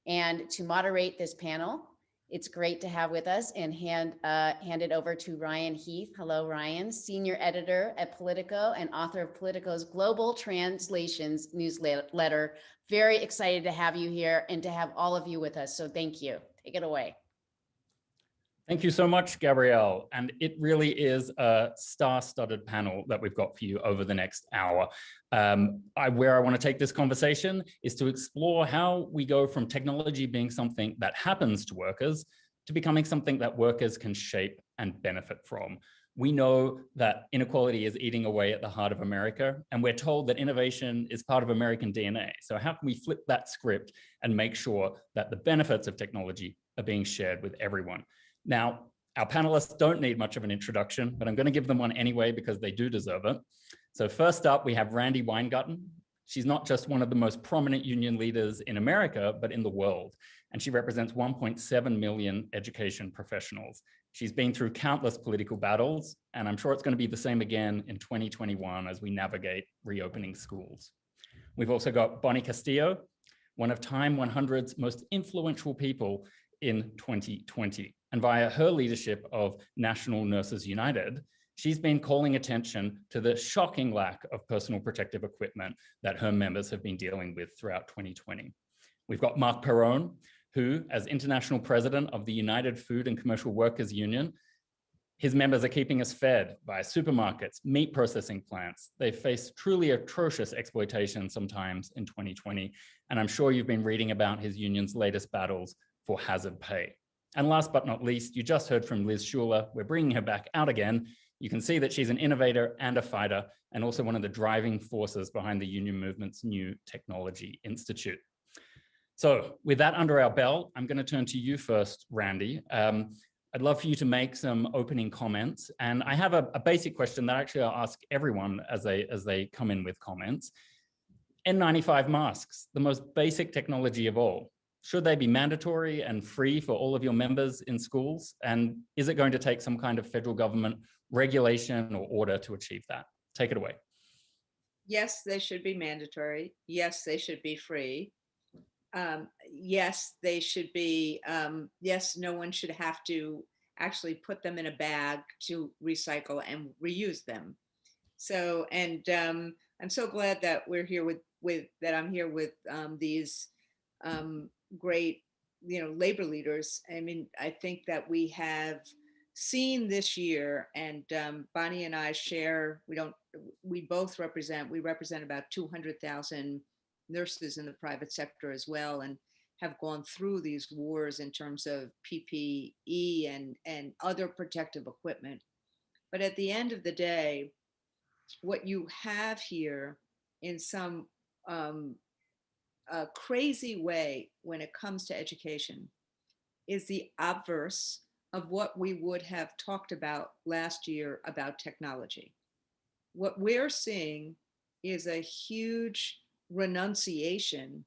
And to moderate this panel, it's great to have with us and hand it over to Ryan Heath. Hello, Ryan, senior editor at Politico and author of Politico's Global Translations newsletter. Very excited to have you here and to have all of you with us. So thank you. Take it away. Thank you so much, Gabrielle. And it really is a star-studded panel that we've got for you over the next hour. Where I want to take this conversation is to explore how we go from technology being something that happens to workers to becoming something that workers can shape and benefit from. We know that inequality is eating away at the heart of America, and we're told that innovation is part of American DNA. So how can we flip that script and make sure that the benefits of technology are being shared with everyone? Now, our panelists don't need much of an introduction, but I'm going to give them one anyway because they do deserve it. So first up, we have Randi Weingarten. She's not just one of the most prominent union leaders in America, but in the world. And she represents 1.7 million education professionals. She's been through countless political battles, and I'm sure it's going to be the same again in 2021 as we navigate reopening schools. We've also got Bonnie Castillo, one of Time 100's most influential people in 2020. And via her leadership of National Nurses United, she's been calling attention to the shocking lack of personal protective equipment that her members have been dealing with throughout 2020. We've got Mark Perrone, who, as international president of the United Food and Commercial Workers Union, his members are keeping us fed by supermarkets, meat processing plants. They face truly atrocious exploitation sometimes in 2020. And I'm sure you've been reading about his union's latest battles for hazard pay. And last but not least, you just heard from Liz Schuler. We're bringing her back out again. You can see that she's an innovator and a fighter, and also one of the driving forces behind the union movement's new technology institute. So with that under our belt, I'm going to turn to you first, Randi. I'd love for you to make some opening comments. And I have a basic question that actually I'll ask everyone as they come in with comments. N95 masks, the most basic technology of all. Should they be mandatory and free for all of your members in schools? And is it going to take some kind of federal government regulation or order to achieve that? Take it away. Yes, they should be mandatory. Yes, they should be free. Yes, they should be, yes, no one should have to actually put them in a bag to recycle and reuse them. So, and I'm so glad that we're here that I'm here with these great, labor leaders. I mean, I think that we have seen this year, and Bonnie and I share, we represent about 200,000 nurses in the private sector as well, and have gone through these wars in terms of PPE and other protective equipment. But at the end of the day, what you have here in some crazy way when it comes to education is the obverse of what we would have talked about last year about technology. What we're seeing is a huge renunciation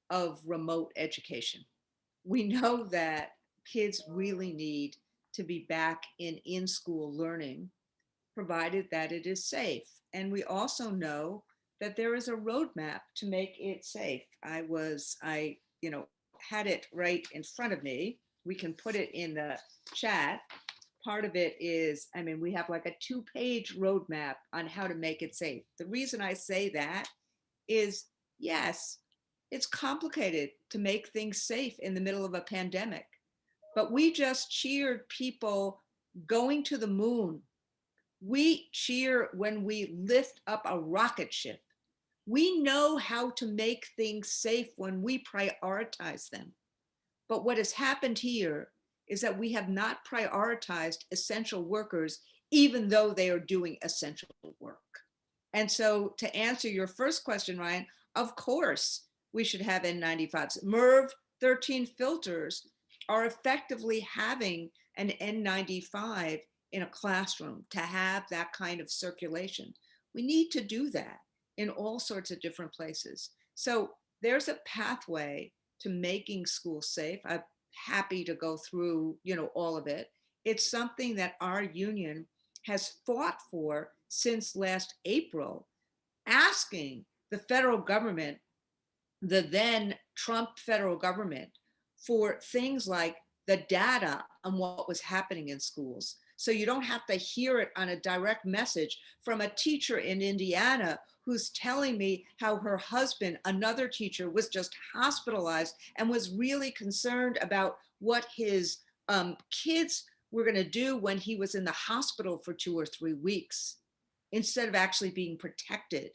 of remote education. We know that kids really need to be back in school learning, provided that it is safe. And we also know that there is a roadmap to make it safe. I had it right in front of me. We can put it in the chat. Part of it is, we have like a 2-page roadmap on how to make it safe. The reason I say that is, yes, it's complicated to make things safe in the middle of a pandemic, but we just cheered people going to the moon. We cheer when we lift up a rocket ship. We know how to make things safe when we prioritize them. But what has happened here is that we have not prioritized essential workers even though they are doing essential work. And so to answer your first question, Ryan, of course we should have N95s. MERV 13 filters are effectively having an N95 in a classroom to have that kind of circulation. We need to do that in all sorts of different places. So there's a pathway to making schools safe. I'm happy to go through, all of it. It's something that our union has fought for since last April, asking the federal government, the then Trump federal government, for things like the data on what was happening in schools. So you don't have to hear it on a direct message from a teacher in Indiana who's telling me how her husband, another teacher, was just hospitalized and was really concerned about what his kids were going to do when he was in the hospital for 2 or 3 weeks, instead of actually being protected.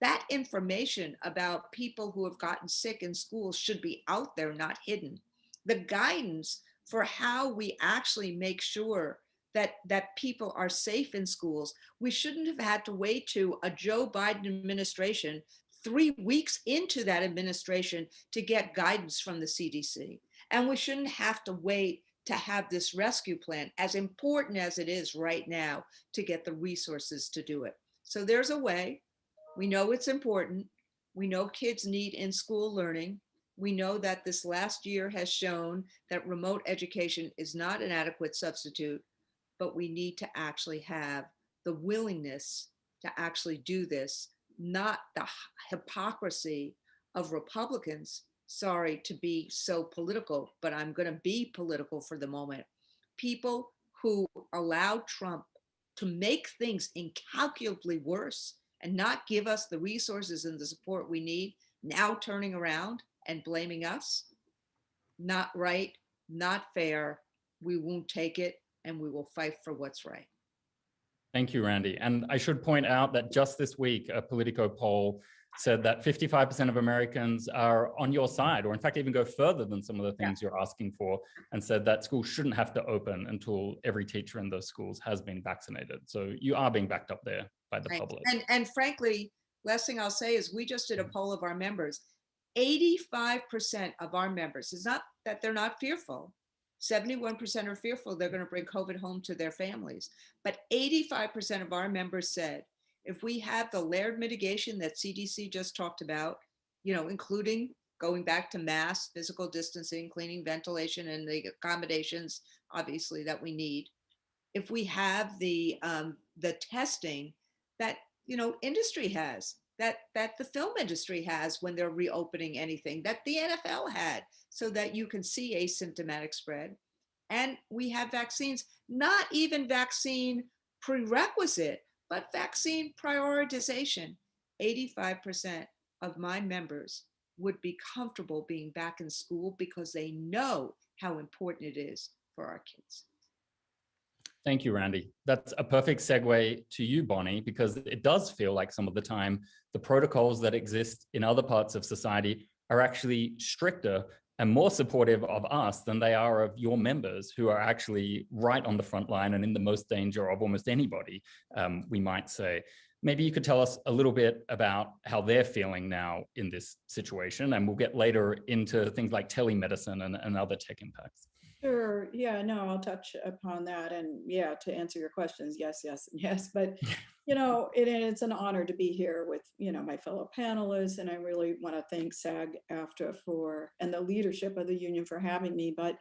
That information about people who have gotten sick in schools should be out there, not hidden. The guidance for how we actually make sure that people are safe in schools, we shouldn't have had to wait to a Joe Biden administration 3 weeks into that administration to get guidance from the CDC. And we shouldn't have to wait to have this rescue plan, as important as it is right now, to get the resources to do it. So there's a way. We know it's important. We know kids need in-school learning. We know that this last year has shown that remote education is not an adequate substitute, but we need to actually have the willingness to actually do this, not the hypocrisy of Republicans. Sorry to be so political, but I'm going to be political for the moment. People who allowed Trump to make things incalculably worse and not give us the resources and the support we need, now turning around and blaming us. Not right, not fair. We won't take it, and we will fight for what's right. Thank you, Randy. And I should point out that just this week, a Politico poll said that 55% of Americans are on your side, or in fact, even go further than some of the things you're asking for, and said that schools shouldn't have to open until every teacher in those schools has been vaccinated. So you are being backed up there by the public. And frankly, last thing I'll say is we just did a poll of our members. 85% of our members, it's not that they're not fearful. 71% are fearful they're going to bring COVID home to their families. But 85% of our members said, if we have the layered mitigation that CDC just talked about, including going back to masks, physical distancing, cleaning, ventilation, and the accommodations, obviously, that we need. If we have the testing that, industry has, that the film industry has when they're reopening anything, that the NFL had, so that you can see asymptomatic spread. And we have vaccines, not even vaccine prerequisite, but vaccine prioritization. 85% of my members would be comfortable being back in school because they know how important it is for our kids. Thank you, Randy. That's a perfect segue to you, Bonnie, because it does feel like some of the time the protocols that exist in other parts of society are actually stricter and more supportive of us than they are of your members, who are actually right on the front line and in the most danger of almost anybody, we might say. Maybe you could tell us a little bit about how they're feeling now in this situation, and we'll get later into things like telemedicine and other tech impacts. Sure. Yeah, no, I'll touch upon that. And yeah, to answer your questions, yes, yes, and yes. But, it's an honor to be here with, my fellow panelists. And I really want to thank SAG-AFTRA and the leadership of the union for having me. But,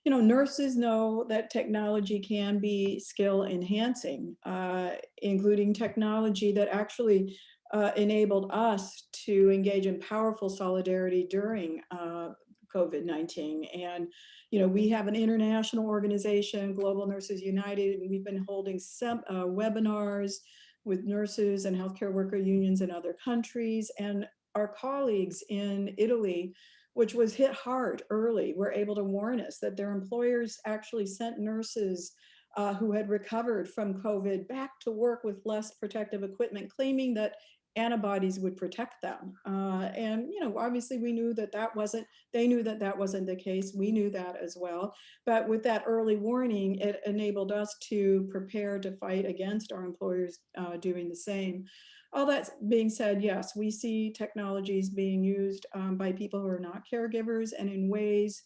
nurses know that technology can be skill enhancing, including technology that actually enabled us to engage in powerful solidarity during COVID-19. And, we have an international organization, Global Nurses United, and we've been holding some webinars with nurses and healthcare worker unions in other countries. And our colleagues in Italy, which was hit hard early, were able to warn us that their employers actually sent nurses who had recovered from COVID back to work with less protective equipment, claiming that antibodies would protect them. And, obviously we knew that they knew that that wasn't the case. We knew that as well. But with that early warning, it enabled us to prepare to fight against our employers doing the same. All that being said, yes, we see technologies being used by people who are not caregivers and in ways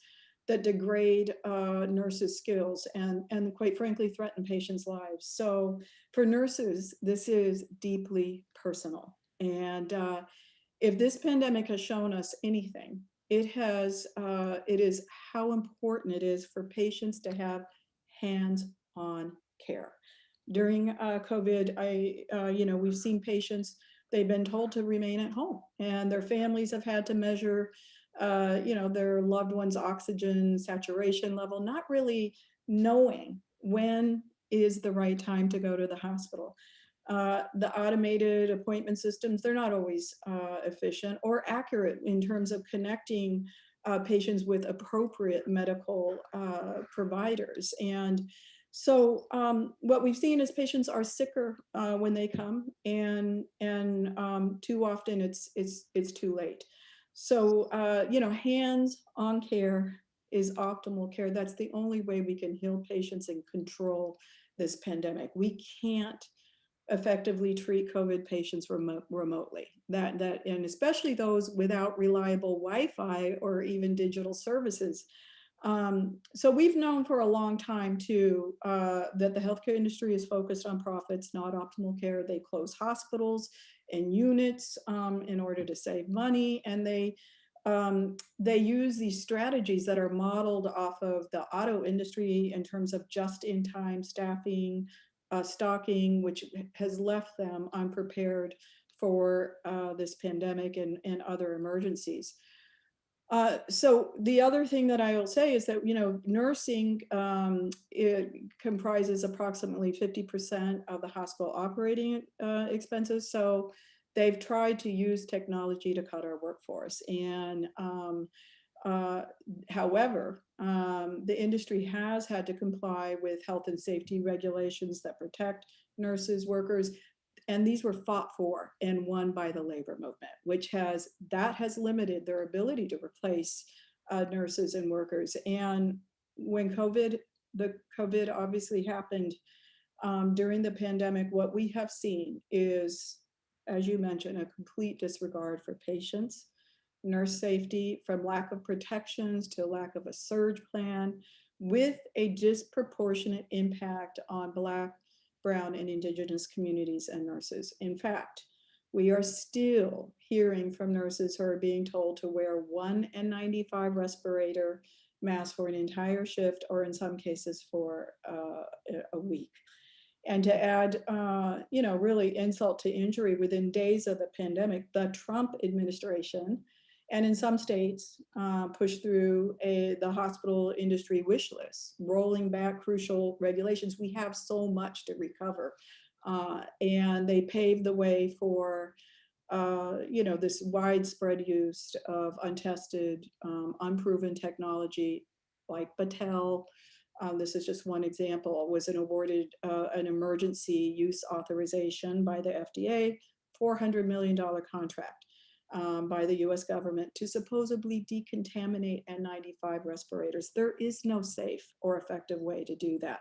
that degrade nurses' skills and quite frankly, threaten patients' lives. So for nurses, this is deeply personal. And if this pandemic has shown us anything, it is how important it is for patients to have hands-on care. During COVID, we've seen patients, they've been told to remain at home and their families have had to measure their loved one's oxygen saturation level, not really knowing when is the right time to go to the hospital. The automated appointment systems, they're not always efficient or accurate in terms of connecting patients with appropriate medical providers. And so what we've seen is patients are sicker when they come, and too often it's too late. So, hands-on care is optimal care. That's the only way we can heal patients and control this pandemic. We can't effectively treat COVID patients remotely. And especially those without reliable Wi-Fi or even digital services. So we've known for a long time too that the healthcare industry is focused on profits, not optimal care. They close hospitals and units in order to save money, and they use these strategies that are modeled off of the auto industry in terms of just-in-time staffing, stocking, which has left them unprepared for this pandemic and other emergencies. So the other thing that I will say is that, nursing, it comprises approximately 50% of the hospital operating expenses. So they've tried to use technology to cut our workforce. And however, the industry has had to comply with health and safety regulations that protect nurses, workers. And these were fought for and won by the labor movement, which has limited their ability to replace nurses and workers. And when the COVID obviously happened during the pandemic, what we have seen is, as you mentioned, a complete disregard for patients, nurse safety, from lack of protections to lack of a surge plan, with a disproportionate impact on Black, Brown, and Indigenous communities and nurses. In fact, we are still hearing from nurses who are being told to wear one N95 respirator mask for an entire shift, or in some cases for a week. And to add, really insult to injury, within days of the pandemic, the Trump administration, and in some states, pushed through the hospital industry wish list, rolling back crucial regulations. We have so much to recover. And they paved the way for, this widespread use of untested, unproven technology like Battelle. This is just one example, was awarded an emergency use authorization by the FDA, $400 million contract by the US government to supposedly decontaminate N95 respirators. There is no safe or effective way to do that.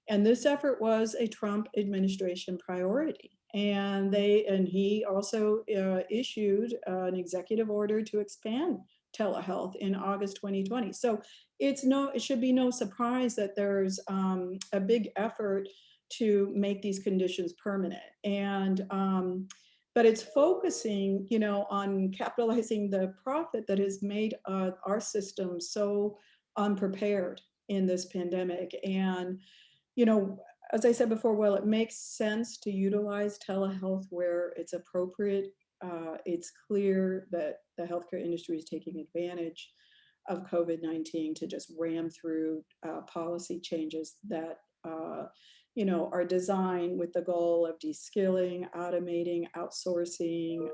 And this effort was a Trump administration priority. And he also issued an executive order to expand telehealth in August 2020. So it should be no surprise that there's a big effort to make these conditions permanent. And but it's focusing, on capitalizing the profit that has made our system so unprepared in this pandemic. And, as I said before, while it makes sense to utilize telehealth where it's appropriate, it's clear that the healthcare industry is taking advantage of COVID-19 to just ram through policy changes that are designed with the goal of de-skilling, automating, outsourcing,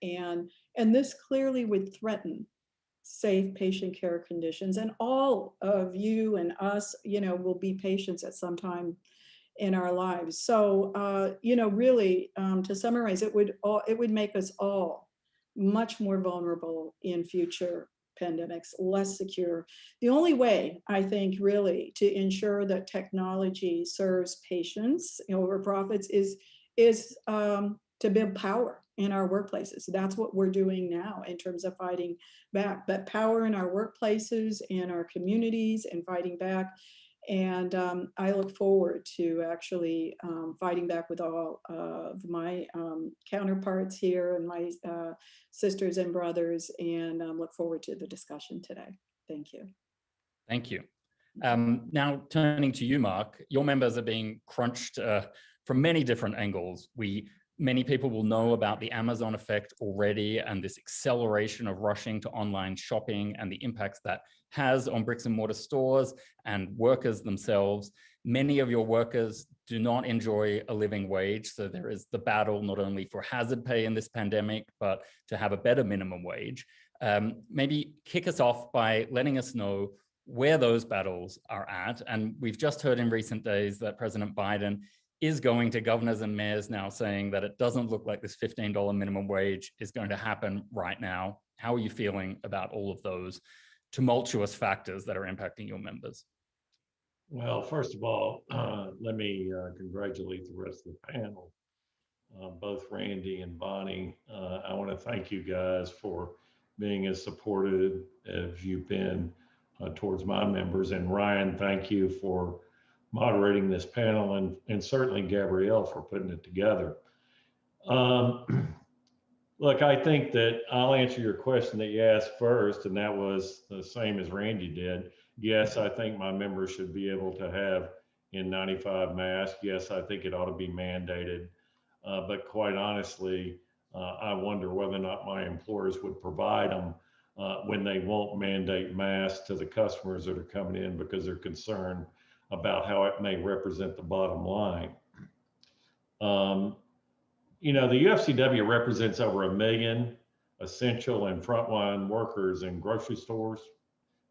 and this clearly would threaten safe patient care conditions. And all of you and us, will be patients at some time in our lives. So, you know, really, to summarize, it would make us all much more vulnerable in future pandemics, less secure. The only way, I think, really, to ensure that technology serves patients over profits is to build power in our workplaces. That's what we're doing now in terms of fighting back, but power in our workplaces and our communities and fighting back. And I look forward to actually fighting back with all of my counterparts here and my sisters and brothers, and look forward to the discussion today. Thank you. Thank you. Now turning to you, Mark, your members are being crunched from many different angles. Many people will know about the Amazon effect already and this acceleration of rushing to online shopping and the impacts that has on bricks and mortar stores and workers themselves. Many of your workers do not enjoy a living wage, so there is the battle not only for hazard pay in this pandemic, but to have a better minimum wage. Maybe kick us off by letting us know where those battles are at. And we've just heard in recent days that President Biden is going to governors and mayors now saying that it doesn't look like this $15 minimum wage is going to happen right now. How are you feeling about all of those tumultuous factors that are impacting your members? Well, first of all, let me congratulate the rest of the panel, both Randy and Bonnie. I want to thank you guys for being as supportive as you've been towards my members. And Ryan, thank you for moderating this panel, and certainly Gabrielle for putting it together. Look, I think that I'll answer your question that you asked first, and that was the same as Randy did. Yes, I think my members should be able to have N95 masks. Yes, I think it ought to be mandated. But quite honestly, I wonder whether or not my employers would provide them when they won't mandate masks to the customers that are coming in because they're concerned about how it may represent the bottom line. You know, the UFCW represents over 1 million essential and frontline workers in grocery stores,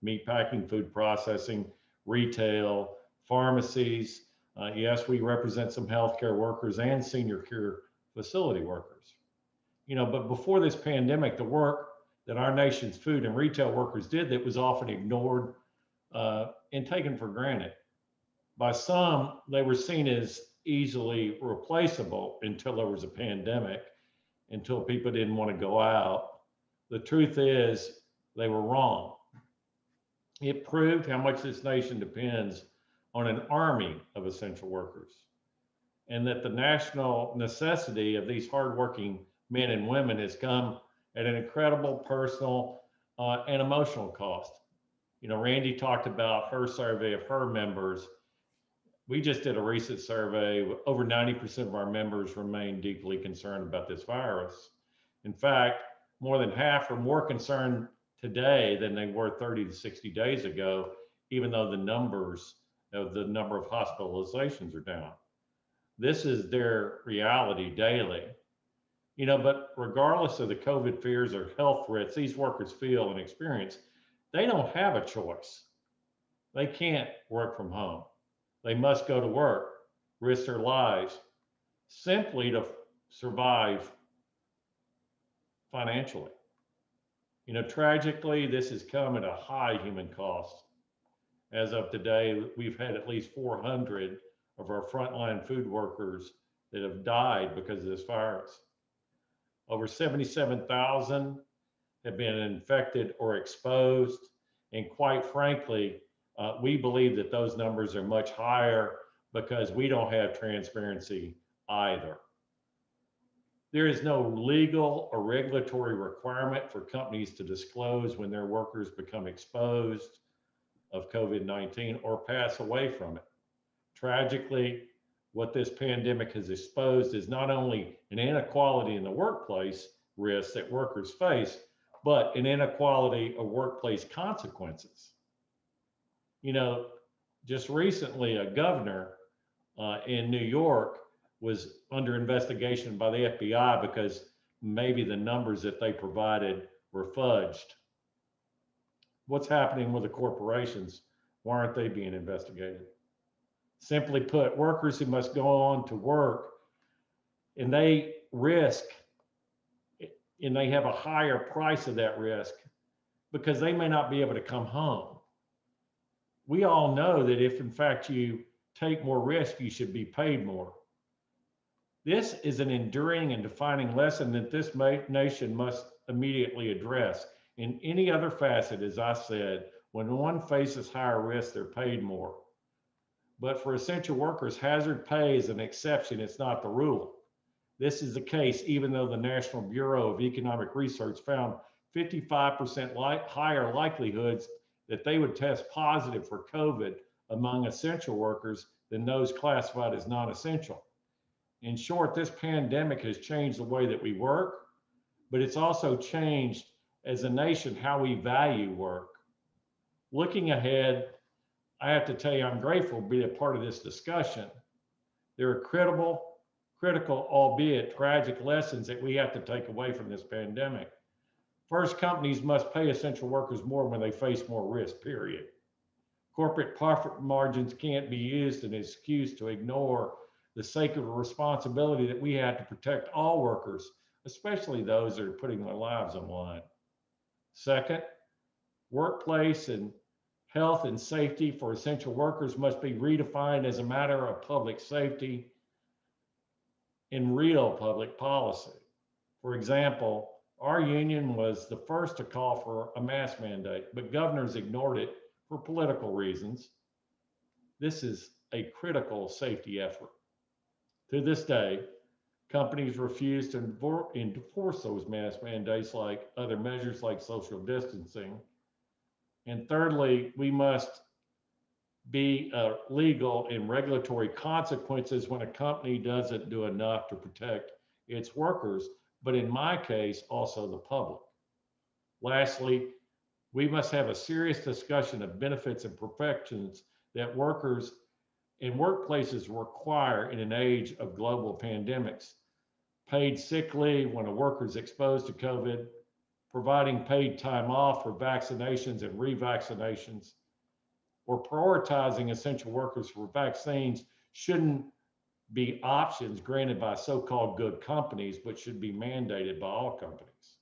meat packing, food processing, retail, pharmacies. Yes, we represent some healthcare workers and senior care facility workers. You know, but before this pandemic, the work that our nation's food and retail workers did that was often ignored and taken for granted. By some, they were seen as easily replaceable until there was a pandemic, until people didn't want to go out. The truth is, they were wrong. It proved how much this nation depends on an army of essential workers, and that the national necessity of these hardworking men and women has come at an incredible personal and emotional cost. You know, Randy talked about her survey of her members. We just did a recent survey. Over 90% of our members remain deeply concerned about this virus. In fact, more than half are more concerned today than they were 30 to 60 days ago, even though the number of hospitalizations are down. This is their reality daily. You know, but regardless of the COVID fears or health threats these workers feel and experience, they don't have a choice. They can't work from home. They must go to work, risk their lives simply to survive financially. You know, tragically, this has come at a high human cost. As of today, we've had at least 400 of our frontline food workers that have died because of this virus. Over 77,000 have been infected or exposed. And quite frankly, we believe that those numbers are much higher because we don't have transparency either. There is no legal or regulatory requirement for companies to disclose when their workers become exposed of COVID-19 or pass away from it. Tragically, what this pandemic has exposed is not only an inequality in the workplace risks that workers face, but an inequality of workplace consequences. You know, just recently, a governor in New York was under investigation by the FBI because maybe the numbers that they provided were fudged. What's happening with the corporations? Why aren't they being investigated? Simply put, workers who must go on to work and they risk, and they have a higher price of that risk because they may not be able to come home. We all know that if in fact you take more risk, you should be paid more. This is an enduring and defining lesson that this nation must immediately address. In any other facet, as I said, when one faces higher risk, they're paid more. But for essential workers, hazard pay is an exception, it's not the rule. This is the case even though the National Bureau of Economic Research found 55% higher likelihoods that they would test positive for COVID among essential workers than those classified as non-essential. In short, this pandemic has changed the way that we work, but it's also changed as a nation how we value work. Looking ahead, I have to tell you, I'm grateful to be a part of this discussion. There are critical, albeit tragic lessons that we have to take away from this pandemic. First, companies must pay essential workers more when they face more risk, period. Corporate profit margins can't be used as an excuse to ignore the sacred responsibility that we have to protect all workers, especially those that are putting their lives on the line. Second, workplace and health and safety for essential workers must be redefined as a matter of public safety in real public policy. For example, our union was the first to call for a mask mandate, but governors ignored it for political reasons. This is a critical safety effort. To this day, companies refuse to enforce those mask mandates like other measures like social distancing. And thirdly, we must be legal and regulatory consequences when a company doesn't do enough to protect its workers, but in my case, also the public. Lastly, we must have a serious discussion of benefits and protections that workers and workplaces require in an age of global pandemics. Paid sick leave when a worker is exposed to COVID, providing paid time off for vaccinations and revaccinations, or prioritizing essential workers for vaccines shouldn't be options granted by so-called good companies, but should be mandated by all companies.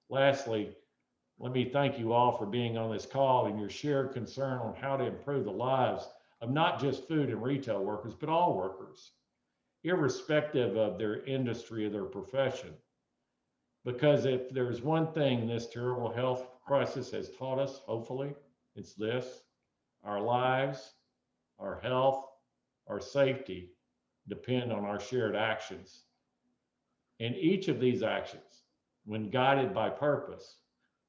Lastly, let me thank you all for being on this call and your shared concern on how to improve the lives of not just food and retail workers, but all workers, irrespective of their industry or their profession. Because if there's one thing this terrible health crisis has taught us, hopefully, it's this: our lives, our health, our safety depend on our shared actions. And each of these actions, when guided by purpose,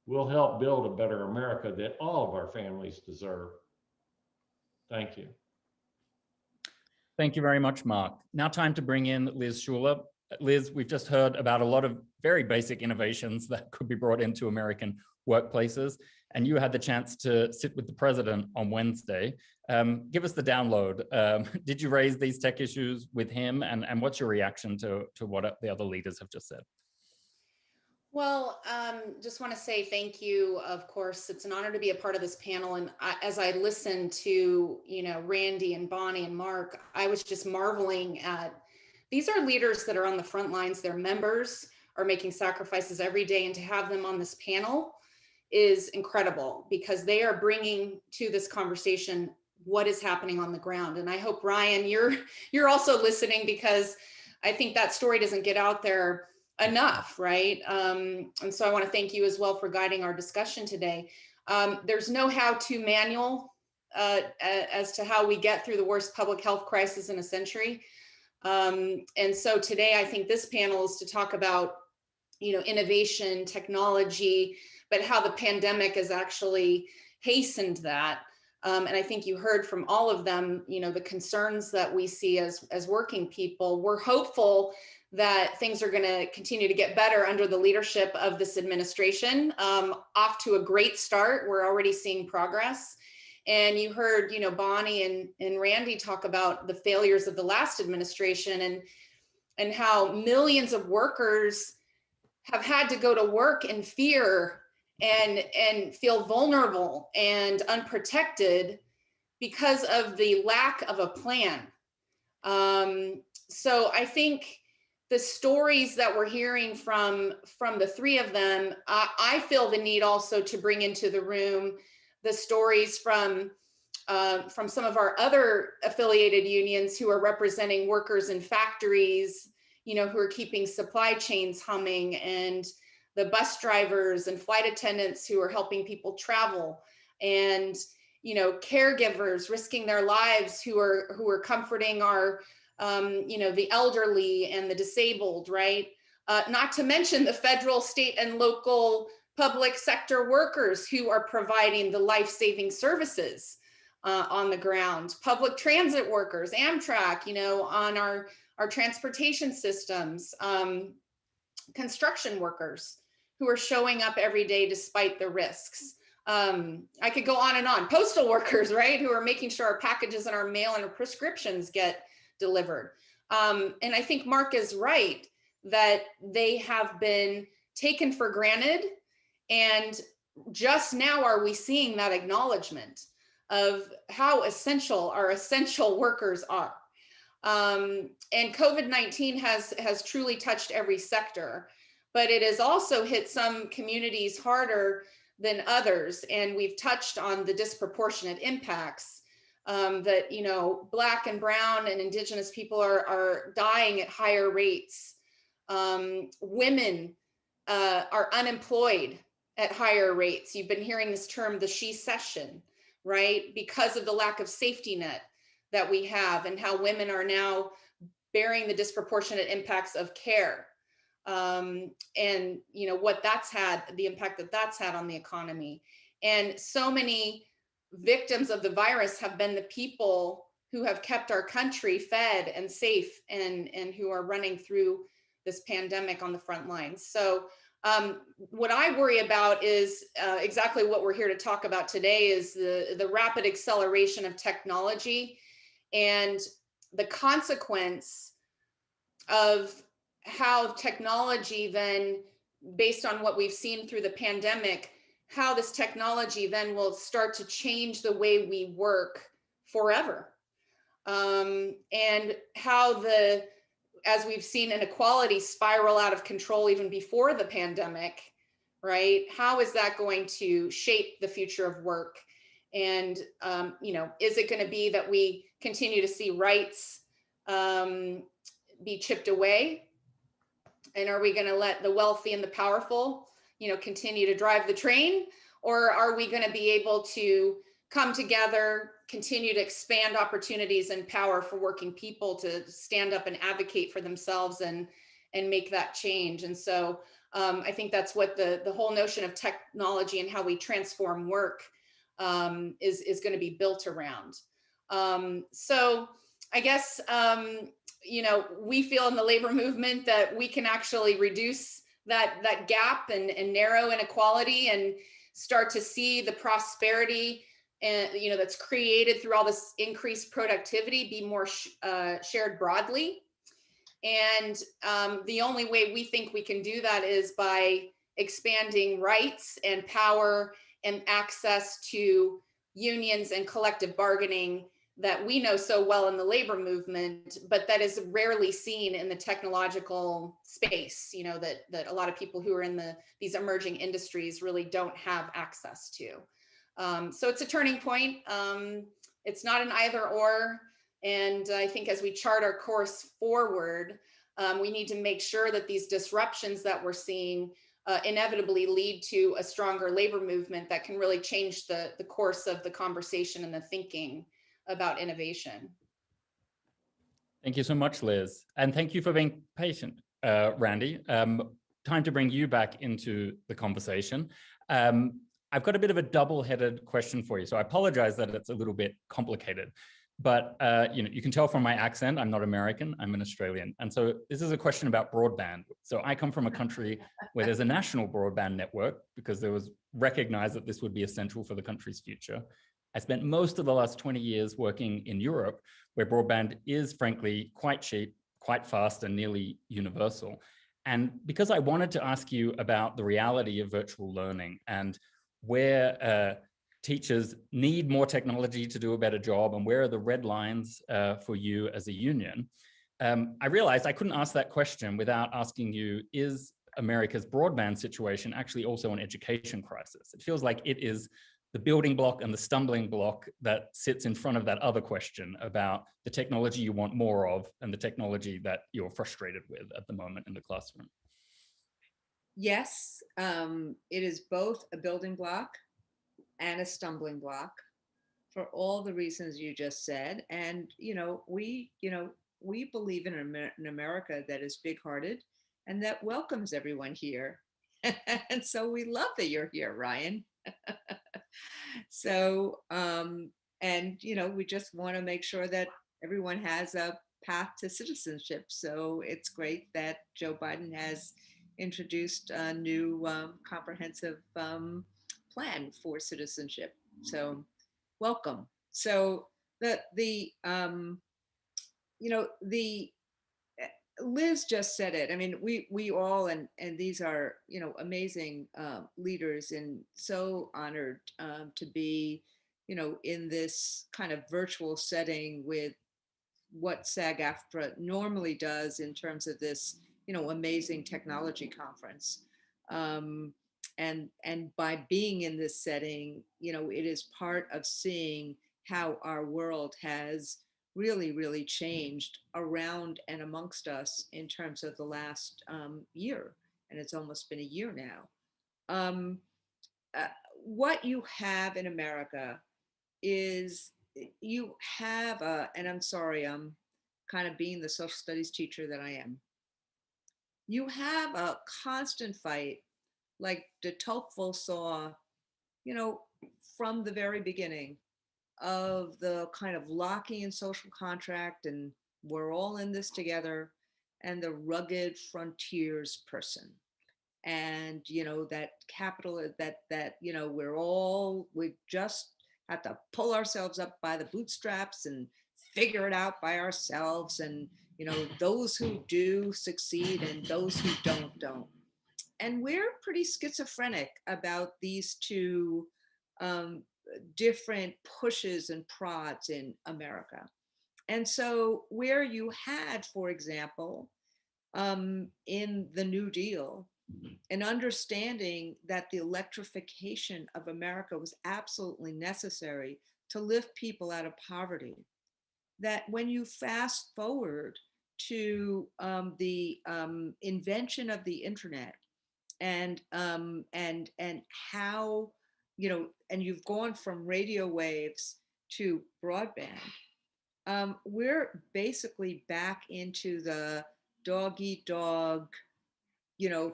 will help build a better America that all of our families deserve. Thank you. Thank you very much, Mark. Now time to bring in Liz Schuler. Liz, we've just heard about a lot of very basic innovations that could be brought into American workplaces, and you had the chance to sit with the president on Wednesday. Give us the download. Did you raise these tech issues with him, and what's your reaction to what the other leaders have just said? Well, just want to say thank you. Of course, it's an honor to be a part of this panel. And as I listened to, Randy and Bonnie and Mark, I was just marveling at, these are leaders that are on the front lines. Their members are making sacrifices every day. And to have them on this panel is incredible because they are bringing to this conversation what is happening on the ground. And I hope, Ryan, you're also listening, because I think that story doesn't get out there enough, right? And so I want to thank you as well for guiding our discussion today. There's no how-to manual as to how we get through the worst public health crisis in a century. And so today, I think this panel is to talk about, innovation, technology, but how the pandemic has actually hastened that. And I think you heard from all of them, the concerns that we see as working people. We're hopeful that things are going to continue to get better under the leadership of this administration. Off to a great start. We're already seeing progress. And you heard, Bonnie and Randy talk about the failures of the last administration and how millions of workers have had to go to work in fear and feel vulnerable and unprotected because of the lack of a plan. So I think the stories that we're hearing from the three of them, I feel the need also to bring into the room the stories from some of our other affiliated unions who are representing workers in factories, you know, who are keeping supply chains humming, and the bus drivers and flight attendants who are helping people travel, and, you know, caregivers risking their lives who are comforting our, you know, the elderly and the disabled, right? Not to mention the federal, state, and local public sector workers who are providing the life-saving services on the ground, public transit workers, Amtrak, you know, on our transportation systems, construction workers who are showing up every day despite the risks. I could go on and on. Postal workers, right, who are making sure our packages and our mail and our prescriptions get delivered. And I think Mark is right that they have been taken for granted. And just now are we seeing that acknowledgement of how essential our essential workers are. And COVID-19 has truly touched every sector, but it has also hit some communities harder than others. And we've touched on the disproportionate impacts that, you know, Black and Brown and Indigenous people are dying at higher rates. Women are unemployed at higher rates. You've been hearing this term, the she-cession, right? Because of the lack of safety net that we have, and how women are now bearing the disproportionate impacts of care. And, you know, what that's had, the impact that that's had on the economy. And so many victims of the virus have been the people who have kept our country fed and safe, and who are running through this pandemic on the front lines. So what I worry about is exactly what we're here to talk about today, is the rapid acceleration of technology and the consequence of how technology then, based on what we've seen through the pandemic, how this technology then will start to change the way we work forever. And how as we've seen inequality spiral out of control even before the pandemic, right? How is that going to shape the future of work? And, you know, is it going to be that we continue to see rights be chipped away? And are we going to let the wealthy and the powerful, you know, continue to drive the train? Or are we going to be able to come together, continue to expand opportunities and power for working people to stand up and advocate for themselves and make that change? And so I think that's what the whole notion of technology and how we transform work is going to be built around. So I guess, you know, we feel in the labor movement that we can actually reduce that gap and narrow inequality and start to see the prosperity and, you know, that's created through all this increased productivity be more shared broadly. And the only way we think we can do that is by expanding rights and power and access to unions and collective bargaining that we know so well in the labor movement, but that is rarely seen in the technological space, you know, that a lot of people who are in these emerging industries really don't have access to. So it's a turning point. It's not an either or. And I think as we chart our course forward, we need to make sure that these disruptions that we're seeing inevitably lead to a stronger labor movement that can really change the course of the conversation and the thinking about innovation. Thank you so much, Liz. And thank you for being patient, Randy. Time to bring you back into the conversation. I've got a bit of a double-headed question for you. So I apologize that it's a little bit complicated, but you know, you can tell from my accent, I'm not American, I'm an Australian. And so this is a question about broadband. So I come from a country where there's a national broadband network because there was recognized that this would be essential for the country's future. I spent most of the last 20 years working in Europe, where broadband is frankly quite cheap, quite fast, and nearly universal. And because I wanted to ask you about the reality of virtual learning and where teachers need more technology to do a better job, and where are the red lines for you as a union? I realized I couldn't ask that question without asking you, is America's broadband situation actually also an education crisis? It feels like it is the building block and the stumbling block that sits in front of that other question about the technology you want more of and the technology that you're frustrated with at the moment in the classroom. Yes, it is both a building block and a stumbling block for all the reasons you just said. And, we believe in an America that is big-hearted and that welcomes everyone here. And so we love that you're here, Ryan. So, we just want to make sure that everyone has a path to citizenship. So it's great that Joe Biden has introduced a new comprehensive plan for citizenship. So welcome. So Liz just said it. I mean, we all, and these are, amazing leaders, and so honored to be, in this kind of virtual setting with what SAG-AFTRA normally does in terms of this, amazing technology conference. And by being in this setting, it is part of seeing how our world has really, really changed around and amongst us in terms of the last year. And it's almost been a year now. What you have in America is you have and I'm sorry, I'm kind of being the social studies teacher that I am. You have a constant fight, like de Tocqueville saw, from the very beginning, of the kind of Lockean social contract and we're all in this together, and the rugged frontiers person. And, that capital that, we just have to pull ourselves up by the bootstraps and figure it out by ourselves. And, those who do succeed and those who don't. And we're pretty schizophrenic about these two different pushes and prods in America. And so where you had, for example, in the New Deal, an understanding that the electrification of America was absolutely necessary to lift people out of poverty, that when you fast forward to the invention of the internet and how, and you've gone from radio waves to broadband, we're basically back into the dog eat dog,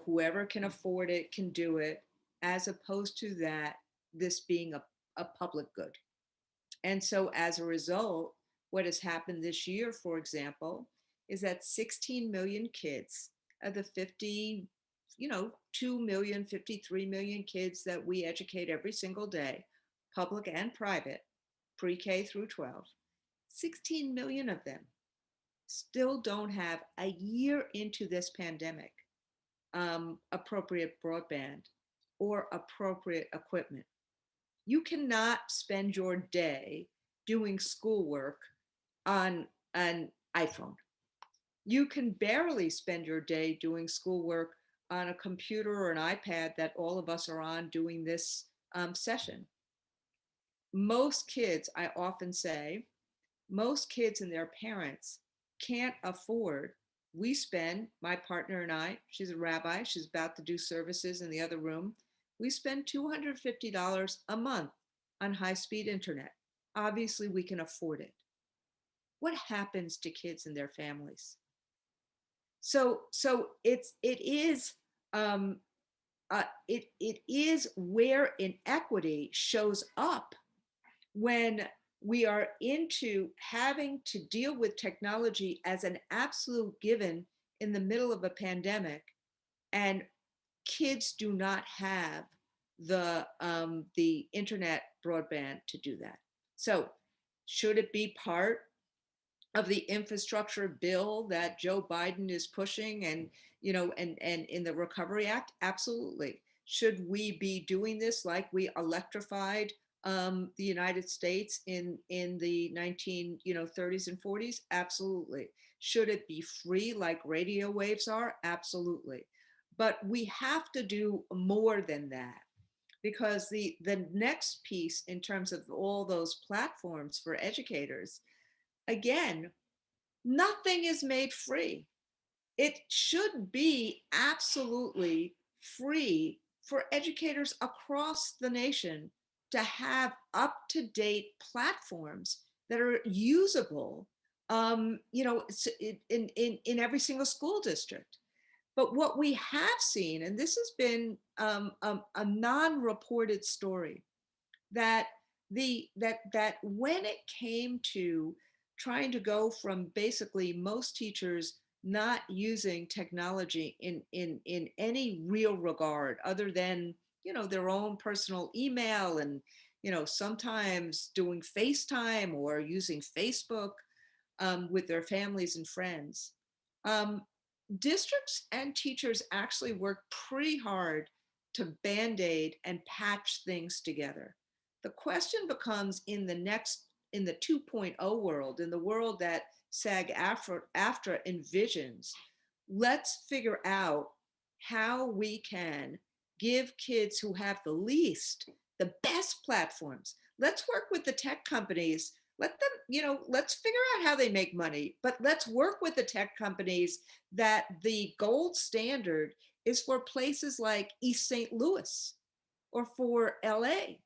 whoever can afford it can do it, as opposed to this being a public good. And so as a result, what has happened this year, for example, is that 16 million kids of the 2 million, 53 million kids that we educate every single day, public and private, pre-K through 12, 16 million of them still don't have, a year into this pandemic, appropriate broadband or appropriate equipment. You cannot spend your day doing schoolwork on an iPhone. You can barely spend your day doing schoolwork on a computer or an iPad that all of us are on doing this session. Most kids, I often say, most kids and their parents can't afford. We spend, my partner and I, she's a rabbi, she's about to do services in the other room. We spend $250 a month on high-speed internet. Obviously, we can afford it. What happens to kids and their families? So it is where inequity shows up when we are into having to deal with technology as an absolute given in the middle of a pandemic, and kids do not have the internet broadband to do that. So should it be part of the infrastructure bill that Joe Biden is pushing and in the Recovery Act? Absolutely. Should we be doing this like we electrified the United States in the 30s and 40s? Absolutely. Should it be free like radio waves are? Absolutely. But we have to do more than that, because the next piece in terms of all those platforms for educators, again, nothing is made free. It should be absolutely free for educators across the nation to have up-to-date platforms that are usable, in every single school district. But what we have seen, and this has been a non-reported story, that when it came to trying to go from basically most teachers not using technology in any real regard other than, their own personal email and, sometimes doing FaceTime or using Facebook with their families and friends. Districts and teachers actually work pretty hard to band-aid and patch things together. The question becomes in the 2.0 world, in the world that SAG-AFTRA envisions, let's figure out how we can give kids who have the least, the best platforms. Let's work with the tech companies. Let them, let's figure out how they make money, but let's work with the tech companies that the gold standard is for places like East St. Louis or for LA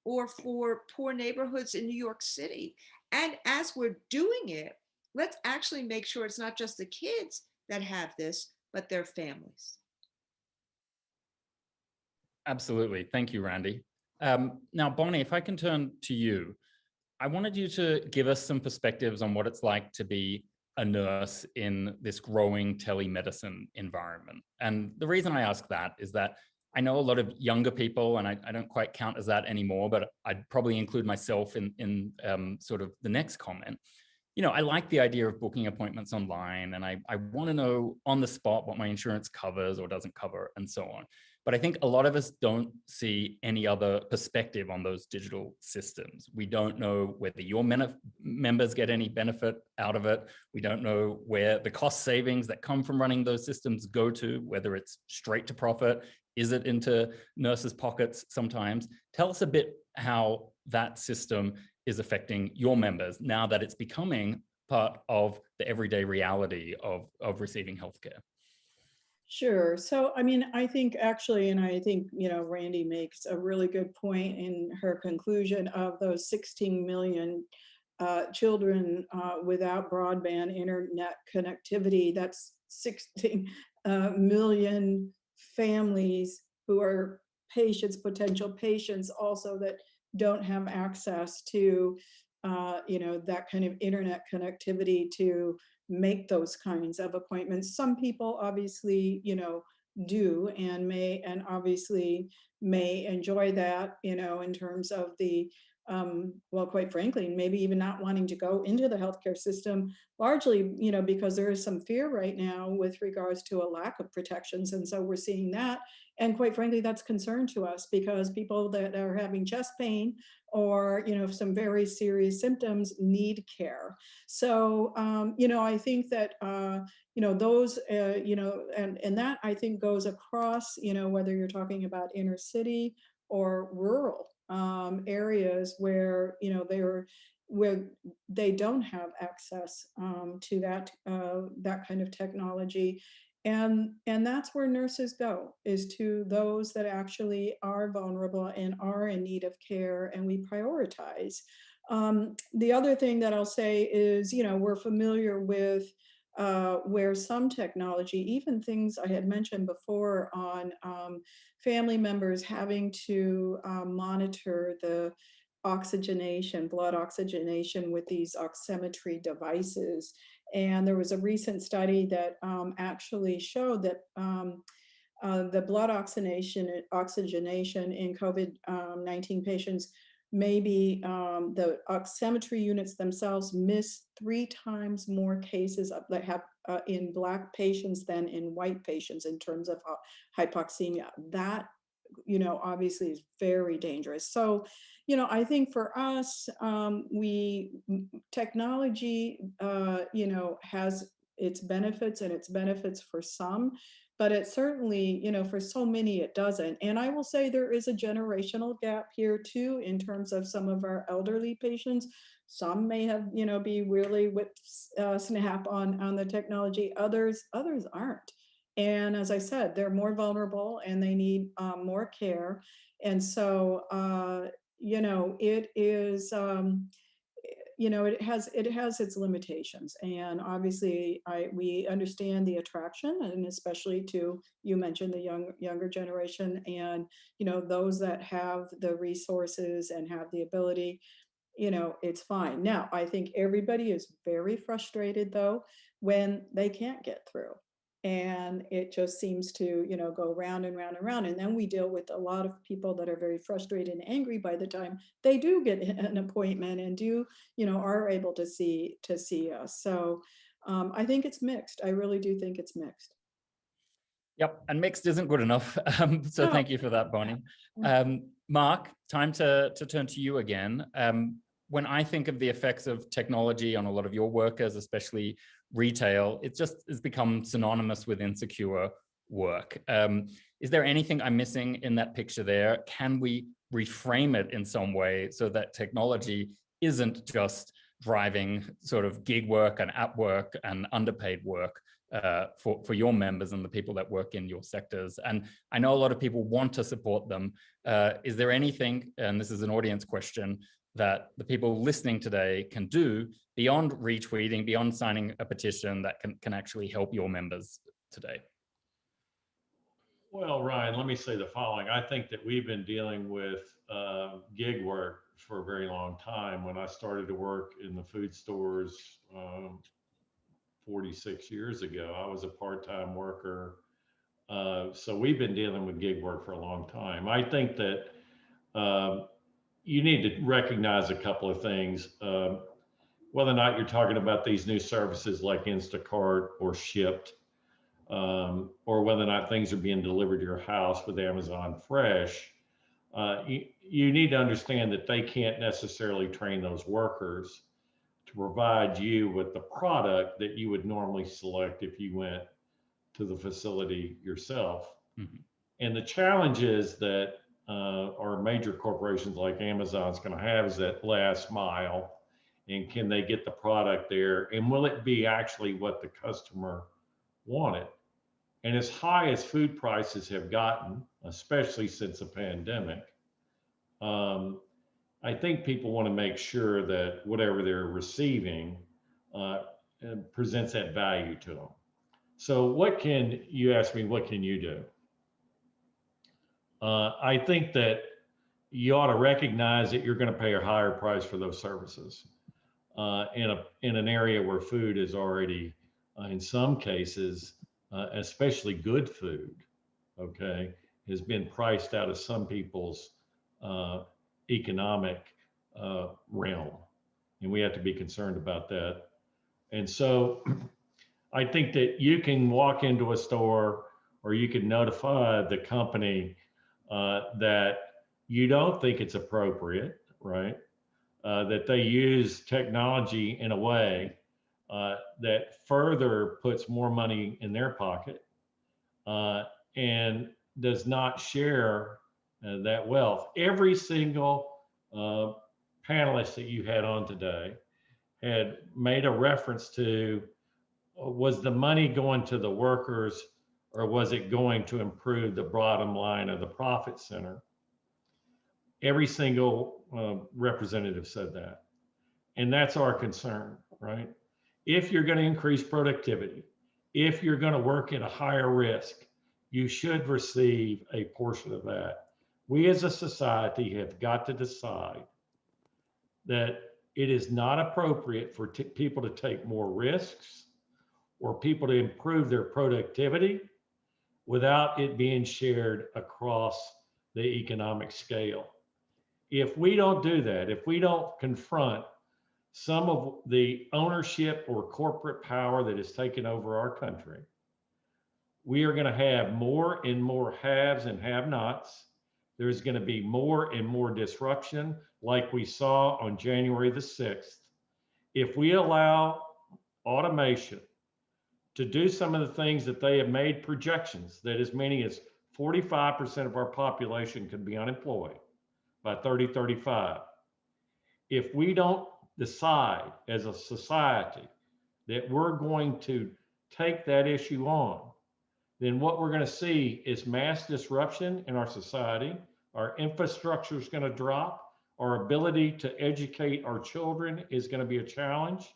or for poor neighborhoods in New York City. And as we're doing it, let's actually make sure it's not just the kids that have this, but their families. Absolutely. Thank you, Randy. Now, Bonnie, if I can turn to you, I wanted you to give us some perspectives on what it's like to be a nurse in this growing telemedicine environment. And the reason I ask that is that I know a lot of younger people, and I don't quite count as that anymore, but I'd probably include myself in sort of the next comment. I like the idea of booking appointments online, and I want to know on the spot what my insurance covers or doesn't cover and so on. But I think a lot of us don't see any other perspective on those digital systems. We don't know whether your members get any benefit out of it. We don't know where the cost savings that come from running those systems go to, whether it's straight to profit, is it into nurses' pockets sometimes? Tell us a bit how that system is affecting your members now that it's becoming part of the everyday reality of receiving healthcare. Sure. So, I think actually, and I think, Randy makes a really good point in her conclusion of those 16 million children without broadband internet connectivity. That's 16 million families who are patients, potential patients also that don't have access to, that kind of internet connectivity to make those kinds of appointments. Some people obviously, do and obviously may enjoy that, in terms of the, well, quite frankly, maybe even not wanting to go into the healthcare system, largely, because there is some fear right now with regards to a lack of protections. And so we're seeing that. And quite frankly, that's concern to us because people that are having chest pain or, some very serious symptoms need care. So, I think that, those, and that I think goes across, whether you're talking about inner city or rural areas where, where they don't have access to that kind of technology. And that's where nurses go, is to those that actually are vulnerable and are in need of care, and we prioritize. The other thing that I'll say is, we're familiar with where some technology, even things I had mentioned before on family members having to monitor the oxygenation, blood oxygenation with these oximetry devices. And there was a recent study that actually showed that the blood oxygenation in COVID-19 patients, maybe the oximetry units themselves miss 3 times more cases that have in Black patients than in white patients in terms of hypoxemia. That, obviously is very dangerous. So, you know, I think for us, technology, you know, has its benefits, and its benefits for some, but it certainly, you know, for so many it doesn't. And I will say there is a generational gap here too, in terms of some of our elderly patients. Some may have, you know, be really whip snap on the technology. Others aren't. And as I said, they're more vulnerable and they need more care. And so, you know, it is, you know, it has its limitations. And obviously we understand the attraction, and especially to, you mentioned the younger generation, and, you know, those that have the resources and have the ability, you know, it's fine. Now, I think everybody is very frustrated though, when they can't get through. And it just seems to, you know, go round and round and round. And then we deal with a lot of people that are very frustrated and angry by the time they do get an appointment and do, you know, are able to see us. So I think it's mixed. I really do think it's mixed. Yep, and mixed isn't good enough. So No. thank you for that, Bonnie. Mark, time to turn to you again. When I think of the effects of technology on a lot of your workers, especially retail, it just has become synonymous with insecure work. Is there anything I'm missing in that picture there? Can we reframe it in some way so that technology isn't just driving sort of gig work and app work and underpaid work for your members and the people that work in your sectors? And I know a lot of people want to support them. Is there anything, and this is an audience question, that the people listening today can do beyond retweeting, beyond signing a petition, that can actually help your members today? Well, Ryan, let me say the following. I think that we've been dealing with gig work for a very long time. When I started to work in the food stores 46 years ago, I was a part-time worker. So we've been dealing with gig work for a long time. I think that you need to recognize a couple of things. Whether or not you're talking about these new services like Instacart or Shipt, or whether or not things are being delivered to your house with Amazon Fresh, you need to understand that they can't necessarily train those workers to provide you with the product that you would normally select if you went to the facility yourself. Mm-hmm. And the challenges that our major corporations like Amazon's going to have is that last mile, and can they get the product there, and will it be actually what the customer wanted? And as high as food prices have gotten, especially since the pandemic, I think people want to make sure that whatever they're receiving presents that value to them. So what can you ask me, what can you do? I think that you ought to recognize that you're going to pay a higher price for those services in an area where food is already, in some cases, especially good food, okay, has been priced out of some people's economic realm, and we have to be concerned about that. And so I think that you can walk into a store, or you can notify the company that you don't think it's appropriate, right? That they use technology in a way that further puts more money in their pocket and does not share that wealth. Every single panelist that you had on today had made a reference to, was the money going to the workers, or was it going to improve the bottom line of the profit center? Every single representative said that. And that's our concern, right? If you're going to increase productivity, if you're going to work at a higher risk, you should receive a portion of that. We as a society have got to decide that it is not appropriate for people to take more risks or people to improve their productivity without it being shared across the economic scale. If we don't do that, if we don't confront some of the ownership or corporate power that has taken over our country, we are going to have more and more haves and have-nots, there's going to be more and more disruption like we saw on January the 6th. If we allow automation to do some of the things that they have made projections, that as many as 45% of our population could be unemployed by 2035. If we don't decide as a society that we're going to take that issue on, then what we're going to see is mass disruption in our society. Our infrastructure is going to drop. Our ability to educate our children is going to be a challenge.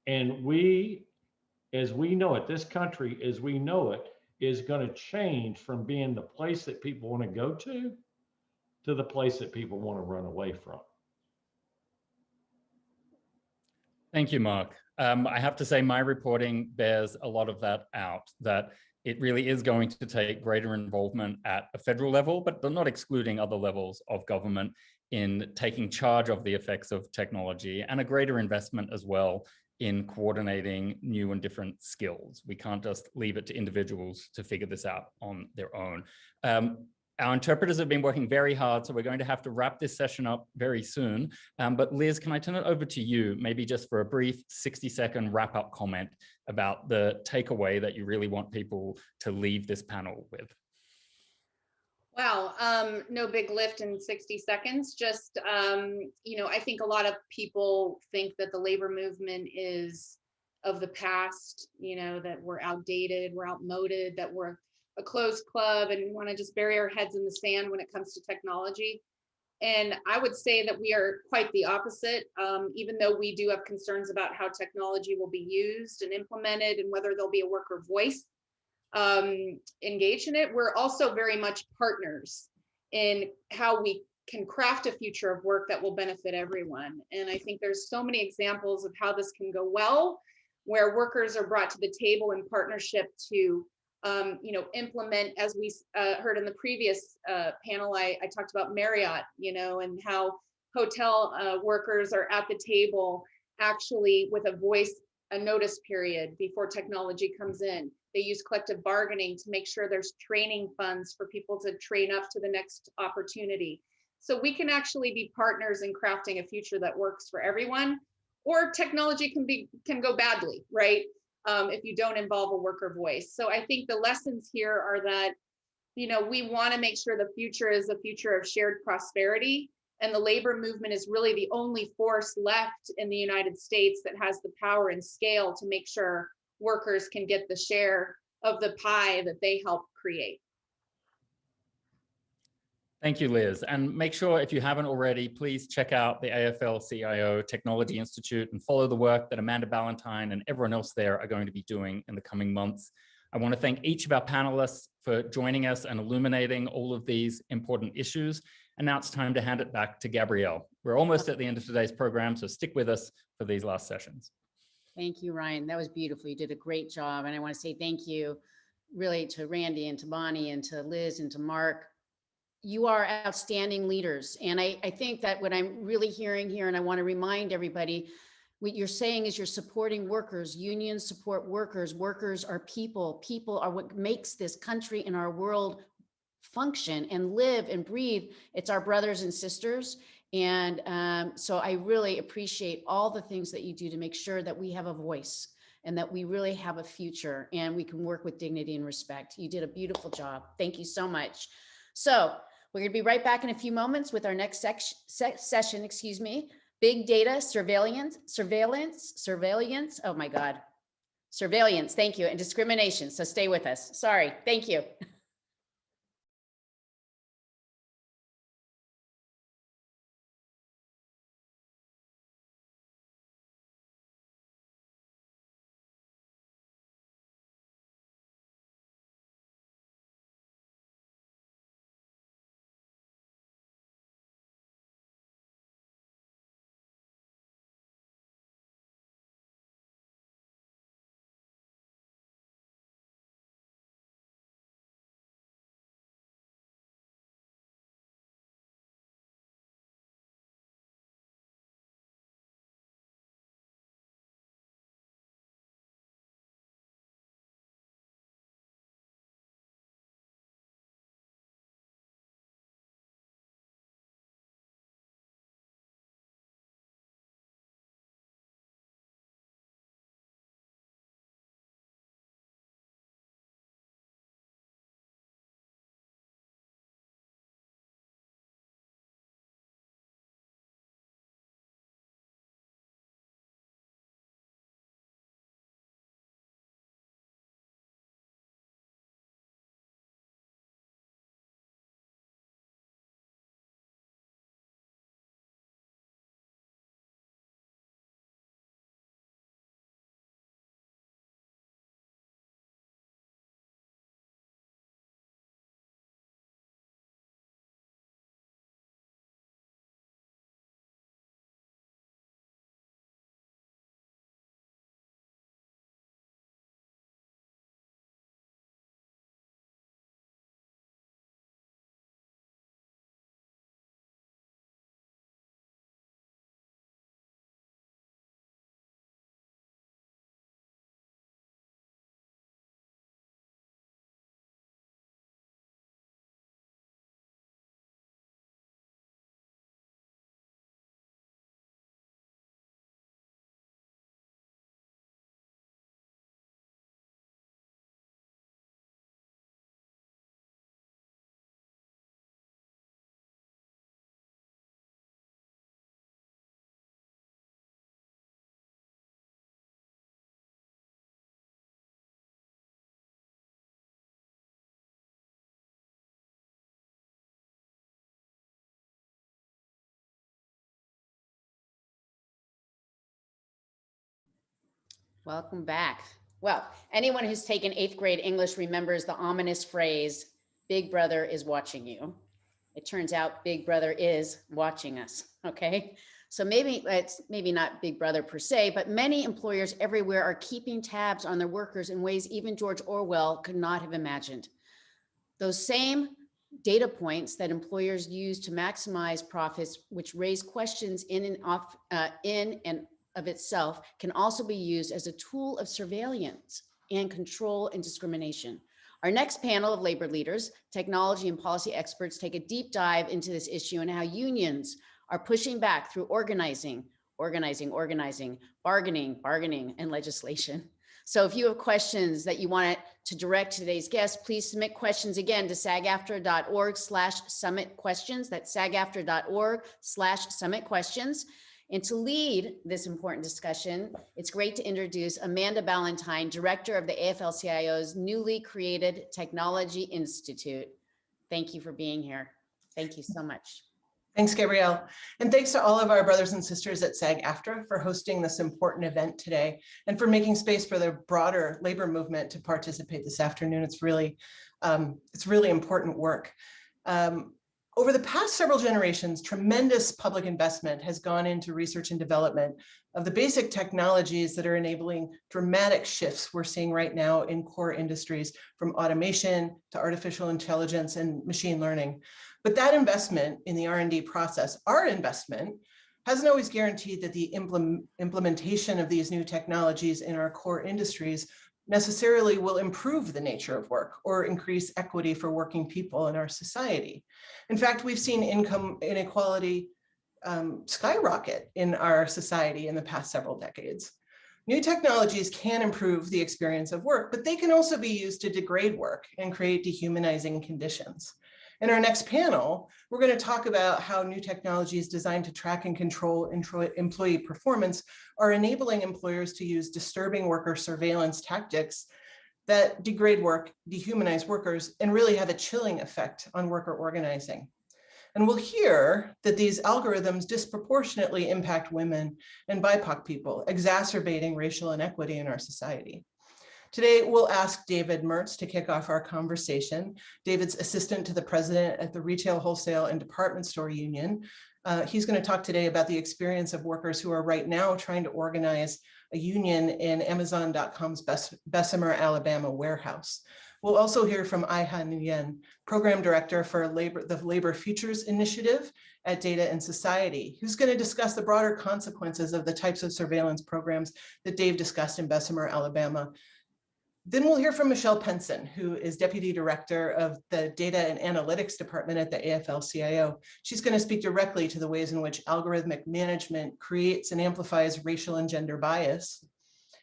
And we, as we know it, this country, as we know it, is going to change from being the place that people want to go to the place that people want to run away from. Thank you, Mark. I have to say my reporting bears a lot of that out, that it really is going to take greater involvement at a federal level, but not excluding other levels of government in taking charge of the effects of technology, and a greater investment as well in coordinating new and different skills. We can't just leave it to individuals to figure this out on their own. Our interpreters have been working very hard, so we're going to have to wrap this session up very soon. But Liz, can I turn it over to you, maybe just for a brief 60-second wrap-up comment about the takeaway that you really want people to leave this panel with? Wow, no big lift in 60 seconds. Just, you know, I think a lot of people think that the labor movement is of the past, you know, that we're outdated, we're outmoded, that we're a closed club and want to just bury our heads in the sand when it comes to technology. And I would say that we are quite the opposite, even though we do have concerns about how technology will be used and implemented and whether there'll be a worker voice engaged in it. We're also very much partners in how we can craft a future of work that will benefit everyone. And I think there's so many examples of how this can go well, where workers are brought to the table in partnership to you know, implement, as we heard in the previous panel, I talked about Marriott, you know, and how hotel workers are at the table actually with a voice, a notice period before technology comes in. They use collective bargaining to make sure there's training funds for people to train up to the next opportunity. So we can actually be partners in crafting a future that works for everyone, or technology can go badly, right? If you don't involve a worker voice. So I think the lessons here are that, you know, we want to make sure the future is a future of shared prosperity, and the labor movement is really the only force left in the United States that has the power and scale to make sure workers can get the share of the pie that they help create. Thank you, Liz. And make sure, if you haven't already, please check out the AFL-CIO Technology Institute and follow the work that Amanda Ballantyne and everyone else there are going to be doing in the coming months. I want to thank each of our panelists for joining us and illuminating all of these important issues. And now it's time to hand it back to Gabrielle. We're almost at the end of today's program, so stick with us for these last sessions. Thank you, Ryan. That was beautiful. You did a great job. And I want to say thank you really to Randy and to Bonnie and to Liz and to Mark. You are outstanding leaders. And I think that what I'm really hearing here, and I want to remind everybody, what you're saying is you're supporting workers. Unions support workers. Workers are people. People are what makes this country and our world function and live and breathe. It's our brothers and sisters. And so I really appreciate all the things that you do to make sure that we have a voice and that we really have a future and we can work with dignity and respect. You did a beautiful job. Thank you so much. So we're going to be right back in a few moments with our next session, excuse me, big data, surveillance, oh my God, surveillance, thank you, and discrimination. So stay with us. Sorry, thank you. Welcome back. Well, anyone who's taken 8th grade English remembers the ominous phrase, Big Brother is watching you. It turns out Big Brother is watching us, okay? So maybe it's maybe not Big Brother per se, but many employers everywhere are keeping tabs on their workers in ways even George Orwell could not have imagined. Those same data points that employers use to maximize profits, which raise questions in and of itself, can also be used as a tool of surveillance and control and discrimination. Our next panel of labor leaders, technology and policy experts take a deep dive into this issue and how unions are pushing back through organizing, bargaining, and legislation. So if you have questions that you want to direct to today's guests, please submit questions again to sagaftra.org/summit questions. That's sagaftra.org/summit questions. And to lead this important discussion, it's great to introduce Amanda Ballantyne, Director of the AFL-CIO's newly created Technology Institute. Thank you for being here. Thank you so much. Thanks, Gabrielle. And thanks to all of our brothers and sisters at SAG-AFTRA for hosting this important event today and for making space for the broader labor movement to participate this afternoon. It's really important work. Over the past several generations, tremendous public investment has gone into research and development of the basic technologies that are enabling dramatic shifts we're seeing right now in core industries, from automation to artificial intelligence and machine learning. But that investment in the R&D process, our investment, hasn't always guaranteed that the implementation of these new technologies in our core industries necessarily will improve the nature of work or increase equity for working people in our society. In fact, we've seen income inequality skyrocket in our society in the past several decades. New technologies can improve the experience of work, but they can also be used to degrade work and create dehumanizing conditions. In our next panel, we're going to talk about how new technologies designed to track and control employee performance are enabling employers to use disturbing worker surveillance tactics that degrade work, dehumanize workers, and really have a chilling effect on worker organizing. And we'll hear that these algorithms disproportionately impact women and BIPOC people, exacerbating racial inequity in our society. Today, we'll ask David Mertz to kick off our conversation. David's assistant to the president at the Retail, Wholesale, and Department Store Union. He's going to talk today about the experience of workers who are right now trying to organize a union in Amazon.com's Bessemer, Alabama warehouse. We'll also hear from Aiha Nguyen, Program Director for the Labor Futures Initiative at Data and Society, who's going to discuss the broader consequences of the types of surveillance programs that Dave discussed in Bessemer, Alabama. Then we'll hear from Michelle Penson, who is Deputy Director of the Data and Analytics Department at the AFL-CIO. She's going to speak directly to the ways in which algorithmic management creates and amplifies racial and gender bias.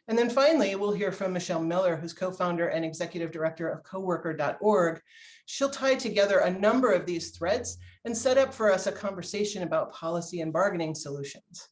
And then finally, we'll hear from Michelle Miller, who's co-founder and Executive Director of coworker.org. She'll tie together a number of these threads and set up for us a conversation about policy and bargaining solutions.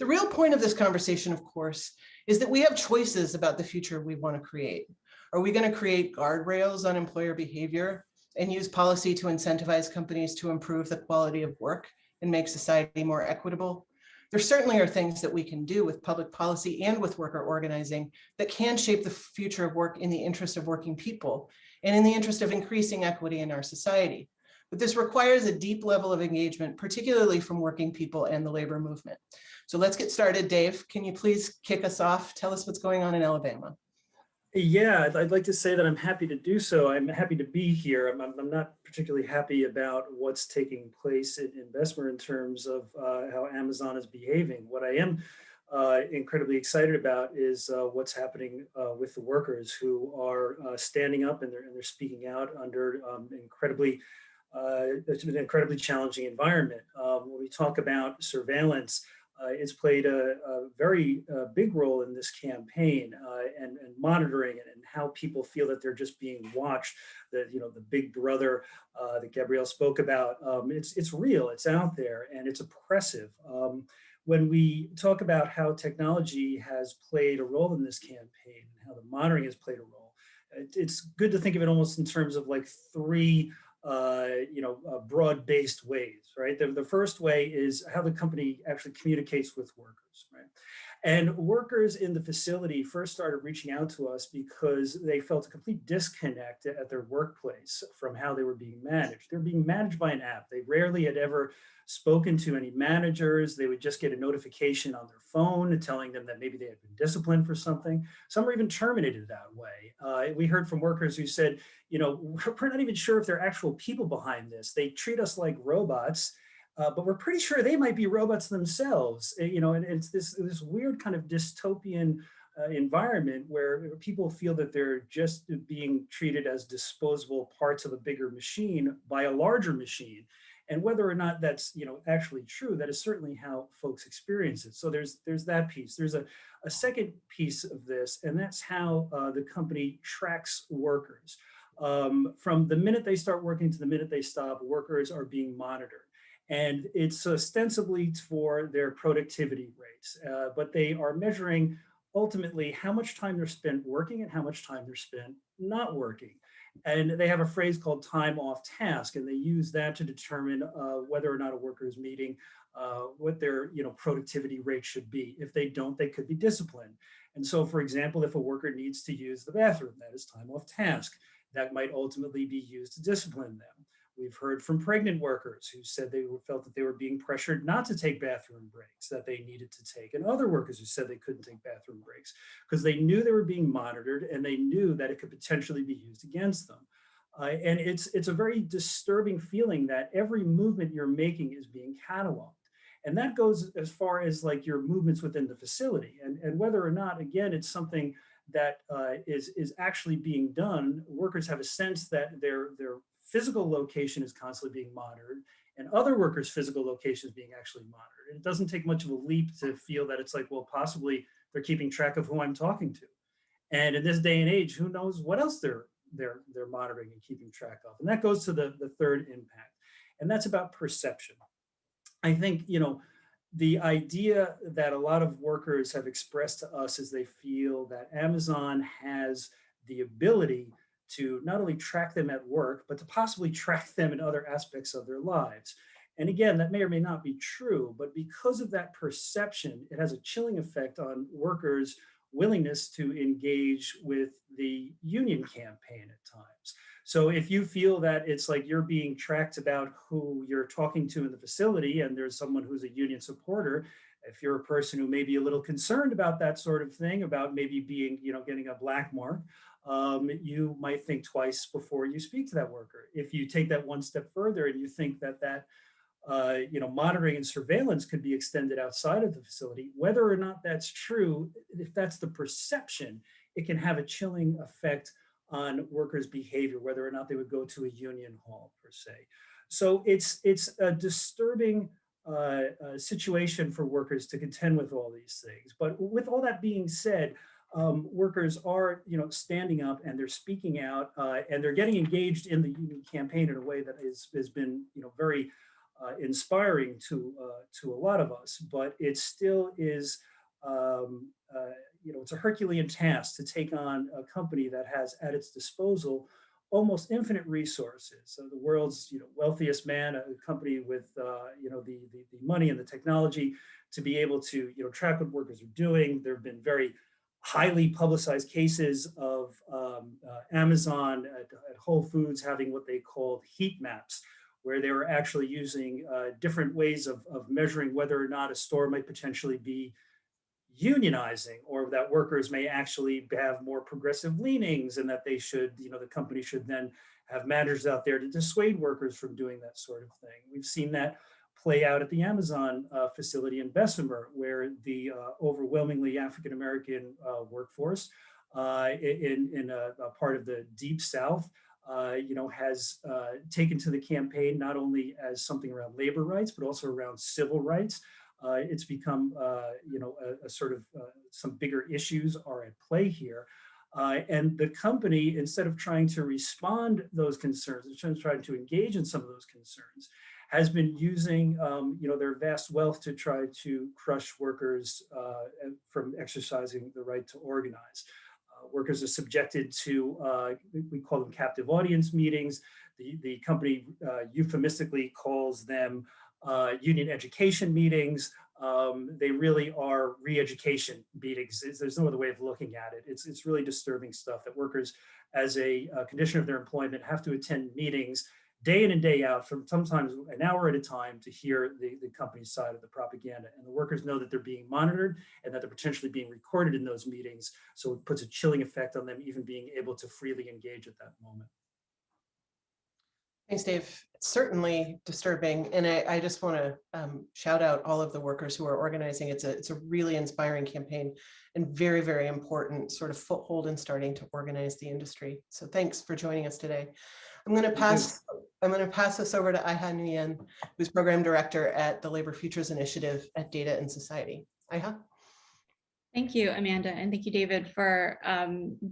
The real point of this conversation, of course, is that we have choices about the future we want to create. Are we going to create guardrails on employer behavior and use policy to incentivize companies to improve the quality of work and make society more equitable? There certainly are things that we can do with public policy and with worker organizing that can shape the future of work in the interest of working people and in the interest of increasing equity in our society. But this requires a deep level of engagement, particularly from working people and the labor movement. So let's get started. Dave, can you please kick us off? Tell us what's going on in Alabama. Yeah, I'd like to say that I'm happy to do so. I'm happy to be here. I'm not particularly happy about what's taking place in Bessemer in terms of how Amazon is behaving. What I am incredibly excited about is what's happening with the workers who are standing up and they're speaking out under it's been an incredibly challenging environment. When we talk about surveillance, it's played a very big role in this campaign and monitoring it and how people feel that they're just being watched. The big brother that Gabrielle spoke about. It's real. It's out there and it's oppressive. When we talk about how technology has played a role in this campaign, how the monitoring has played a role, it's good to think of it almost in terms of like three broad-based ways, right? The first way is how the company actually communicates with workers, right? And workers in the facility first started reaching out to us because they felt a complete disconnect at their workplace from how they were being managed. They're being managed by an app. They rarely had ever spoken to any managers. They would just get a notification on their phone telling them that maybe they had been disciplined for something. Some were even terminated that way. We heard from workers who said, you know, we're not even sure if they're actual people behind this. They treat us like robots, but we're pretty sure they might be robots themselves. You know, and it's this weird kind of dystopian environment where people feel that they're just being treated as disposable parts of a bigger machine by a larger machine. And whether or not that's, you know, actually true, that is certainly how folks experience it. So there's that piece. There's a second piece of this, and that's how the company tracks workers. From the minute they start working to the minute they stop, workers are being monitored. And it's ostensibly for their productivity rates, but they are measuring ultimately how much time they're spent working and how much time they're spent not working. And they have a phrase called time off task, and they use that to determine whether or not a worker is meeting what their productivity rate should be. If they don't, they could be disciplined. And so, for example, if a worker needs to use the bathroom, that is time off task. That might ultimately be used to discipline them. We've heard from pregnant workers who said they felt that they were being pressured not to take bathroom breaks that they needed to take, and other workers who said they couldn't take bathroom breaks because they knew they were being monitored and they knew that it could potentially be used against them. And it's a very disturbing feeling that every movement you're making is being cataloged. And that goes as far as like your movements within the facility, and whether or not, again, it's something that is actually being done. Workers have a sense that their physical location is constantly being monitored, and other workers' physical location is being actually monitored. And it doesn't take much of a leap to feel that it's like, well, possibly they're keeping track of who I'm talking to. And in this day and age, who knows what else they're monitoring and keeping track of. And that goes to the third impact, and that's about perception. I think, the idea that a lot of workers have expressed to us is they feel that Amazon has the ability to not only track them at work, but to possibly track them in other aspects of their lives. And again, that may or may not be true, but because of that perception, it has a chilling effect on workers' willingness to engage with the union campaign at times. So if you feel that it's like you're being tracked about who you're talking to in the facility, and there's someone who's a union supporter, if you're a person who may be a little concerned about that sort of thing, about maybe being, getting a black mark, you might think twice before you speak to that worker. If you take that one step further and you think that monitoring and surveillance could be extended outside of the facility, whether or not that's true, if that's the perception, it can have a chilling effect on workers' behavior, whether or not they would go to a union hall per se. So it's a disturbing situation for workers to contend with all these things. But with all that being said, workers are, standing up and they're speaking out, and they're getting engaged in the union campaign in a way that has been, very inspiring to a lot of us. But it still is, it's a Herculean task to take on a company that has at its disposal almost infinite resources. So the world's wealthiest man, a company with the money and the technology to be able to track what workers are doing. There have been very highly publicized cases of Amazon at Whole Foods having what they called heat maps, where they were actually using different ways of measuring whether or not a store might potentially be unionizing, or that workers may actually have more progressive leanings, and that they should, the company should then have managers out there to dissuade workers from doing that sort of thing. We've seen that play out at the Amazon facility in Bessemer, where the overwhelmingly African-American workforce in a part of the Deep South, has taken to the campaign not only as something around labor rights, but also around civil rights. It's become, a sort of some bigger issues are at play here. And the company, instead of trying to respond those concerns, instead of trying to engage in some of those concerns, has been using, their vast wealth to try to crush workers from exercising the right to organize. Workers are subjected to, we call them captive audience meetings. The company euphemistically calls them union education meetings. They really are re-education meetings. There's no other way of looking at it. It's really disturbing stuff that workers, as a condition of their employment, have to attend meetings day in and day out, from sometimes an hour at a time, to hear the company's side of the propaganda. And the workers know that they're being monitored and that they're potentially being recorded in those meetings. So it puts a chilling effect on them even being able to freely engage at that moment. Thanks, Dave. It's certainly disturbing. And I just want to shout out all of the workers who are organizing. It's a really inspiring campaign and very, very important sort of foothold in starting to organize the industry. So thanks for joining us today. I'm going to pass this over to Aiha Nguyen, who's Program Director at the Labor Futures Initiative at Data and Society. Aiha. Thank you, Amanda, and thank you, David, for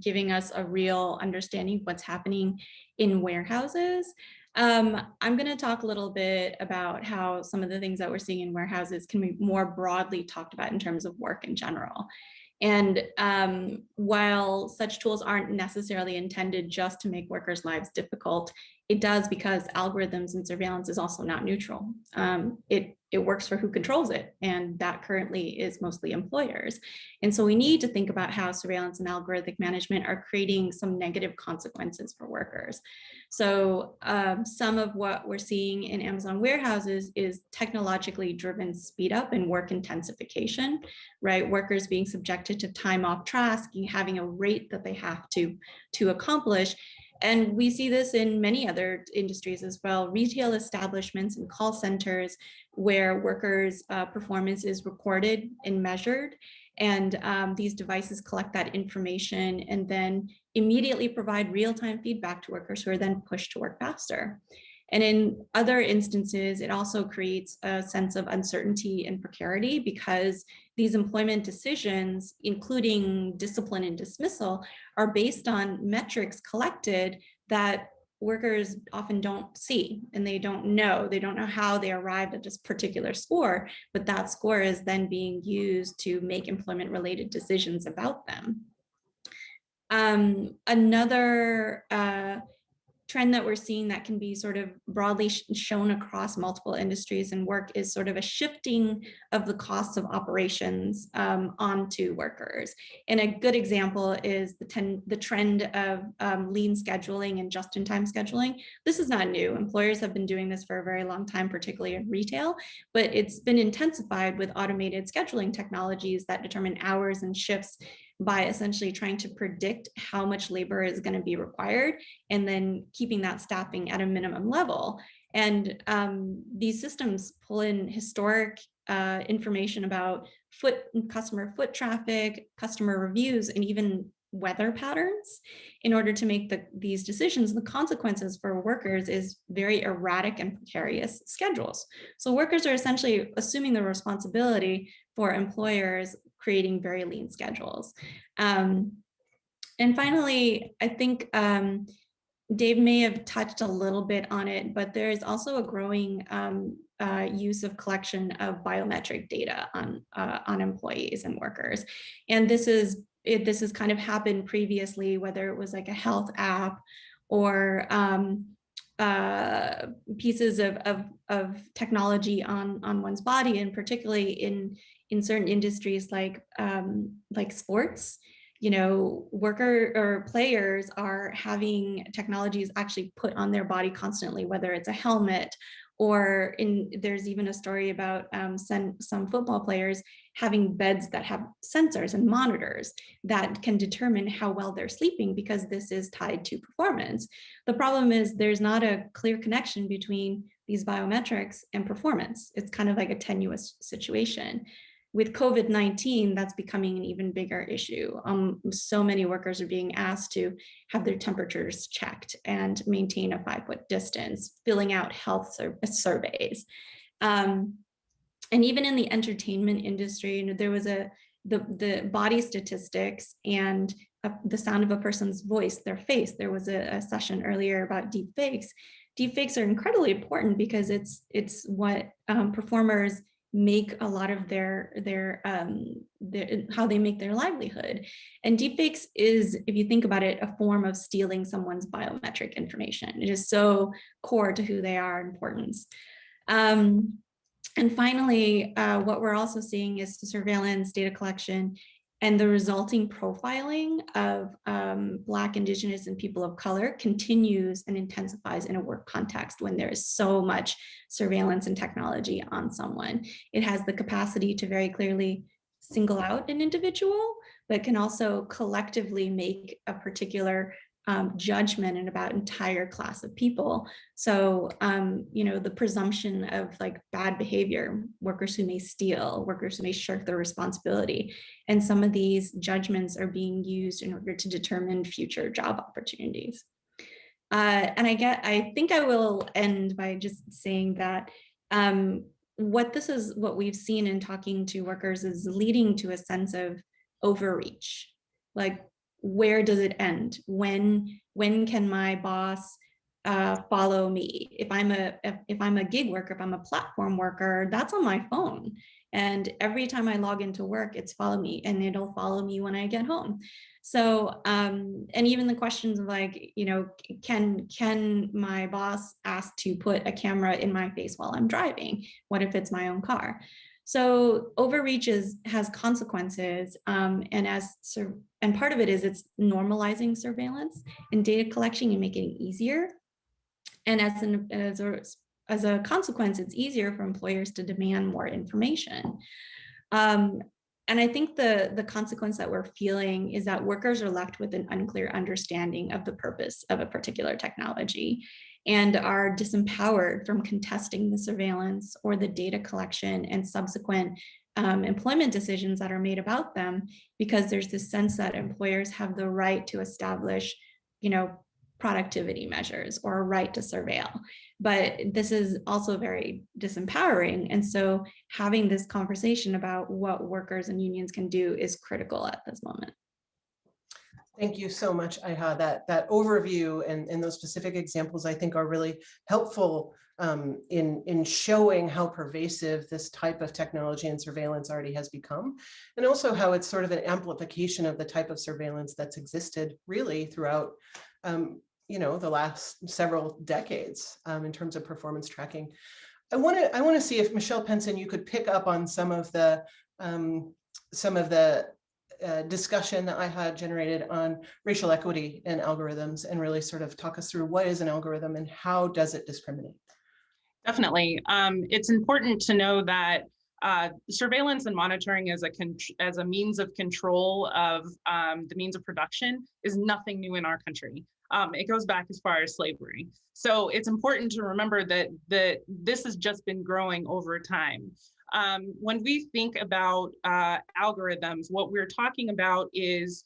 giving us a real understanding of what's happening in warehouses. I'm going to talk a little bit about how some of the things that we're seeing in warehouses can be more broadly talked about in terms of work in general. And while such tools aren't necessarily intended just to make workers' lives difficult, it does because algorithms and surveillance is also not neutral. It works for who controls it, and that currently is mostly employers. And so we need to think about how surveillance and algorithmic management are creating some negative consequences for workers. So some of what we're seeing in Amazon warehouses is technologically driven speed up and work intensification, right? Workers being subjected to time off tasking, having a rate that they have to accomplish. And we see this in many other industries as well, retail establishments and call centers where workers' performance is recorded and measured. And these devices collect that information and then immediately provide real-time feedback to workers who are then pushed to work faster. And in other instances, it also creates a sense of uncertainty and precarity because these employment decisions, including discipline and dismissal, are based on metrics collected that workers often don't see and they don't know how they arrived at this particular score, but that score is then being used to make employment related decisions about them. Another trend that we're seeing that can be sort of broadly shown across multiple industries and work is sort of a shifting of the costs of operations onto workers. And a good example is the trend of lean scheduling and just-in-time scheduling. This is not new. Employers have been doing this for a very long time, particularly in retail, but it's been intensified with automated scheduling technologies that determine hours and shifts by essentially trying to predict how much labor is going to be required and then keeping that staffing at a minimum level. And these systems pull in historic information about customer foot traffic, customer reviews, and even weather patterns in order to make these decisions. The consequences for workers is very erratic and precarious schedules. So workers are essentially assuming the responsibility for employers creating very lean schedules. And finally, I think Dave may have touched a little bit on it, but there is also a growing use of collection of biometric data on employees and workers. And this has kind of happened previously, whether it was like a health app or pieces of technology on one's body, and particularly in certain industries like sports. You know, players are having technologies actually put on their body constantly, whether it's a helmet or there's even a story about some football players having beds that have sensors and monitors that can determine how well they're sleeping because this is tied to performance. The problem is there's not a clear connection between these biometrics and performance. It's kind of like a tenuous situation. With COVID-19, that's becoming an even bigger issue. So many workers are being asked to have their temperatures checked and maintain a 5-foot distance, filling out health surveys. And even in the entertainment industry, you know, there was the body statistics and the sound of a person's voice, their face. There was a session earlier about deepfakes. Deepfakes are incredibly important because it's what performers make a lot of their how they make their livelihood. And deepfakes is, if you think about it, a form of stealing someone's biometric information. It is so core to who they are, importance. And finally, what we're also seeing is the surveillance, data collection, and the resulting profiling of Black, Indigenous, and people of color continues and intensifies in a work context when there is so much surveillance and technology on someone. It has the capacity to very clearly single out an individual, but can also collectively make a particular judgment and about entire class of people. So, you know, the presumption of like bad behavior, workers who may steal, workers who may shirk their responsibility, and some of these judgments are being used in order to determine future job opportunities. And I think I will end by just saying that what we've seen in talking to workers is leading to a sense of overreach. Like, where does it end? When can my boss follow me? If I'm a gig worker, if I'm a platform worker, that's on my phone. And every time I log into work, it's follow me, and it'll follow me when I get home. So, and even the questions of like, you know, can my boss ask to put a camera in my face while I'm driving? What if it's my own car? So overreach has consequences, and part of it is it's normalizing surveillance and data collection and making it easier. And as a consequence, it's easier for employers to demand more information. And I think the consequence that we're feeling is that workers are left with an unclear understanding of the purpose of a particular technology, and are disempowered from contesting the surveillance or the data collection and subsequent employment decisions that are made about them, because there's this sense that employers have the right to establish, you know, productivity measures or a right to surveil. But this is also very disempowering. And so having this conversation about what workers and unions can do is critical at this moment. Thank you so much, Iha. That overview and those specific examples, I think, are really helpful in showing how pervasive this type of technology and surveillance already has become, and also how it's sort of an amplification of the type of surveillance that's existed really throughout you know, the last several decades in terms of performance tracking. I want to see if Michelle Penson, you could pick up on some of the discussion that I had generated on racial equity and algorithms, and really sort of talk us through what is an algorithm and how does it discriminate? Definitely. It's important to know that surveillance and monitoring as a means of control of the means of production is nothing new in our country. It goes back as far as slavery. So it's important to remember that this has just been growing over time. When we think about algorithms, what we're talking about is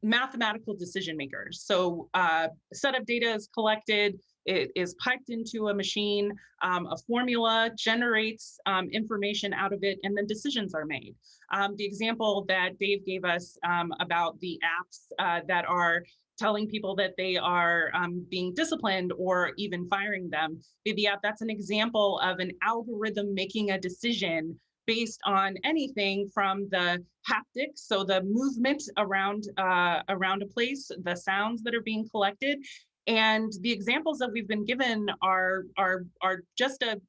mathematical decision makers. So a set of data is collected, it is piped into a machine, a formula generates information out of it, and then decisions are made. The example that Dave gave us about the apps that are telling people that they are being disciplined or even firing them, that's an example of an algorithm making a decision based on anything from the haptics, so the movement around a place, the sounds that are being collected. And the examples that we've been given are just a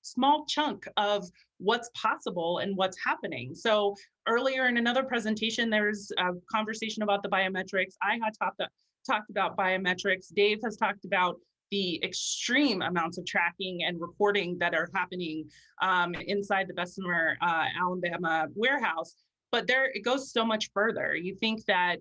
small chunk of what's possible and what's happening. So earlier in another presentation, there's a conversation about the biometrics. I had talked about biometrics. Dave has talked about the extreme amounts of tracking and recording that are happening inside the Bessemer, Alabama warehouse. But it goes so much further. You think that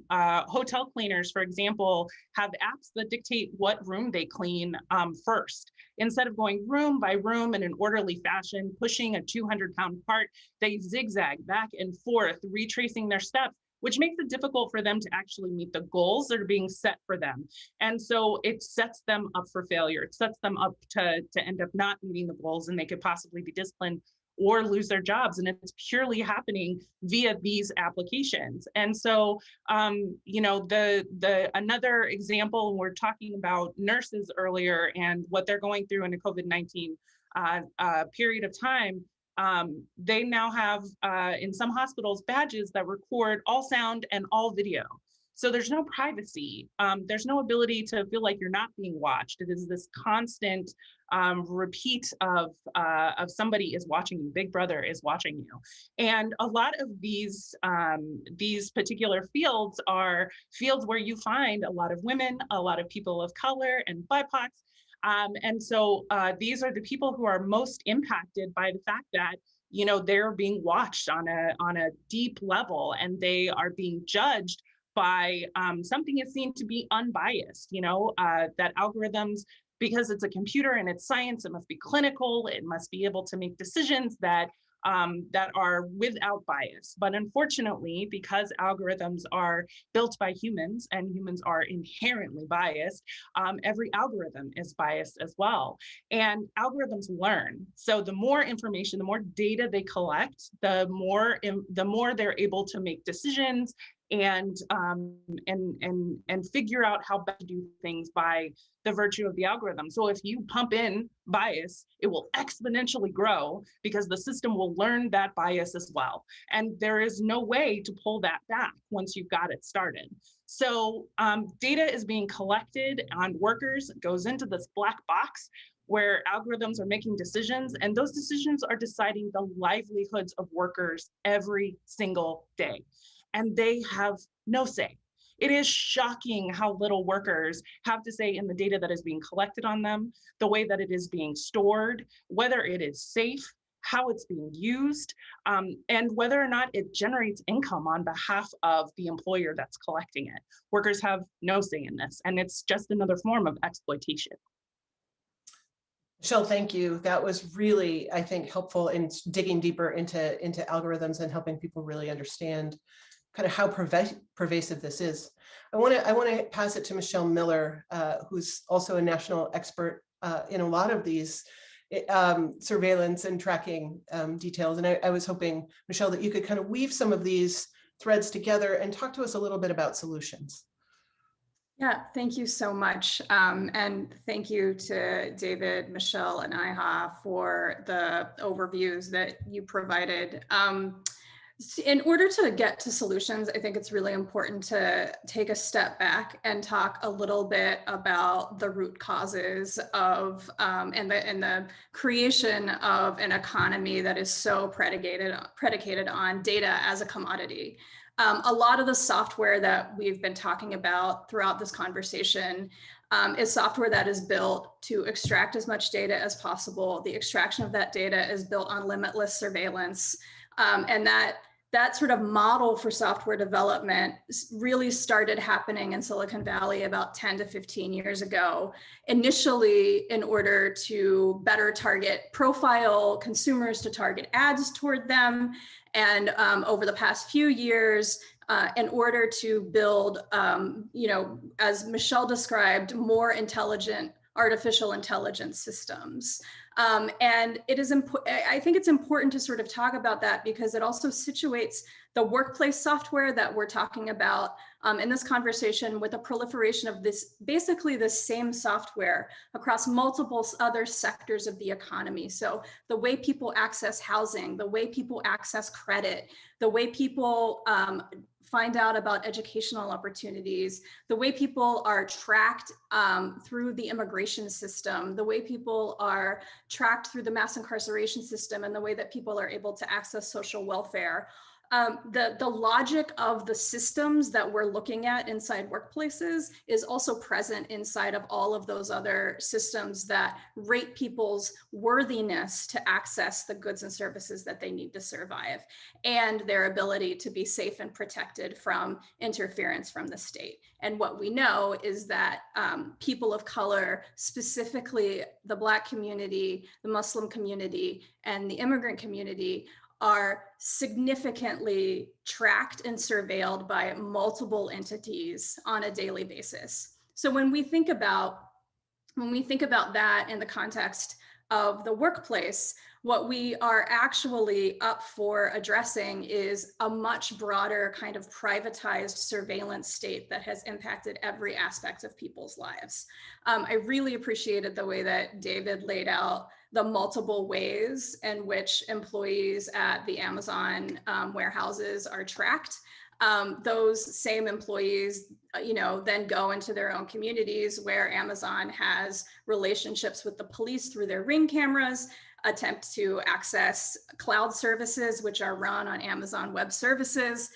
hotel cleaners, for example, have apps that dictate what room they clean first. Instead of going room by room in an orderly fashion, pushing a 200-pound cart, they zigzag back and forth, retracing their steps, which makes it difficult for them to actually meet the goals that are being set for them. And so it sets them up for failure. It sets them up to end up not meeting the goals, and they could possibly be disciplined or lose their jobs. And it's purely happening via these applications. And so, another example, we're talking about nurses earlier and what they're going through in a COVID-19 period of time. They now have, in some hospitals, badges that record all sound and all video. So there's no privacy. There's no ability to feel like you're not being watched. It is this constant repeat of somebody is watching you, Big Brother is watching you. And a lot of these particular fields are fields where you find a lot of women, a lot of people of color and BIPOCs. And so these are the people who are most impacted by the fact that, you know, they're being watched on a deep level, and they are being judged by something is seen to be unbiased, you know, that algorithms, because it's a computer and it's science, it must be clinical, it must be able to make decisions that are without bias. But unfortunately, because algorithms are built by humans and humans are inherently biased, every algorithm is biased as well. And algorithms learn. So the more information, the more data they collect, the more they're able to make decisions and figure out how best to do things by the virtue of the algorithm. So if you pump in bias, it will exponentially grow because the system will learn that bias as well. And there is no way to pull that back once you've got it started. So data is being collected on workers, it goes into this black box where algorithms are making decisions, and those decisions are deciding the livelihoods of workers every single day. And they have no say. It is shocking how little workers have to say in the data that is being collected on them, the way that it is being stored, whether it is safe, how it's being used, and whether or not it generates income on behalf of the employer that's collecting it. Workers have no say in this, and it's just another form of exploitation. Michelle, thank you. That was really, I think, helpful in digging deeper into algorithms and helping people really understand kind of how pervasive this is. I want to pass it to Michelle Miller, who's also a national expert in a lot of these surveillance and tracking details. And I was hoping, Michelle, that you could kind of weave some of these threads together and talk to us a little bit about solutions. Yeah, thank you so much. And thank you to David, Michelle, and Iha for the overviews that you provided. In order to get to solutions, I think it's really important to take a step back and talk a little bit about the root causes of and the creation of an economy that is so predicated on data as a commodity. A lot of the software that we've been talking about throughout this conversation is software that is built to extract as much data as possible. The extraction of that data is built on limitless surveillance, and that sort of model for software development really started happening in Silicon Valley about 10 to 15 years ago, initially in order to better target profile consumers, to target ads toward them. And over the past few years, in order to build, as Michelle described, more intelligent artificial intelligence systems. And it is I think it's important to sort of talk about that because it also situates the workplace software that we're talking about in this conversation with a proliferation of this, basically the same software across multiple other sectors of the economy. So the way people access housing, the way people access credit, the way people find out about educational opportunities, the way people are tracked through the immigration system, the way people are tracked through the mass incarceration system, and the way that people are able to access social welfare. The logic of the systems that we're looking at inside workplaces is also present inside of all of those other systems that rate people's worthiness to access the goods and services that they need to survive, and their ability to be safe and protected from interference from the state. And what we know is that people of color, specifically the Black community, the Muslim community, and the immigrant community, are significantly tracked and surveilled by multiple entities on a daily basis. So when we think about that in the context of the workplace, what we are actually up for addressing is a much broader kind of privatized surveillance state that has impacted every aspect of people's lives. I really appreciated the way that David laid out the multiple ways in which employees at the Amazon warehouses are tracked. those same employees, then go into their own communities where Amazon has relationships with the police through their Ring cameras, attempt to access cloud services, which are run on Amazon Web Services,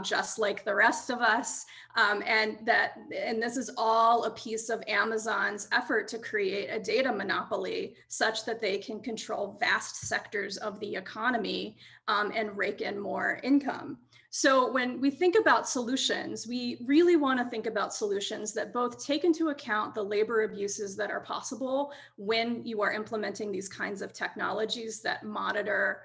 just like the rest of us. And this is all a piece of Amazon's effort to create a data monopoly such that they can control vast sectors of the economy and rake in more income. So when we think about solutions, we really want to think about solutions that both take into account the labor abuses that are possible when you are implementing these kinds of technologies that monitor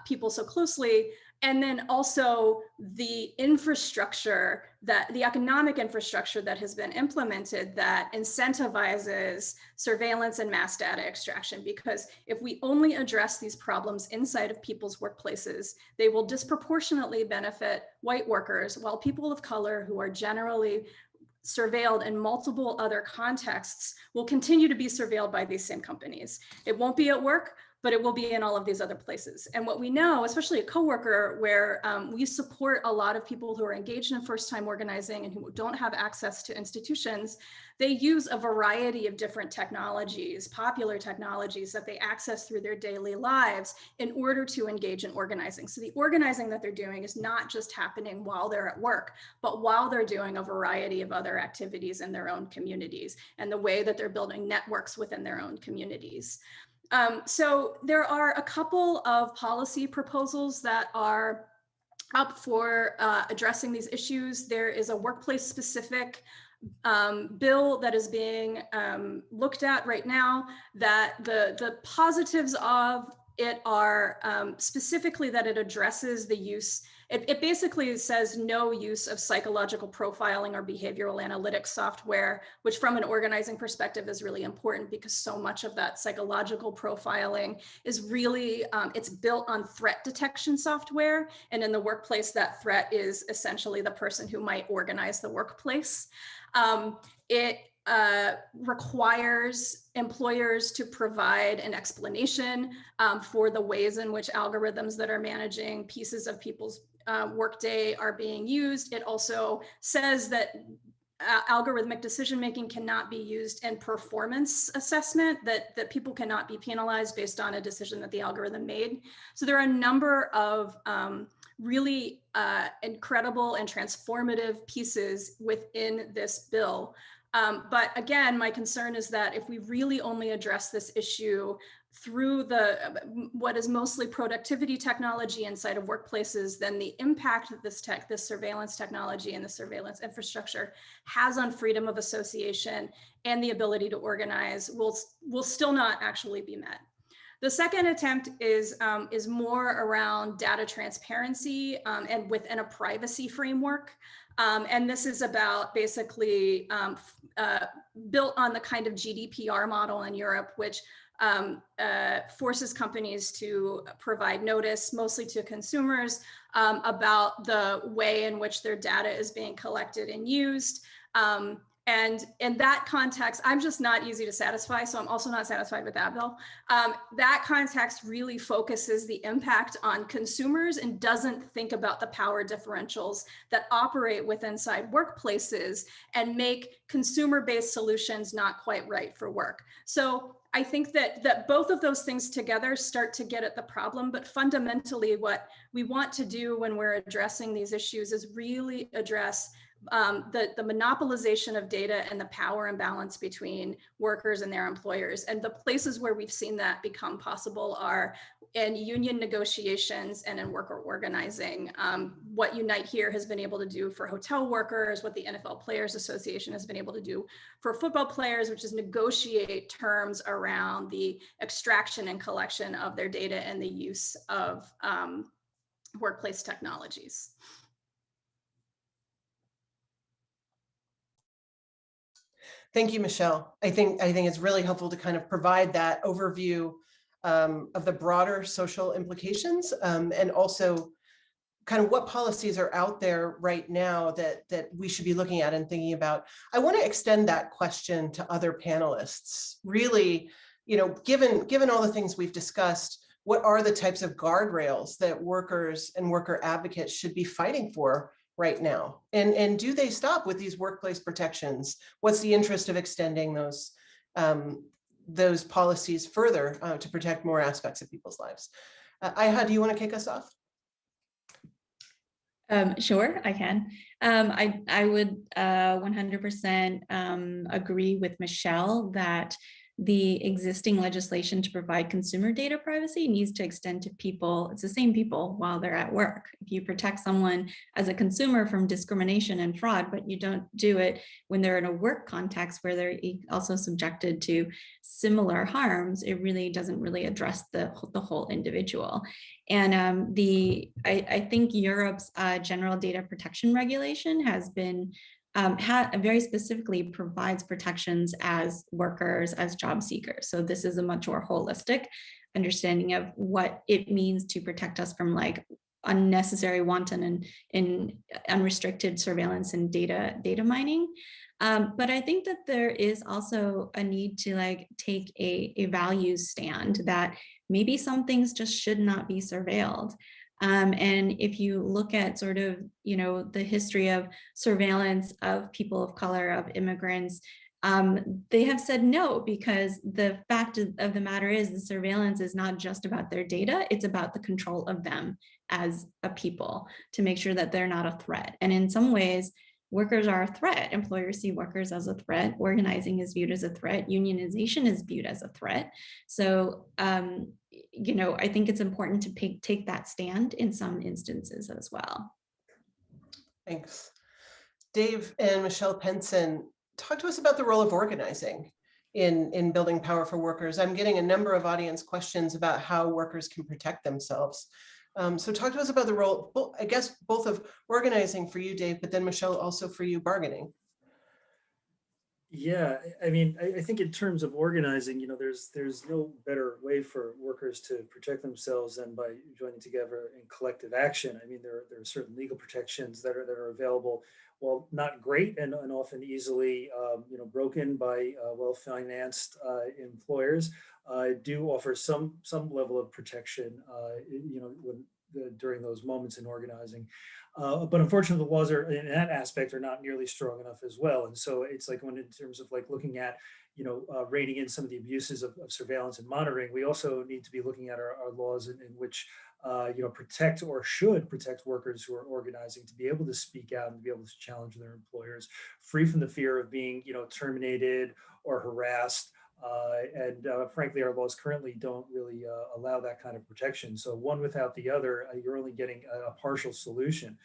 people so closely, and then also the infrastructure, the economic infrastructure that has been implemented that incentivizes surveillance and mass data extraction. Because if we only address these problems inside of people's workplaces, they will disproportionately benefit white workers, while people of color who are generally surveilled in multiple other contexts will continue to be surveilled by these same companies. It won't be at work, but it will be in all of these other places. And what we know, especially at Coworker, where we support a lot of people who are engaged in first-time organizing and who don't have access to institutions, they use a variety of different technologies, popular technologies that they access through their daily lives in order to engage in organizing. So the organizing that they're doing is not just happening while they're at work, but while they're doing a variety of other activities in their own communities, and the way that they're building networks within their own communities. So there are a couple of policy proposals that are up for addressing these issues. There is a workplace-specific bill that is being looked at right now, that the positives of it are specifically that it addresses the use. It basically says no use of psychological profiling or behavioral analytics software, which from an organizing perspective is really important, because so much of that psychological profiling is really, it's built on threat detection software. And in the workplace, that threat is essentially the person who might organize the workplace. It requires employers to provide an explanation for the ways in which algorithms that are managing pieces of people's workday are being used. It also says that algorithmic decision-making cannot be used in performance assessment, that people cannot be penalized based on a decision that the algorithm made. So there are a number of really incredible and transformative pieces within this bill. But again, my concern is that if we really only address this issue through what is mostly productivity technology inside of workplaces, then the impact that this surveillance technology and the surveillance infrastructure has on freedom of association and the ability to organize will still not actually be met. The second attempt is more around data transparency and within a privacy framework. And this is about basically built on the kind of GDPR model in Europe, which forces companies to provide notice, mostly to consumers, about the way in which their data is being collected and used. And in that context, I'm just not easy to satisfy, so I'm also not satisfied with that bill. That context really focuses the impact on consumers and doesn't think about the power differentials that operate within inside workplaces and make consumer-based solutions not quite right for work. So I think that both of those things together start to get at the problem, but fundamentally what we want to do when we're addressing these issues is really address the monopolization of data and the power imbalance between workers and their employers. And the places where we've seen that become possible are in union negotiations and in worker organizing. What Unite Here has been able to do for hotel workers, what the NFL Players Association has been able to do for football players, which is negotiate terms around the extraction and collection of their data and the use of workplace technologies. Thank you, Michelle. I think it's really helpful to kind of provide that overview of the broader social implications and also kind of what policies are out there right now that we should be looking at and thinking about. I want to extend that question to other panelists. Really, given all the things we've discussed, what are the types of guardrails that workers and worker advocates should be fighting for right now? And do they stop with these workplace protections? What's the interest of extending those policies further to protect more aspects of people's lives? Iha, do you want to kick us off? Sure, I can. I would 100% agree with Michelle that the existing legislation to provide consumer data privacy needs to extend to people. It's the same people while they're at work. If you protect someone as a consumer from discrimination and fraud, but you don't do it when they're in a work context where they're also subjected to similar harms, it really doesn't really address the whole individual. And I think Europe's general data protection regulation has been very specifically provides protections as workers, as job seekers. So this is a much more holistic understanding of what it means to protect us from like unnecessary, wanton, and unrestricted surveillance and data mining. But I think that there is also a need to like take a values stand that maybe some things just should not be surveilled. And if you look at sort of, the history of surveillance of people of color, of immigrants, they have said no, because the fact of the matter is the surveillance is not just about their data, it's about the control of them as a people to make sure that they're not a threat. And in some ways, workers are a threat. Employers see workers as a threat. Organizing is viewed as a threat. Unionization is viewed as a threat. So, I think it's important to take that stand in some instances as well. Thanks. Dave and Michelle Penson, talk to us about the role of organizing in building power for workers. I'm getting a number of audience questions about how workers can protect themselves. So talk to us about the role, I guess, both of organizing for you, Dave, but then Michelle, also for you, bargaining. Yeah, I mean, I think in terms of organizing, there's no better way for workers to protect themselves than by joining together in collective action. I mean, there are certain legal protections that are available, while not great and often easily, broken by well-financed employers, do offer some level of protection, during those moments in organizing. But unfortunately, the laws in that aspect are not nearly strong enough as well. And so it's like in terms of like looking at, reining in some of the abuses of surveillance and monitoring, we also need to be looking at our laws in which, protect or should protect workers who are organizing to be able to speak out and to be able to challenge their employers, free from the fear of being, terminated or harassed. And frankly, our laws currently don't really allow that kind of protection. So one without the other, you're only getting a partial solution.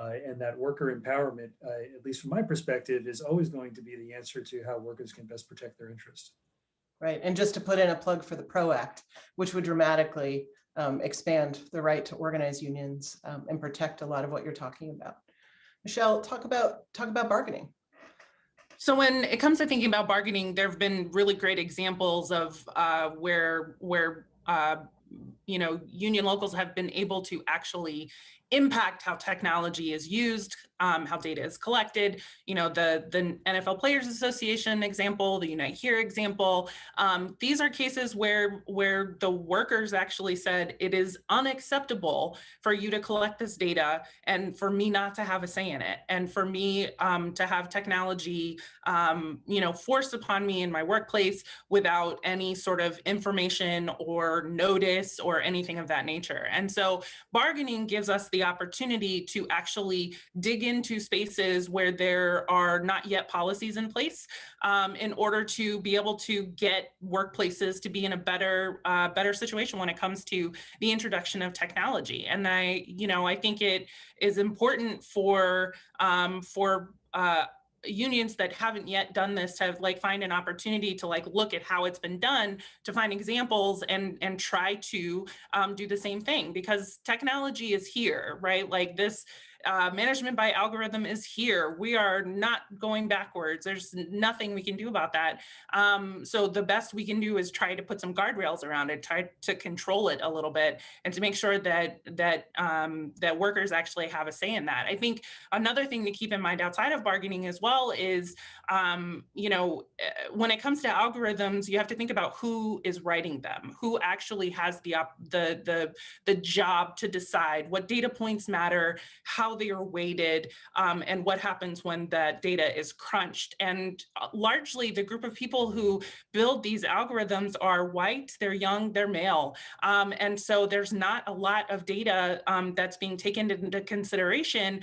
And that worker empowerment, at least from my perspective, is always going to be the answer to how workers can best protect their interests. Right. And just to put in a plug for the PRO Act, which would dramatically expand the right to organize unions and protect a lot of what you're talking about. Michelle, talk about bargaining. So when it comes to thinking about bargaining, there have been really great examples of where union locals have been able to actually impact how technology is used, how data is collected. The NFL Players Association example, the Unite Here example. These are cases where the workers actually said it is unacceptable for you to collect this data and for me not to have a say in it, and for me to have technology, forced upon me in my workplace without any sort of information or notice or anything of that nature. And so bargaining gives us the opportunity to actually dig into spaces where there are not yet policies in place, in order to be able to get workplaces to be in a better situation when it comes to the introduction of technology. And I think it is important for unions that haven't yet done this to find an opportunity to look at how it's been done, to find examples and try to do the same thing, because technology is here, right? This management by algorithm is here. We are not going backwards. There's nothing we can do about that. So the best we can do is try to put some guardrails around it, try to control it a little bit, and to make sure that workers actually have a say in that. I think another thing to keep in mind outside of bargaining as well is, when it comes to algorithms, you have to think about who is writing them, who actually has the job to decide what data points matter, how how they are weighted, and what happens when the data is crunched. And largely the group of people who build these algorithms are white, they're young, they're male. And so there's not a lot of data that's being taken into consideration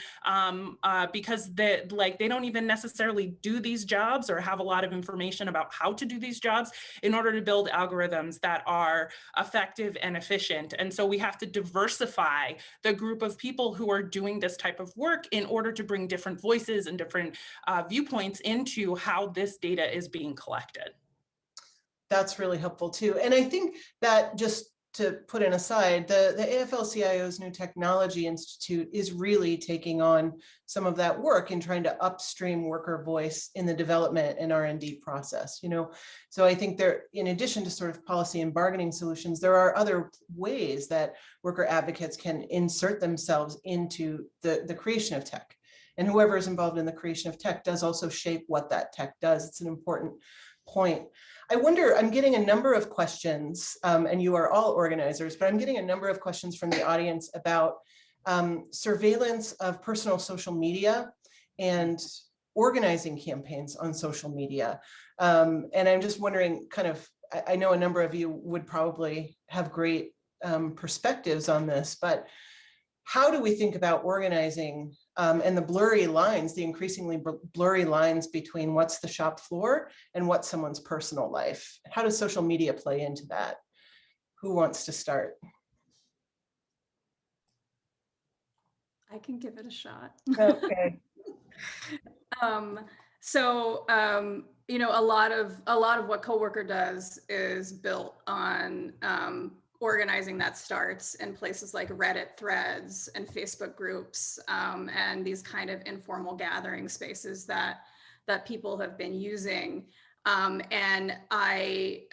because they don't even necessarily do these jobs or have a lot of information about how to do these jobs in order to build algorithms that are effective and efficient. And so we have to diversify the group of people who are doing this type of work in order to bring different voices and different viewpoints into how this data is being collected. That's really helpful too. And I think that, just to put an aside, the AFL-CIO's New Technology Institute is really taking on some of that work in trying to upstream worker voice in the development and R&D process. So I think there, in addition to sort of policy and bargaining solutions, there are other ways that worker advocates can insert themselves into the creation of tech. And whoever is involved in the creation of tech does also shape what that tech does. It's an important point. I wonder, I'm getting a number of questions, and you are all organizers, but I'm getting a number of questions from the audience about surveillance of personal social media and organizing campaigns on social media. And I'm just wondering, I know a number of you would probably have great perspectives on this, but how do we think about organizing and the blurry lines, the increasingly blurry lines between what's the shop floor and what's someone's personal life? How does social media play into that? Who wants to start? I can give it a shot. Okay. A lot of what Coworker does is built on organizing that starts in places like Reddit threads and Facebook groups, and these kind of informal gathering spaces that people have been using. And I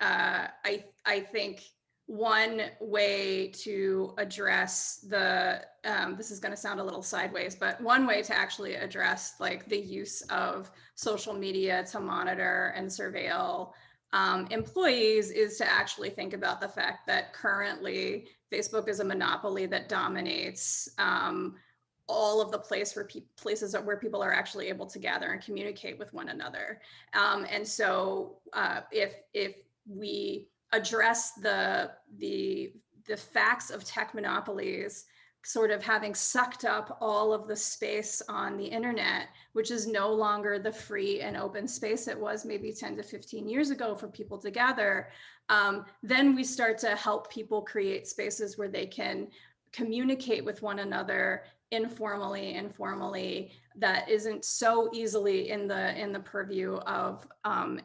think one way to address this is going to sound a little sideways, but one way to actually address the use of social media to monitor and surveil employees is to actually think about the fact that currently Facebook is a monopoly that dominates all of the places where people are actually able to gather and communicate with one another. And so if we address the facts of tech monopolies sort of having sucked up all of the space on the internet, which is no longer the free and open space it was maybe 10 to 15 years ago for people to gather, then we start to help people create spaces where they can communicate with one another informally, that isn't so easily in the purview of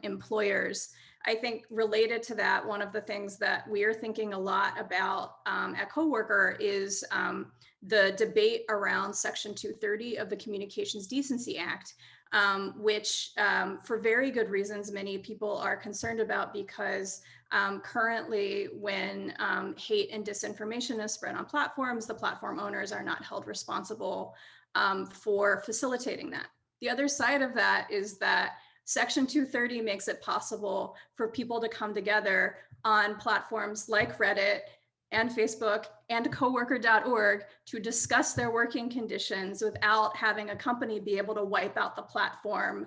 employers. I think related to that, one of the things that we are thinking a lot about at Coworker is the debate around Section 230 of the Communications Decency Act, which for very good reasons, many people are concerned about, because currently when hate and disinformation is spread on platforms, the platform owners are not held responsible for facilitating that. The other side of that is that Section 230 makes it possible for people to come together on platforms like Reddit and Facebook and coworker.org to discuss their working conditions without having a company be able to wipe out the platform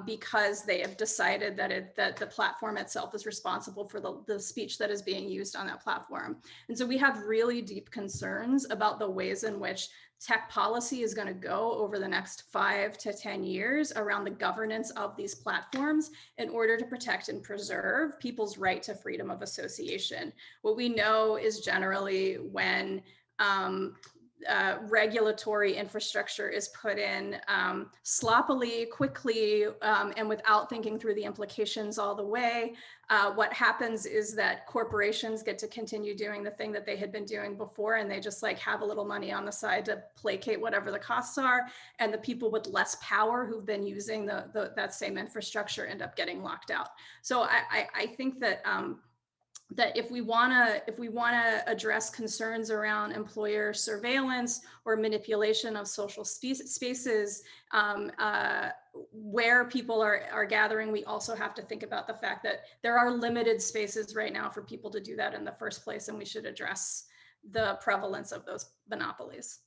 because they have decided that the platform itself is responsible for the speech that is being used on that platform. And so we have really deep concerns about the ways in which tech policy is going to go over the next 5 to 10 years around the governance of these platforms in order to protect and preserve people's right to freedom of association. What we know is generally when regulatory infrastructure is put in sloppily, quickly, and without thinking through the implications all the way, what happens is that corporations get to continue doing the thing that they had been doing before, and they just have a little money on the side to placate whatever the costs are, and the people with less power who've been using that same infrastructure end up getting locked out. So I think that that if we want to address concerns around employer surveillance or manipulation of social spaces where people are gathering, we also have to think about the fact that there are limited spaces right now for people to do that in the first place, and we should address the prevalence of those monopolies.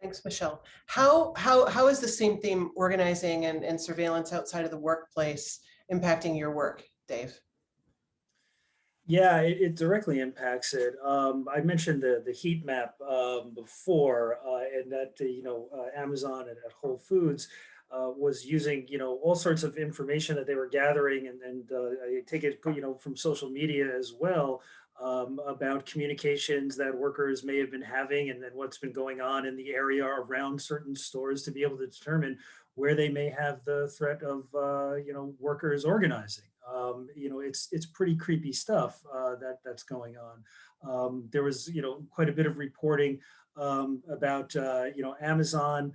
Thanks, Michelle. How is the same theme, organizing and surveillance outside of the workplace, impacting your work, Dave? Yeah, it directly impacts it. I mentioned the heat map before, and that Amazon and at Whole Foods was using all sorts of information that they were gathering, and I take it from social media as well, about communications that workers may have been having, and then what's been going on in the area around certain stores to be able to determine where they may have the threat of workers organizing. It's pretty creepy stuff that's going on. There was quite a bit of reporting about Amazon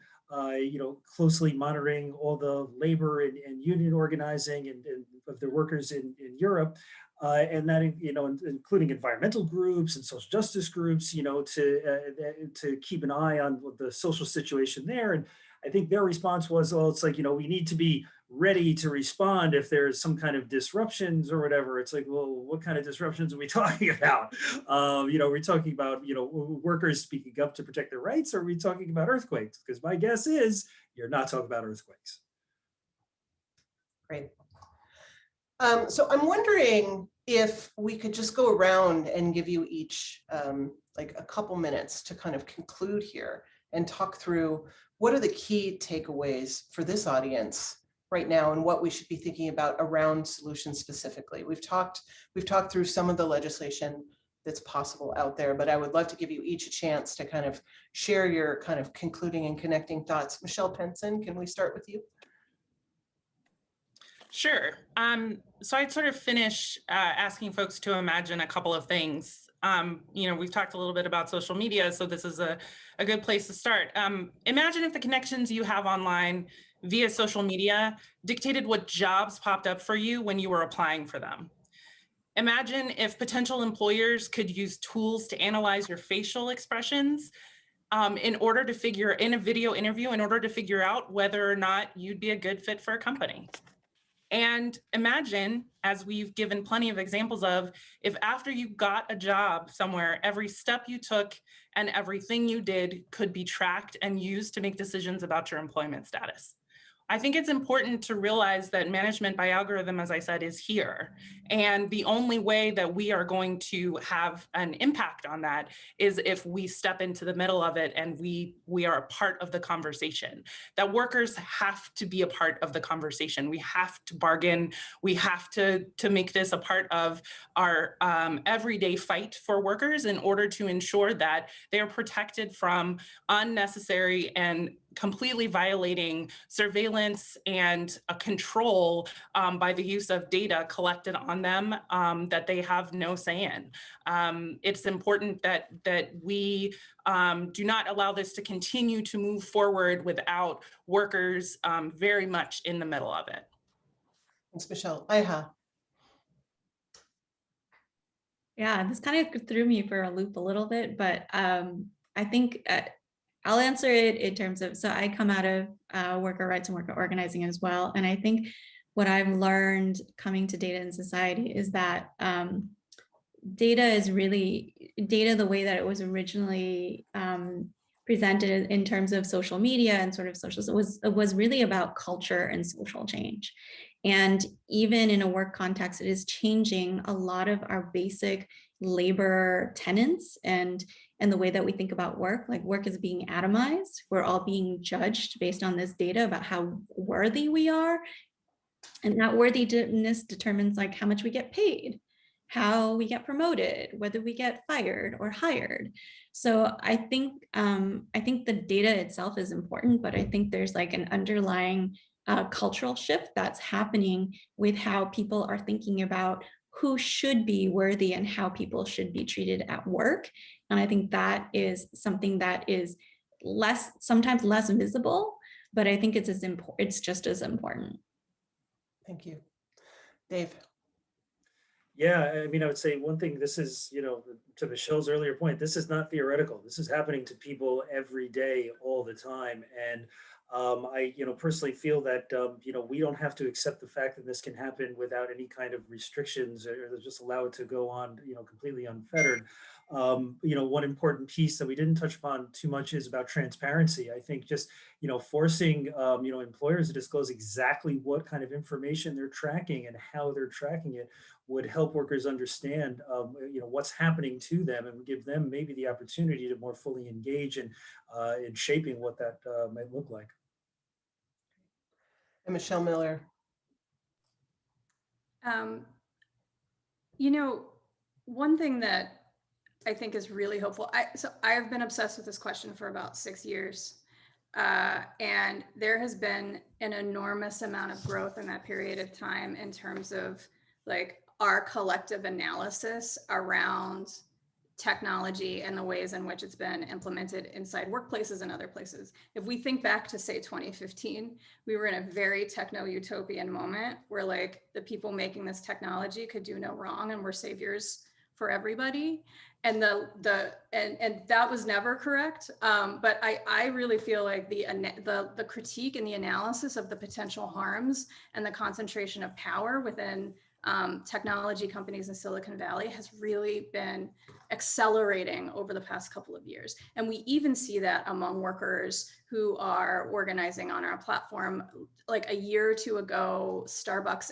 closely monitoring all the labor and union organizing and of their workers in Europe. And that including environmental groups and social justice groups, to keep an eye on the social situation there. And I think their response was, well, it's like, we need to be ready to respond if there's some kind of disruptions or whatever. It's like, well, what kind of disruptions are we talking about? We're talking about, workers speaking up to protect their rights, or are we talking about earthquakes? Because my guess is you're not talking about earthquakes. Great. So I'm wondering if we could just go around and give you each like a couple minutes to kind of conclude here and talk through what are the key takeaways for this audience right now and what we should be thinking about around solutions specifically. We've talked through some of the legislation that's possible out there, but I would love to give you each a chance to kind of share your kind of concluding and connecting thoughts. Michelle Penson, can we start with you? Sure. So I'd sort of finish asking folks to imagine a couple of things. We've talked a little bit about social media, so this is a good place to start. Imagine if the connections you have online via social media dictated what jobs popped up for you when you were applying for them. Imagine if potential employers could use tools to analyze your facial expressions in a video interview, in order to figure out whether or not you'd be a good fit for a company. And imagine, as we've given plenty of examples of, if after you got a job somewhere, every step you took and everything you did could be tracked and used to make decisions about your employment status. I think it's important to realize that management by algorithm, as I said, is here. And the only way that we are going to have an impact on that is if we step into the middle of it and we are a part of the conversation. That workers have to be a part of the conversation. We have to bargain. We have to make this a part of our everyday fight for workers in order to ensure that they are protected from unnecessary and completely violating surveillance and a control by the use of data collected on them that they have no say in. It's important that we do not allow this to continue to move forward without workers very much in the middle of it. Thanks, Michelle. Iha. Yeah, this kind of threw me for a loop a little bit, but I think I'll answer it in terms of, so I come out of worker rights and worker organizing as well. And I think what I've learned coming to data in society is that data is really, the way that it was originally presented in terms of social media and sort of social, it was really about culture and social change. And even in a work context, it is changing a lot of our basic labor tenets and the way that we think about work. Like, work is being atomized. We're all being judged based on this data about how worthy we are. And that worthiness determines like how much we get paid, how we get promoted, whether we get fired or hired. So I think the data itself is important, but I think there's like an underlying cultural shift that's happening with how people are thinking about who should be worthy and how people should be treated at work. And I think that is something that is sometimes less visible, but I think it's just as important. Thank you. Dave. Yeah, I mean, I would say one thing, this is, to Michelle's earlier point, this is not theoretical. This is happening to people every day, all the time. And I, personally feel that, we don't have to accept the fact that this can happen without any kind of restrictions or just allow it to go on, completely unfettered. One important piece that we didn't touch upon too much is about transparency. I think just, forcing, employers to disclose exactly what kind of information they're tracking and how they're tracking it would help workers understand, what's happening to them, and give them maybe the opportunity to more fully engage in shaping what that might look like. And Michelle Miller. One thing that I think is really hopeful. I have been obsessed with this question for about 6 years. And there has been an enormous amount of growth in that period of time in terms of like our collective analysis around technology and the ways in which it's been implemented inside workplaces and other places. If we think back to say 2015, we were in a very techno-utopian moment where like the people making this technology could do no wrong and were saviors for everybody. And and that was never correct. But I really feel like the critique and the analysis of the potential harms and the concentration of power within technology companies in Silicon Valley has really been accelerating over the past couple of years. And we even see that among workers who are organizing on our platform. Like a year or two ago, Starbucks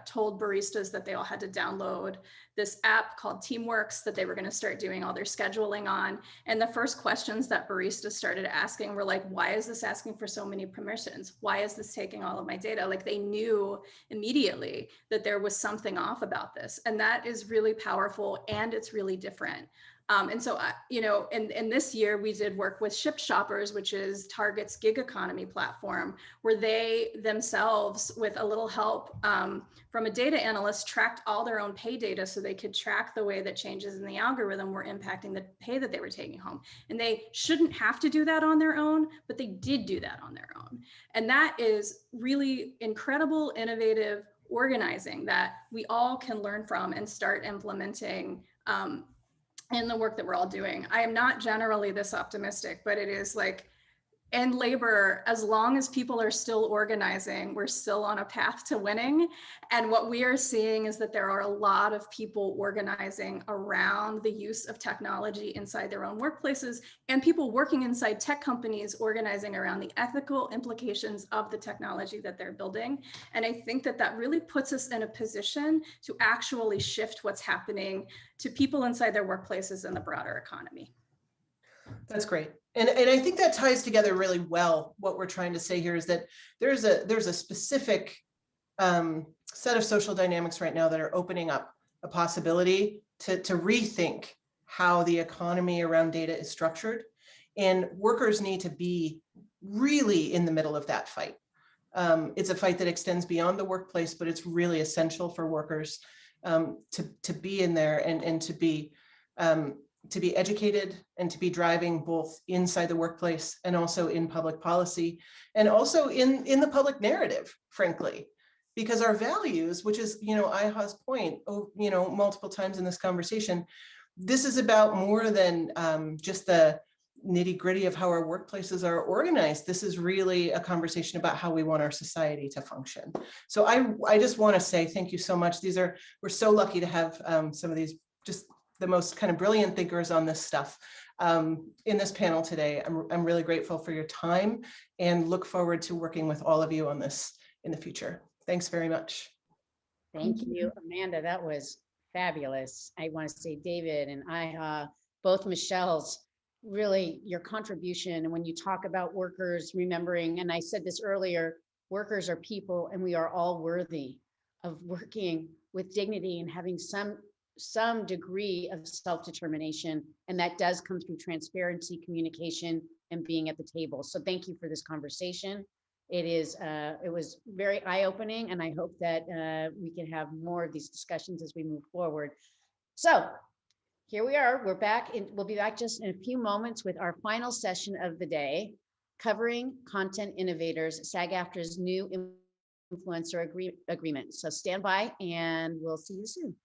told baristas that they all had to download this app called Teamworks that they were going to start doing all their scheduling on. And the first questions that baristas started asking were like, why is this asking for so many permissions? Why is this taking all of my data? Like they knew immediately that there was something off about this. And that is really powerful and it's really different. And so, in this year, we did work with Shipped Shoppers, which is Target's gig economy platform, where they themselves, with a little help from a data analyst, tracked all their own pay data so they could track the way that changes in the algorithm were impacting the pay that they were taking home. And they shouldn't have to do that on their own, but they did do that on their own. And that is really incredible, innovative organizing that we all can learn from and start implementing in the work that we're all doing. I am not generally this optimistic, but it is like in labor, as long as people are still organizing, we're still on a path to winning. And what we are seeing is that there are a lot of people organizing around the use of technology inside their own workplaces, and people working inside tech companies organizing around the ethical implications of the technology that they're building. And I think that that really puts us in a position to actually shift what's happening to people inside their workplaces and the broader economy. That's great. And I think that ties together really well. What we're trying to say here is that there's a specific set of social dynamics right now that are opening up a possibility to rethink how the economy around data is structured. And workers need to be really in the middle of that fight. It's a fight that extends beyond the workplace, but it's really essential for workers to be in there and to be educated and to be driving both inside the workplace and also in public policy and also in the public narrative, frankly, because our values, which is, IHA's point, multiple times in this conversation, this is about more than just the nitty gritty of how our workplaces are organized. This is really a conversation about how we want our society to function. So I just want to say thank you so much. We're so lucky to have some of these just the most kind of brilliant thinkers on this stuff in this panel today. I'm really grateful for your time and look forward to working with all of you on this in the future. Thanks very much. Thank you, Amanda. That was fabulous. I want to say David and IHA, both Michelle's, really your contribution. And when you talk about workers, remembering, and I said this earlier, workers are people and we are all worthy of working with dignity and having some degree of self-determination, and that does come through transparency, communication, and being at the table. So thank you for this conversation. It was very eye-opening, and I hope that we can have more of these discussions as we move forward. So here we are, we'll be back just in a few moments with our final session of the day, covering content innovators, SAG-AFTRA's new influencer agreement. So stand by and we'll see you soon.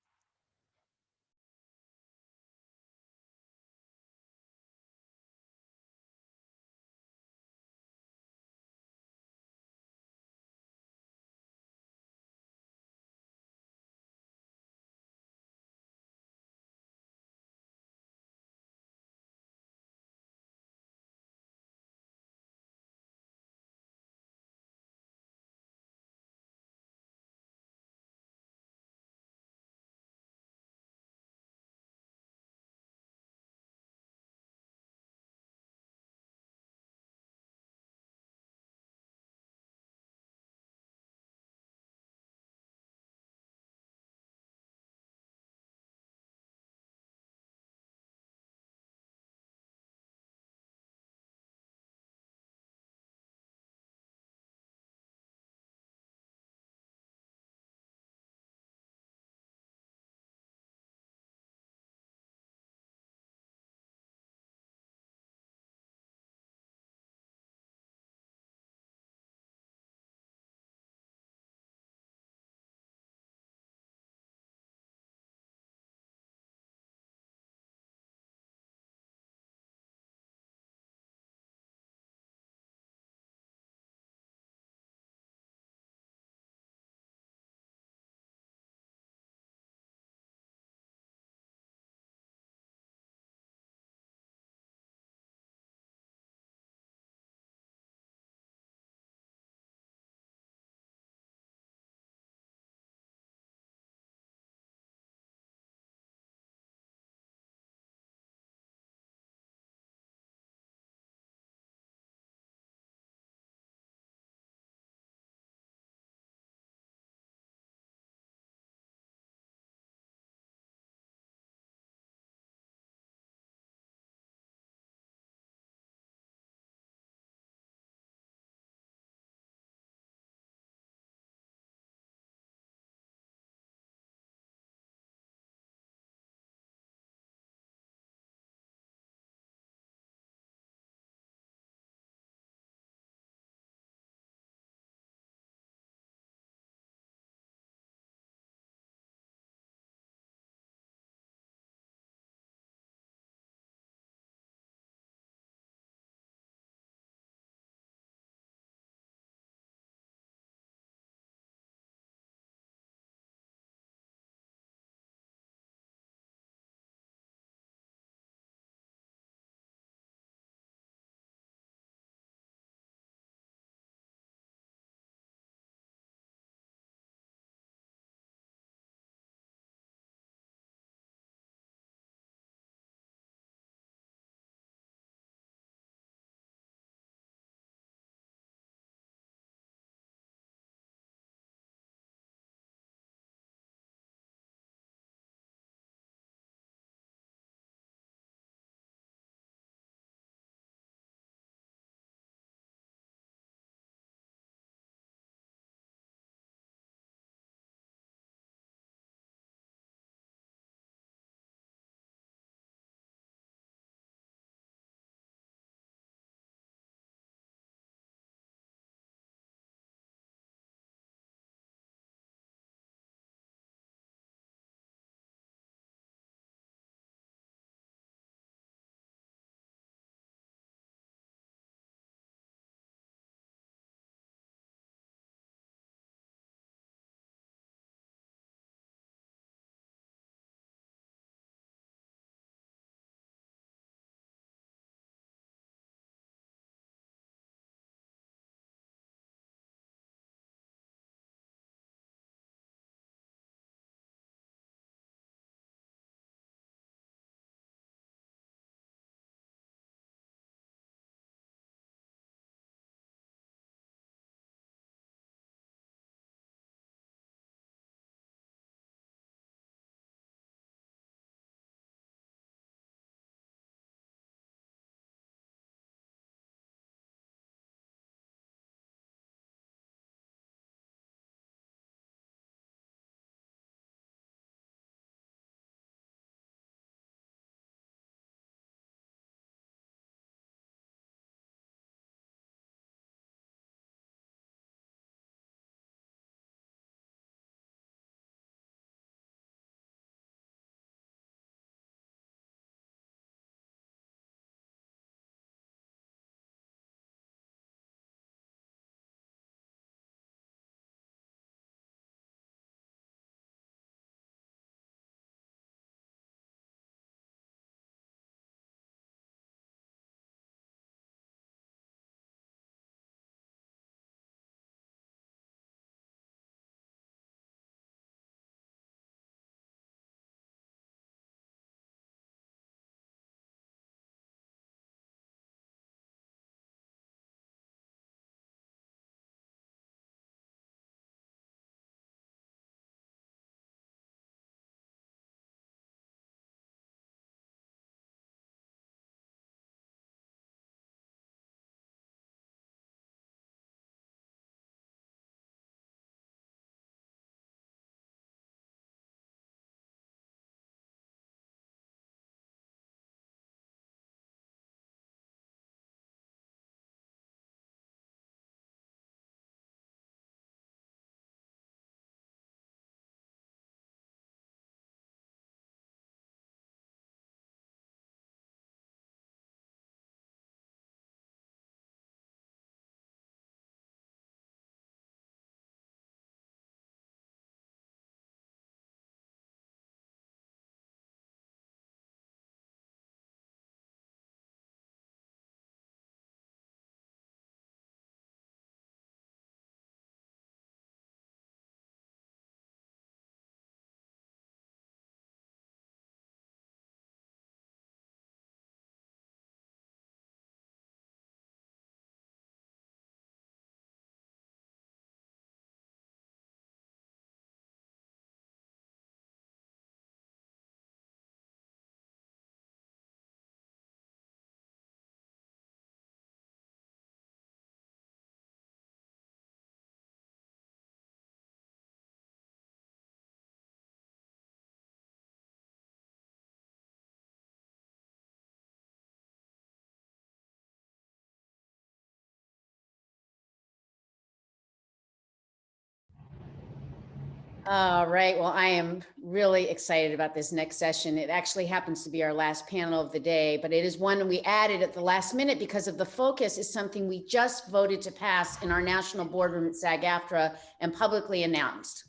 All right, well, I am really excited about this next session. It actually happens to be our last panel of the day, but it is one we added at the last minute because of the focus is something we just voted to pass in our national boardroom at SAG-AFTRA and publicly announced.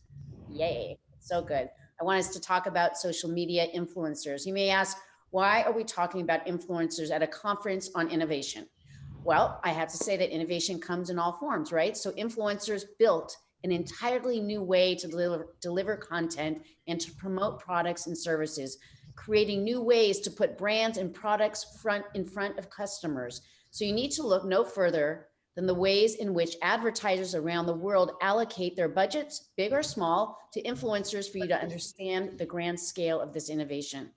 Yay, so good. I want us to talk about social media influencers. You may ask, why are we talking about influencers at a conference on innovation? Well, I have to say that innovation comes in all forms, right? So influencers built an entirely new way to deliver content and to promote products and services, creating new ways to put brands and products in front of customers. So you need to look no further than the ways in which advertisers around the world allocate their budgets, big or small, to influencers for you to understand the grand scale of this innovation.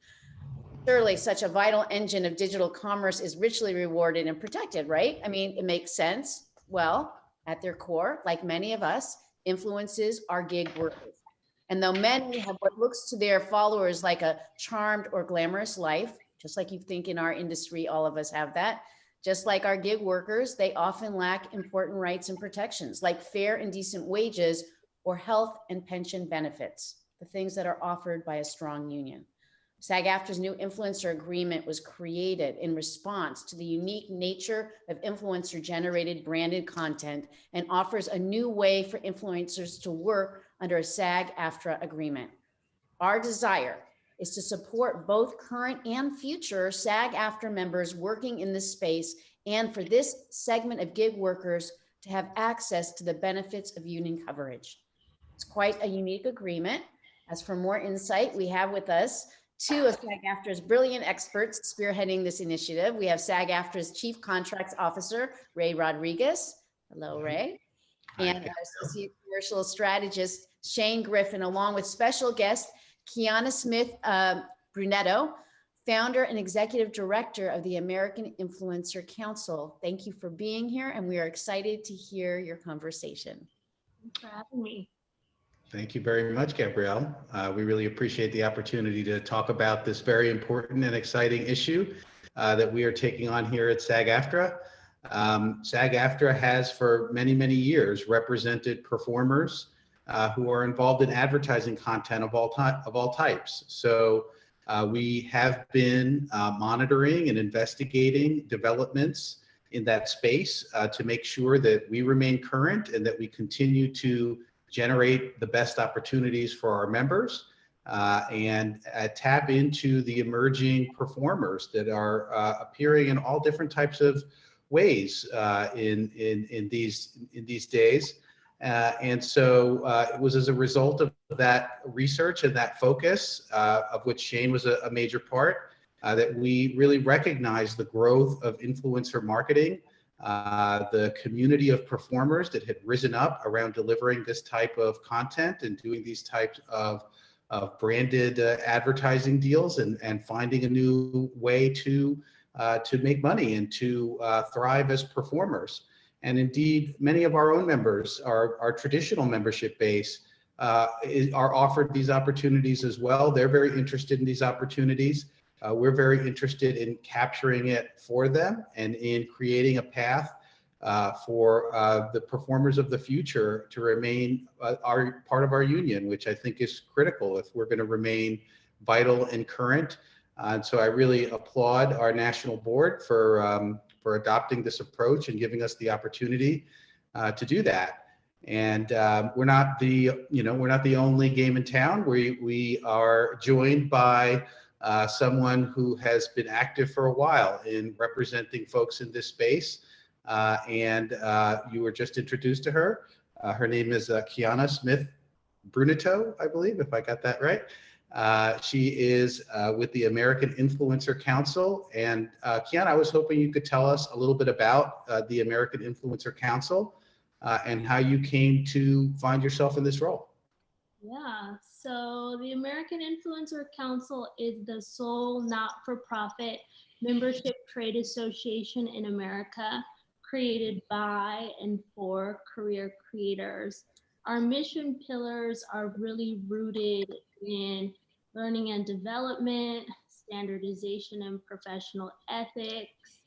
Surely such a vital engine of digital commerce is richly rewarded and protected, right? I mean, it makes sense. Well, at their core, like many of us, influences are gig workers. And though many have what looks to their followers like a charmed or glamorous life, just like you think in our industry, all of us have that, just like our gig workers, they often lack important rights and protections like fair and decent wages or health and pension benefits, the things that are offered by a strong union. SAG-AFTRA's new influencer agreement was created in response to the unique nature of influencer-generated branded content and offers a new way for influencers to work under a SAG-AFTRA agreement. Our desire is to support both current and future SAG-AFTRA members working in this space and for this segment of gig workers to have access to the benefits of union coverage. It's quite a unique agreement. As for more insight, we have with us two of SAG-AFTRA's brilliant experts spearheading this initiative. We have SAG-AFTRA's Chief Contracts Officer, Ray Rodriguez. Hello, Ray. And our Associate Commercial Strategist, Shane Griffin, along with special guest, Kiana Smith Brunetto, Founder and Executive Director of the American Influencer Council. Thank you for being here, and we are excited to hear your conversation. Thanks for having me. Thank you very much, Gabrielle. We really appreciate the opportunity to talk about this very important and exciting issue that we are taking on here at SAG-AFTRA. SAG-AFTRA has for many, many years represented performers who are involved in advertising content of all types. So we have been monitoring and investigating developments in that space to make sure that we remain current and that we continue to generate the best opportunities for our members and tap into the emerging performers that are appearing in all different types of ways in these days. And so it was as a result of that research and that focus, of which Shane was a major part, that we really recognized the growth of influencer marketing, the community of performers that had risen up around delivering this type of content and doing these types of branded advertising deals and finding a new way to make money and to thrive as performers. And indeed, many of our own members, our traditional membership base, are offered these opportunities as well. They're very interested in these opportunities. We're very interested in capturing it for them and in creating a path for the performers of the future to remain part of our union, which I think is critical if we're going to remain vital and current. And so I really applaud our national board for adopting this approach and giving us the opportunity to do that. And we're not the only game in town. We are joined by someone who has been active for a while in representing folks in this space. And you were just introduced to her. Her name is Kiana Smith Brunetto, I believe, if I got that right. She is with the American Influencer Council. And Kiana, I was hoping you could tell us a little bit about the American Influencer Council and how you came to find yourself in this role. Yeah, so the American Influencer Council is the sole not-for-profit membership trade association in America created by and for career creators. Our mission pillars are really rooted in learning and development, standardization and professional ethics,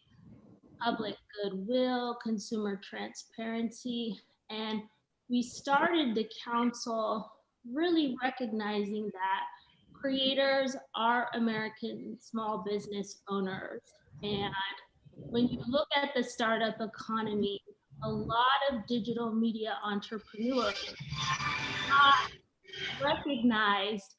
public goodwill, consumer transparency. And we started the council really recognizing that creators are American small business owners. And when you look at the startup economy, a lot of digital media entrepreneurs are not recognized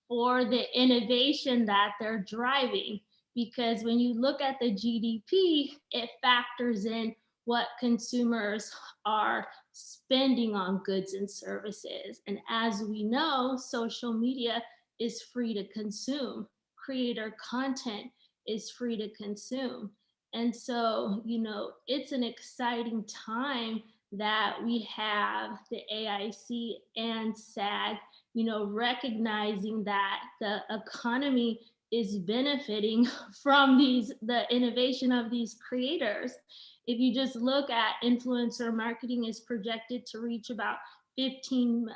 for the innovation that they're driving. Because when you look at the GDP, it factors in what consumers are spending on goods and services. And as we know, social media is free to consume. Creator content is free to consume. And so, you know, it's an exciting time that we have the AIC and SAG, you know, recognizing that the economy is benefiting from the innovation of these creators. If you just look at influencer marketing is projected to reach about $15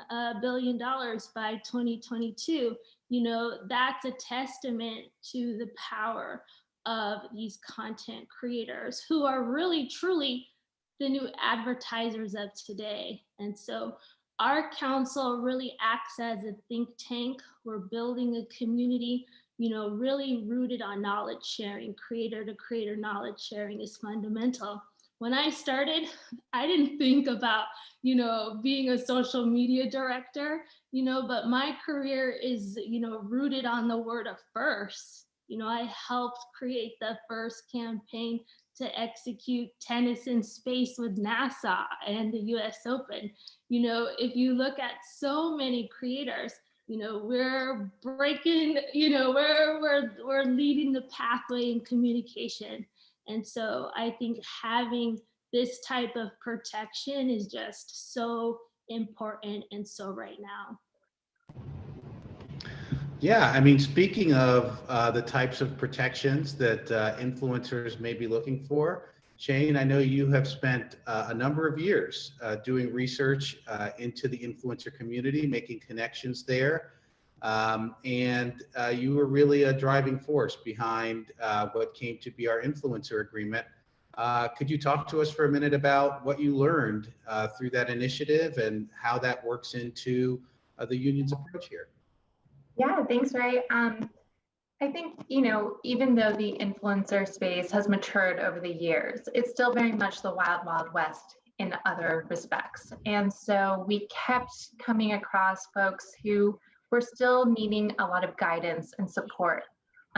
billion by 2022, you know, that's a testament to the power of these content creators who are really, truly the new advertisers of today. And so our council really acts as a think tank. We're building a community, you know, really rooted on knowledge sharing. Creator to creator knowledge sharing is fundamental. When I started, I didn't think about, you know, being a social media director, you know, but my career is, you know, rooted on the word of first. You know, I helped create the first campaign to execute tennis in space with NASA and the US Open. You know, if you look at so many creators, you know, we're breaking, you know, we're leading the pathway in communication. And so I think having this type of protection is just so important and so right now. Yeah, I mean, speaking of the types of protections that influencers may be looking for, Shane, I know you have spent a number of years doing research into the influencer community, making connections there, and you were really a driving force behind what came to be our influencer agreement. Could you talk to us for a minute about what you learned through that initiative and how that works into the union's approach here? Yeah, thanks, Ray. I think, you know, even though the influencer space has matured over the years, it's still very much the wild, wild west in other respects. And so we kept coming across folks who were still needing a lot of guidance and support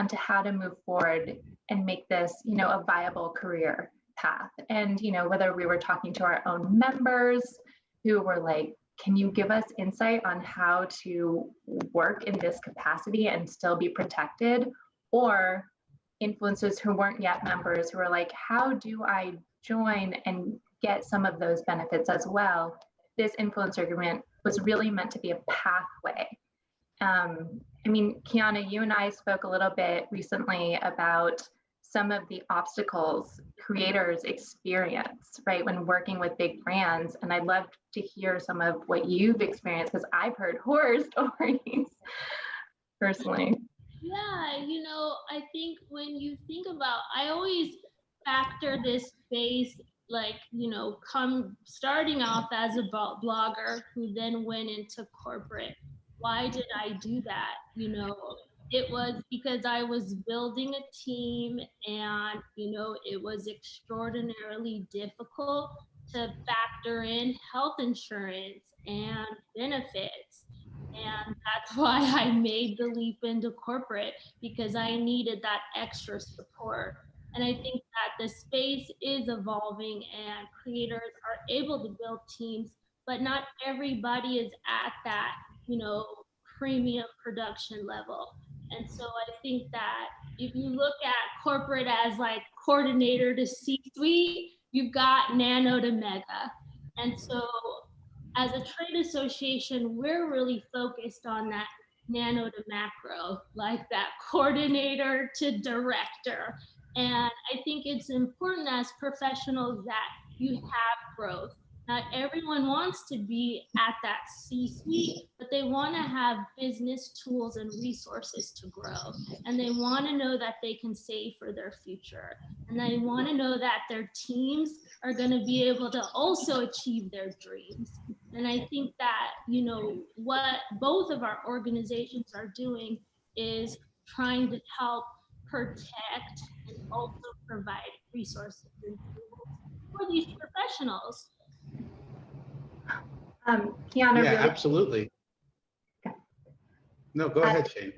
onto how to move forward and make this, you know, a viable career path. And, you know, whether we were talking to our own members who were like, can you give us insight on how to work in this capacity and still be protected? Or influencers who weren't yet members who were like, how do I join and get some of those benefits as well? This influencer agreement was really meant to be a pathway. I mean, Kiana, you and I spoke a little bit recently about some of the obstacles creators experience, right, when working with big brands. And I'd love to hear some of what you've experienced, because I've heard horror stories personally. Yeah, you know, I think when you think about, I always factor this space, like, you know, starting off as a blogger who then went into corporate. Why did I do that? You know, it was because I was building a team and, you know, it was extraordinarily difficult to factor in health insurance and benefits. And that's why I made the leap into corporate, because I needed that extra support. And I think that the space is evolving and creators are able to build teams, but not everybody is at that, you know, premium production level. And so I think that if you look at corporate as like coordinator to C-suite, you've got nano to mega. And so as a trade association, we're really focused on that nano to macro, like that coordinator to director. And I think it's important as professionals that you have growth. Not everyone wants to be at that C-suite, but they want to have business tools and resources to grow. And they want to know that they can save for their future. And they want to know that their teams are going to be able to also achieve their dreams. And I think that, you know, what both of our organizations are doing is trying to help protect and also provide resources and tools for these professionals. Kiana, Yeah, really, absolutely. No, go ahead, Shane.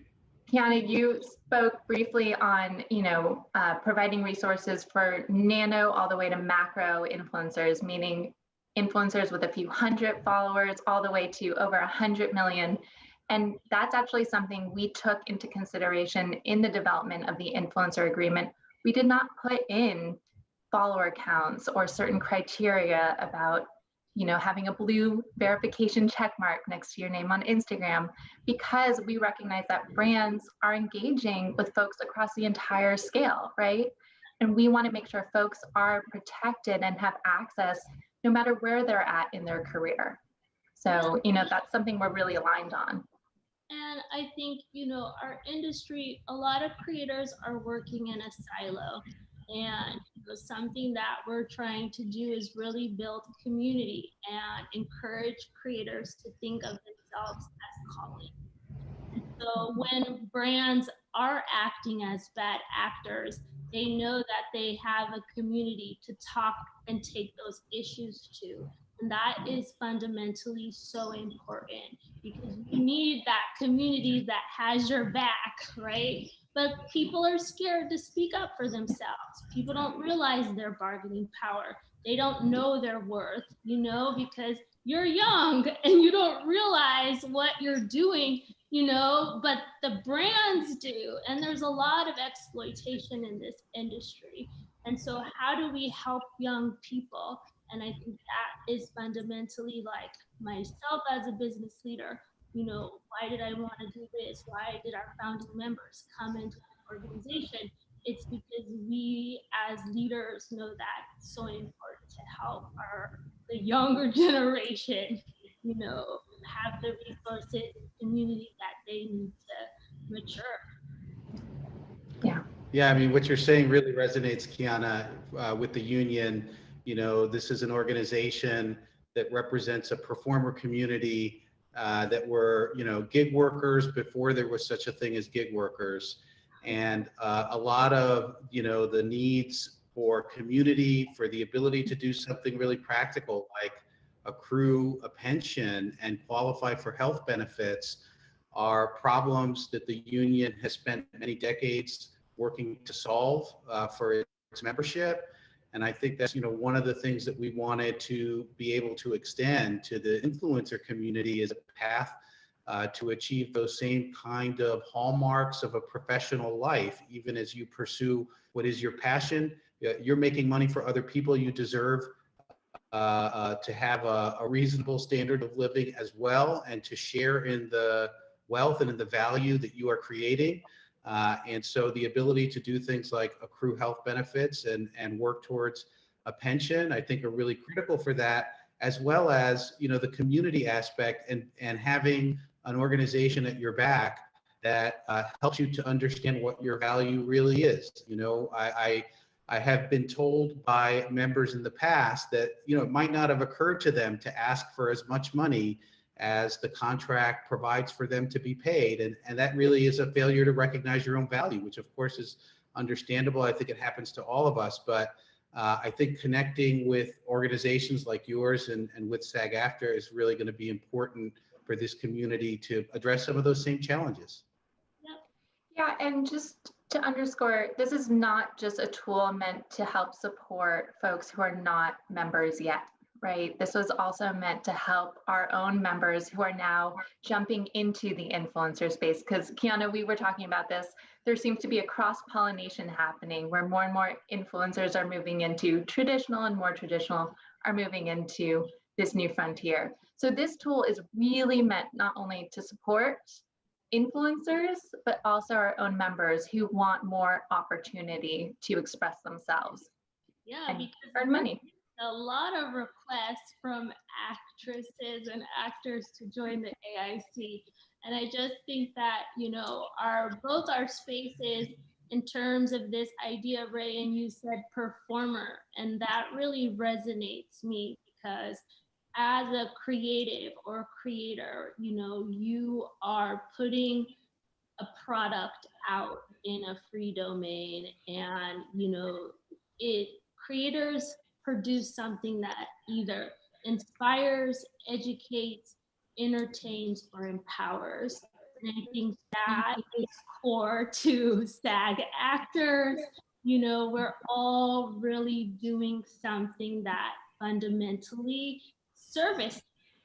Kiana, you spoke briefly on, you know, providing resources for nano all the way to macro influencers, meaning influencers with a few hundred followers all the way to over 100 million. And that's actually something we took into consideration in the development of the influencer agreement. We did not put in follower counts or certain criteria about, you know, having a blue verification check mark next to your name on Instagram, because we recognize that brands are engaging with folks across the entire scale, right? And we want to make sure folks are protected and have access no matter where they're at in their career. So, you know, that's something we're really aligned on. And I think, you know, our industry, a lot of creators are working in a silo. And you know, something that we're trying to do is really build community and encourage creators to think of themselves as colleagues. So when brands are acting as bad actors, they know that they have a community to talk and take those issues to. And that is fundamentally so important, because you need that community that has your back, right? But people are scared to speak up for themselves. People don't realize their bargaining power. They don't know their worth, you know, because you're young and you don't realize what you're doing, you know, but the brands do. And there's a lot of exploitation in this industry. And so how do we help young people? And I think that is fundamentally, like, myself as a business leader, you know, why did I want to do this? Why did our founding members come into the organization? It's because we as leaders know that it's so important to help the younger generation, you know, have the resources and community that they need to mature. Yeah. Yeah, I mean, what you're saying really resonates, Kiana, with the union. You know, this is an organization that represents a performer community that were, you know, gig workers before there was such a thing as gig workers. And a lot of, you know, the needs for community, for the ability to do something really practical, like accrue a pension and qualify for health benefits, are problems that the union has spent many decades working to solve for its membership. And I think that's, you know, one of the things that we wanted to be able to extend to the influencer community is a path to achieve those same kind of hallmarks of a professional life, even as you pursue what is your passion. You're making money for other people. You deserve to have a reasonable standard of living as well, and to share in the wealth and in the value that you are creating. And so the ability to do things like accrue health benefits and work towards a pension, I think, are really critical for that, as well as, you know, the community aspect and having an organization at your back that helps you to understand what your value really is. You know, I have been told by members in the past that, you know, it might not have occurred to them to ask for as much money as the contract provides for them to be paid. And that really is a failure to recognize your own value, which of course is understandable. I think it happens to all of us, but I think connecting with organizations like yours and with SAG-AFTRA is really going to be important for this community to address some of those same challenges. Yeah, and just to underscore, this is not just a tool meant to help support folks who are not members yet, right? This was also meant to help our own members who are now jumping into the influencer space. Because Kiana, we were talking about this, there seems to be a cross-pollination happening where more and more influencers are moving into traditional and more traditional are moving into this new frontier. So this tool is really meant not only to support influencers, but also our own members who want more opportunity to express themselves. Yeah, and because earn money. A lot of requests from actresses and actors to join the AIC. And I just think that, you know, both our spaces in terms of this idea, Ray, and you said performer, and that really resonates me because, as a creative or creator, you know, you are putting a product out in a free domain, and you know, creators produce something that either inspires, educates, entertains, or empowers. And I think that is core to SAG actors. You know, we're all really doing something that fundamentally service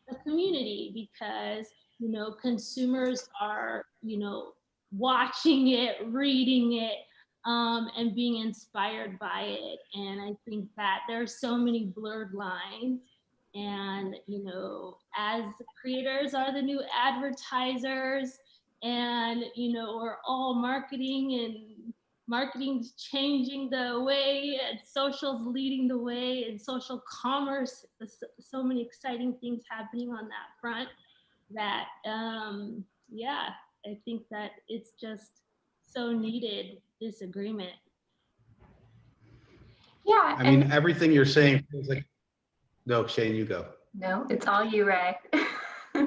the community, because you know, consumers are, you know, watching it, reading it, and being inspired by it. And I think that there's so many blurred lines. And, you know, as creators are the new advertisers, and, you know, we're all marketing, and marketing's changing the way, and social's leading the way, and social commerce, so many exciting things happening on that front that, yeah, I think that it's just so needed, this agreement. Yeah. I mean, everything you're saying feels like, no, Shane, you go. No, it's all you, Ray. No,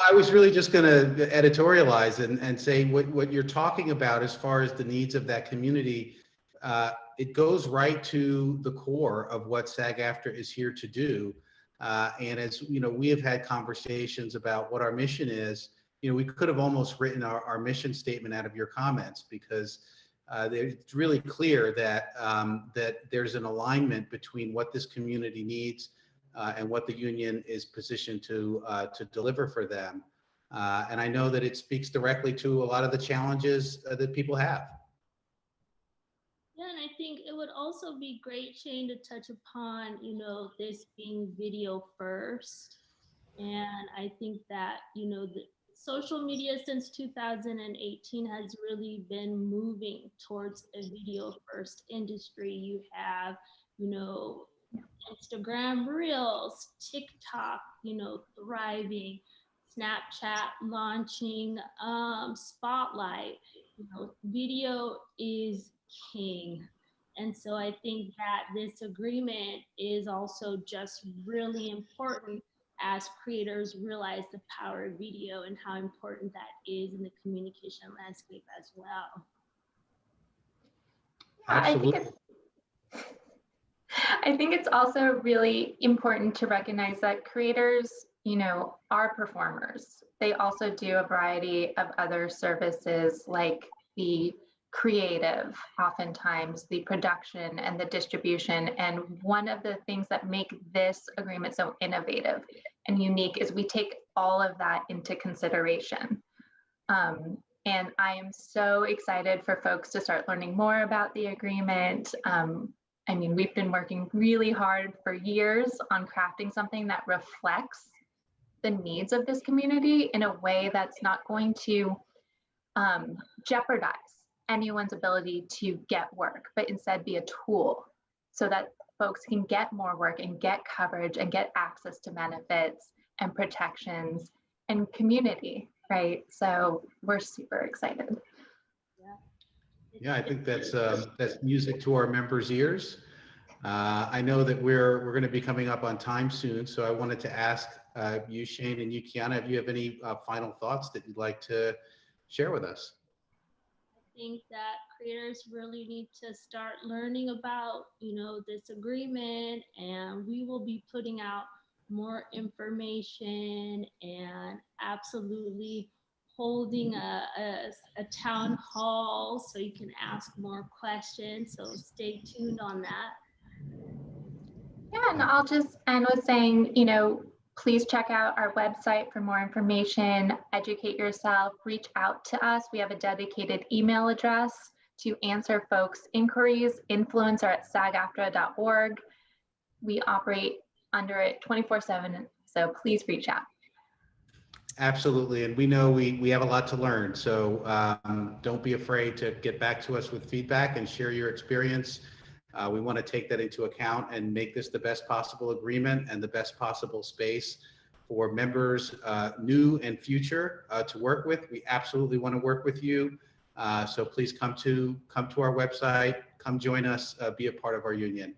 I was really just going to editorialize and say what you're talking about as far as the needs of that community, it goes right to the core of what SAG-AFTRA is here to do. And as you know, we have had conversations about what our mission is. You know, we could have almost written our mission statement out of your comments, because it's really clear that that there's an alignment between what this community needs and what the union is positioned to deliver for them. And I know that it speaks directly to a lot of the challenges that people have. Yeah, and I think it would also be great, Shane, to touch upon, you know, this being video first. And I think that, you know, the social media since 2018 has really been moving towards a video first industry. You have, you know, Instagram Reels, TikTok, you know, thriving, Snapchat launching, Spotlight. You know, video is king. And so I think that this agreement is also just really important as creators realize the power of video and how important that is in the communication landscape as well. Absolutely. I think it's also really important to recognize that creators, you know, are performers. They also do a variety of other services, like the creative, oftentimes the production and the distribution. And one of the things that make this agreement so innovative and unique is we take all of that into consideration. And I am so excited for folks to start learning more about the agreement. I mean, we've been working really hard for years on crafting something that reflects the needs of this community in a way that's not going to jeopardize anyone's ability to get work, but instead be a tool so that folks can get more work and get coverage and get access to benefits and protections and community, right? So we're super excited. Yeah, I think that's music to our members' ears. I know that we're going to be coming up on time soon, so I wanted to ask you, Shane, and you, Kiana, if you have any final thoughts that you'd like to share with us. I think that creators really need to start learning about, you know, this agreement, and we will be putting out more information and absolutely holding a town hall so you can ask more questions. So stay tuned on that. Yeah, and I'll just end with saying, you know, please check out our website for more information, educate yourself, reach out to us. We have a dedicated email address to answer folks' inquiries, influencer@sagaftra.org. We operate under it 24/7, so please reach out. Absolutely, and we know we have a lot to learn, so don't be afraid to get back to us with feedback and share your experience. We want to take that into account and make this the best possible agreement and the best possible space for members, new and future, to work with. We absolutely want to work with you, so please come to our website, come join us, be a part of our union.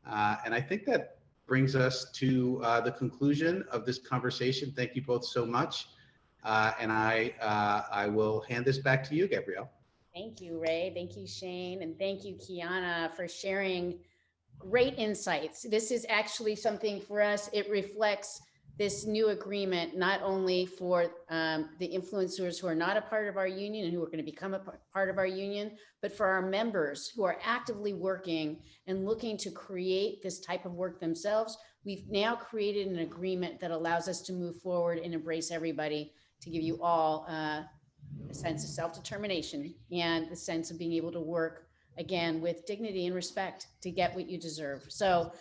And I think that brings us to the conclusion of this conversation. Thank you both so much. And I will hand this back to you, Gabrielle. Thank you, Ray. Thank you, Shane. And thank you, Kiana, for sharing great insights. This is actually something for us. It reflects this new agreement, not only for the influencers who are not a part of our union and who are going to become a part of our union, but for our members who are actively working and looking to create this type of work themselves. We've now created an agreement that allows us to move forward and embrace everybody, to give you all a sense of self-determination and the sense of being able to work again with dignity and respect to get what you deserve. So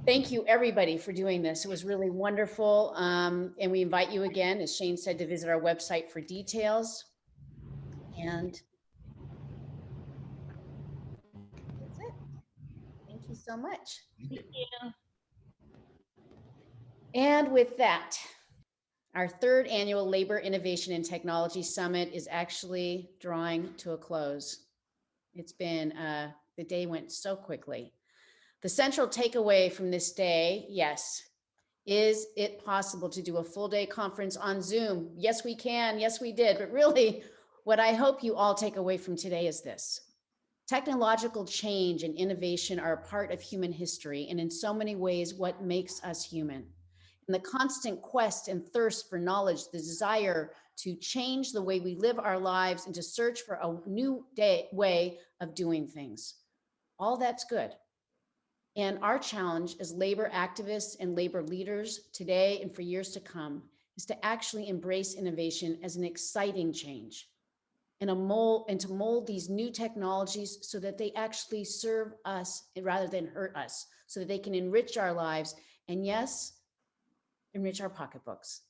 thank you everybody for doing this. It was really wonderful. And we invite you again, as Shane said, to visit our website for details. And that's it. Thank you so much. Thank you. And with that, our third annual Labor Innovation and Technology Summit is actually drawing to a close. It's been, the day went so quickly. The central takeaway from this day, yes, is it possible to do a full day conference on Zoom? Yes, we can. Yes, we did. But really, what I hope you all take away from today is this. Technological change and innovation are a part of human history, and in so many ways, what makes us human. And the constant quest and thirst for knowledge, the desire to change the way we live our lives and to search for a new way of doing things. All that's good. And our challenge as labor activists and labor leaders today and for years to come is to actually embrace innovation as an exciting change and to mold these new technologies so that they actually serve us rather than hurt us, so that they can enrich our lives and, yes, enrich our pocketbooks.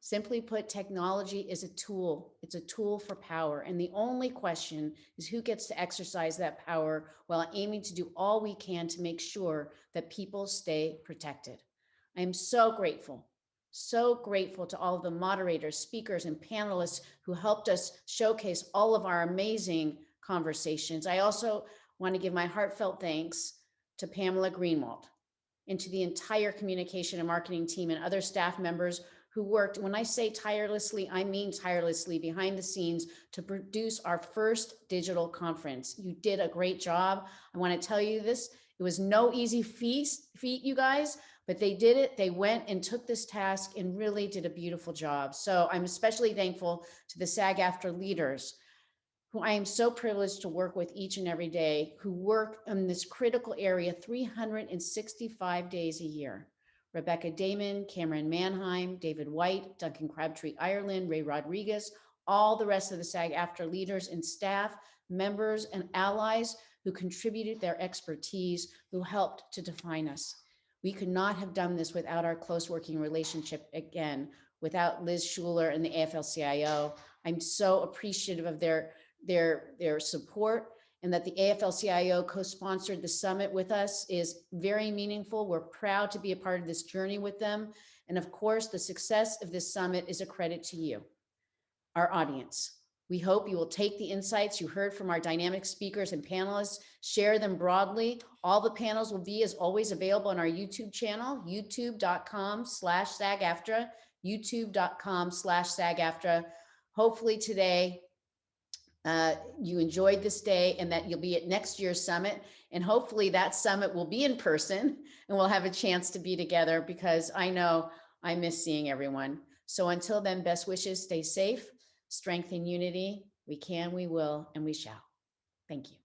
Simply put, technology is a tool. It's a tool for power. And the only question is who gets to exercise that power while aiming to do all we can to make sure that people stay protected. I am so grateful to all of the moderators, speakers, and panelists who helped us showcase all of our amazing conversations. I also want to give my heartfelt thanks to Pamela Greenwald and to the entire communication and marketing team and other staff members who worked, when I say tirelessly, I mean tirelessly, behind the scenes to produce our first digital conference. You did a great job. I want to tell you this, it was no easy feat, you guys, but they did it. They went and took this task and really did a beautiful job. So I'm especially thankful to the SAG-AFTRA leaders, who I am so privileged to work with each and every day, who work in this critical area 365 days a year. Rebecca Damon, Cameron Manheim, David White, Duncan Crabtree-Ireland, Ray Rodriguez, all the rest of the SAG-AFTRA leaders and staff, members and allies who contributed their expertise, who helped to define us. We could not have done this without our close working relationship, again, without Liz Schuler and the AFL-CIO. I'm so appreciative of their support, and that the AFL-CIO co-sponsored the summit with us is very meaningful. We're proud to be a part of this journey with them. And of course, the success of this summit is a credit to you, our audience. We hope you will take the insights you heard from our dynamic speakers and panelists, share them broadly. All the panels will be, as always, available on our YouTube channel, youtube.com/SAG-AFTRA, youtube.com/SAG-AFTRA. Hopefully today, you enjoyed this day and that you'll be at next year's summit. And hopefully that summit will be in person and we'll have a chance to be together, because I know I miss seeing everyone. So until then, best wishes, stay safe, strength and unity. We can, we will, and we shall. Thank you.